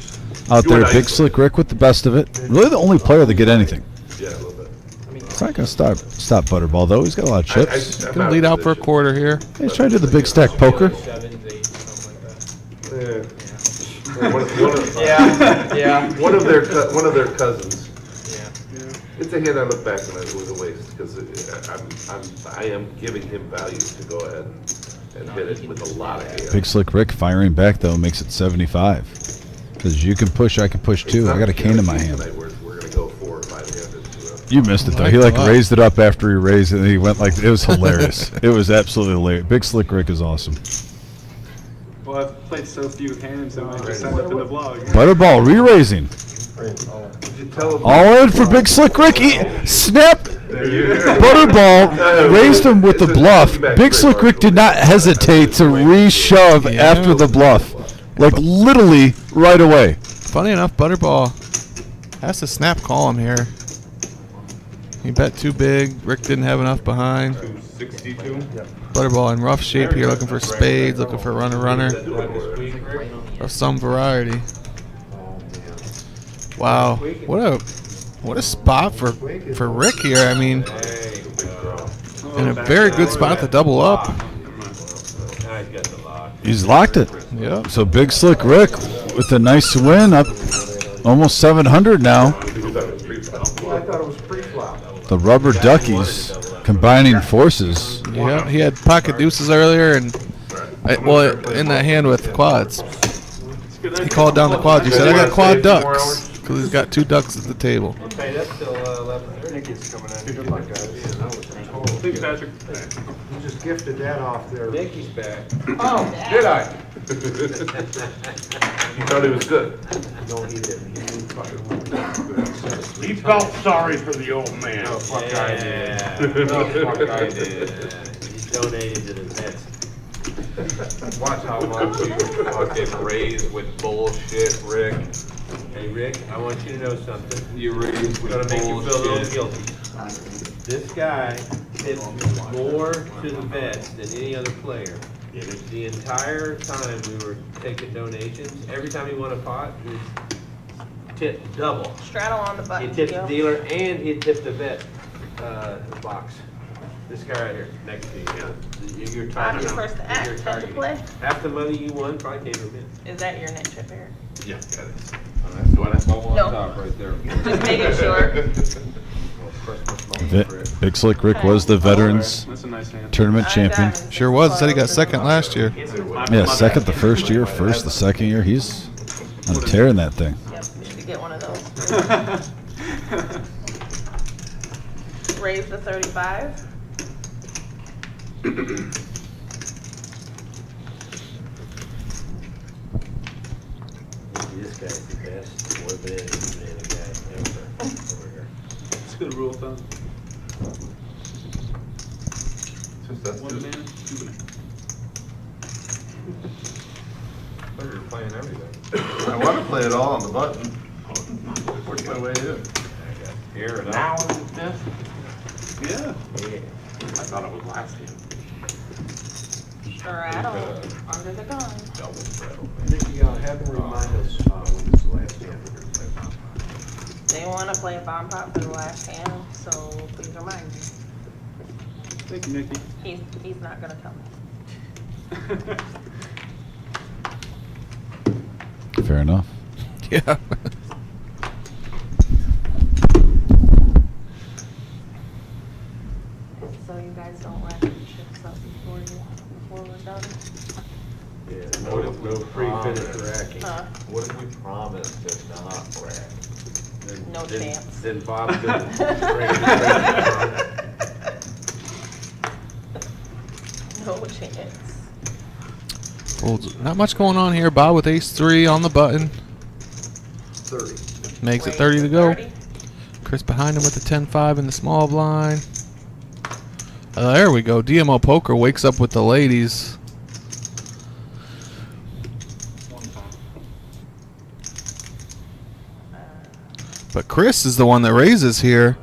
there. Big Slick Rick with the best of it. Really the only player to get anything. Yeah, a little bit. It's not going to stop Butterball, though. He's got a lot of chips. He's going to lead out for a quarter here. He's trying to do the big stack poker. 7s, 8s, something like that. Yeah. One of their cousins. Yeah. It's a hand I look back and it was a waste because I am giving him value to go ahead and hit it with a lot of hands. Big Slick Rick firing back, though, makes it 75. Because you can push, I can push too. I got a cane in my hand. We're going to go 4 or 5 handed. You missed it, though. He raised it up after he raised it, and he went like, it was hilarious. It was absolutely hilarious. Big Slick Rick is awesome. Well, I've played so few hands, I might just end up in the vlog. Butterball re-raising. All in for Big Slick Rick. Snap. Butterball raised him with the bluff. Big Slick Rick did not hesitate to re-shove after the bluff. Like literally right away. Funny enough, Butterball has to snap call him here. He bet too big. Rick didn't have enough behind. 262. Butterball in rough shape here, looking for spades, looking for runner of some variety. Wow, what a spot for Rick here. I mean, in a very good spot to double up. He's locked it. Yep. So Big Slick Rick with a nice win, up almost 700 now. I thought it was pre-flop. The Rubber Duckies Combining forces. Yeah, he had pocket deuces earlier, and in that hand with quads. He called down the quads. He said, "I got quad ducks," because he's got 2 ducks at the table. Okay, that's till 11:30. Nicky's coming in. Good luck, guys. Thank you, Patrick. You just gifted that off there. Nicky's back. Oh, did I? You thought he was good. No, he didn't. He didn't fucking want He felt sorry for the old man. Oh, fuck I did. Oh, fuck I did. He donated to the vets. Watch how much you fucking raise with bullshit, Rick. Hey, Rick, I want you to know something. You raise with Gonna make you feel a little bullshit. guilty. This guy tips more to the vets than any other player. The entire time we were taking donations, every time he won a pot, he was tipped double. Straddle on the button. He tipped the Gil. dealer and he tipped the vet box. This guy right here, next to you. You're I'm targeting. the first to act, You're had to targeting. play. Half the money you won probably came from him. Is that your net chip here? Yeah, got it. That's the one I want No. top right there. Just making sure. Big Slick Rick was the Veterans That's a nice hand. Tournament champion. Sure was. Said he got second last year. Yeah, second the first year, first the second year. He's on a tear in that thing. Yep, you should get one of those. Raise the 35. This guy's the best boy banana guy ever over here. It's a good rule of thumb. That's One good. banana, 2 banana. But you're playing everything. I want to play it all on the button. Work my way in. Here and Now out. is it this? Yeah. I thought it was last year. Straddle under the gun. Double straddle. Nicky, have them remind us when it's the last game. They want to play a bomb pot for the last hand, so please remind me. Thank you, Nicky. He's not gonna tell me. Fair enough. Yeah. So you guys don't rack your chips up before we're done? Yeah, no pre-finished racking. Huh? What if we promise to not rack? No chance. Then Bob's gonna No chance. Well, not much going on here. Bob with ace-3 on the button. 30. Makes it Raise 30 the to go. 30. Chris behind him with the 10-5 in the small blind. There we go. DMO Poker wakes up with the ladies. But Chris is the one that raises here.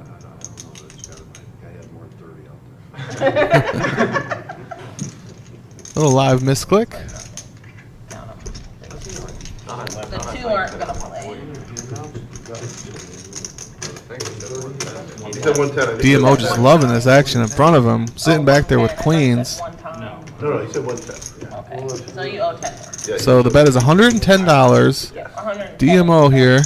Little live misclick. The 2 aren't gonna play. He said 110. DMO just loving this action in front of him, sitting back there with queens. One time. No, he said 110. Okay. So you owe 10 more. Yeah, So the bet is $110. Yeah, 110. DMO here,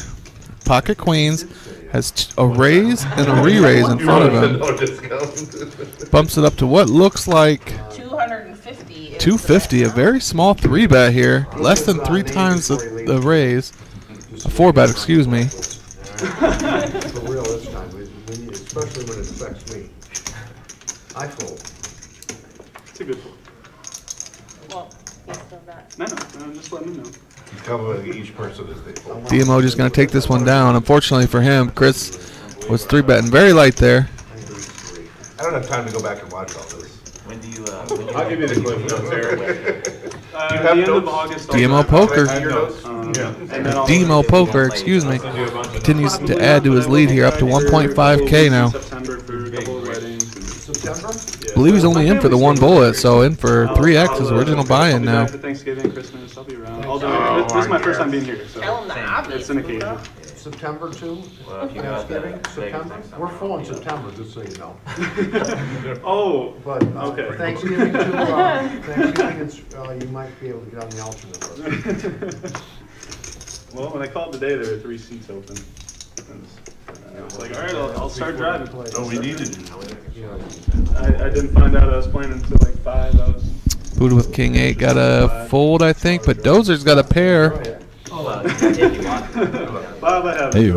pocket queens, has a raise and a re-raise in front of him. No discount. Bumps it up to what looks like 250. is 250, a very small 3-bet here, less than 3 times the raise. A 4-bet, excuse me. For real this time, especially when it affects me. I fold. It's a good one. Well, he's still got. No, I'm just letting him know. Tell me each person as they fold. DMO just going to take this one down. Unfortunately for him, Chris was 3-betting very light there. I don't have time to go back and watch all this. When do you, I'll give you the cliff notes, Eric. At You the have end of notes? August. DMO Poker. Your notes? And then I'll- DMO Poker, excuse me, continues to add to his lead here up to 1.5K now. September for a couple of weddings. September? I believe he's only in for the 1 bullet, so in for 3X his original buy-in now. After Thanksgiving, Christmas, I'll be around. This is my first time being here, so Tell him the obvious. it's an occasion. September too? Well, if you go out there, Thanksgiving, September? We're full in September, just so you know. Oh, But okay. Thanksgiving too, Thanksgiving, you might be able to get on the alternate list. Well, when I called today, there were 3 seats open. I was like, all right, I'll start driving. No, we needed you. I didn't find out I was playing until like 5. I was. Buddha with king 8 got a fold, I think, but Dozer's got a pair. Bob, I have. Hey,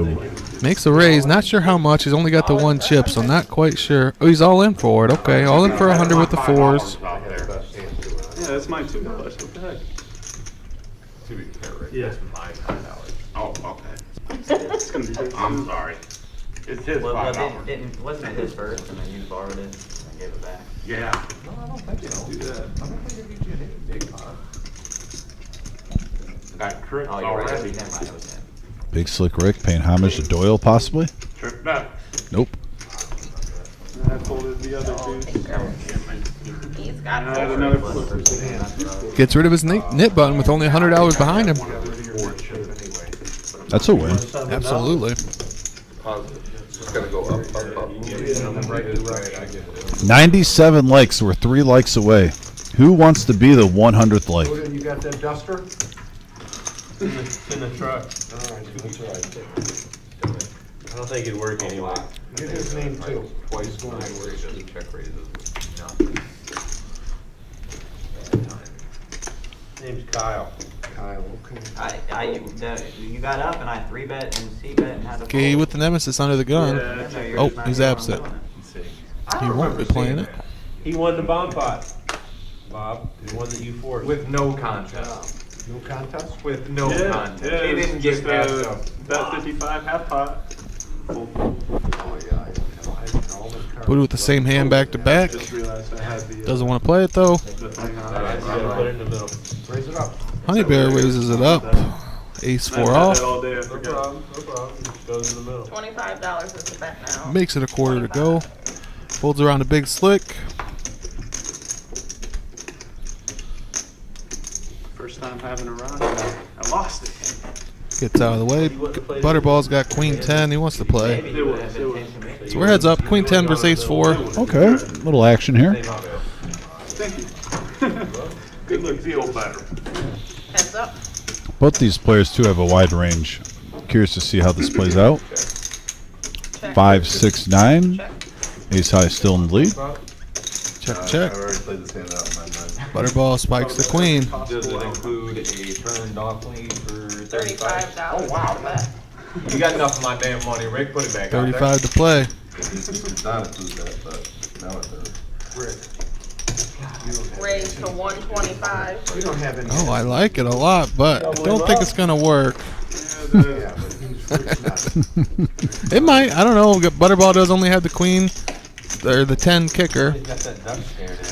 Makes a raise. Not sure how much. He's only got the 1 chip, so not quite sure. Oh, he's all in for it. Okay, all in for 100 with the 4s. Yeah, that's mine $2. What the heck? Yeah. That's my $5. Oh, okay. It's gonna be big. I'm sorry. It's his Well, $5. wasn't it his first, and then you borrowed it and gave it back? Yeah. No, I don't think so. Do that. I don't think it gives you any big pot. Got tricked Oh, you're right. already. Never mind, it was him. Big Slick Rick paying homage to Doyle, possibly? Tricked back. Nope. And I folded the other 2. He's got And I had another flip. Gets rid of his knit button with only $100 behind him. That's a win. Absolutely. Just gotta go up, up, up. In the right direction. 97 likes. We're 3 likes away. Who wants to be the 100th like? Buddha, you got that duster? In the truck. All right, that's all right. I don't think it'd work anyway. Give his name too. Twice going where he doesn't check raises with nothing. Name's Kyle. Kyle, okay. You got up, and I 3-bet and C-bet and had to Okay, fold. with the nemesis under the gun. Yeah. Oh, he's absent. He won't be playing it. He won the bomb pot, Bob, the one that you forced. With no contest. No contest? With no Yeah, contest. yeah, He didn't just, get past us. Bet 55, half pot. Oh, yeah, I know all the cards. Buddha with the same hand back to back. Just realized I had the. Doesn't want to play it though. The thing on. Alright, so you gotta put it in the middle. Raise it up. Honey Bear raises it up. Ace 4 I had off. that all day, I No forgot. problem, no problem. Just goes in the middle. $25 is the bet now. Makes it a quarter to go. Folds around a big slick. First time having a run, I lost it. Gets out of the way. Butterball's got Queen 10. He wants to play. Maybe you would have been 10 to me. So we're heads up. Queen 10 versus Ace 4. Okay, little action here. Thank you. Good look, feel better. Heads up. Both these players too have a wide range. Curious to see how this plays out. Check. 5, 6, 9. Check. Ace high still in the lead. Check, check. I've already played this hand out in my mind. Butterball spikes the queen. Does it include a turned off lead for $35 Oh, wow. is the bet. You got enough of my damn money, Rick. Put it back out there. 35 to play. It did not include that, but now it does. Raise to 125. You don't have any. Oh, I like it a lot, but I don't think it's going to work. Yeah, but he's not. It might. I don't know. Butterball does only have the queen, or the 10 kicker. He's got that duck staring at him.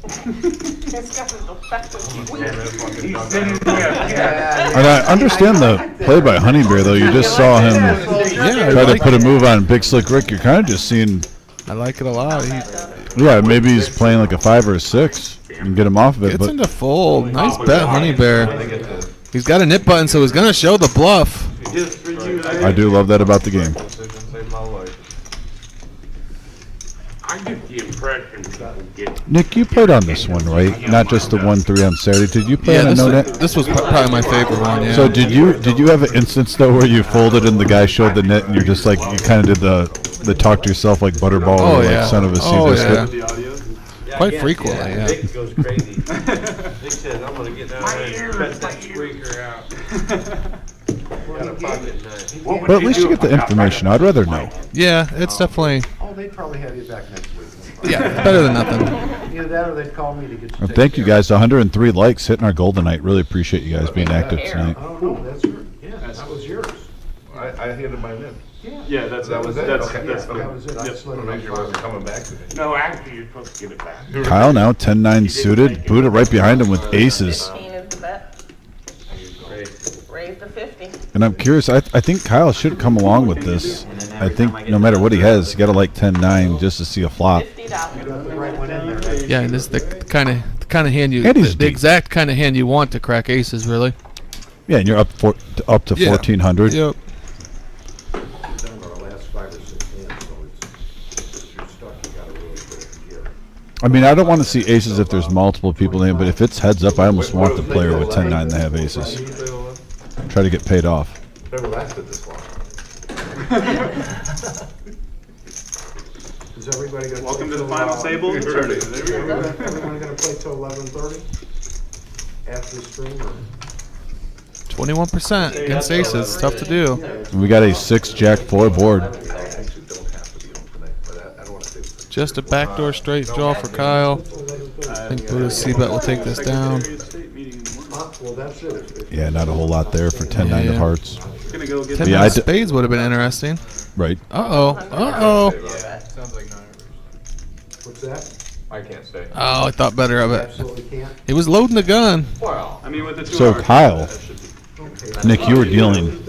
It's got an effective squeeze. He's sitting there. And I understand the play by Honey Bear though. You just saw him Yeah, try to put a move on Big Slick Rick. You're kind of just seeing, I like it a lot. He yeah, maybe he's playing like a 5 or a 6 and get him off of it. gets But into fold. Nice bet, Honey Bear. He's got a nip button, so he's going to show the bluff. Just for you, I do love that about the game. Saved my life. I get the impression people get. Nick, you played on this one, right? Not just the 1-3 on Saturday. Did you play Yeah, on a this, no-net? this was probably my favorite one, yeah. So did you have an instance though where you folded and the guy showed the net and you're just like you kind of did the talk to yourself like Butterball Oh, or like yeah. son of a sea Oh, biscuit? yeah. the audio. Quite frequently, yeah. Vic goes crazy. Vic says, I'm gonna get down there and cut that squeaker out. Got a pocket knife. But at least you get the information. I'd rather know. Yeah, it's definitely, Oh, they'd probably have you back next week. yeah, better than nothing. Either that or they'd call me to get you. And thank you guys. 103 likes hitting our goal tonight. Really appreciate you guys being active tonight. Oh, no, that's yours. Yeah, that was yours. I handed mine in. Yeah, that's That was it? That's, Okay. that's That was it. I Yep. just let I it want to make sure it wasn't coming back to me. No, actually, you're supposed to get it back. Kyle now 10-9 suited. Buddha right behind him with aces. 15 is the bet. Raise to 50. And I'm curious. I think Kyle should come along with this. I think no matter what he has, you got to like 10-9 just to see a flop. $50. The right one in there. Yeah, and this is the kind of hand you, And he's the deep. exact kind of hand you want to crack aces, really. Yeah, and you're up to Yeah. 1,400. Yep. Done our last 5 or 6 hands, so it's, if you're stuck, you gotta really put it in gear. I mean, I don't want to see aces if there's multiple people in, but if it's heads up, I almost want the player with 10-9 to have aces. Try to get paid off. Never lasted this long. Is everybody gonna? Welcome play to the till, final table. There we go. Everyone gonna play till 11:30 after the stream or? 21% against aces, tough to do. We got a 6-Jack-4 board. Just a backdoor straight draw for Kyle. I think Buddha's C-bet will take this down. Well, that's it. Yeah, not a whole lot there for 10-9 of hearts. 10-9 Yeah, spades would have been interesting. Right. Uh-oh, uh-oh. Sounds like non. What's that? I can't say. Oh, I thought better of it. Absolutely can't. He was loading the gun. Well, I mean, with the 2 So hours, Kyle, that should be- Nick, you were dealing.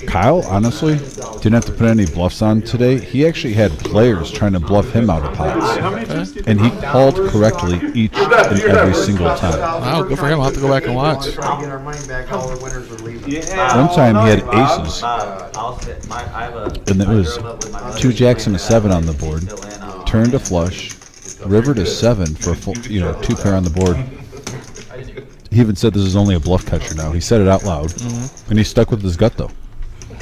Kyle, honestly, didn't have to put any bluffs on today. He actually had players trying to bluff him out of pots. How many times do you And he called correctly each and every single time. Wow, good for him. I'll have to go back and watch. Try to get our money back, all the winners are leaving. One time he had aces, I'll sit, I have a. and it was 2 jacks and a 7 on the board. Turned to flush, river to 7 for a full, 2 pair on the board. He even said this is only a bluff catcher now. He said it out loud, and he stuck with his gut though.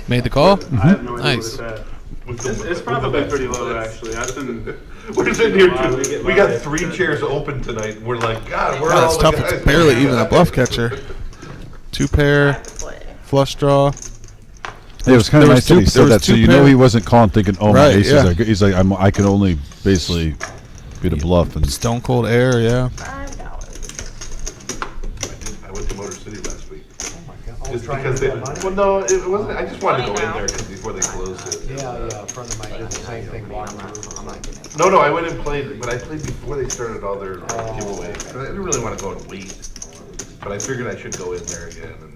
Made the call? I have no idea Nice. what it's at. It's probably pretty low, actually. I've been. We're sitting here too. We got 3 chairs open tonight. We're like, God, where are God, all it's the tough. guys? It's barely even a bluff catcher. 2 pair, flush draw. Yeah, it was kind of There was nice that he two- said there was that, so two you know pair- he wasn't calling thinking, "Oh, my Right, aces yeah. are good." He's like, I can only basically beat a bluff." And Stone cold air, yeah. I went to Motor City last week. Oh, Just trying because to they, get money? well, no, it wasn't, I just wanted to go in there before they closed it. Yeah, a friend of mine did the same thing. No, I went and played, but I played before they started all their giveaways. 'Cause I didn't really want to go and wait, but I figured I should go in there again. And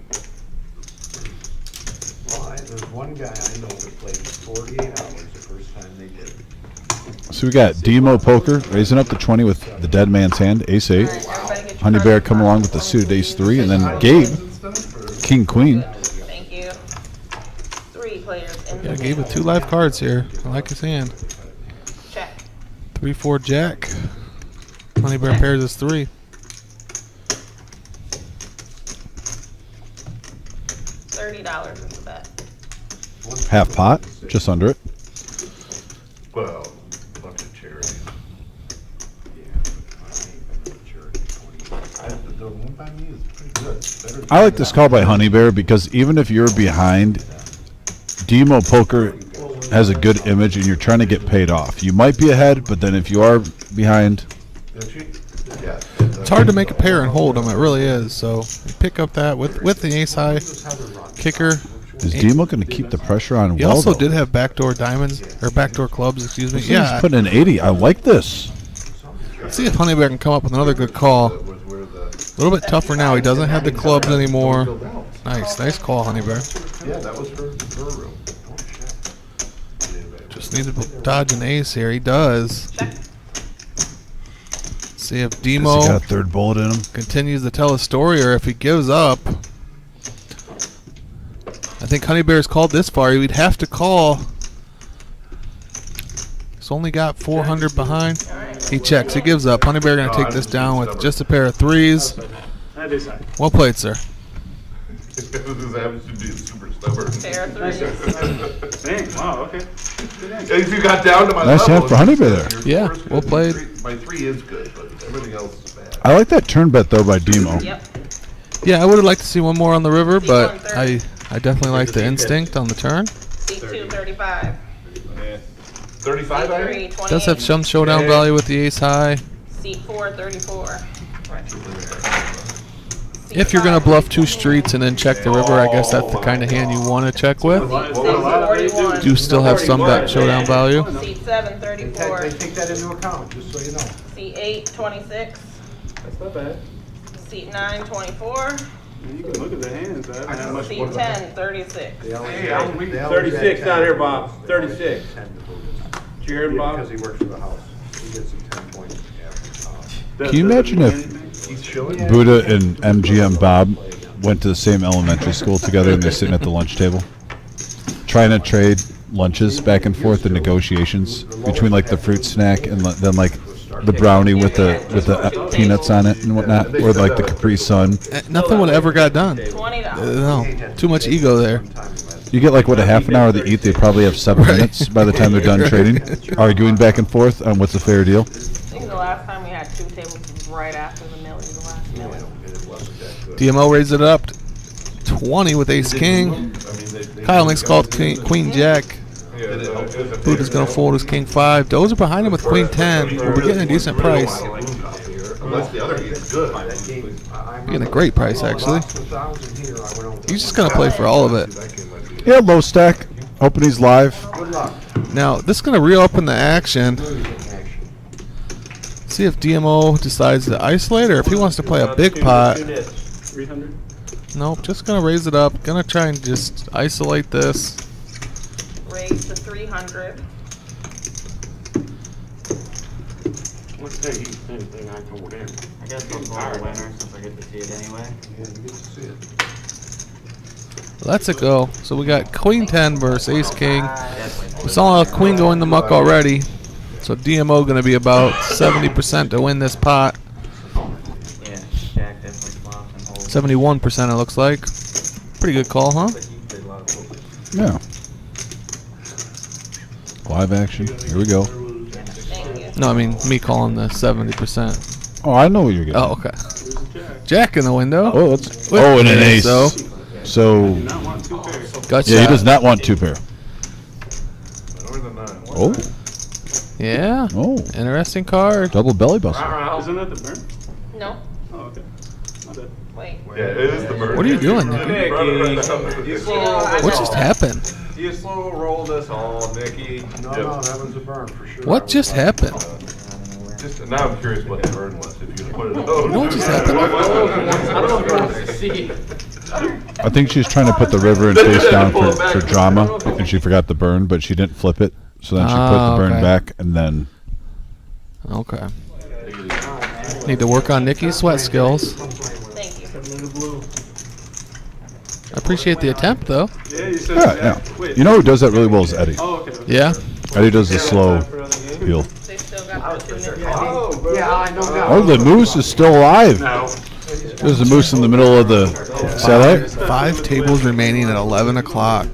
Well, there's one guy I know that played 48 hours the first time they did. so we got Demo Poker raising up to 20 with the dead man's hand, Ace 8. Honey Bear coming along with the suited Ace 3, and then Gabe, King Queen. Thank you. 3 players in Yeah, the Gabe with 2 live cards here. I like his hand. check. 3-4 jack. Honey Bear pairs is 3. $30 is the bet. Half pot, just under it. well, a bunch of charities. The one by me is pretty good. Better than I like this call by Honey Bear because even if you're behind, Demo Poker has a good image and you're trying to get paid off. You might be ahead, but then if you are behind, Yeah. It's hard to make a pair and hold them. It really is. So you pick up that with the ace high kicker. is Demo going to keep the pressure on? He well, also though? did have backdoor diamonds or backdoor clubs. Excuse me. He's Yeah. putting an 80. I like this. Let's see if Honey Bear can come up with another good call. A little bit tougher now. He doesn't have the clubs anymore. Nice call, Honey Bear. Yeah, that was her room. Just need to dodge an ace here. He does. See if Has he Demo got a third bullet in him? continues to tell a story or if he gives up. I think Honey Bear's called this far. He'd have to call. He's only got 400 behind. He checks. He gives up. Honey Bear going to take this down with just a pair of 3s. Well played, sir. This happens to be super stubborn. Pair of 3s. Dang, wow, okay. If you got down to my Nice level, hand for Honey Bear there. Yeah, well played. My 3 is good, but everything else is bad. I like that turn bet though by Demo. Yep. Yeah, I would have liked to see one more on the river, but I definitely like the instinct on the turn. C2, 35. 35, I C3, 28. Does have some showdown value with the ace high. C4, 34. If you're going to bluff 2 streets and then check the river, I guess that's the kind of hand you want to check with. C6, 41. Do still have some bet showdown value. C7, 34. They take that into account, just so you know. C8, 26. That's not bad. C9, 24. You can look at the hands. I haven't had much more. C10, 36. They always Hey, add- I'm weak. they always 36 add down 10 here, to Bob. the- 36. 10 to the- Did you hear it, Bob? Because he works for the house. He gets some 10 points. Can you imagine if Buddha and MGM Bob went to the same elementary school together and they're sitting at the lunch table trying to trade lunches back and forth in negotiations between like the fruit snack and then like the brownie with the peanuts on it and whatnot, or like the Capri Sun. Nothing would ever got done. $20. No, too much ego there. You get like what, a half an hour to eat. They probably have 7 minutes by the time they're done trading, arguing back and forth on what's a fair deal. I think the last time we had 2 tables was right after the last million. DMO raised it up 20 with ace king. Kyle makes call to queen jack. Buddha's gonna fold his king 5. Those are behind him with queen 10. We're getting a decent price. Unless the other game's good. We're getting a great price actually. He's just gonna play for all of it. Yeah, low stack. Hoping he's live. Now this is gonna reopen the action. See if DMO decides to isolate or if he wants to play a big pot. 300. Nope, just gonna raise it up. Gonna try and just isolate this. Raise to 300. Let's say anything I told him. I guess I'll call the winner since I get to see it anyway. Let's it go. So we got queen 10 versus ace king. We saw a queen go in the muck already. So DMO going to be about 70% to win this pot. Yeah, Jack definitely flops and holds. 71% it looks like. Pretty good call, huh? Yeah. Live action. Here we go. No, I mean me calling the 70%. Oh, I know what you're getting. Oh, okay. Jack in the window. Oh, it's and an ace. So Gotcha. yeah, he does not want 2 pair. Oh. Yeah. Oh. Interesting card. Double belly buster. Isn't that the burn? No. Oh, okay. My bad. Wait. Yeah, it is the murder. What are you doing, Nicky? Nicky, you slow What just happened? You slow rolled us all, Nicky. No, that was a burn for sure. What just happened? Just now I'm curious what the burn was. If you put it out. You know what just happened? I don't know if you want to see. I think she's trying to put the river and face down for drama, and she forgot the burn, but she didn't flip it. So then she put the burn okay. back, and then. Okay. Need to work on Nicky's sweat skills. Thank you. I appreciate the attempt, though. Yeah, you said Yeah, Jack. yeah. Wait. You know who does that really well is Eddie. Oh, okay. Yeah? Eddie does the slow heel. They still got the 2 nits. Yeah, I know that. Oh, the moose is still alive. No. There's a moose in the middle of the satellite. 5 tables remaining at 11 o'clock.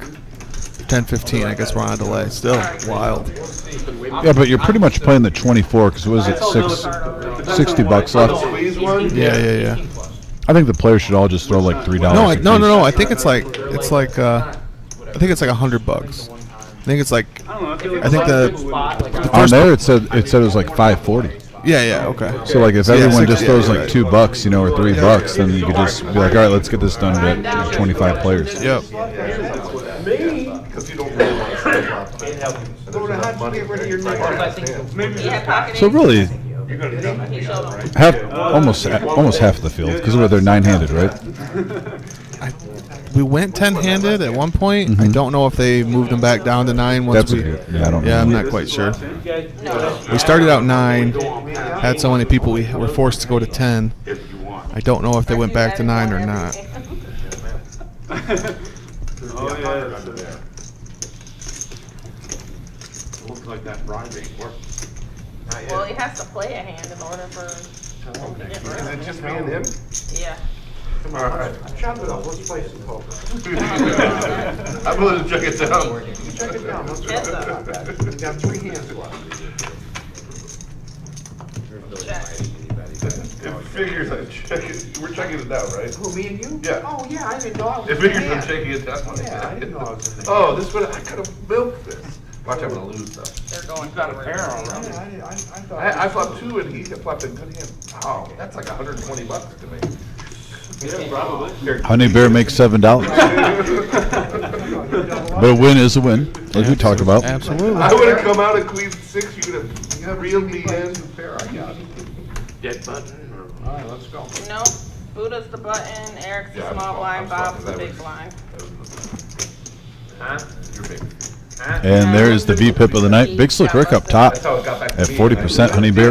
10:15. I guess we're on a delay. Still wild. Yeah, but you're pretty much playing the 24 because was it $60 left? Yeah. I think the players should all just throw like $3. No. I think it's like I think it's like $100. I think it's like I don't know. I feel like I think the On there it said it was like 540. yeah. Okay. So like if So, yeah, everyone just 60, throws yeah, like right. $2, or $3, then you could just be like, all right, let's get this done to 25 players. Yep. Because you don't really want to stay up. How'd you get rid of your nigger? He had pocket So aces. really, He showed them. almost half the field because they're 9-handed, right? We went 10-handed at one point. I don't know if they moved them back down to 9 once That's we. yeah, I don't know. Yeah, I'm not quite sure. We started out 9. Had so many people we were forced to go to 10. I don't know if they went back to 9 or not. Oh, yeah. Looks like that bribe ain't working. Well, he has to play a hand in order for him to get rid of Is it. it just me and him? Yeah. All right. Chop it up, let's play some poker. I'm willing to check it down. Check it down, let's go. Yes, sir. We got 3 hands left. It figures I'm checking. We're checking it down, right? Who, me and you? Yeah. Oh, yeah, I didn't know I was. It figures in I'm the checking it down. Yeah, I didn't know I was in the Oh, this would I could have milked this. Watch, I'm gonna lose though. They're going. You've got a pair already. Yeah, I thought. I flopped 2 and he flopped a good hand. Oh, that's like $120 to me. Yeah, probably. Honey Bear makes $7. But a win is a win, like we talked about. Absolutely. I would have come out at queen 6. You could have reeled me in. Fair, I got it. Dead button. All right, let's go. No, Buddha's the button, Eric's the Yeah, I'm small small. blind, I'm small, Bob's the 'cause I big was- blind. Huh? You're big. And there is the V-Pip of the night. Big Slick Rick up top That's how it got back to at me. 40%. Honey Bear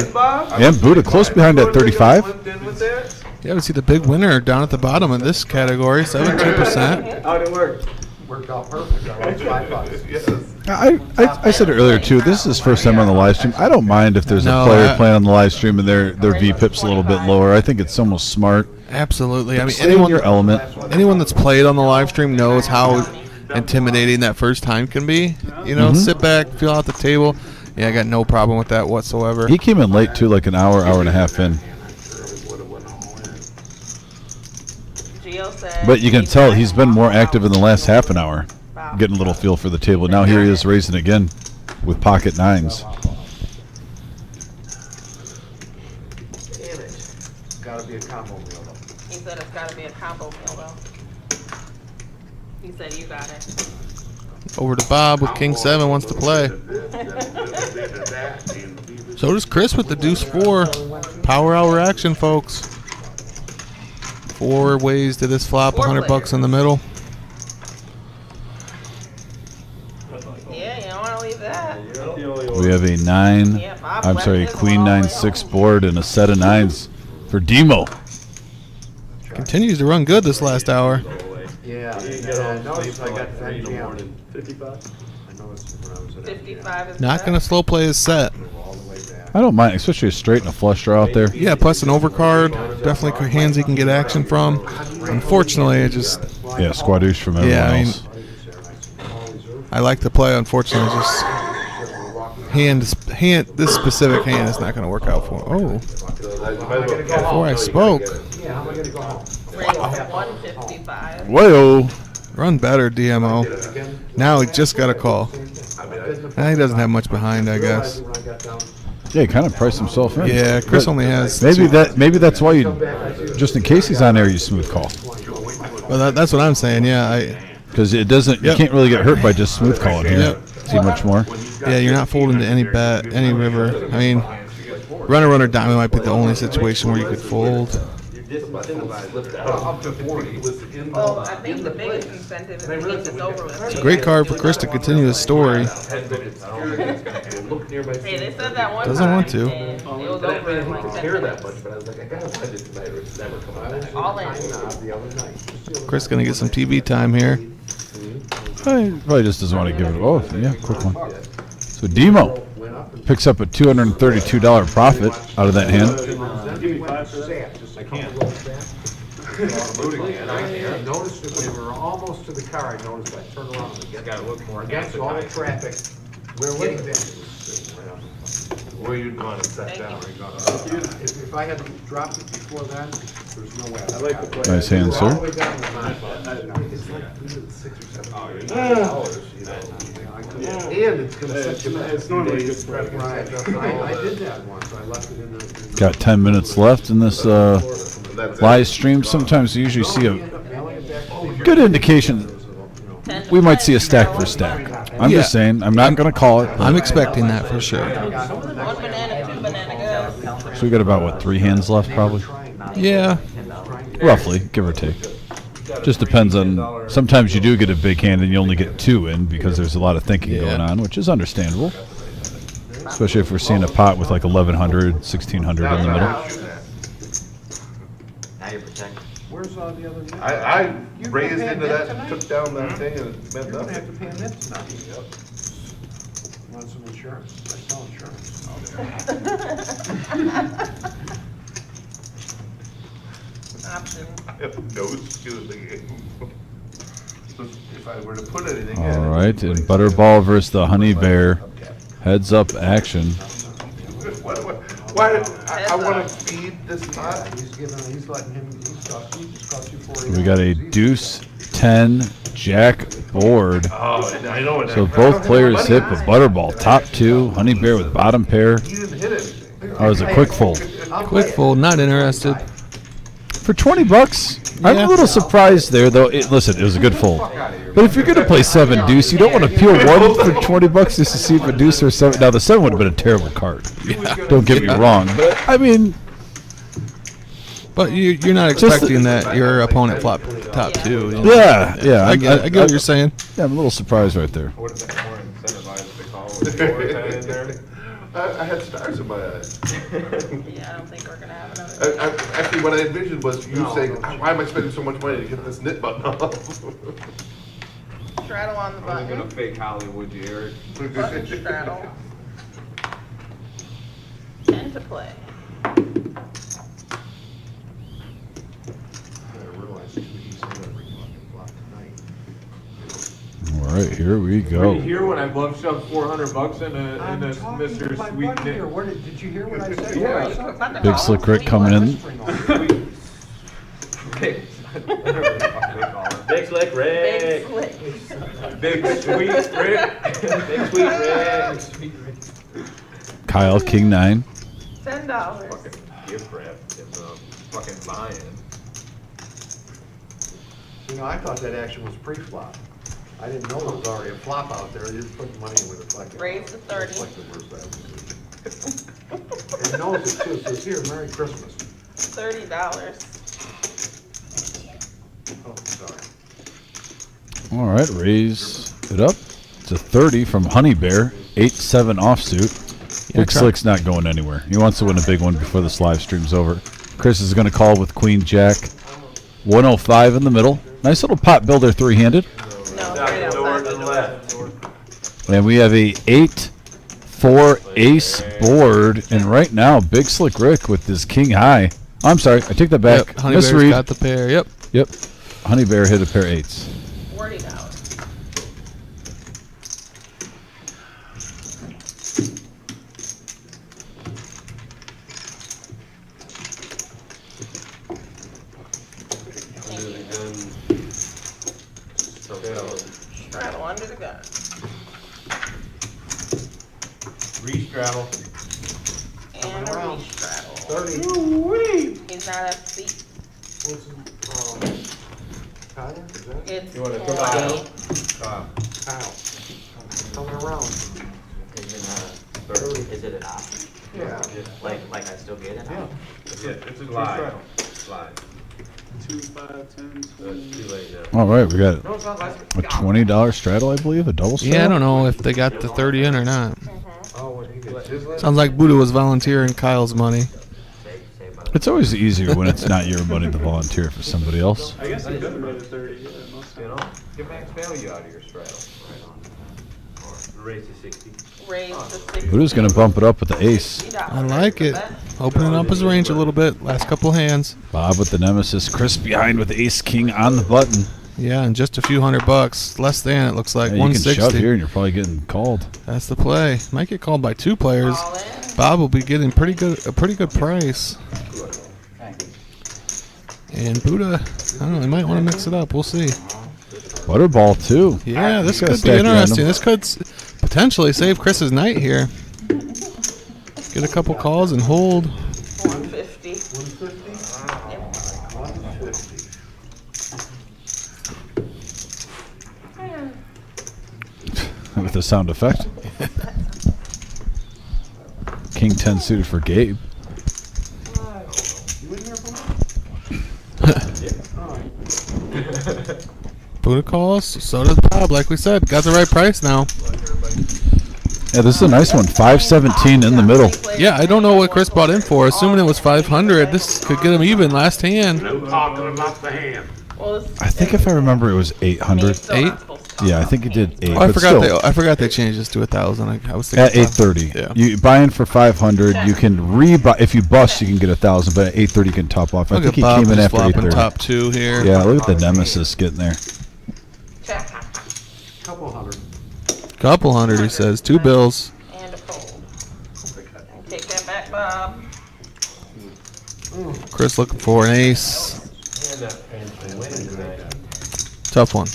and Buddha close behind at 35. Yeah, we see the big winner down at the bottom of this category, 17%. How'd it work? Worked out perfect, I like $5. Yes. I said it earlier too. This is his first time on the live stream. I don't mind if there's No, a player playing on the live stream and their VPIP's a little bit lower. I think it's almost smart. Absolutely. I mean, Stay in your element. anyone that's played on the live stream knows how intimidating that first time can be. You know, sit back, feel out the table. Yeah, I got no problem with that whatsoever. He came in late too, like an hour and a half in. Gio said. But you can tell he's been more active in the last half an hour, getting a little feel for the table. Now here he is raising again with pocket nines. Damn it. Gotta be a combo meal though. He said it's gotta be a combo meal though. He said you got it. Over to Bob with King 7 wants to play. So does Chris with the deuce 4. Power hour action, folks. 4 ways to this flop, $100 in the middle. Yeah, you don't wanna leave that. We have a 9. Yeah, Bob I'm left sorry, his Queen all the way 9-6 board and a set of 9s for Demo. Continues to run good this last hour. Yeah, I noticed I got that jam. 55? I noticed when I was at 55 is Not going to slow play his set. all the way back. I don't mind, especially a straight and a flush draw out there. Yeah, plus an overcard. Definitely hands he can get action from. Unfortunately, it just... Yeah, squadouche from everyone Yeah, I mean, else. I like to play. Unfortunately, just this specific hand is not going to work out for him. Oh, before I spoke. Yeah, how am I gonna go home? raised 155. Whoa. Run better, DMO. Now he just got a call. He doesn't have much behind, I guess. Yeah, he kind of priced himself in. Yeah, Chris But only has... Maybe that's why you, just in case he's on there, you smooth call. Well, that's what I'm saying, yeah. Because it doesn't, you can't really get hurt by just smooth calling here. Yep. See much more. Yeah, you're not folding to any bet, any river. I mean, runner, diamond might be the only situation where you could fold. Up to 40 within Well, I think the biggest incentive is to get this over with. It's a great card for Chris to continue his story. Hey, they said that one Doesn't time, want to. and it was over in like 10 minutes. All in. Chris going to get some TV time here. He probably just doesn't want to give it. Oh, yeah, quick one. So Demo picks up a $232 profit out of that hand. Give me 5 for that. I can't. I noticed that when we were almost to the car, I noticed I turned around and against all the traffic. Where was it? Where you'd gone and sat down. If I had dropped it before then, there's no way. I like the play. Nice hand, All sir. the way down to mine. It's like $6 or $7, you know. And it's gonna set you back. It's normally good Right, I did that once, I left it in the. Got 10 minutes left in this live stream. Sometimes you usually see a good indication. We might see a stack for stack. I'm just saying. I'm not going to call it. I'm expecting that for sure. 1 banana, 2 banana goes. So we got about, 3 hands left probably? Yeah. Roughly, give or take. Just depends on, sometimes you do get a big hand and you only get 2 in because there's a lot of thinking going on, which is understandable. Especially if we're seeing a pot with like 1,100, 1,600 in the middle. Now you're protected. Where's all the other? I raised into that and took down that thing and it meant You don't have nothing. to pay a net tonight. Want some insurance? I sell insurance. Option. I have no skin in the game. If I were to put anything in. All right, and Butterball versus the Honey Bear. Heads up action. Why I want to feed this pot. He's letting him, he's cost you 40. We got a deuce, 10, jack board. Oh, I know it. So both players hit, but Butterball top 2, Honey Bear with bottom pair. He didn't hit anything. That was a quick fold. Quick fold, not interested. For $20, I'm a little surprised there, though. Listen, it was a good fold. But if you're going to play 7 deuce, you don't want to peel 1 for $20 just to see if a deuce or 7. Now, the 7 would have been a terrible card. Don't get me wrong. But, I mean. But you're not expecting that your opponent flop top 2. You know? Yeah, yeah. I get what you're saying. Yeah, I'm a little surprised right there. I would have been more incentivized to call with 4 or 10 in there. I had stars in my eyes. Yeah, I don't think we're gonna have another. Actually, what I envisioned was you saying, why am I spending so much money to get this knit button off? True. straddle on the I wasn't gonna button. fake Hollywood you, Eric. Button straddle. 10 to play. I realized too, he's in every fucking block tonight. All right, here we Were go. you here when I bluff shoved $400 in a I'm Mr. talking to my Sweet buddy Nick? here. Where did you hear what I said? Yeah. About to Big call. Slick Rick What do you coming want? in. Big, whatever the fuck they call it. Big Slick Big Rick. Slick. Big Sweet Rick. Big Sweet Rick. Kyle, King 9. $10. Fucking gift wrap in the fucking buy-in. You know, I thought that action was pre-flop. I didn't know there was already a flop out there. You just put the money in with a fucking. Raise to 30. That's like the worst I ever did. And it knows it too. It says here, Merry Christmas. $30. Oh, sorry. All right, raise it up to 30 from Honey Bear. 8-7 offsuit. Big Slick's not going anywhere. He wants to win a big one before this live stream's over. Chris is going to call with Queen Jack. 105 in the middle. Nice little pot builder three-handed. No, Down straight the door outside. to the left. And we have a 8-4 ace board. And right now, Big Slick Rick with his king high. I'm sorry, I take that back. Yep, Honey Bear's Misread. got the pair. Yep. Yep. Honey Bear hit a pair of 8s. $40. Straddle under the gun. Re-straddle. And a re-straddle. 30. He's not a seat. Tyler, is that? It's You wanna 20. cook straddle? Kyle. Coming around. Is it an option? Yeah. Like I still get it? Yeah. Yeah, it's a slide. Slide. 2, 5, 10, That's 20. too late now. All right, we got No, it's not like. a $20 straddle, I believe, a double straddle. Yeah, I don't know if they got the 30 in or not. Oh, when he gets his list. Sounds like Buddha was volunteering Kyle's money. Save by the It's always easier when it's not your money to volunteer for somebody else. I guess I could have made it 30. Yeah, it must You have. know, get max value out of your straddle. Or raise to 60. Raise to 60. Buddha's going to bump it up with the ace. $60. I like it. Opening up his range a little bit. Last couple hands. Bob with the nemesis. Chris behind with ace king on the button. Yeah, and just a few $100. Less than, it looks like. Yeah, you can shove 160. here and you're probably getting called. That's the play. Might get called by 2 players. All in. Bob will be getting a pretty good price. And Buddha, I don't know, he might want to mix it up. We'll see. Butterball, too. Yeah, this Got a could be stack behind interesting. him. This could potentially save Chris's night here. Get a couple calls and hold. 150. 150? Yep. 150. With the sound effect. King 10 suited for Gabe. You in here, Buddha? Buddha calls, so does Bob. Like we said, got the right price now. Yeah, this is a nice one. 517 in the middle. Yeah, I don't know what Chris bought in for. Assuming it was 500, this could get him even last hand. No talking about the hand. Well, this I think if I remember it was 800. Yeah, I think it did 8. Oh, I but forgot. still, I forgot they changed this to 1,000. I was thinking at 830. Yeah. You buy in for 500. You can rebuy. If you bust, you can get 1,000. But at 830, you can top off. I Look think at he Bob came in just after flopping 830. top 2 here. Yeah, look at the nemesis getting there. check. Couple hundred. Couple hundred, he says. 2 bills. And a fold. And take that back, Bob. Chris looking for an ace. Tough one.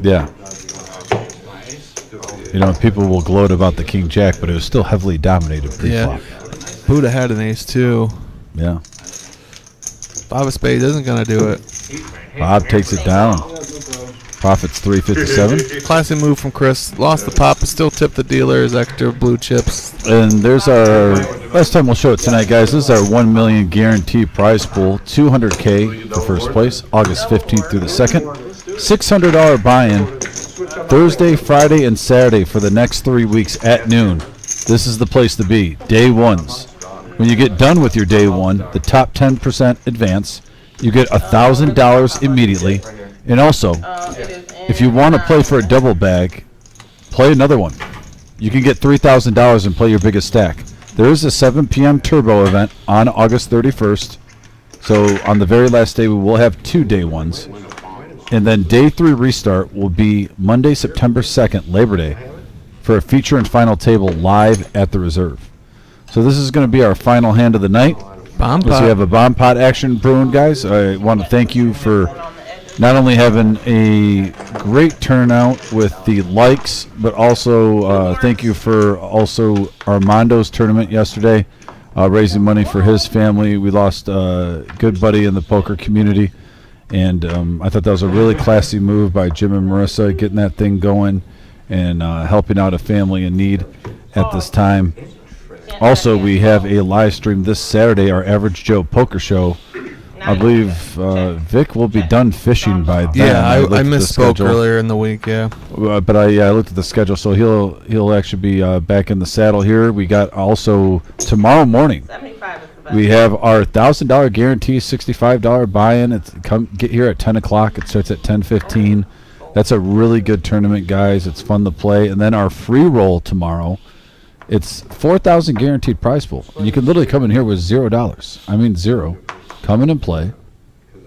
Yeah. You know, people will gloat about the King Jack, but it was still heavily dominated pre-flop. Yeah. Buddha had an ace too. Yeah. Bob of spades isn't gonna do it. Bob takes it down. Profits 357. Classy move from Chris. Lost the pop, but still tipped the dealers extra blue chips. And there's our last time we'll show it tonight, guys. This is our 1 million guarantee prize pool. 200K for first place, August 15th through the 2nd. $600 buy-in Thursday, Friday, and Saturday for the next 3 weeks at noon. This is the place to be. Day ones. When you get done with your day one, the top 10% advance, you get $1,000 immediately. And also, It is if you want to play for a double bag, play another one. You can get $3,000 and play your biggest stack. There is a 7 p.m. turbo event on August 31st. So on the very last day, we will have 2 day ones. And then day 3 restart will be Monday, September 2nd, Labor Day, for a feature and final table live at the Reserve. So this is going to be our final hand of the night. Bomb So we have a bomb pot action brewing, guys. I want to thank you for not only having a great turnout with the likes, but also thank you for also Armando's tournament yesterday, raising money for his family. We lost a good buddy in the poker community, and I thought that was a really classy move by Jim and Marissa, getting that thing going and helping out a family in need at this time. Also, we have a live stream this Saturday, our Average Joe Poker Show. I believe Vic will be done fishing by then. Yeah, I looked at the misspoke schedule. earlier in the week, yeah. But I looked at the schedule, so he'll actually be back in the saddle here. We got also tomorrow morning. 75 is the best. We have our $1,000 guarantee, $65 buy-in. It's get here at 10 o'clock. It starts at 10:15. That's a really good tournament, guys. It's fun to play. And then our free roll tomorrow. It's $4,000 guaranteed prize pool. And you can literally come in here with $0. I mean zero. Come in and play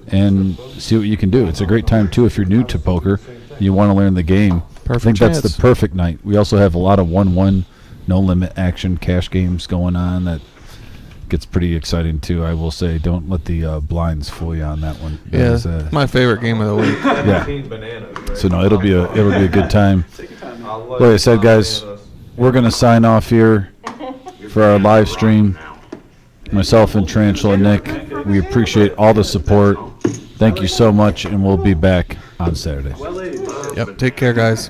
and see what you can do. It's a great time, too, if you're new to poker. You want to learn the game. I think that's the perfect night. We also have a lot of 1-1 no-limit action cash games going on. That gets pretty exciting, too. I will say, don't let the blinds fool you on that one. Yeah, my favorite game of the week. Yeah. So, no, it'll be a good time. Like I said, guys, we're going to sign off here for our live stream. Myself and Tarantula Nick, we appreciate all the support. Thank you so much, and we'll be back on Saturday. Yep, take care, guys.